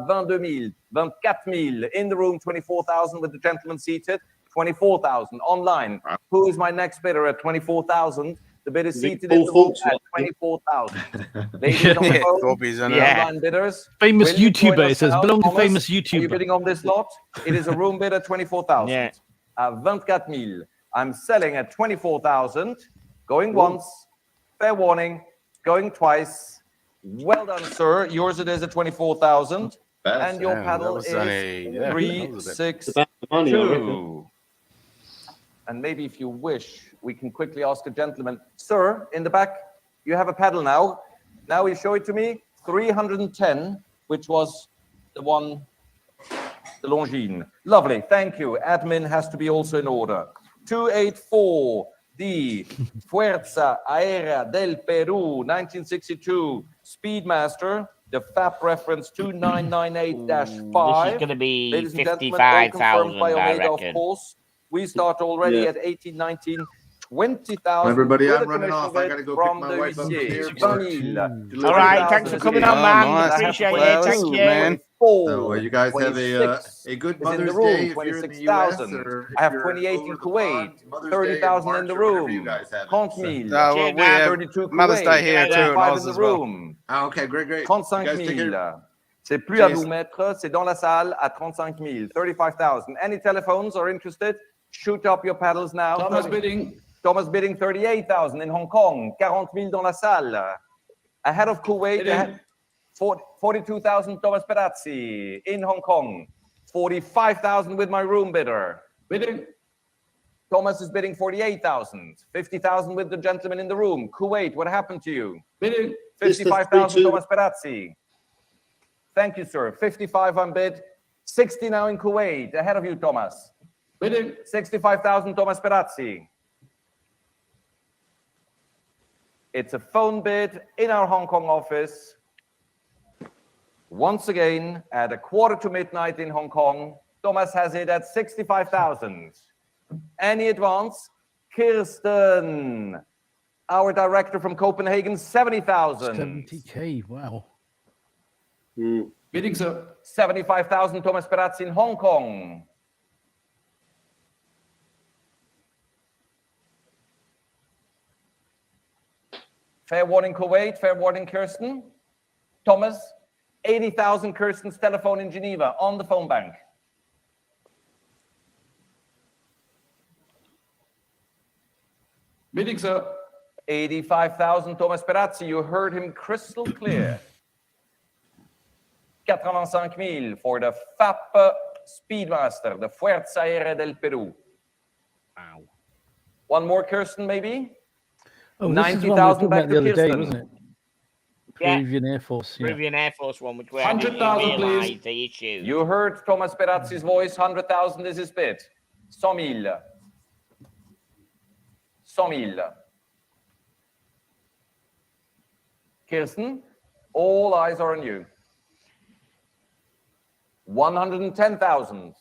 22,000, 24,000 in the room, 24,000 with the gentleman seated, 24,000 online. Who is my next bidder at 24,000? The bid is seated in the room at 24,000. Ladies on the phone, Copies on online bidders. Famous will you join YouTuber, us it says. now? Belong to Thomas, famous Are you YouTuber. bidding on this lot? It is a room bid at 24,000. Yeah. 24,000. I'm selling at 24,000. Going once. Fair warning. Going twice. Well done, sir. Yours it is at 24,000. And your Damn, paddle that was is only- yeah, that was a bit- 362. And maybe if you wish, we can quickly ask a gentleman. Sir, in the back, you have a paddle now. Now you show it to me. 310, which was the one, the Longines. Lovely, thank you. Admin has to be also in order. 284, the Fuerza Aérea del Perú, 1962, Speedmaster, the FAP reference 2998-5. This is going to be Ladies and gentlemen, all confirmed 55,000, by I Omega, of reckon. course. We start already Yeah. at 18, 19, 20,000. Everybody, with I'm a running commission off. I bid gotta go from pick my the wife up from the huissier. airport. 20,000. All right, thanks for coming on, man. Oh, nice. Appreciate Well, it. Thank you. man. 24, So you guys have 26 a good is in Mother's the room, Day if you're in the US 26,000. or I have if you're 28 over in the Kuwait, pond, Mother's Day in 30,000 in the March or whenever you room, guys have it. 30,000. Well, we have 32 Mother's Day Kuwait, here too in 25 Oz in the as well. room. Ah, okay, great, great. You 35 guys take 000. care. C'est plus à Cheers. vous mettre, c'est dans la salle à 35 000, 35,000. Any telephones are interested? Shoot up your paddles now. Thomas bidding. Thomas bidding 38,000 in Hong Kong, 40 000 dans la salle. Ahead of Kuwait, ahead, 42,000 Thomas Perazzi in Hong Kong, 45,000 with my room bidder. Bidding. Thomas is bidding 48,000, 50,000 with the gentleman in the room. Kuwait, what happened to you? Bidding. 55,000 Thomas Perazzi. Thank you, sir. 55 on bid. 60 now in Kuwait. Ahead of you, Thomas. Bidding. 65,000 Thomas Perazzi. It's a phone bid in our Hong Kong office. Once again, at midnight in Hong Kong, Thomas has it at 65,000. Any advance? Kirsten, our director from Copenhagen, 70,000. 70K, wow. Bidding, sir. 75,000 Thomas Perazzi in Hong Kong. Fair warning Kuwait, fair warning Kirsten. Thomas, 80,000 Kirsten's telephone in Geneva on the phone bank. Bidding, sir. 85,000 Thomas Perazzi, you heard him crystal clear. 85,000 for the FAP Speedmaster, the Fuerza Aérea del Perú. Wow. One more Kirsten, maybe? Oh, 90,000 back the to other day, Kirsten. wasn't it? Yeah. Peruvian Air Force. Yeah. Peruvian Air Force one, which we 100,000, didn't please. realise the issue. You heard Thomas Perazzi's voice, 100,000 is his bid. 100,000. 100,000. Kirsten, all eyes are on you. 110,000.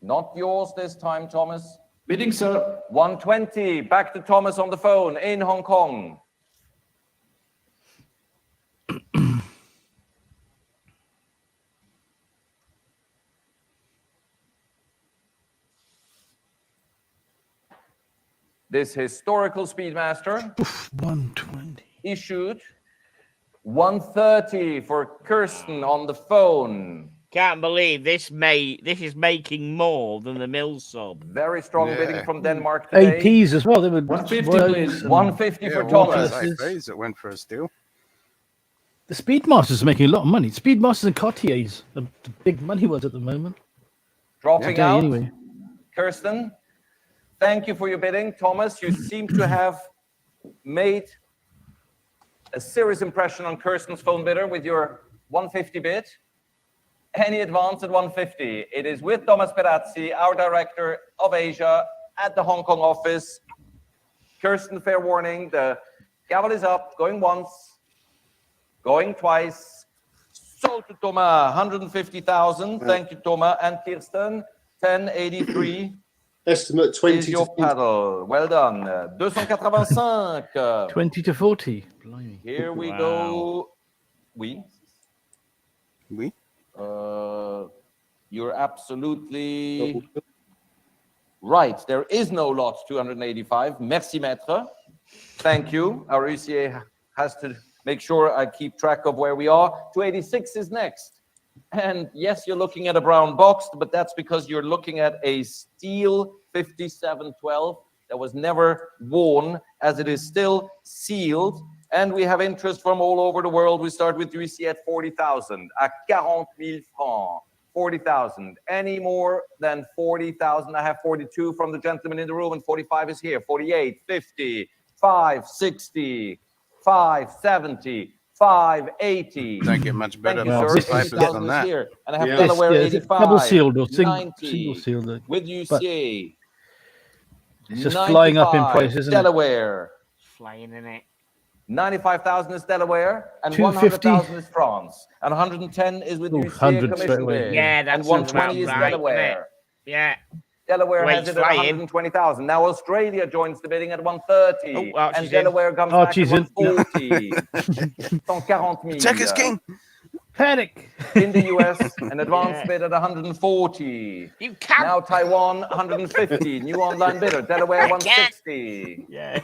Not yours this time, Thomas. Bidding, sir. 120. Back to Thomas on the phone in Hong Kong. This historical Speedmaster 120 issued 130 for Kirsten on the phone. Can't believe this is making more than the mill sub. Very strong bidding from Denmark today. APs as well. They were 150, please. 150 for Thomas. APs that went for a steal. The Speedmasters are making a lot of money. Speedmasters and Cartiers are the big money ones at the moment. Dropping Today, out. anyway. Kirsten, thank you for your bidding. Thomas, you seem to have made a serious impression on Kirsten's phone bidder with your 150 bid. Any advance at 150? It is with Thomas Perazzi, our director of Asia at the Hong Kong office. Kirsten, fair warning, the gavel is up, going once, going twice. Sold to Thomas, 150,000. Thank you, Thomas. And Kirsten, 1083. Estimate 20 is your paddle. Well done. 285. 20 to 40. Blimey. Here we go. Oui. You're absolutely right. There is no lot 285. Merci, maître. Thank you. Our ECA has to make sure I keep track of where we are. 286 is next. And yes, you're looking at a brown box, but that's because you're looking at a steel 5712 that was never worn, as it is still sealed. And we have interest from all over the world. We start with UC at 40,000, à 40,000 francs, 40,000. Any more than 40,000? I have 42 from the gentleman in the room, and 45 is here. 48, 50, 560, 570, 580. Don't get much better Thank than you, sir. sir. 80,000 than that. here. And I have Yeah. Delaware Yes, 85. double sealed or single 90, sealed. with UCA. It's just flying up in 95, price, isn't it? Delaware. Flying in it. 95,000 is Delaware, and 250. 100,000 is France, and 110 is with Ooh, UCA 100 straight commission away. bid. Yeah, and that's 120 is about right, Delaware. Yeah. Delaware Great has it at flying. 120,000. Now Australia joins the bidding at 130. Oh, Archie's and in. Delaware comes back Archie's at in. 140. 140,000. Check his king. Panic. In the US, an advanced Yeah. bid at 140. You can't. Now Taiwan, 150. New online bidder. Delaware, 160. Yeah.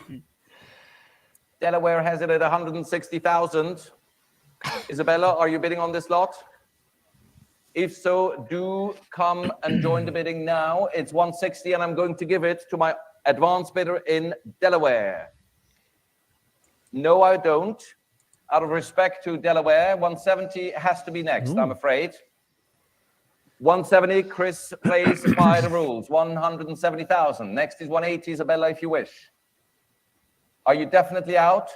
Delaware has it at 160,000. Isabella, are you bidding on this lot? If so, do come and join the bidding now. It's 160, and I'm going to give it to my advanced bidder in Delaware. No, I don't. Out of respect to Delaware, 170 has to be next, I'm afraid. 170, Chris plays by the rules. 170,000. Next is 180, Isabella, if you wish. Are you definitely out?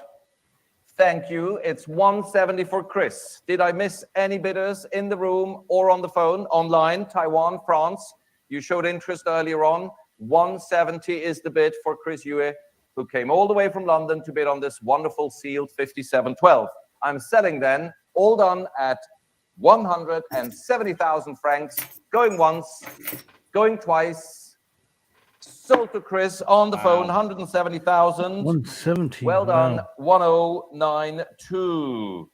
Thank you. It's 170 for Chris. Did I miss any bidders in the room or on the phone, online? Taiwan, France. You showed interest earlier on. 170 is the bid for Chris Yue, who came all the way from London to bid on this wonderful sealed 5712. I'm selling then, all done at 170,000 francs. Going once, going twice. Sold to Chris on the phone, 170,000. 170. Well done, Wow. 1092.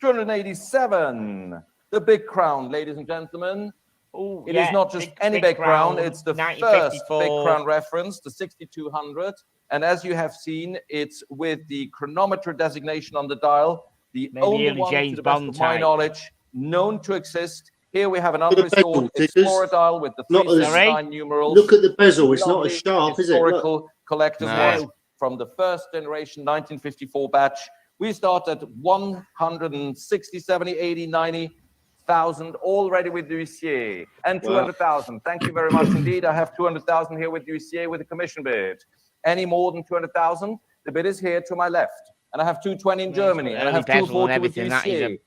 287. The big crown, ladies and gentlemen. Oh, It is not just any big crown, it's the first 1954. big crown reference, the 6200. And as you have seen, it's with the chronometer designation on the dial, the Maybe only early one, James to the best Bond of my type. knowledge, known to exist. Here we have an Look at the bezel, unrestored Dickers. Explorer dial with the Not as- 369 numerals. Look at the bezel. It's not Lovely as sharp, is it? Look. Historical collector's No. watch from the first generation 1954 batch. We start at 160, 70, 80, 90,000 already with L'Huissier, and 200,000. Thank you very much indeed. I have 200,000 here with L'Huissier with a commission bid. Any more than 200,000, the bid is here to my left. And I have 220 in Germany, and I have 240 with L'Huissier.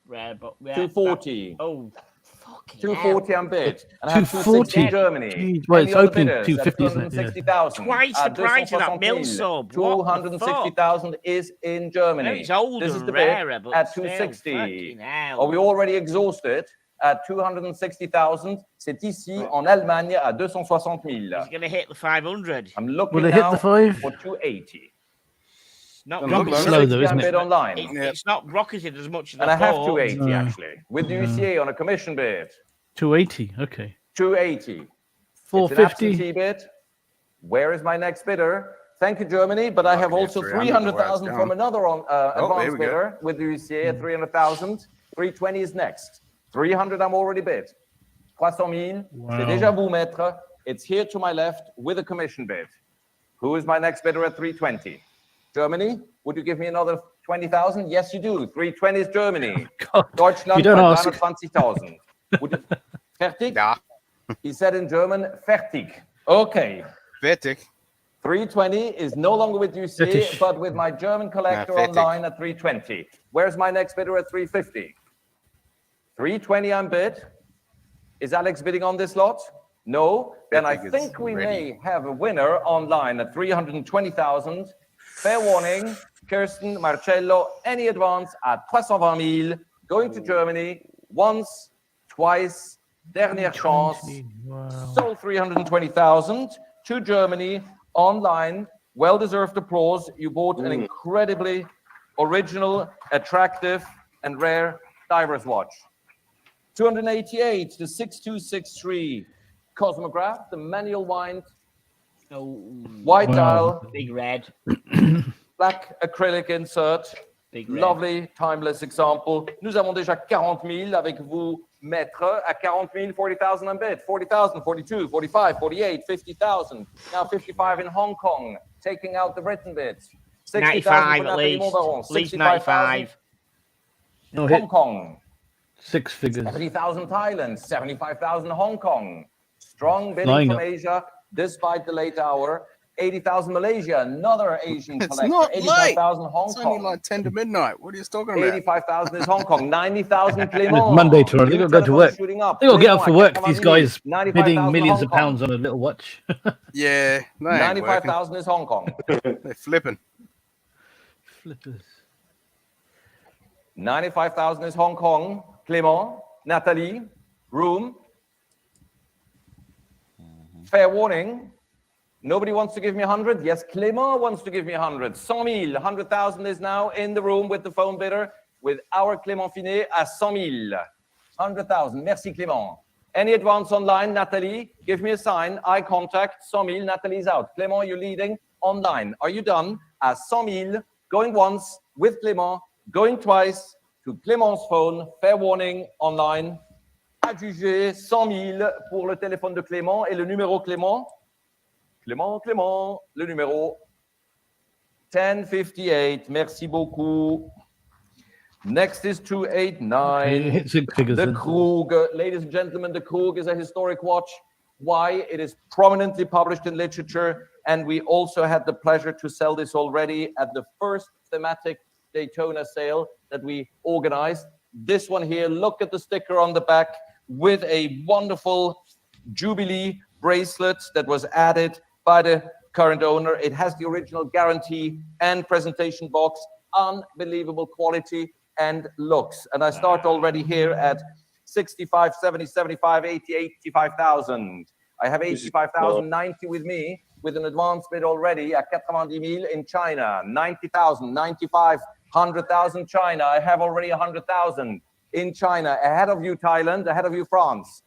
240. Oh, 240 I'm bid. And I have 240. 260 in Germany. Jeez, well, Any it's other open bidders? 250, isn't it? Yeah. 260,000. Twice the price of that mill 260,000. sub. What the fuck? 260,000 is in Germany. No, it's older This is and the bid rarer, but at still, 260. fucking hell. Are we already exhausted? At 260,000. C'est ici en Allemagne à 260,000. He's going to hit the 500. I'm looking Will it hit now the 5? for 280. Not I'm Jump looking slow for though, 260 isn't bid it? online. It's not rocketed as much as And I have thought. 280 No. actually. With the Huissier on a commission bid. 280. Okay. 280. It's an 450. absentee bid. Where is my next bidder? Thank you, Germany. But I have Lucky also 300 300,000 where it's from gone. another here advanced we go. bidder with the Huissier at 300,000. 320 is next. 300 I'm already bid. 300,000. Wow. C'est déjà vous, maître. It's here to my left with a commission bid. Who is my next bidder at 320? Germany? Would you give me another 20,000? Yes, you do. 320 is Germany. God, Deutschland you don't bei ask. 320,000. Would you... Fertig? Ja, He said in German, fertig. Okay. fertig. 320 is no longer with UC, British. but with my German collector fertig. online at 320. Where's my next bidder at 350? 320 I'm bid. Is Alex bidding on this lot? No. Then I think it's think we ready. may have a winner online at 320,000. Fair warning, Kirsten, Marcello, any advance at 320,000. Going to Germany once, twice, dernière chance. 20. Wow. Sold 320,000 to Germany online. Well-deserved applause. You bought an incredibly original, attractive, and rare diver's watch. 288, the 6263 Cosmograph, the manual wind, white Wow. dial, Big red. black acrylic insert. Big red. Lovely, timeless example. Nous avons déjà 40,000 avec vous, maître. At 40,000, 40,000 on bid. 40,000, 42, 45, 48, 50,000. Now 55 in Hong Kong, taking out the written bids. 95 for at Nathalie least. Montbaron, At least 65,000 95. No hit. Hong Kong. 6 figures. 70,000 Thailand, 75,000 Hong Kong. Strong bidding Flying from up. Asia, despite the late hour. 80,000 Malaysia, another Asian It's collector. not late. 85,000 Hong It's only Kong. like 10 to midnight. What are you talking about? 85,000 is Hong Kong. 90,000 And Clément. it's Monday tomorrow. They New got to go to telephone work. shooting up. They got to get up for Clément, work. 90,000 These guys 95,000 bidding millions Hong of Kong. pounds on a little watch. Yeah, they ain't working. 95,000 is Hong Kong. They're flipping. Flippers. 95,000 is Hong Kong. Clément, Nathalie, room. Fair warning. Nobody wants to give me 100. Yes, Clément wants to give me 100. 100,000, 100,000 is now in the room with the phone bidder, with our Clément Finet at 100,000. 100,000. Merci, Clément. Any advance online, Nathalie? Give me a sign. Eye contact. 100,000. Nathalie's out. Clément, you're leading online. Are you done? At 100,000. Going once with Clément. Going twice to Clément's phone. Fair warning online. Adjugé 100,000 pour le téléphone de Clément et le numéro Clément. Clément, le numéro 1058. Merci beaucoup. Next is 289. The Krug. Ladies and gentlemen, the Krug is a historic watch. Why? It is prominently published in literature, and we also had the pleasure to sell this already at the first thematic Daytona sale that we organized. This one here, look at the sticker on the back with a wonderful Jubilee bracelet that was added by the current owner. It has the original guarantee and presentation box, unbelievable quality and looks. And I start already here at 65, 70, 75, 80, 85,000. I have 85,090 with me with an advance bid already at 90,000 in China, 90,000, 95, 100,000 China. I have already 100,000 in China. Ahead of you, Thailand, ahead of you, France.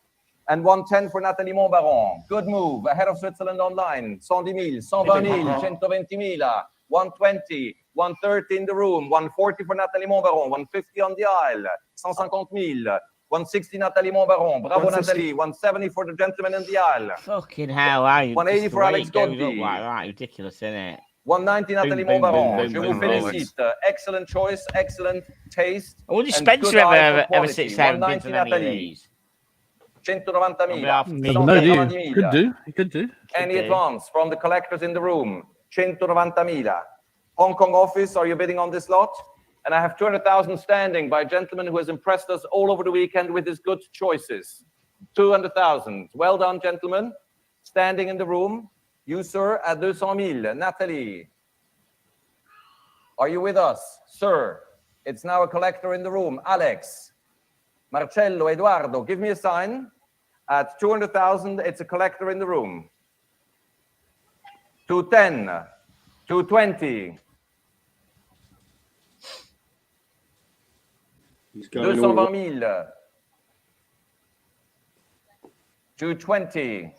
And 110 for Nathalie Montbaron. Good move. Ahead of Switzerland online. 110,000, 120,000, 120,000, 120, 130 in the room. 140 for Nathalie Montbaron. 150 on the aisle. 150,000. 160 Nathalie Montbaron. Bravo, Nathalie. 170 for the gentleman in the aisle. Fucking hell, 180 for Alex Godby. Like that. Ridiculous, isn't it? 190 Nathalie Montbaron. Je vous félicite. Excellent choice, excellent taste. I wonder if Spencer ever sits there and bids on any of these. 190,000. No, do you? Could do. He could do. Any advance from the collectors in the room? 190,000. Hong Kong office, are you bidding on this lot? And I have 200,000 standing by a gentleman who has impressed us all over the weekend with his good choices. 200,000. Well done, gentlemen. Standing in the room. You, sir, at 200,000. Nathalie. Are you with us? Sir. It's now a collector in the room. Alex. Marcello, Eduardo, give me a sign. At 200,000, it's a collector in the room. 210, 220. 220,000. 220.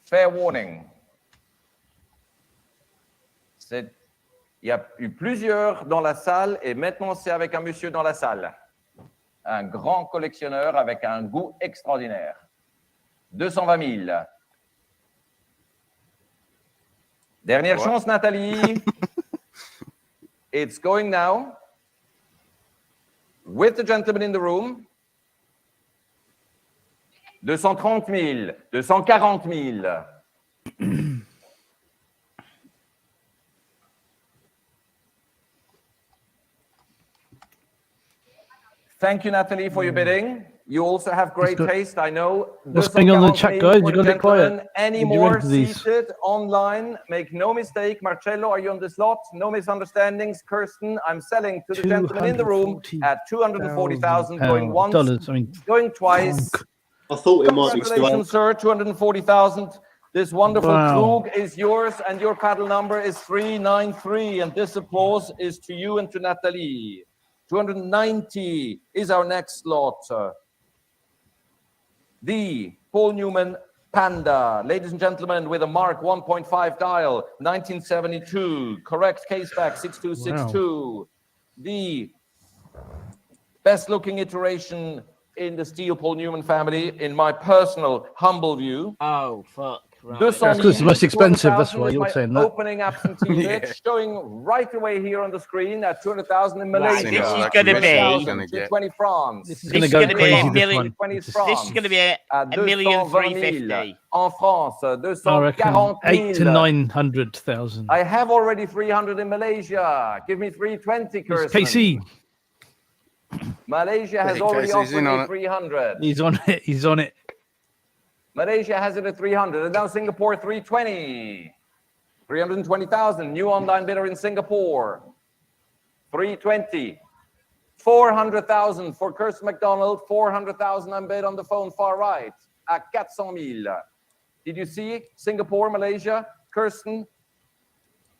Fair warning. Il y a eu plusieurs dans la salle et maintenant c'est avec un monsieur dans la salle. Un grand collectionneur avec un goût extraordinaire. 220,000. Dernière chance, Nathalie. It's going now. With the gentleman in the room. 230,000. 240,000. Thank you, Nathalie, for your bidding. You also have great taste, I know. What's going on in the chat, guys? You've got to be quiet. Any more seated online? Make no mistake. Marcello, are you on this lot? No misunderstandings. Kirsten, I'm selling to the gentleman in the room at 240,000, going once, going twice. I thought it might be Congratulations, sir, 240,000. This wonderful Krug is yours, and your paddle number is 393. And this applause is to you and to Nathalie. 290 is our next lot. The Paul Newman Panda, ladies and gentlemen, with a Mark 1.5 dial, 1972, correct case back 6262. Wow. The best looking iteration in the steel Paul Newman family, in my personal humble view. Oh, fuck. Right. That's because it's the most expensive, that's why you're saying that. Opening absentee bid, showing right away here on the screen at 200,000 in Malaysia. This is going to be 220 France. This is going to go crazy, this one. This is going to be a 1,350,000. En France, I reckon 800 to 240,000. 900,000. I have already 300 in Malaysia. Give me 320, Kirsten. KC. Malaysia has already offered me 300. He's on it. He's on it. Malaysia has it at 300, and now Singapore 320. 320,000, new online bidder in Singapore. 320. 400,000 for Kirsten McDonald. 400,000 on bid on the phone far right. À 400,000. Did you see Singapore, Malaysia? Kirsten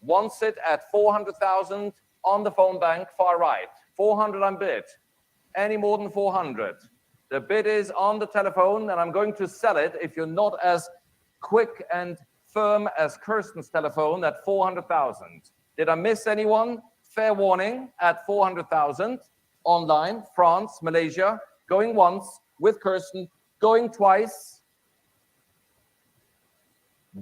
wants it at 400,000 on the phone bank far right. 400 on bid. Any more than 400. The bid is on the telephone, and I'm going to sell it if you're not as quick and firm as Kirsten's telephone at 400,000. Did I miss anyone? Fair warning at 400,000. Online, France, Malaysia, going once with Kirsten, going twice.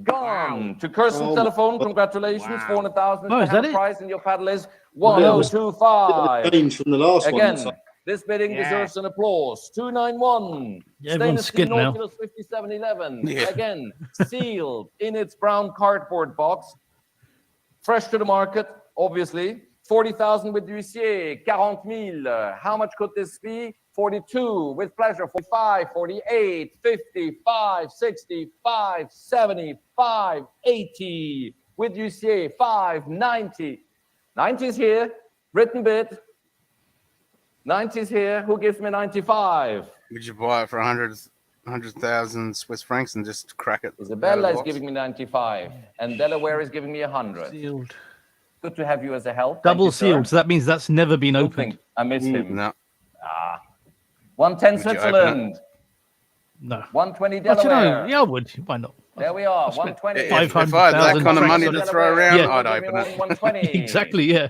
Gone to Kirsten's telephone. Congratulations, 400,000. Oh, is that it? Prize, and your paddle is 1025. Change from the last Again, one. So. this bidding deserves an applause. 291. Yeah, everyone's Stainless steel skint now. Nautilus 5711. Yeah. Again, sealed in its brown cardboard box. Fresh to the market, obviously. 40,000 with Huissier, 40,000. How much could this be? 42, with pleasure. 45, 48, 55, 65, 75, 80. With Huissier, 5, 90. 90 is here, written bid. 90 is here. Who gives me 95? Would you buy it for 100,000 Swiss francs and just crack it? Isabella is giving me 95, and Delaware is giving me 100. Sealed. Good to have you as a help. Double sealed. So that means that's never been opened. I miss him. No. 110 Would you open Switzerland. No. 120 Well, do you know, Delaware. yeah, I would. Why not? There we are. 120. If I had that kind of money to throw around, Yeah. I'd open it. 120. Exactly, yeah.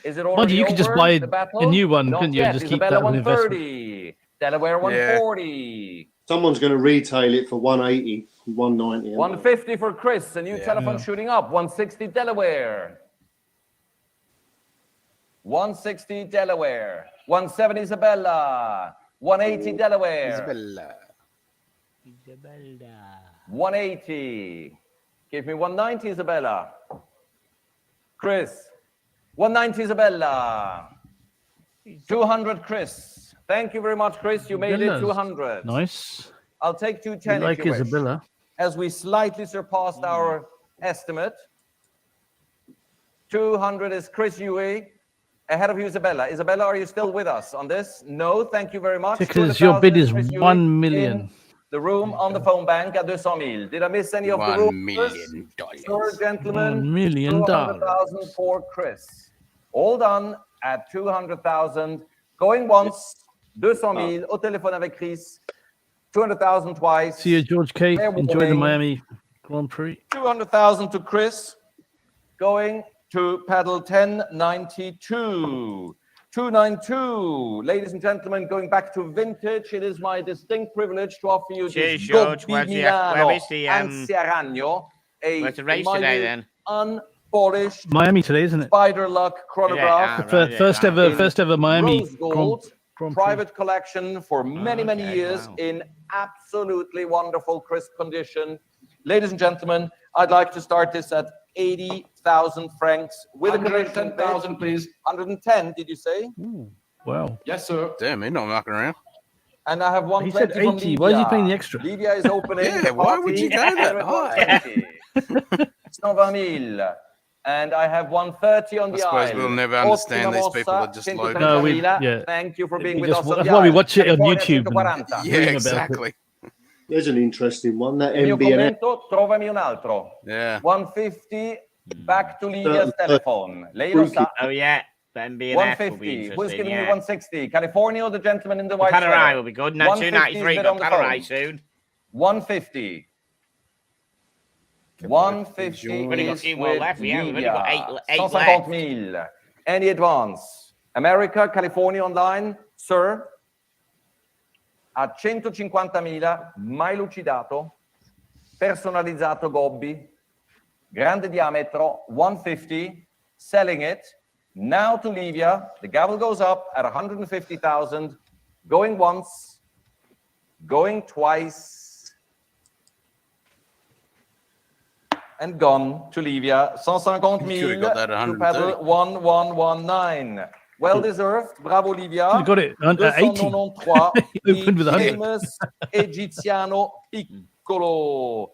Is it Mind already you, you could just over, buy the battle? a new one, Not couldn't you? yet. Just keep Isabella that as an investment. 130. Delaware 140. Someone's going to retail it for 180, 190. 150 for Chris. A new telephone shooting up. 160 Delaware. 160 Delaware. 170 Isabella. 180 Delaware. Isabella. 180. Give me 190 Isabella. Chris. 190 Isabella. 200 Chris. Thank you very much, Chris. You made it 200. Nice. I'll take 210 like if you wish. Isabella. As we slightly surpassed our estimate. 200 is Chris Huey. Ahead of you, Isabella. Isabella, are you still with us on this? No, thank you very much. Because your bid is 200,000, Chris Huey 1 million. in the room on the phone bank at 200,000. Did I miss any of the $1 room? million. Sir, gentlemen. $1 million. 200,000 for Chris. All done at 200,000. Going once, 200,000 au téléphone avec Chris. 200,000 twice. See you, George K. Fair Enjoy the warning. Miami Grand Prix. 200,000 to Chris. Going to paddle 1092. 292. Ladies and gentlemen, going back to vintage, it is my distinct privilege to offer you Cheers, this George. Gobbi Where Milano is the Anziaragno, where's the race in my today view, then? unpolished Miami today, isn't it? spider luck chronograph. First ever Miami Rose gold, Grand Prix. private collection for many years wow. in absolutely wonderful crisp condition. Ladies and gentlemen, I'd like to start this at 80,000 francs with a commission. 110,000, please. 110, did you say? Ooh, wow. Yes, sir. Damn, he's not knocking around. And I have He said 120 from 80. Livia. Why is he paying the extra? Livia is opening. Yeah, the why would you party go that at high? 120. 120,000. And I have 130 on I the suppose aisle. we'll never understand these people that just Cinco load it. No, we- 30,000. yeah. Thank you for being We with just- us on that's the why we aisle. watch it on California, YouTube and- 140. Yeah, Reading about it. exactly. There's an interesting one. That Il mio MBNF. commento, trovami un altro. Yeah. 150, back to Livia's telephone. Lei lo Rookie. sa. Oh, yeah. The MBNF will be 150. Who's interesting. giving me Yeah. 160? California, the gentleman in the white Panerai sweater. will be good. No, 293. 150 Got bid on the Panerai phone. soon. 150. 150 We've only got a is few more with left. Yeah, we've only Livia. got eight 150,000. Any advance? America, California online, sir. A 150.000, mai lucidato, personalizzato Gobbi, grande diametro, 150, selling it. Now to Livia, the gavel goes up at 150,000, going once, going twice, and gone to Livia. 150,000 You could've got that at to 130. paddle 1119. Well deserved, bravo Livia. You got it at 80. 293, He opened with the 100. famous Egiziano Piccolo.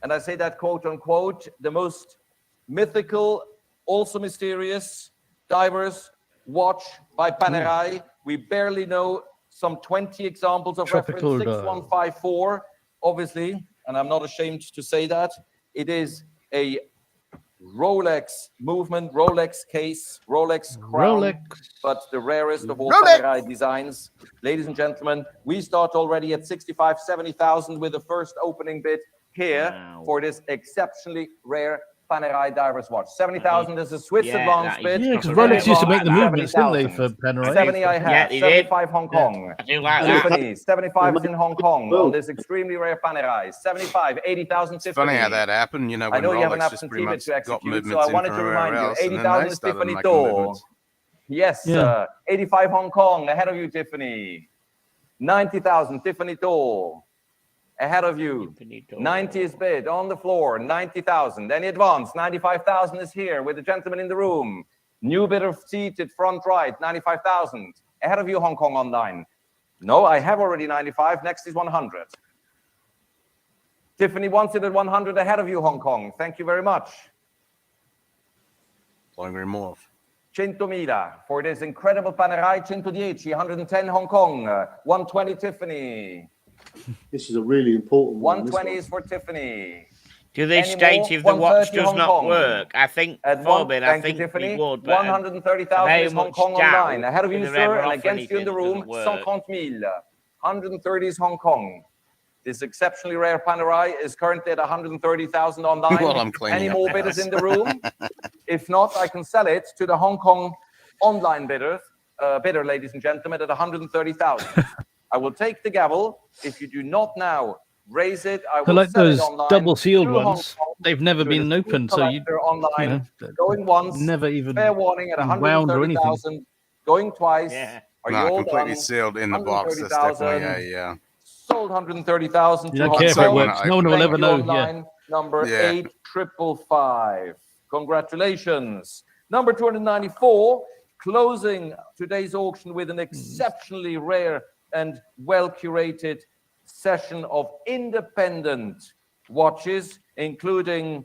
And I say that quote unquote, the most mythical, also mysterious divers watch by Panerai. We barely know some 20 examples of Tropical reference. 6154, obviously, and I'm not ashamed to say that. It is a Rolex movement, Rolex case, Rolex crown, but the rarest of all Panerai designs. Ladies and gentlemen, we start already at 65, 70,000 with the first opening bid here for this exceptionally rare Panerai diver's watch. 70,000 is a Swiss advance bid. Yeah, because Rolex used to make the movements, didn't they, for Panerai? 70 I have, Yeah, 75 Hong Kong. I do like that. Tiffany, 75 is in Hong Kong on this extremely rare Panerai. 75, 80,000 Tiffany. Funny how that happened, you know, I when know you have an Rolex just pretty absentee bid much to got execute, movements so I wanted to remind you, 80,000 is Tiffany Tor. Yes, 85 Hong Kong, ahead of you, Tiffany. 90,000, Tiffany Tor. Ahead of you. 90 is bid on the floor, 90,000. Any advance? 95,000 is here with the gentleman in the room. New bidder seated front right, 95,000. Ahead of you, Hong Kong online. No, I have already 95. Next is 100. Tiffany wants it at 100 ahead of you, Hong Kong. Thank you very much. 100,000 for this incredible Panerai. 110, 110 Hong Kong. 120 Tiffany. This is a really important one. 120 is for Tiffany. Do they state if the watch does not work? I think, Forbin, I think Tiffany. we would. But 130,000 is Hong Kong online. Ahead of you, sir, and against you in the room, 130,000. 130 is Hong Kong. This exceptionally rare Panerai is currently at 130,000 online. Well, I'm cleaning Any up more the bidders house. in the room? If not, I can sell it to the Hong Kong online bidder, ladies and gentlemen, at 130,000. I will take the gavel. If you do not now raise it, I They're will like sell those it online. double sealed to Hong ones. Kong, They've never to been the opened, so you collector online. know, Going once, never even fair warning at wound or anything. 130,000. Going twice. Are you No, all completely done? sealed in the box. That's definitely 130,000. Sold 130,000. You don't care if it works. No one will ever know. Online, number 8555. Congratulations. Number 294, closing today's auction with an exceptionally rare and well-curated session of independent watches, including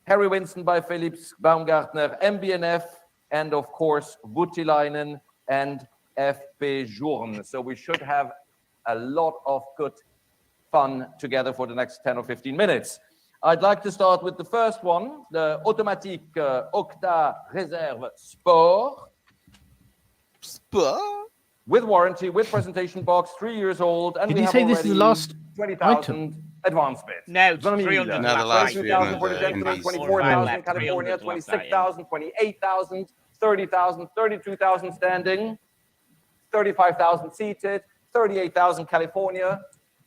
Harry Winston by Phillips, Baumgartner, MB&F, and of course, Voutilainen and FP Journe. So we should have a lot of good fun together for the next 10 or 15 minutes. I'd like to start with the first one, the Automatique Octa Réserve Sport. With warranty, with presentation box, 3 years old. And Did we you have say this is the last 20,000 advance bid. No, 300. No, the last 22,000 for the gentleman, 24,000 Indies. California, 300 26,000, 28,000, 30,000, 32,000 standing, 35,000 seated, 38,000 California,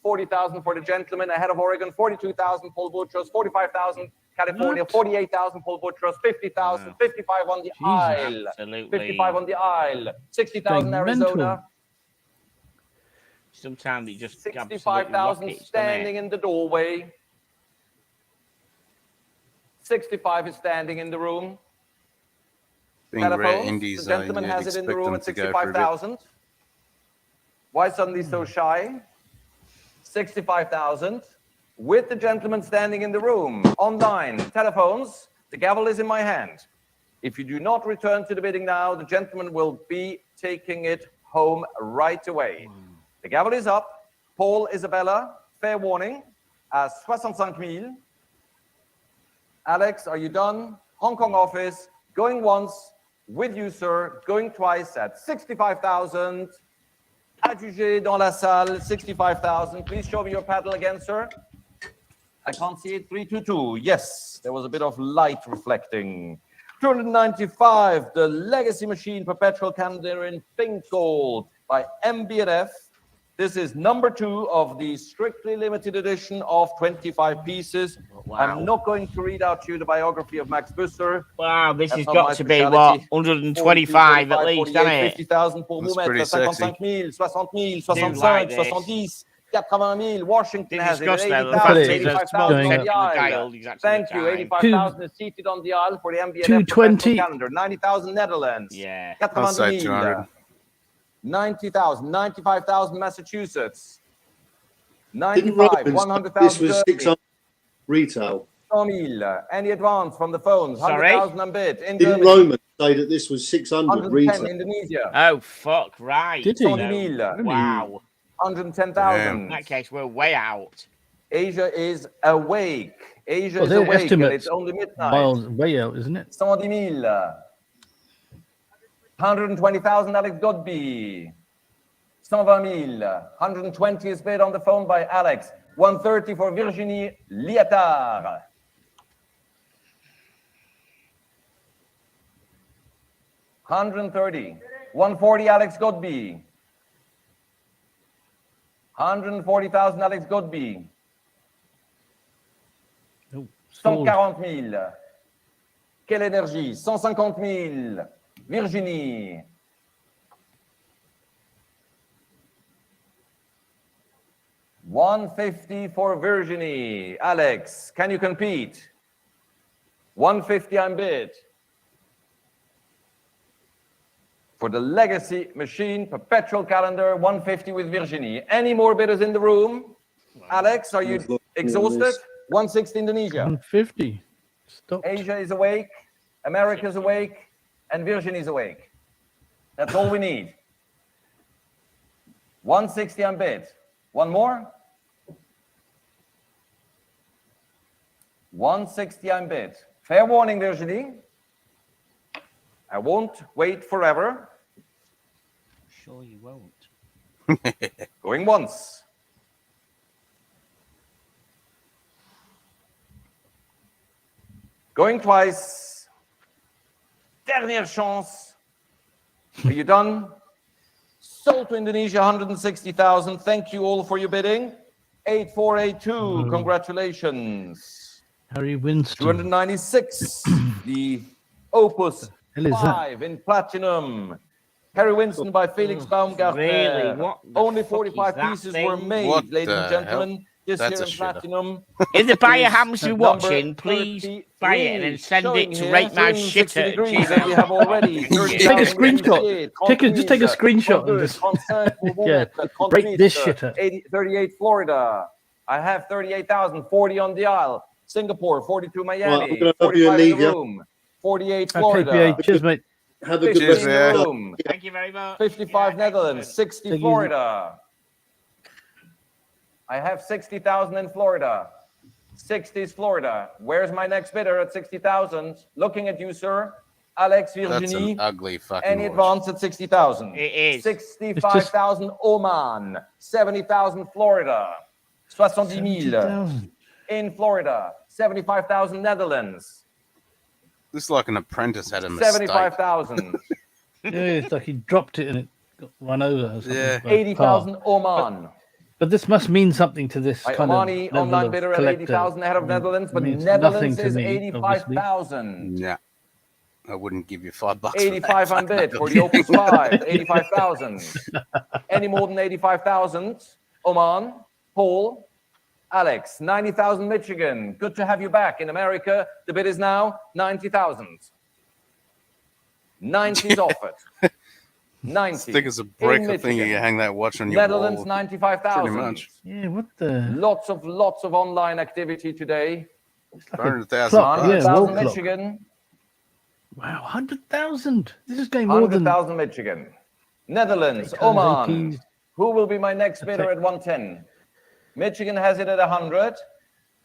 40,000 for the gentleman ahead of Oregon, 42,000 Paul Butchers, 45,000 California, 48,000 Paul Butchers, 50,000, 55 on the aisle, Absolutely. 55 on the aisle, 60,000 Arizona, Sometimes it just 65,000 standing in the doorway. 65 is standing in the room. Being rare Telephones, indies, the gentleman you'd has it in the expect room them at to go for a bit. 65,000. Why suddenly so shy? 65,000 with the gentleman standing in the room. Online, telephones, the gavel is in my hand. If you do not return to the bidding now, the gentleman will be taking it home right away. The gavel is up. Paul, Isabella, fair warning, à 65,000. Alex, are you done? Hong Kong office, going once, with you, sir, going twice at 65,000. Adjugé dans la salle, 65,000. Please show me your paddle again, sir. I can't see it. 322. Yes, there was a bit of light reflecting. 295, the Legacy Machine Perpetual Calendar in pink gold by MB&F. This is number 2 of the strictly limited edition of 25 pieces. Wow. I'm not going to read out to you the biography of Max Busser. Wow, this That's has not got my to be, speciality. what, 125 at least, doesn't it? 50,000 pour vous mettre, 55,000, 60,000, 65, 70, 80,000. Washington has it, 80,000, 85,000 on the aisle. Thank you, 85,000 is seated on the aisle for the MB&F 220. calendar. 90,000 Netherlands. Yeah. I'll say 200. 90,000, 95,000 Massachusetts. Didn't 95, Robbins, 100,000 this was Germany. 600 retail. 600,000. Any advance from the phones? Sorry? 100,000 unbid in Didn't Germany. Roman say that this was 600 110 retail? Indonesia. Oh, fuck, right. Did he? 100,000. Wow. 110,000. In that case, we're way out. Asia is awake. Asia Well, is their awake, and estimates it's only midnight. miles way out, isn't it? 110,000. 120,000, Alex Godby. 120,000. 120 is bid on the phone by Alex. 130 for Virginie Liatard. 130. 140, Alex Godby. 140,000, Alex Godby. 140,000. Quelle énergie? 150,000. Virginie. 150 for Virginie. Alex, can you compete? 150 I'm bid. For the legacy machine, perpetual calendar, 150 with Virginie. Any more bidders in the room? Alex, are you exhausted? 160 Indonesia. 150. Stop. Asia is awake, America's awake, and Virginie's awake. That's all we need. 160 I'm bid. One more? 160 I'm bid. Fair warning, Virginie. I won't wait forever. Sure you won't. Going once. Going twice. Dernière chance. Are you done? Sold to Indonesia, 160,000. Thank you all for your bidding. 8482, congratulations. Harry Winston. 296, the Opus Hell is that? 5 in platinum. Harry Winston by Felix Baumgartner. Really? What the Only fuck 45 is that pieces thing? were made, What ladies and the gentlemen. hell? This That's here a in shitter. platinum. If the buyer is happens to be number watching, please buy it and then 33, send it showing to here, rate my 360 shit at degrees, and we have already Thank you. 30,000 Take a screenshot. appreciated. Just take a screenshot and just 35 pour yeah, Bourrette, break this 38, shitter. 38 Florida. I have 38,000, 40 on the aisle. Singapore, 42 Right, I'm Miami, going to love you 45 and in leave the you. room, 48 Okay, Florida, PA. Cheers, mate. Have a good 50 rest in of the the day. room, Thank you very much. 55 Yeah, Netherlands, excellent. 60 Take it easy. Florida. I have 60,000 in Florida. 60s Florida. Where's my next bidder at 60,000? Looking at you, sir. Alex, That's Virginie. an ugly fucking Any watch. advance at 60,000? It is. 65,000 Oman. 70,000 Florida. 70,000 70,000. in Florida. 75,000 Netherlands. This is like an apprentice had a mistake. 75,000. Yeah, it's like he dropped it and it got run over. Or something Yeah. by a 80,000 car. Oman. But this must mean something to this My kind Omani of level online of bidder at collector. 80,000 ahead of Netherlands, but Means Netherlands nothing to is me, obviously. 85,000. Yeah. I wouldn't give you $5 for 85 that. on bid for the Opus 5, 85,000. Any more than 85,000? Oman, Paul, Alex, 90,000 Michigan. Good to have you back in America. The bid is now 90,000. 90's offered. 90. Stick as a in brick, I think you Michigan. can hang that watch on your Netherlands, wall. 95,000. Pretty much. Yeah, what the? Lots of online activity today. 100,000 clock, bucks. yeah. 100,000 wall clock. Michigan. Wow, 100,000. This is going more than 100,000 Michigan. Netherlands, Eight times Oman. 80. Who will be my next bidder at 110? Michigan has it at 100.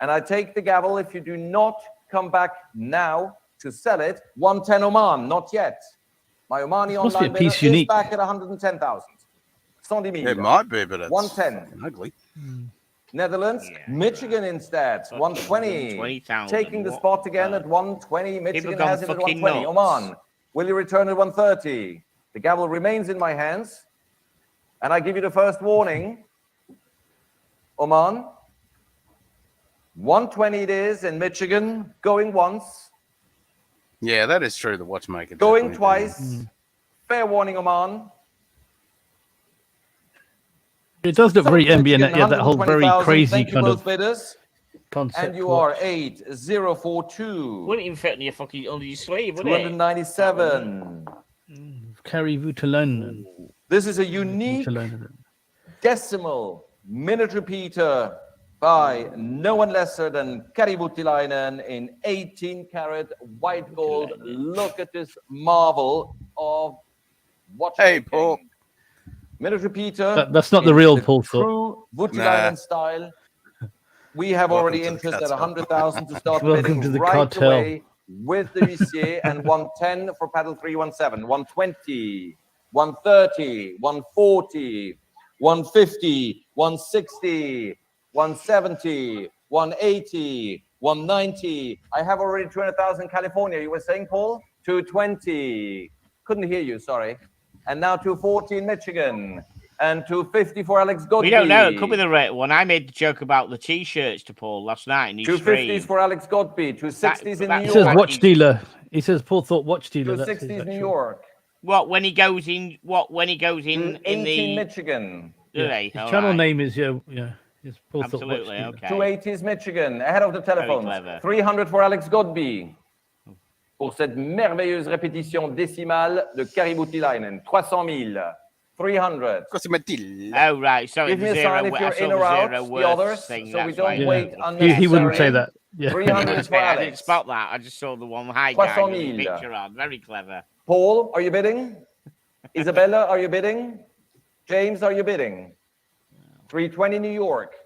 And I take the gavel if you do not come back now to sell it. 110 Oman, not yet. My Omani Must be a online piece bidder is unique. back at 110,000. 110,000. It might be, but it's 110. fucking ugly. Netherlands, Yeah. Michigan instead, 120. 120,000. Taking the What spot again the- at 120. Michigan gone has it at fucking 120. nuts. Oman, will you return at 130? The gavel remains in my hands. And I give you the first warning. Oman, 120 it is in Michigan, going once, Yeah, that is true. The watchmaker. going definitely twice. Fair warning, Oman. It does look very Michigan, ambient. Yeah, that whole very 120,000. crazy Thank you kind both of bidders. concept. And you watch. are 8042. Wouldn't even fit in your fucking under your sleeve, would it? 297. Carrie Vutalonen. This is a unique decimal minute repeater by no one lesser than Kari Voutilainen in 18-karat white gold. Look at this marvel of watchmaking. Hey, Paul. Minute repeater. That's not the real Paul Thorpe. True Voutilainen style. We have Welcome already to the interest at cartel. 100,000 to start Welcome bidding to the right cartel. away with the huissier, and 110 for paddle 317, 120, 130, 140, 150, 160, 170, 180, 190. I have already 200,000 California. You were saying, Paul? 220. Couldn't hear you, sorry. And now 240 in Michigan. And 250 for Alex Godby. We don't know. It could be the right one. I made the joke about the T-shirts to Paul last night. 250s for Alex Godby. 260s in New York. He says watch dealer. He says Paul Thorpe watch dealer. 260s New York. What when he goes in? What when he goes in 18 the Michigan. Yeah. His channel name is It's Paul Thorpe watch Absolutely. dealer. Okay. 280s Michigan, ahead of the telephones. clever. 300 for Alex Godby. Pour cette merveilleuse répétition décimale de Kari Voutilainen. 300 000. 300. Oh, right. So Give me a zero, sign if you're I saw in or out, zero the words others, thing, so we that's don't why- wait He unnecessarily. wouldn't say that. Yeah. 300 for I didn't Alex. spot that. I just saw the one high guy 300 with the 000. picture on. Very clever. Paul, are you bidding? Isabella, are you bidding? James, are you bidding? 320 New York.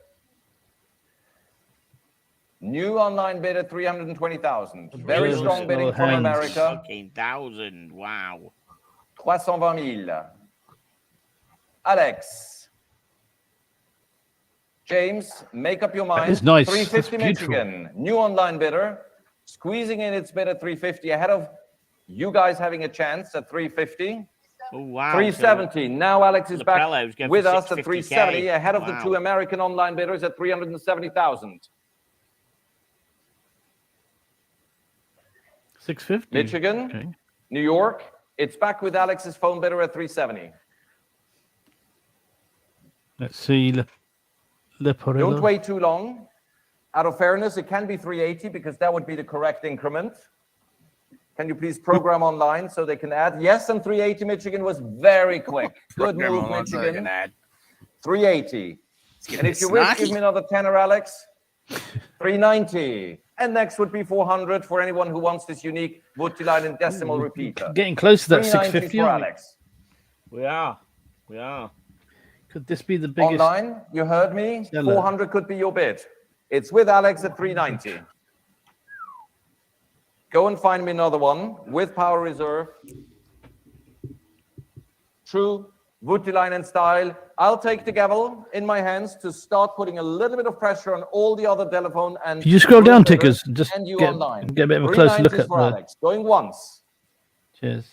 New online bid at 320,000. Very Those strong bidding little from hands. America. 14,000. Wow. 320 000. Alex. James, make up your mind. is nice. 350 That's beautiful. Michigan. New online bidder. Squeezing in its bid at 350 ahead of you guys having a chance at 350. Oh, wow. 370. Now Alex is back Lapello's going with for us at 650K. 370 ahead of the Wow. two American online bidders at 370,000. 650. Michigan, Okay. New York. It's back with Alex's phone bidder at 370. Let's see. Le Porello. Don't wait too long. Out of fairness, it can be 380 because that would be the correct increment. Can you please program online so they can add? Yes, and 380 Michigan was very quick. Good Program move, online so they Michigan. can add. 380. getting And a if you bit wish, snarky. give me another tenner, Alex. 390. And next would be 400 for anyone who wants this unique Voutilainen decimal repeater. Getting close to that 390 650. for aren't we? Alex. We are. We are. Could this be the biggest? Online, you heard me. Seller. 400 could be your bid. It's with Alex at 390. Go and find me another one with power reserve. True Voutilainen style. I'll take the gavel in my hands to start putting a little bit of pressure on all the other telephone and. Can you scroll down, bidders Tickers, and just and you get online. a bit of a closer look 390s at for the. Alex. Going once. Cheers.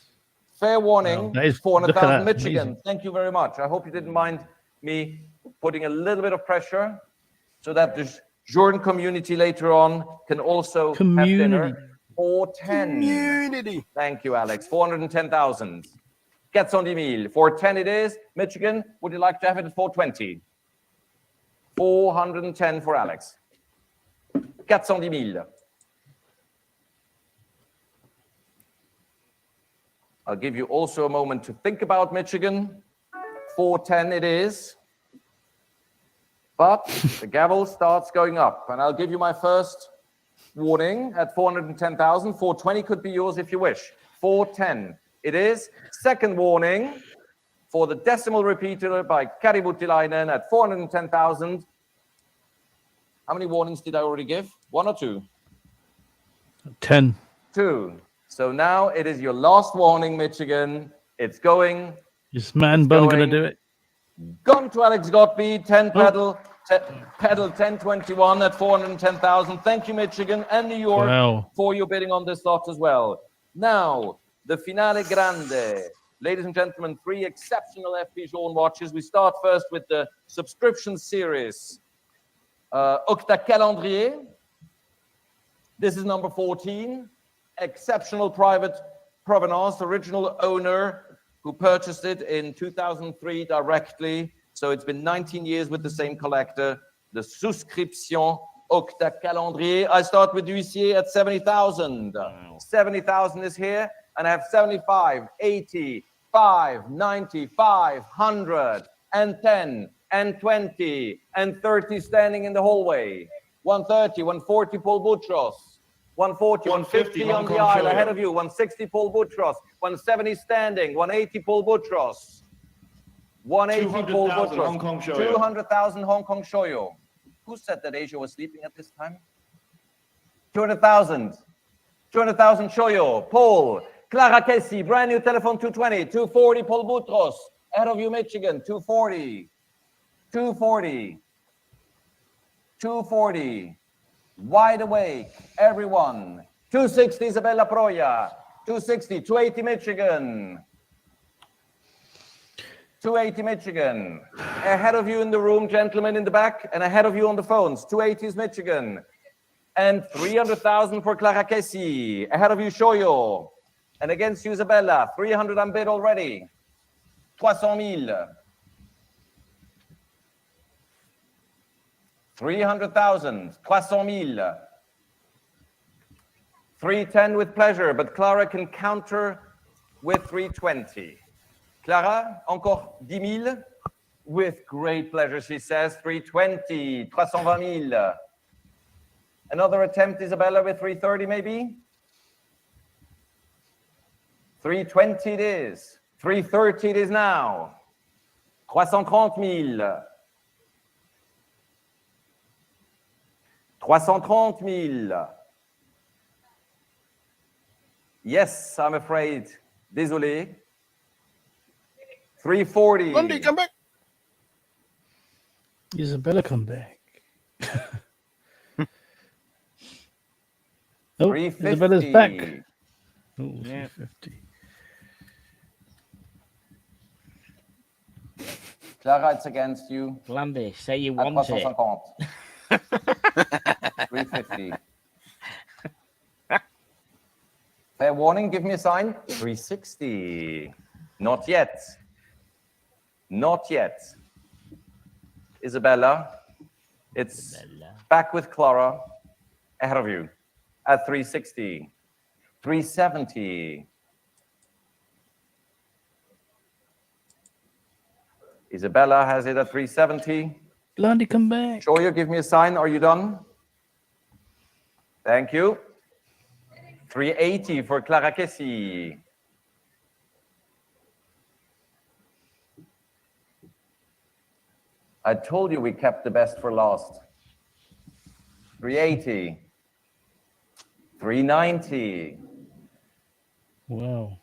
Fair warning, Wow, that is- look at 400,000 that, Michigan. amazing. Thank you very much. I hope you didn't mind me putting a little bit of pressure so that the Jordan community later on can also have dinner. Community. 410. Community. Thank you, Alex. 410,000. Gets on the meal. 410 it is. Michigan, would you like to have it at 420? 410 for Alex. 410,000. I'll give you also a moment to think about Michigan. 410 it is. But the gavel starts going up. And I'll give you my first warning at 410,000. 420 could be yours if you wish. 410 it is. Second warning for the decimal repeater by Kari Voutilainen at 410,000. How many warnings did I already give? One or two? 10. Two. So now it is your last warning, Michigan. It's going. Is Man Bun going to going. do it? Gone to Alex Godby, 10 pedal, pedal 1021 at 410,000. Thank you, Michigan and New York, Wow. for your bidding on this lot as well. Now, the Finale Grande. Ladies and gentlemen, 3 exceptional FP Jaune watches. We start first with the subscription series. Octa Calendrier. This is number 14. Exceptional private provenance, original owner who purchased it in 2003 directly. So it's been 19 years with the same collector. The Souscription Octa Calendrier. I start with Huissier at 70,000. 70,000 is here. And I have 75, 80, 5, 90, 5, 100, and 10. and 20 and 30 standing in the hallway. 130, 140, Paul Boutros. 140, 150 on the aisle ahead of you. 160, Paul Boutros. 170 standing. 180, Paul Boutros. 180, Paul Boutros. 200,000 Hong Kong Shoyo. Who said that Asia was sleeping at this time? 200,000. 200,000 Shoyo. Paul. Clara Casey, brand new telephone 220. 240, Paul Boutros. Ahead of you, Michigan. 240. 240. 240. Wide awake, everyone. 260, Isabella Proya. 260, 280, Michigan. 280, Michigan. Ahead of you in the room, gentlemen in the back, and ahead of you on the phones. 280 is Michigan. And 300,000 for Clara Casey. Ahead of you, Shoyo. And against you, Isabella. 300 on bid already. 300,000. 300,000, 300,000. 310 with pleasure, but Clara can counter with 320. Clara, encore 10,000 with great pleasure, she says. 320, 320,000. Another attempt, Isabella, with 330 maybe? 320 it is. 330 it is now. 330,000. 330,000. Yes, I'm afraid. Désolé. 340. Lundy, come back. Isabella, come back. Oh, Isabella's back. Oh, Yeah. 350. Clara, it's against you. Landy, say you want it. 350. 350. Fair warning, give me a sign. 360. Not yet. Not yet. Isabella, it's back with Clara, ahead of you at 360. 370. Isabella has it at 370. Landy, come back. Shoyo, give me a sign. Are you done? Thank you. 380 for Clara Casey. I told you we kept the best for last. 380. 390. Wow.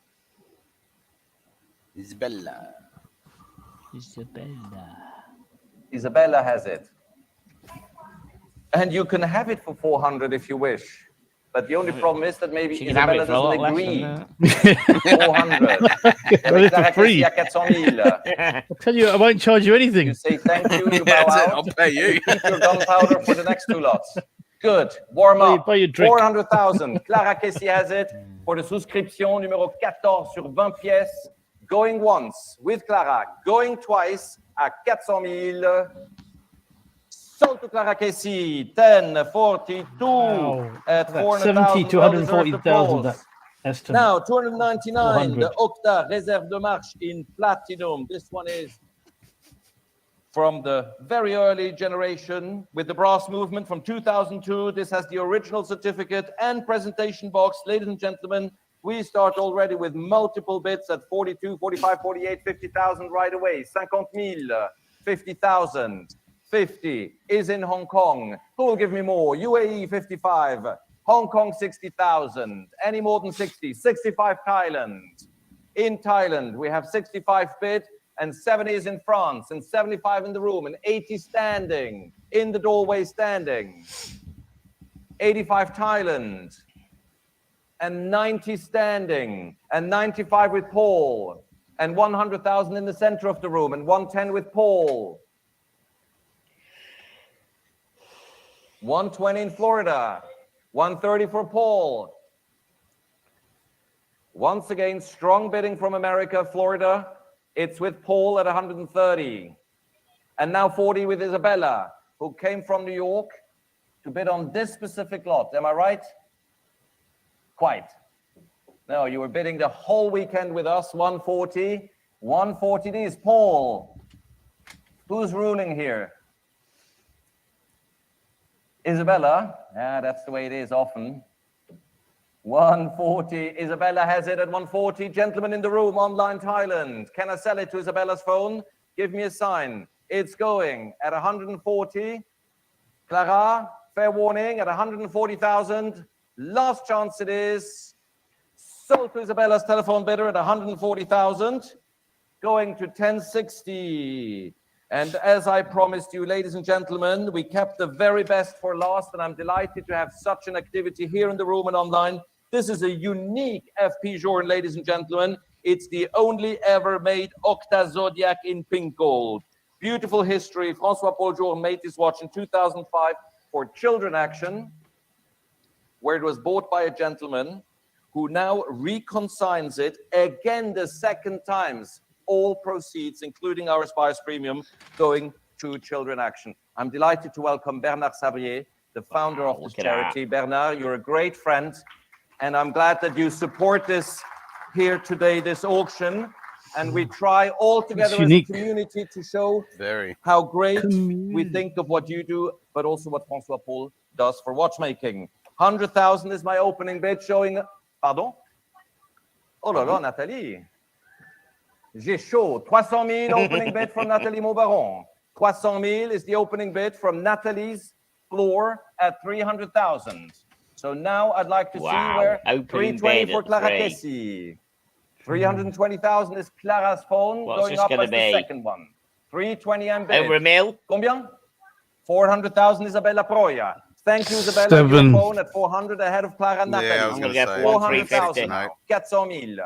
Isabella. Isabella has it. And you can have it for 400 if you wish. But the only problem is that maybe She can have Isabella it for a lot doesn't less agree. than 400. Have it for free. À 400,000. I'll tell you, I won't charge you anything. You say thank you, you bow That's it, out. I'll pay you. Keep your gunpowder for the next two lots. Good. Warm up. Buy your drink. 400,000. Clara Casey has it for the souscription numéro 14 sur 20 pièces. Going once with Clara. Going twice à 400,000. Sold to Clara Casey. 1042 Wow. at That's 400,000. 70 to 140,000. That estimate. Now, 299, 400. the Octa Réserve de Marche in platinum. This one is from the very early generation with the brass movement from 2002. This has the original certificate and presentation box. Ladies and gentlemen, we start already with multiple bids at 42, 45, 48, 50,000 right away. 50,000, 50,000. 50 is in Hong Kong. Who will give me more? UAE 55, Hong Kong 60,000. Any more than 60? 65 Thailand. In Thailand, we have 65 bid and 70 is in France and 75 in the room and 80 standing in the doorway standing. 85 Thailand and 90 standing and 95 with Paul and 100,000 in the center of the room and 110 with Paul. 120 in Florida, 130 for Paul. Once again, strong bidding from America, Florida. It's with Paul at 130. And now 40 with Isabella, who came from New York to bid on this specific lot. Am I right? Quite. No, you were bidding the whole weekend with us, 140. 140 is Paul. Who's ruling here? Isabella? Yeah, that's the way it is often. 140. Isabella has it at 140. Gentlemen in the room, online Thailand. Can I sell it to Isabella's phone? Give me a sign. It's going at 140. Clara, fair warning, at 140,000. Last chance it is. Sold to Isabella's telephone bidder at 140,000. Going to 1060. And as I promised you, ladies and gentlemen, we kept the very best for last, and I'm delighted to have such an activity here in the room and online. This is a unique FP Journe, ladies and gentlemen. It's the only ever made Octa Zodiac in pink gold. Beautiful history. François-Paul Journe made this watch in 2005 for Children Action, where it was bought by a gentleman who now reconsigns it again the second times. All proceeds, including our Spice Premium, going to Children Action. I'm delighted to welcome Bernard Sabrier, the founder of this charity. Bernard, you're a great friend, and I'm glad that you support this here today, this auction. And we try all together as a community to show how great we think of what you do, but also what François Paul does for watchmaking. 100,000 is my opening bid, showing... Pardon? Oh là là, Nathalie. J'ai chaud. 300,000 opening bid from Nathalie Maubaron. 300,000 is the opening bid from Nathalie's floor at 300,000. So now I'd like to see where 320 for Clara Kessi. 320,000 is Clara's phone. What's going up as be? The second one. 320 and bid. Over a mil. Combien? 400,000 Isabella Proya. Thank you, Isabella. Your phone at 400 ahead of Clara and Nathalie. Yeah, I was going to say 400,000 now. 400,000.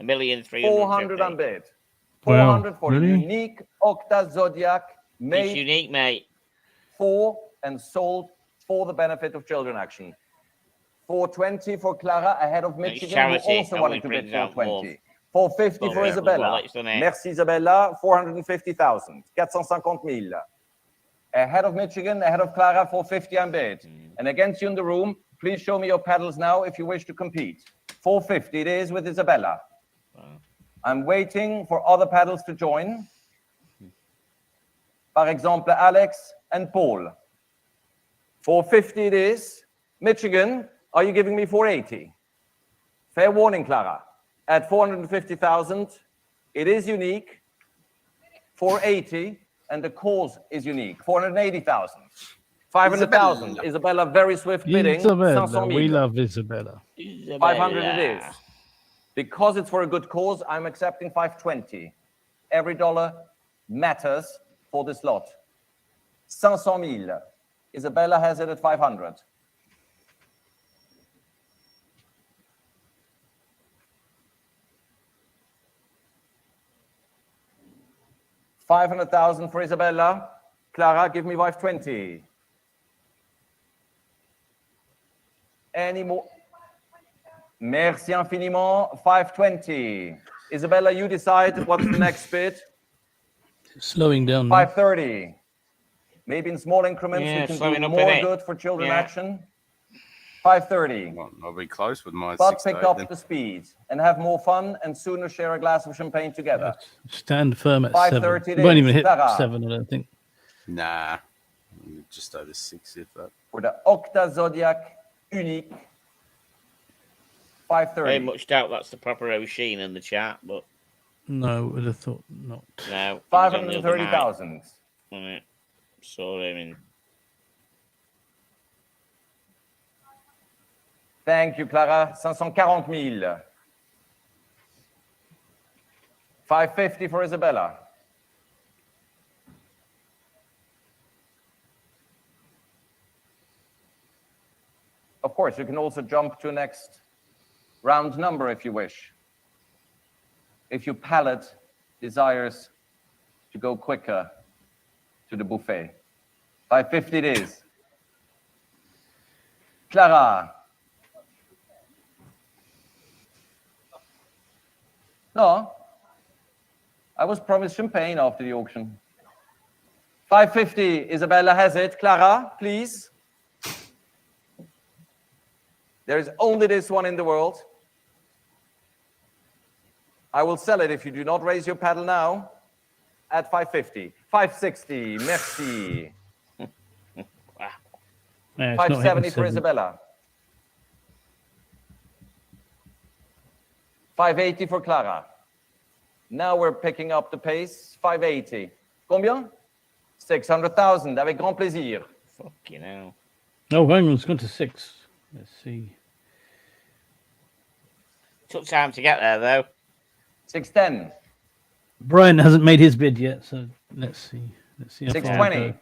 1,350,000. 400 and bid. 400 for really? the unique Octa Zodiac It's made unique, mate. for and sold for the benefit of Children Action. 420 for Clara ahead of Michigan, charity. who also Only wanted to bid brings out 420. 450 for Well, Isabella. it's done it. Merci Isabella. 450,000. 450,000. Ahead of Michigan, ahead of Clara, 450 and bid. And against you in the room, please show me your pedals now if you wish to compete. 450 it is with Isabella. I'm waiting for other paddles to join. Par exemple, Alex and Paul. 450 it is. Michigan, are you giving me 480? Fair warning, Clara. At 450,000, it is unique. 480, and the cause is unique. 480,000. 500,000. Isabella, very swift bidding. Isabella, 500,000. we love Isabella. 500 it is. Because it's for a good cause, I'm accepting 520. Every dollar matters for this lot. 500,000. Isabella has it at 500. $500,000 for Isabella. Clara, give me 520. Any more? Merci infiniment. 520. Isabella, you decide what's the next bid. Slowing down. now. 530. Maybe in small increments Yeah, we can slowing do up, more innit? good for Children Yeah. Action. 530. Well, I'll be close with my But 6 pick up the speed and have more fun and sooner share a glass of champagne together. Stand firm at 530 7. it Won't is. even hit Clara. 7, I don't think. Nah, just over 6 if that. For the Octa Zodiac Unique. Very 530. much doubt that's the proper Osheen in the chat, but No, would have thought not. no. 530,000. Saw him in. Thank you, Clara. 540,000. 550 for Isabella. Of course, you can also jump to next round number if you wish. If your palate desires to go quicker to the buffet. 550 it is. Clara. No, I was promised champagne after the auction. 550, Isabella has it. Clara, please. There is only this one in the world. I will sell it if you do not raise your paddle now. at 550. 560. Merci. Yeah, it's not 570 hitting for 7. Isabella. 580 for Clara. Now we're picking up the pace. 580. Combien? 600,000. Avec grand plaisir. Fucking hell. Oh, hang on, it's gone to 6. Let's see. Took time to get there, though. 610. Brian hasn't made his bid yet, so let's see. Let's see how far we 620. go.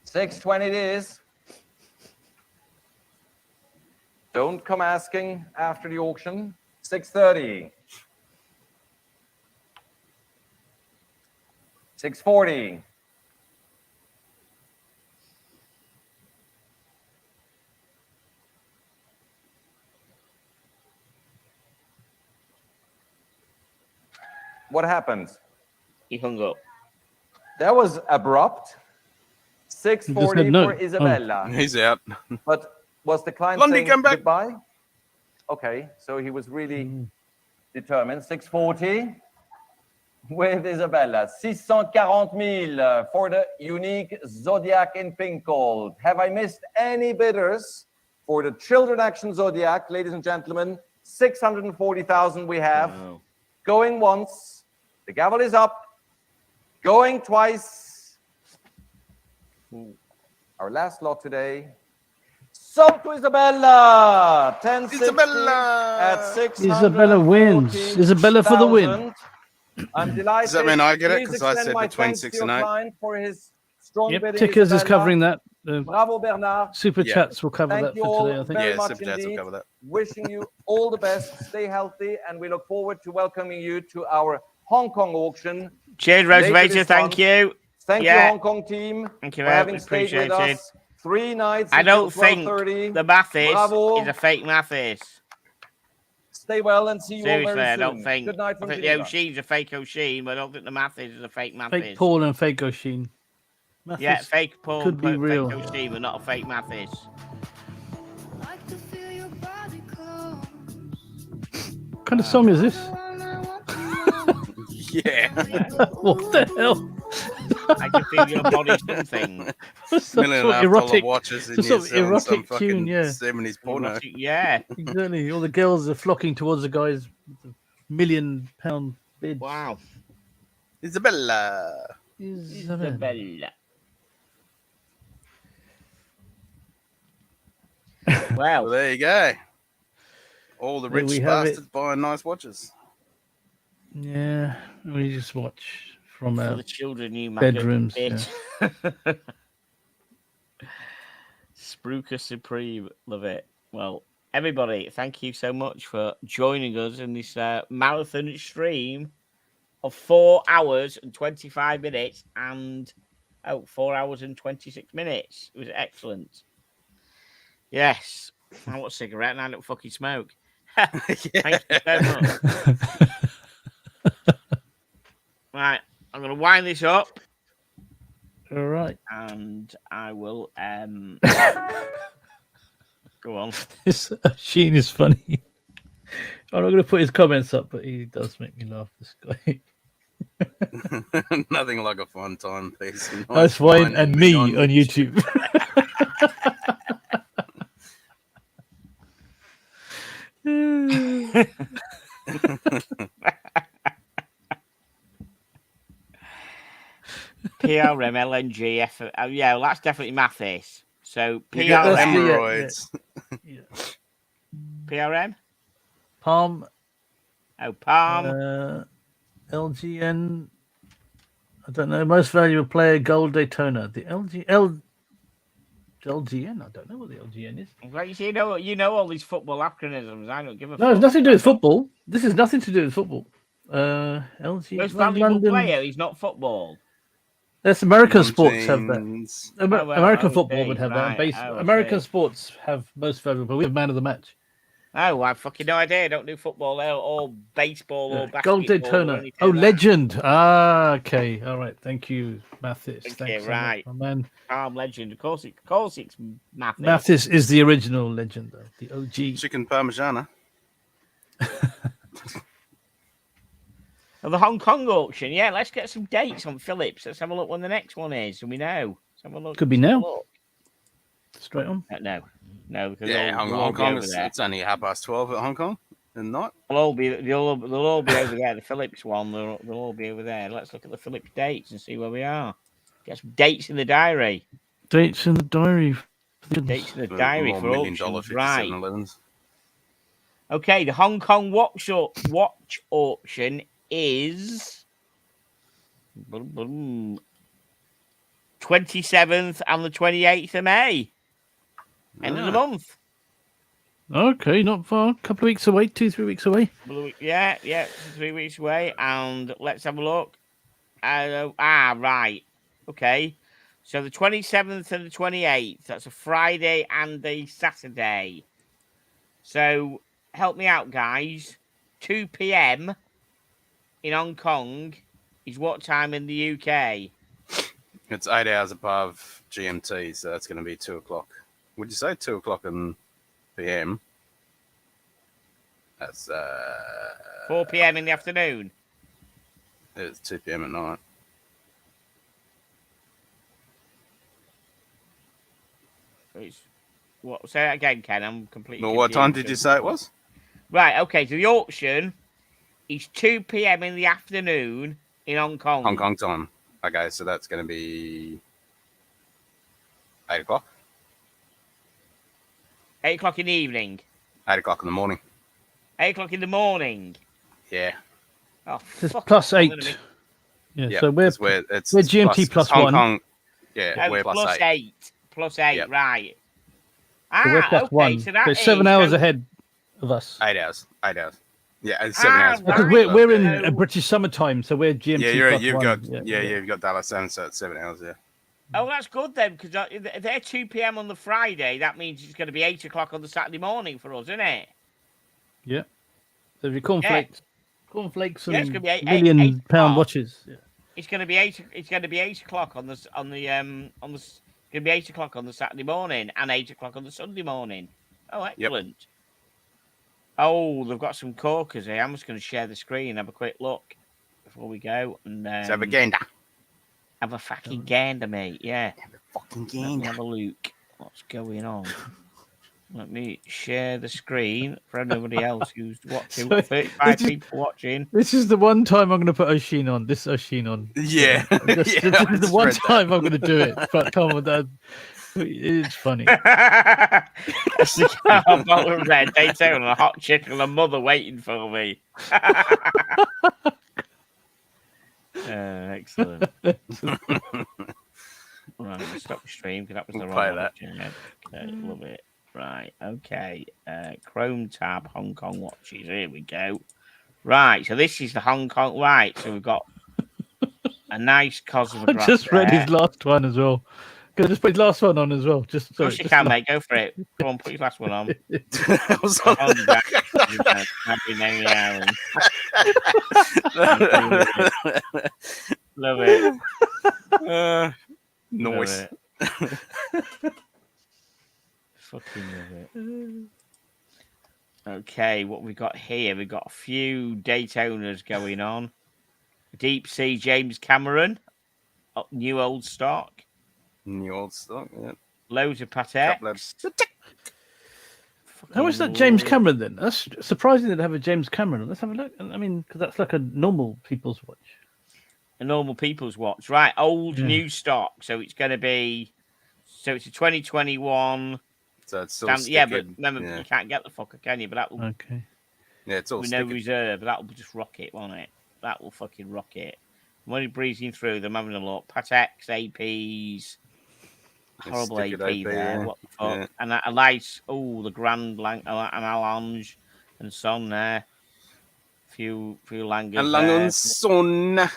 $620 it is. Don't come asking after the auction. 630. 640. What happened? He hung up. That was abrupt. 640 no. for Isabella. He's out. But was the client Lundy, saying come back. goodbye? Okay, so he was really determined. 640 with Isabella. 640,000 for the unique Zodiac in pink gold. Have I missed any bidders for the Children Action Zodiac, ladies and gentlemen? 640,000 we have. Wow. Going once. The gavel is up. Going twice. Our last lot today. Sold to Isabella. 1060 at 600. Isabella wins. Isabella for the win. I'm delighted. Does that mean I get it? Please Because I extend said my between thanks 6 to and your 8. client for his strong Yep, bidding, Tickers is Isabella. covering that. Bravo, Bernard. Super Yeah. Chats will cover Thank that you for all today, I think. very Yeah, much Super Chats will indeed. cover that. Wishing you all the best. Stay healthy, and we look forward to welcoming you to our Hong Kong auction. Cheers, later Reservation. this Thank month. you. Thank you, Yeah. Hong Kong team, Thank you for very having much. stayed with Appreciated. us 3 nights. I don't until think 12:30. the Mathis Bravo. is a fake Mathis. Stay well and see you all Seriously, very I soon. don't think. Good night I from think the Geneva. O'Shene's a fake O'Sheen, but I don't think the Mathis is a fake Mathis. Fake Paul and fake O'Sheen. Yeah, Mathis fake Paul, could be fake real. O'Sheen, but not a fake Mathis. What kind of song is this? Yeah. What the hell? I can feel your body something. Some $1.5 sort of erotic, watches in some here sort of selling erotic some fucking tune, yeah. 70s porno. Erotic, yeah. Exactly. All the girls are flocking towards the guys with the £1 million bids. Wow. Isabella. Isabella. Well, Well, there you go. All the There rich we have it. bastards buying nice watches. Yeah, we just watch from for our the children, you bedrooms. Yeah. Spruker Supreme, love it. Well, everybody, thank you so much for joining us in this marathon stream of 4 hours and 25 minutes and 4 hours and 26 minutes. It was excellent. Yes, I want a cigarette and I don't fucking smoke. Thank you so much. Right, I'm gonna wind this up. All right. And I will go on. This Sheen is funny. I'm not going to put his comments up, but he does make me laugh, this guy. Nothing like a fun time piece. Nice wine and me on YouTube. PRM, LNG, yeah, well, that's definitely Mathis. So You get PRM, hemorrhoids. PRM, Palm. oh, Palm, LGN. I don't know. Most valuable player, Gold Daytona. The LGN. I don't know what the LGN is. Well, you know all these football acronyms. I don't give a No, it's fuck. nothing to do with football. This is nothing to do with football. LG. Most valuable player, he's not football. That's American sports have that. Oh, well, American okay, football would have that. right. And Oh, American okay. sports have most valuable. We have man of the match. Oh, I fucking no idea. I don't do football or baseball or basketball. Gold Or Daytona. anything Oh, like that. legend. Ah, okay. All right. Thank you, Mathis. Thank Thanks you, so much, right. my man. Legend. Of course, it's Mathis. Mathis is the original legend, though. The OG. Chicken Parmigiana. The Hong Kong auction. Yeah, let's get some dates on Phillips. Let's have a look when the next one is, and we know. Let's have a look. Could be now. Straight on. No. Because Yeah, they'll Hong be Kong. over there. It's only 12:30 at Hong Kong, and not. They'll all be over there. The Phillips one. They'll all be over there. Let's look at the Phillips dates and see where we are. Get some dates in the diary. Dates in the diary. Dates in the diary for $1 million auctions. Right. 5711s. Okay, the Hong Kong watch auction is 27th and the 28th of May. End of the month. Okay, not far. Couple of weeks away. 2-3 weeks away. Yeah, 3 weeks away. And let's have a look. Right. Okay. So the 27th and the 28th. That's a Friday and a Saturday. So help me out, guys. 2 p.m. in Hong Kong is what time in the UK? It's 8 hours above GMT, so that's going to be 2 o'clock. Would you say 2 o'clock in PM? That's 4 p.m. in the afternoon. It's 2 p.m. at night. What? Say that again, Ken. I'm completely. Well, what time did you say it was? Right. Okay. So the auction is 2 p.m. in the afternoon in Hong Kong. Hong Kong time. Okay, so that's going to be 8 o'clock. 8 o'clock in the evening. 8 o'clock in the morning. 8 o'clock in the morning. Yeah. Oh, It's +8. Yeah, so we're GMT plus Hong 1. Kong. Yeah, we're plus 8. Plus 8, Yep. right. So we're plus okay, 1. so that it's 7 is- hours ahead of us. 8 hours. 8 hours. Yeah, it's 7 hours. Because we're in a British summertime, so we're GMT Yeah, plus you've 1. got you've got Dallas Sun, so it's 7 hours. Yeah. Oh, that's good then, because if they're 2 p.m. on the Friday, that means it's going to be 8 o'clock on the Saturday morning for us, isn't it? Yeah. So if you cornflakes it's and gonna be eight £1 o'clock. watches. Yeah. It's going to be 8. It's going to be 8 o'clock on the. It's going to be 8 o'clock on the Saturday morning and 8 o'clock on the Sunday morning. Oh, excellent. Oh, they've got some corkers here. I'm just going to share the screen and have a quick look before we go. And have a gander. Have a fucking gander, mate. Yeah. Have a fucking Let me gander. have a look. What's going on? Let me share the screen for everybody else who's watching. So 35 this is- people watching. This is the one time I'm going to put Oshin on. This Oshin on. Yeah. This is the one time I'm going to do it. But come on, Dad. It's funny. That's the bottle of red Daytona, a hot chicken, and a mother waiting for me. Excellent. Right, stop the stream because that was the We'll wrong play that. one. Okay, love it. Right, okay. Chrome tab, Hong Kong watches. Here we go. Right, so this is the Hong Kong. Right, so we've got a nice I Cosmograph. just read there. his last one as well. Can I just put his last one on as well? Just Of course sorry, you just can, la- mate. Go for it. Come on, put your last one on. Love it. Noise. Fucking love it. Okay, what we got here? We got a few Daytonas going on. Deep Sea James Cameron, new old stock. New old stock, yeah. Loads of Couple of- Pateks. How much is that James Cameron then? That's surprising that they have a James Cameron. Let's have a look. I mean, because that's like a normal people's watch. A normal people's watch, right? Old Yeah. new stock. So it's going to be. So it's a 2021. So it's still Yeah, but sticking, remember yeah. you can't get the fucker, can you? But that will. Okay. Yeah, it's all with no sticking. reserve. That will just rock it, won't it? That will fucking rock it. When you're breezing through them, having a look. Pateks, APs. Horrible stick AP, it there. yeah. What the fuck? Yeah. And a nice, the Grand an Allonge and Son there. Few Langers And Lang there. on Son.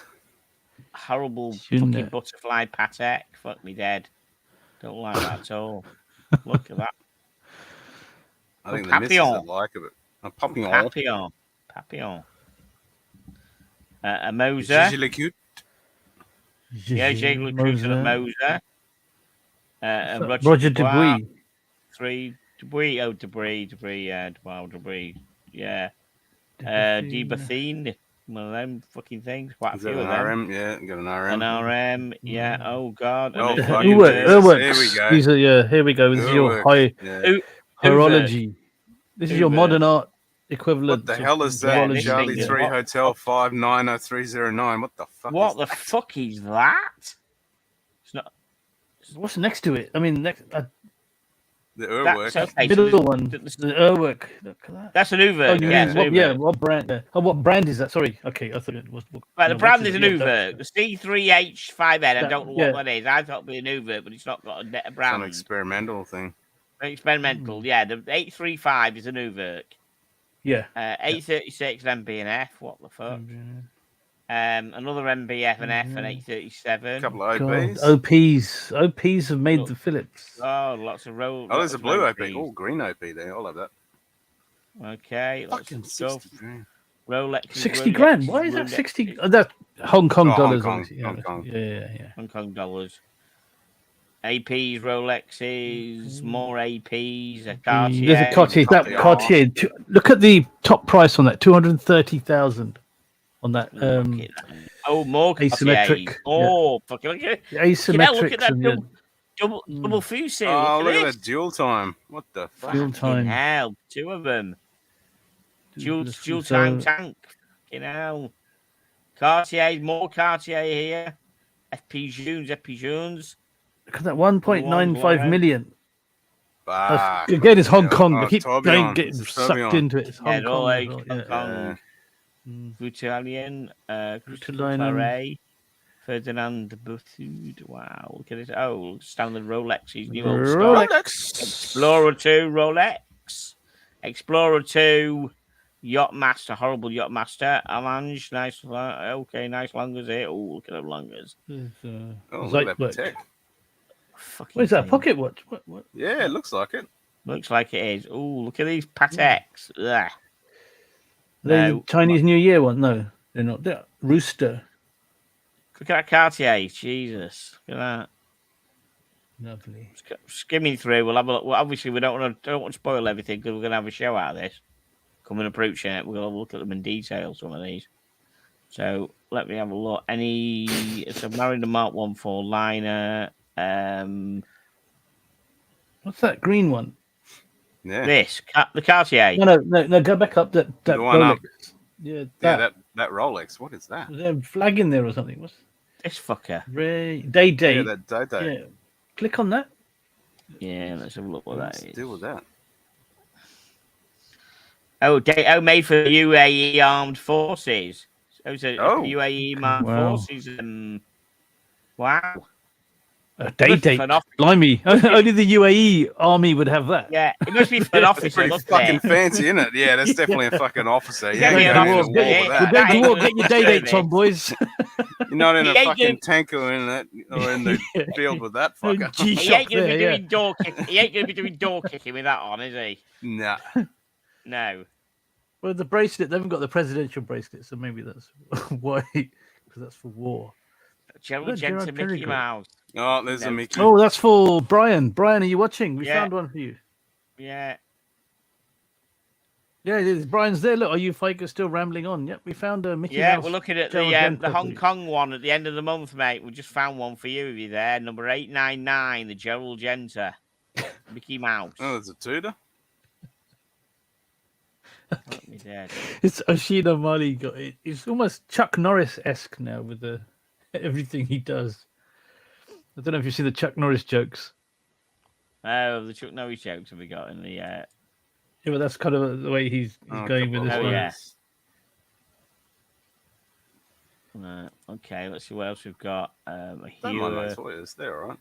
Horrible Shouldn't fucking it? butterfly Patek. Fuck me dead. Don't like that at all. Look at that. I think the missus would like it. A Papillon. Papillon. A Moser. Gigi cute. Yeah, Gigi cute and a Moser. Roger Dubuis. 3 Dubuis. Oh, Debris. Yeah, Debris. Yeah. Debathine. One of them fucking things. Quite a few of them. RM? Yeah, got an RM. An RM. Yeah. Oh God. Oh, Here we go. These are here we go. This is your horology. This is your modern art equivalent. What the hell is that? Charlie 3 Hotel 590309. What the fuck? What the fuck is that? It's not. What's next to it? I mean, next. The Urwerk. Okay, middle one. The Urwerk. That's an Urwerk. What brand? What brand is that? Sorry. Okay, I thought it was. Right, the brand is an Urwerk. The C3H5N. I don't know what that is. I thought it was an Urwerk, but it's not got a brand. It's an experimental thing. Experimental. Yeah, the 835 is an Urwerk. Yeah. 836 MB&F. What the fuck? Another MBF and F and 837. A couple of OPs. OPs have made the Phillips. Oh, lots of roll. Oh, there's a blue OP. Oh, green OP there. I'll have that. Okay. Fucking 60 grand. Rolex. 60 grand. Why is that 60? That's Hong Kong dollars. Hong Kong. Yeah. Hong Kong dollars. APs, Rolexes, more APs, a Cartier. There's a Cartier. That Cartier. Look at the top price on that. 230,000 on that. More asymmetric. Cartier. Oh, fucking look at it. Asymmetric. Look at that double fuse seal. Oh, look at that dual time. What the fuck? Dual time. Hell, 2 of them. Dual time tank. Fucking hell. Cartier, more Cartier here. FP Junes. Look at that 1.95 million. Bah, again, it's Hong Kong. They keep Tourbillon. getting sucked into it. It's Hong Kong. Hong Kong. Italian. Claret. Ferdinand Buthoud. Wow, look at it. Oh, standard Rolexes. New old stock. Explorer 2 Rolex. Explorer 2 Yachtmaster. Horrible Yachtmaster. Alange. Nice. Okay, nice longers here. Oh, look at them longers. Look at that tech. What is that? Pocket watch? What? Yeah, it looks like it. Looks like it is. Oh, look at these Pateks. Ugh. The Chinese New Year one? No, they're not. They're Rooster. Look at that Cartier. Jesus. Look at that. Lovely. Skimming through. We'll have a look. Well, obviously, we don't want to spoil everything because we're going to have a show out of this. Coming approaching it. We'll look at them in detail, some of these. So let me have a look. So I'm married the Mark 14 liner. What's that green one? Yeah. The Cartier. No, go back up. That one Rolex. up. Yeah, that Rolex. What is that? Is there a flag in there or something? What's this fucker? Day. Yeah, that day. Yeah. Click on that. Yeah, let's have a look what that is. Deal with that. Oh, made for UAE Armed Forces. UAE Armed Forces. Wow. Day. Blimey. Only the UAE army would have that. Yeah, it must be for an officer. It's fucking fancy, isn't it? Yeah, that's definitely a fucking officer. Yeah, Get your day dates on, boys. You're not in a fucking tank or in the field with that fucker. He ain't going to be doing door kicking. He ain't going to be doing door kicking with that on, is he? Nah. No. Well, the bracelet, they haven't got the presidential bracelet, so maybe that's why, because that's for war. Gerald Genter, Mickey Mouse. Oh, there's a Mickey. Oh, that's for Brian. Brian, are you watching? We found one for you. Yeah. Yeah, it is. Brian's there. Look, are you Fiker still rambling on? Yep, we found a Mickey Mouse. Yeah, we're looking at the Hong Kong one at the end of the month, mate. We just found one for you. Are you there? Number 899, the Gerald Genter. Mickey Mouse. Oh, there's a Tudor. It's Oshida Mali got it. It's almost Chuck Norris-esque now with everything he does. I don't know if you see the Chuck Norris jokes. Oh, the Chuck Norris jokes have we got in the Yeah, but that's kind of the way he's going with this one. Yes. Okay, let's see what else we've got. That one looks what it is there, all right?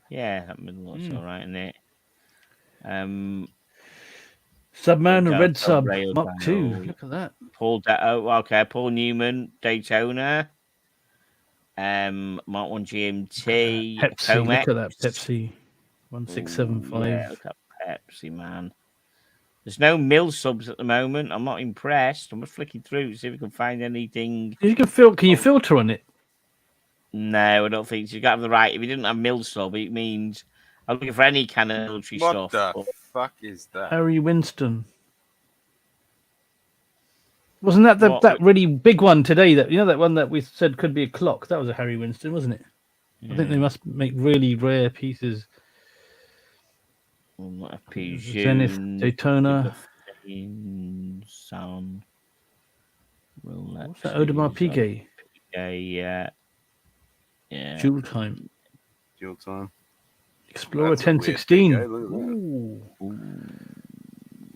Yeah, that middle looks all right in it. Submariner Red Sub Mark II. Look at that. Paul Newman Daytona. Mark 1 GMT. Pepsi. Look at that Pepsi. 1675. Yeah, look at Pepsi, man. There's no mill subs at the moment. I'm not impressed. I'm just flicking through to see if we can find anything. Can you filter on it? No, I don't think so. You got to have the right. If you didn't have mill sub, it means I'm looking for any kind of military What stuff. the but- fuck is that? Harry Winston. Wasn't that What? that really big one today? That that one that we said could be a clock. That was a Harry Winston, wasn't it? I think they must make really rare pieces. Zenith, Daytona. Sun. What's that? Audemars Piguet. Yeah. Jewel time. Dual time. Explorer That's a weird 1016. Piguet, look at that.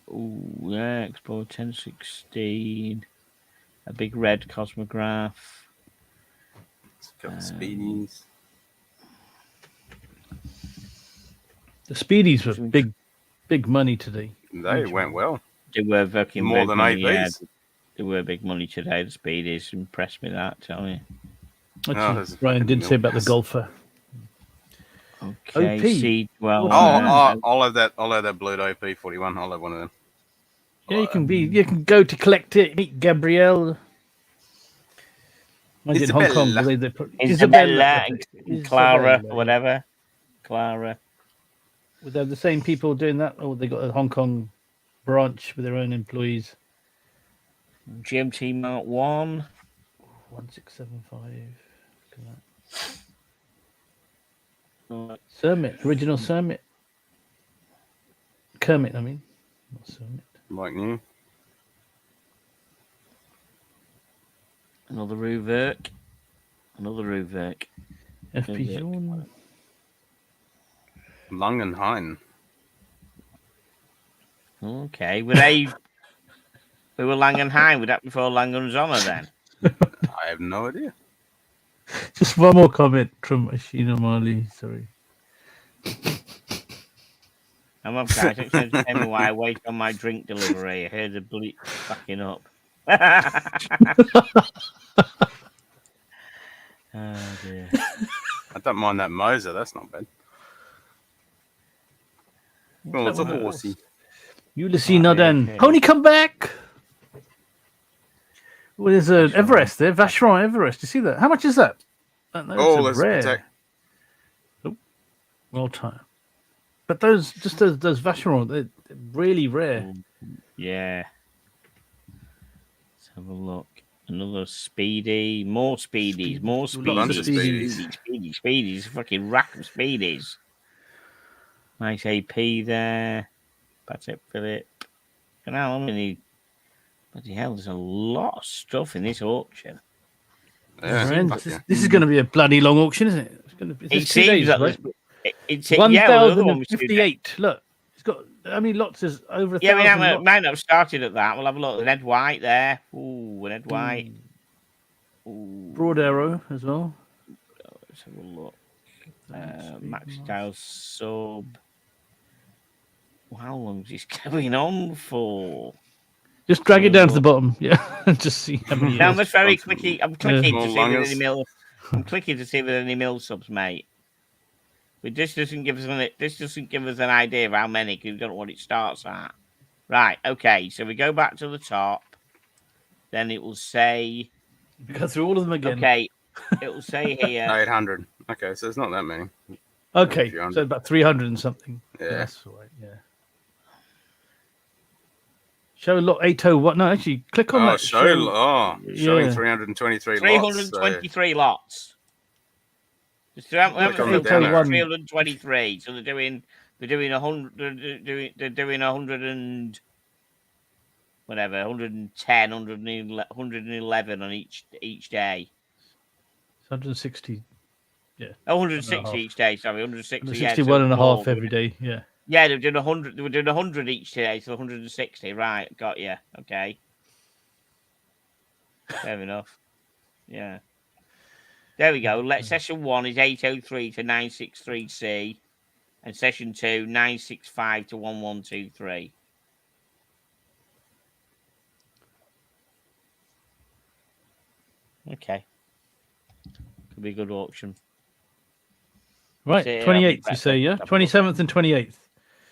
Ooh, yeah, Explorer 1016. A big red Cosmograph. It's got speedies. The Speedies were big money today. They went well. They were fucking More big than money, yeah. APs. They were big money today. The Speedies impressed me. That tell you. That's what Brian did say about the golfer. Okay, OP. C12. I'll have that blue OP 41. I'll have one of them. Yeah, you can go to collect it. Meet Gabrielle. I did Hong Kong. Isabella and Clara, or whatever. Clara. Would they have the same people doing that, or they got a Hong Kong branch with their own employees? GMT Mark 1. 1675. Look at that. Kermit, original Kermit. Kermit, I mean. Not Kermit. Like new. Another Ruwerk. FP Jean. Langenhain. Okay, were they? We were Langenheim. Would that be before Langen's Honor then? I have no idea. Just one more comment from Ashina Marley. Sorry. I'm up, guys. It's going to tell me why I wait on my drink delivery. I heard the bleep backing up. Oh dear. I don't mind that Moser. That's not bad. Oh, it's a horsey. Ulysses Nadan. Pony, come back! Well, there's an Everest there. Vacheron Everest. You see that? How much is that? Let's rare. protect. Oh, well timed. But those Vacheron, they're really rare. Yeah. Let's have a look. Another Speedy. More Speedies. Speedies. Fucking rack of Speedies. Nice AP there. That's it, Philip. And how many? Bloody hell, there's a lot of stuff in this auction. Yeah, this is going to be a bloody long auction, isn't it? It's going to be. It seems that right? It's 1,058. Look, it's got how many lots is over 1,000? Yeah, we might not have started at that. We'll have a look. An Ed White there. Ooh, an Ed White. Ooh. Broad Arrow as well. Let's have a look. Max Style sub. How long is this going on for? Just drag it down to the bottom, yeah. Just see how many. No, I'm just very clicky. I'm clicking to see if there's any mill. I'm clicking to see if there's any mill subs, mate. But this doesn't give us an idea of how many because we don't know what it starts at. Right. Okay. So we go back to the top. Then it will say. Go through all of them again. Okay. It will say here 800. Okay, so it's not that many. Okay, so about 300 and something. Yeah, that's all right. Yeah. Show lot 801. No, actually, click on that. Showing 323 lots. 323 lots. Just 323. So they're doing 100. They're doing 100 and whatever, 110, 111 on each day. 160. Yeah. 160 each day. Sorry, 160. 161 and a half every day. Yeah. Yeah, they're doing 100. They were doing 100 each day, so 160. Right, got you. Okay. Fair enough. Yeah. There we go. Session 1 is 803 to 963C, and session 2 965 to 1123. Okay. Could be a good auction. Right, 28th, you say, yeah? 27th and 28th.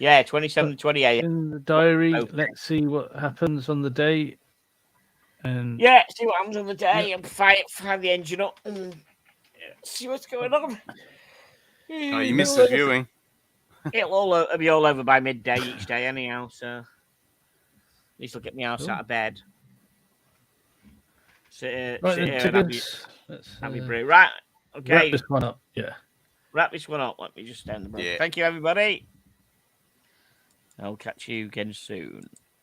Yeah, 27, 28. In the diary, Okay. let's see what happens on the day. And Yeah, see what happens on the day and fire the engine up and see what's going on. Oh, you missed the viewing. It'll be all over by midday each day anyhow, so at least I'll get my ass out of bed. Sit right, here then, and have your brew. Right, okay. wrap this one up. Yeah. Wrap this one up. Let me just stand the break. Yeah. Thank you, everybody. I'll catch you again soon.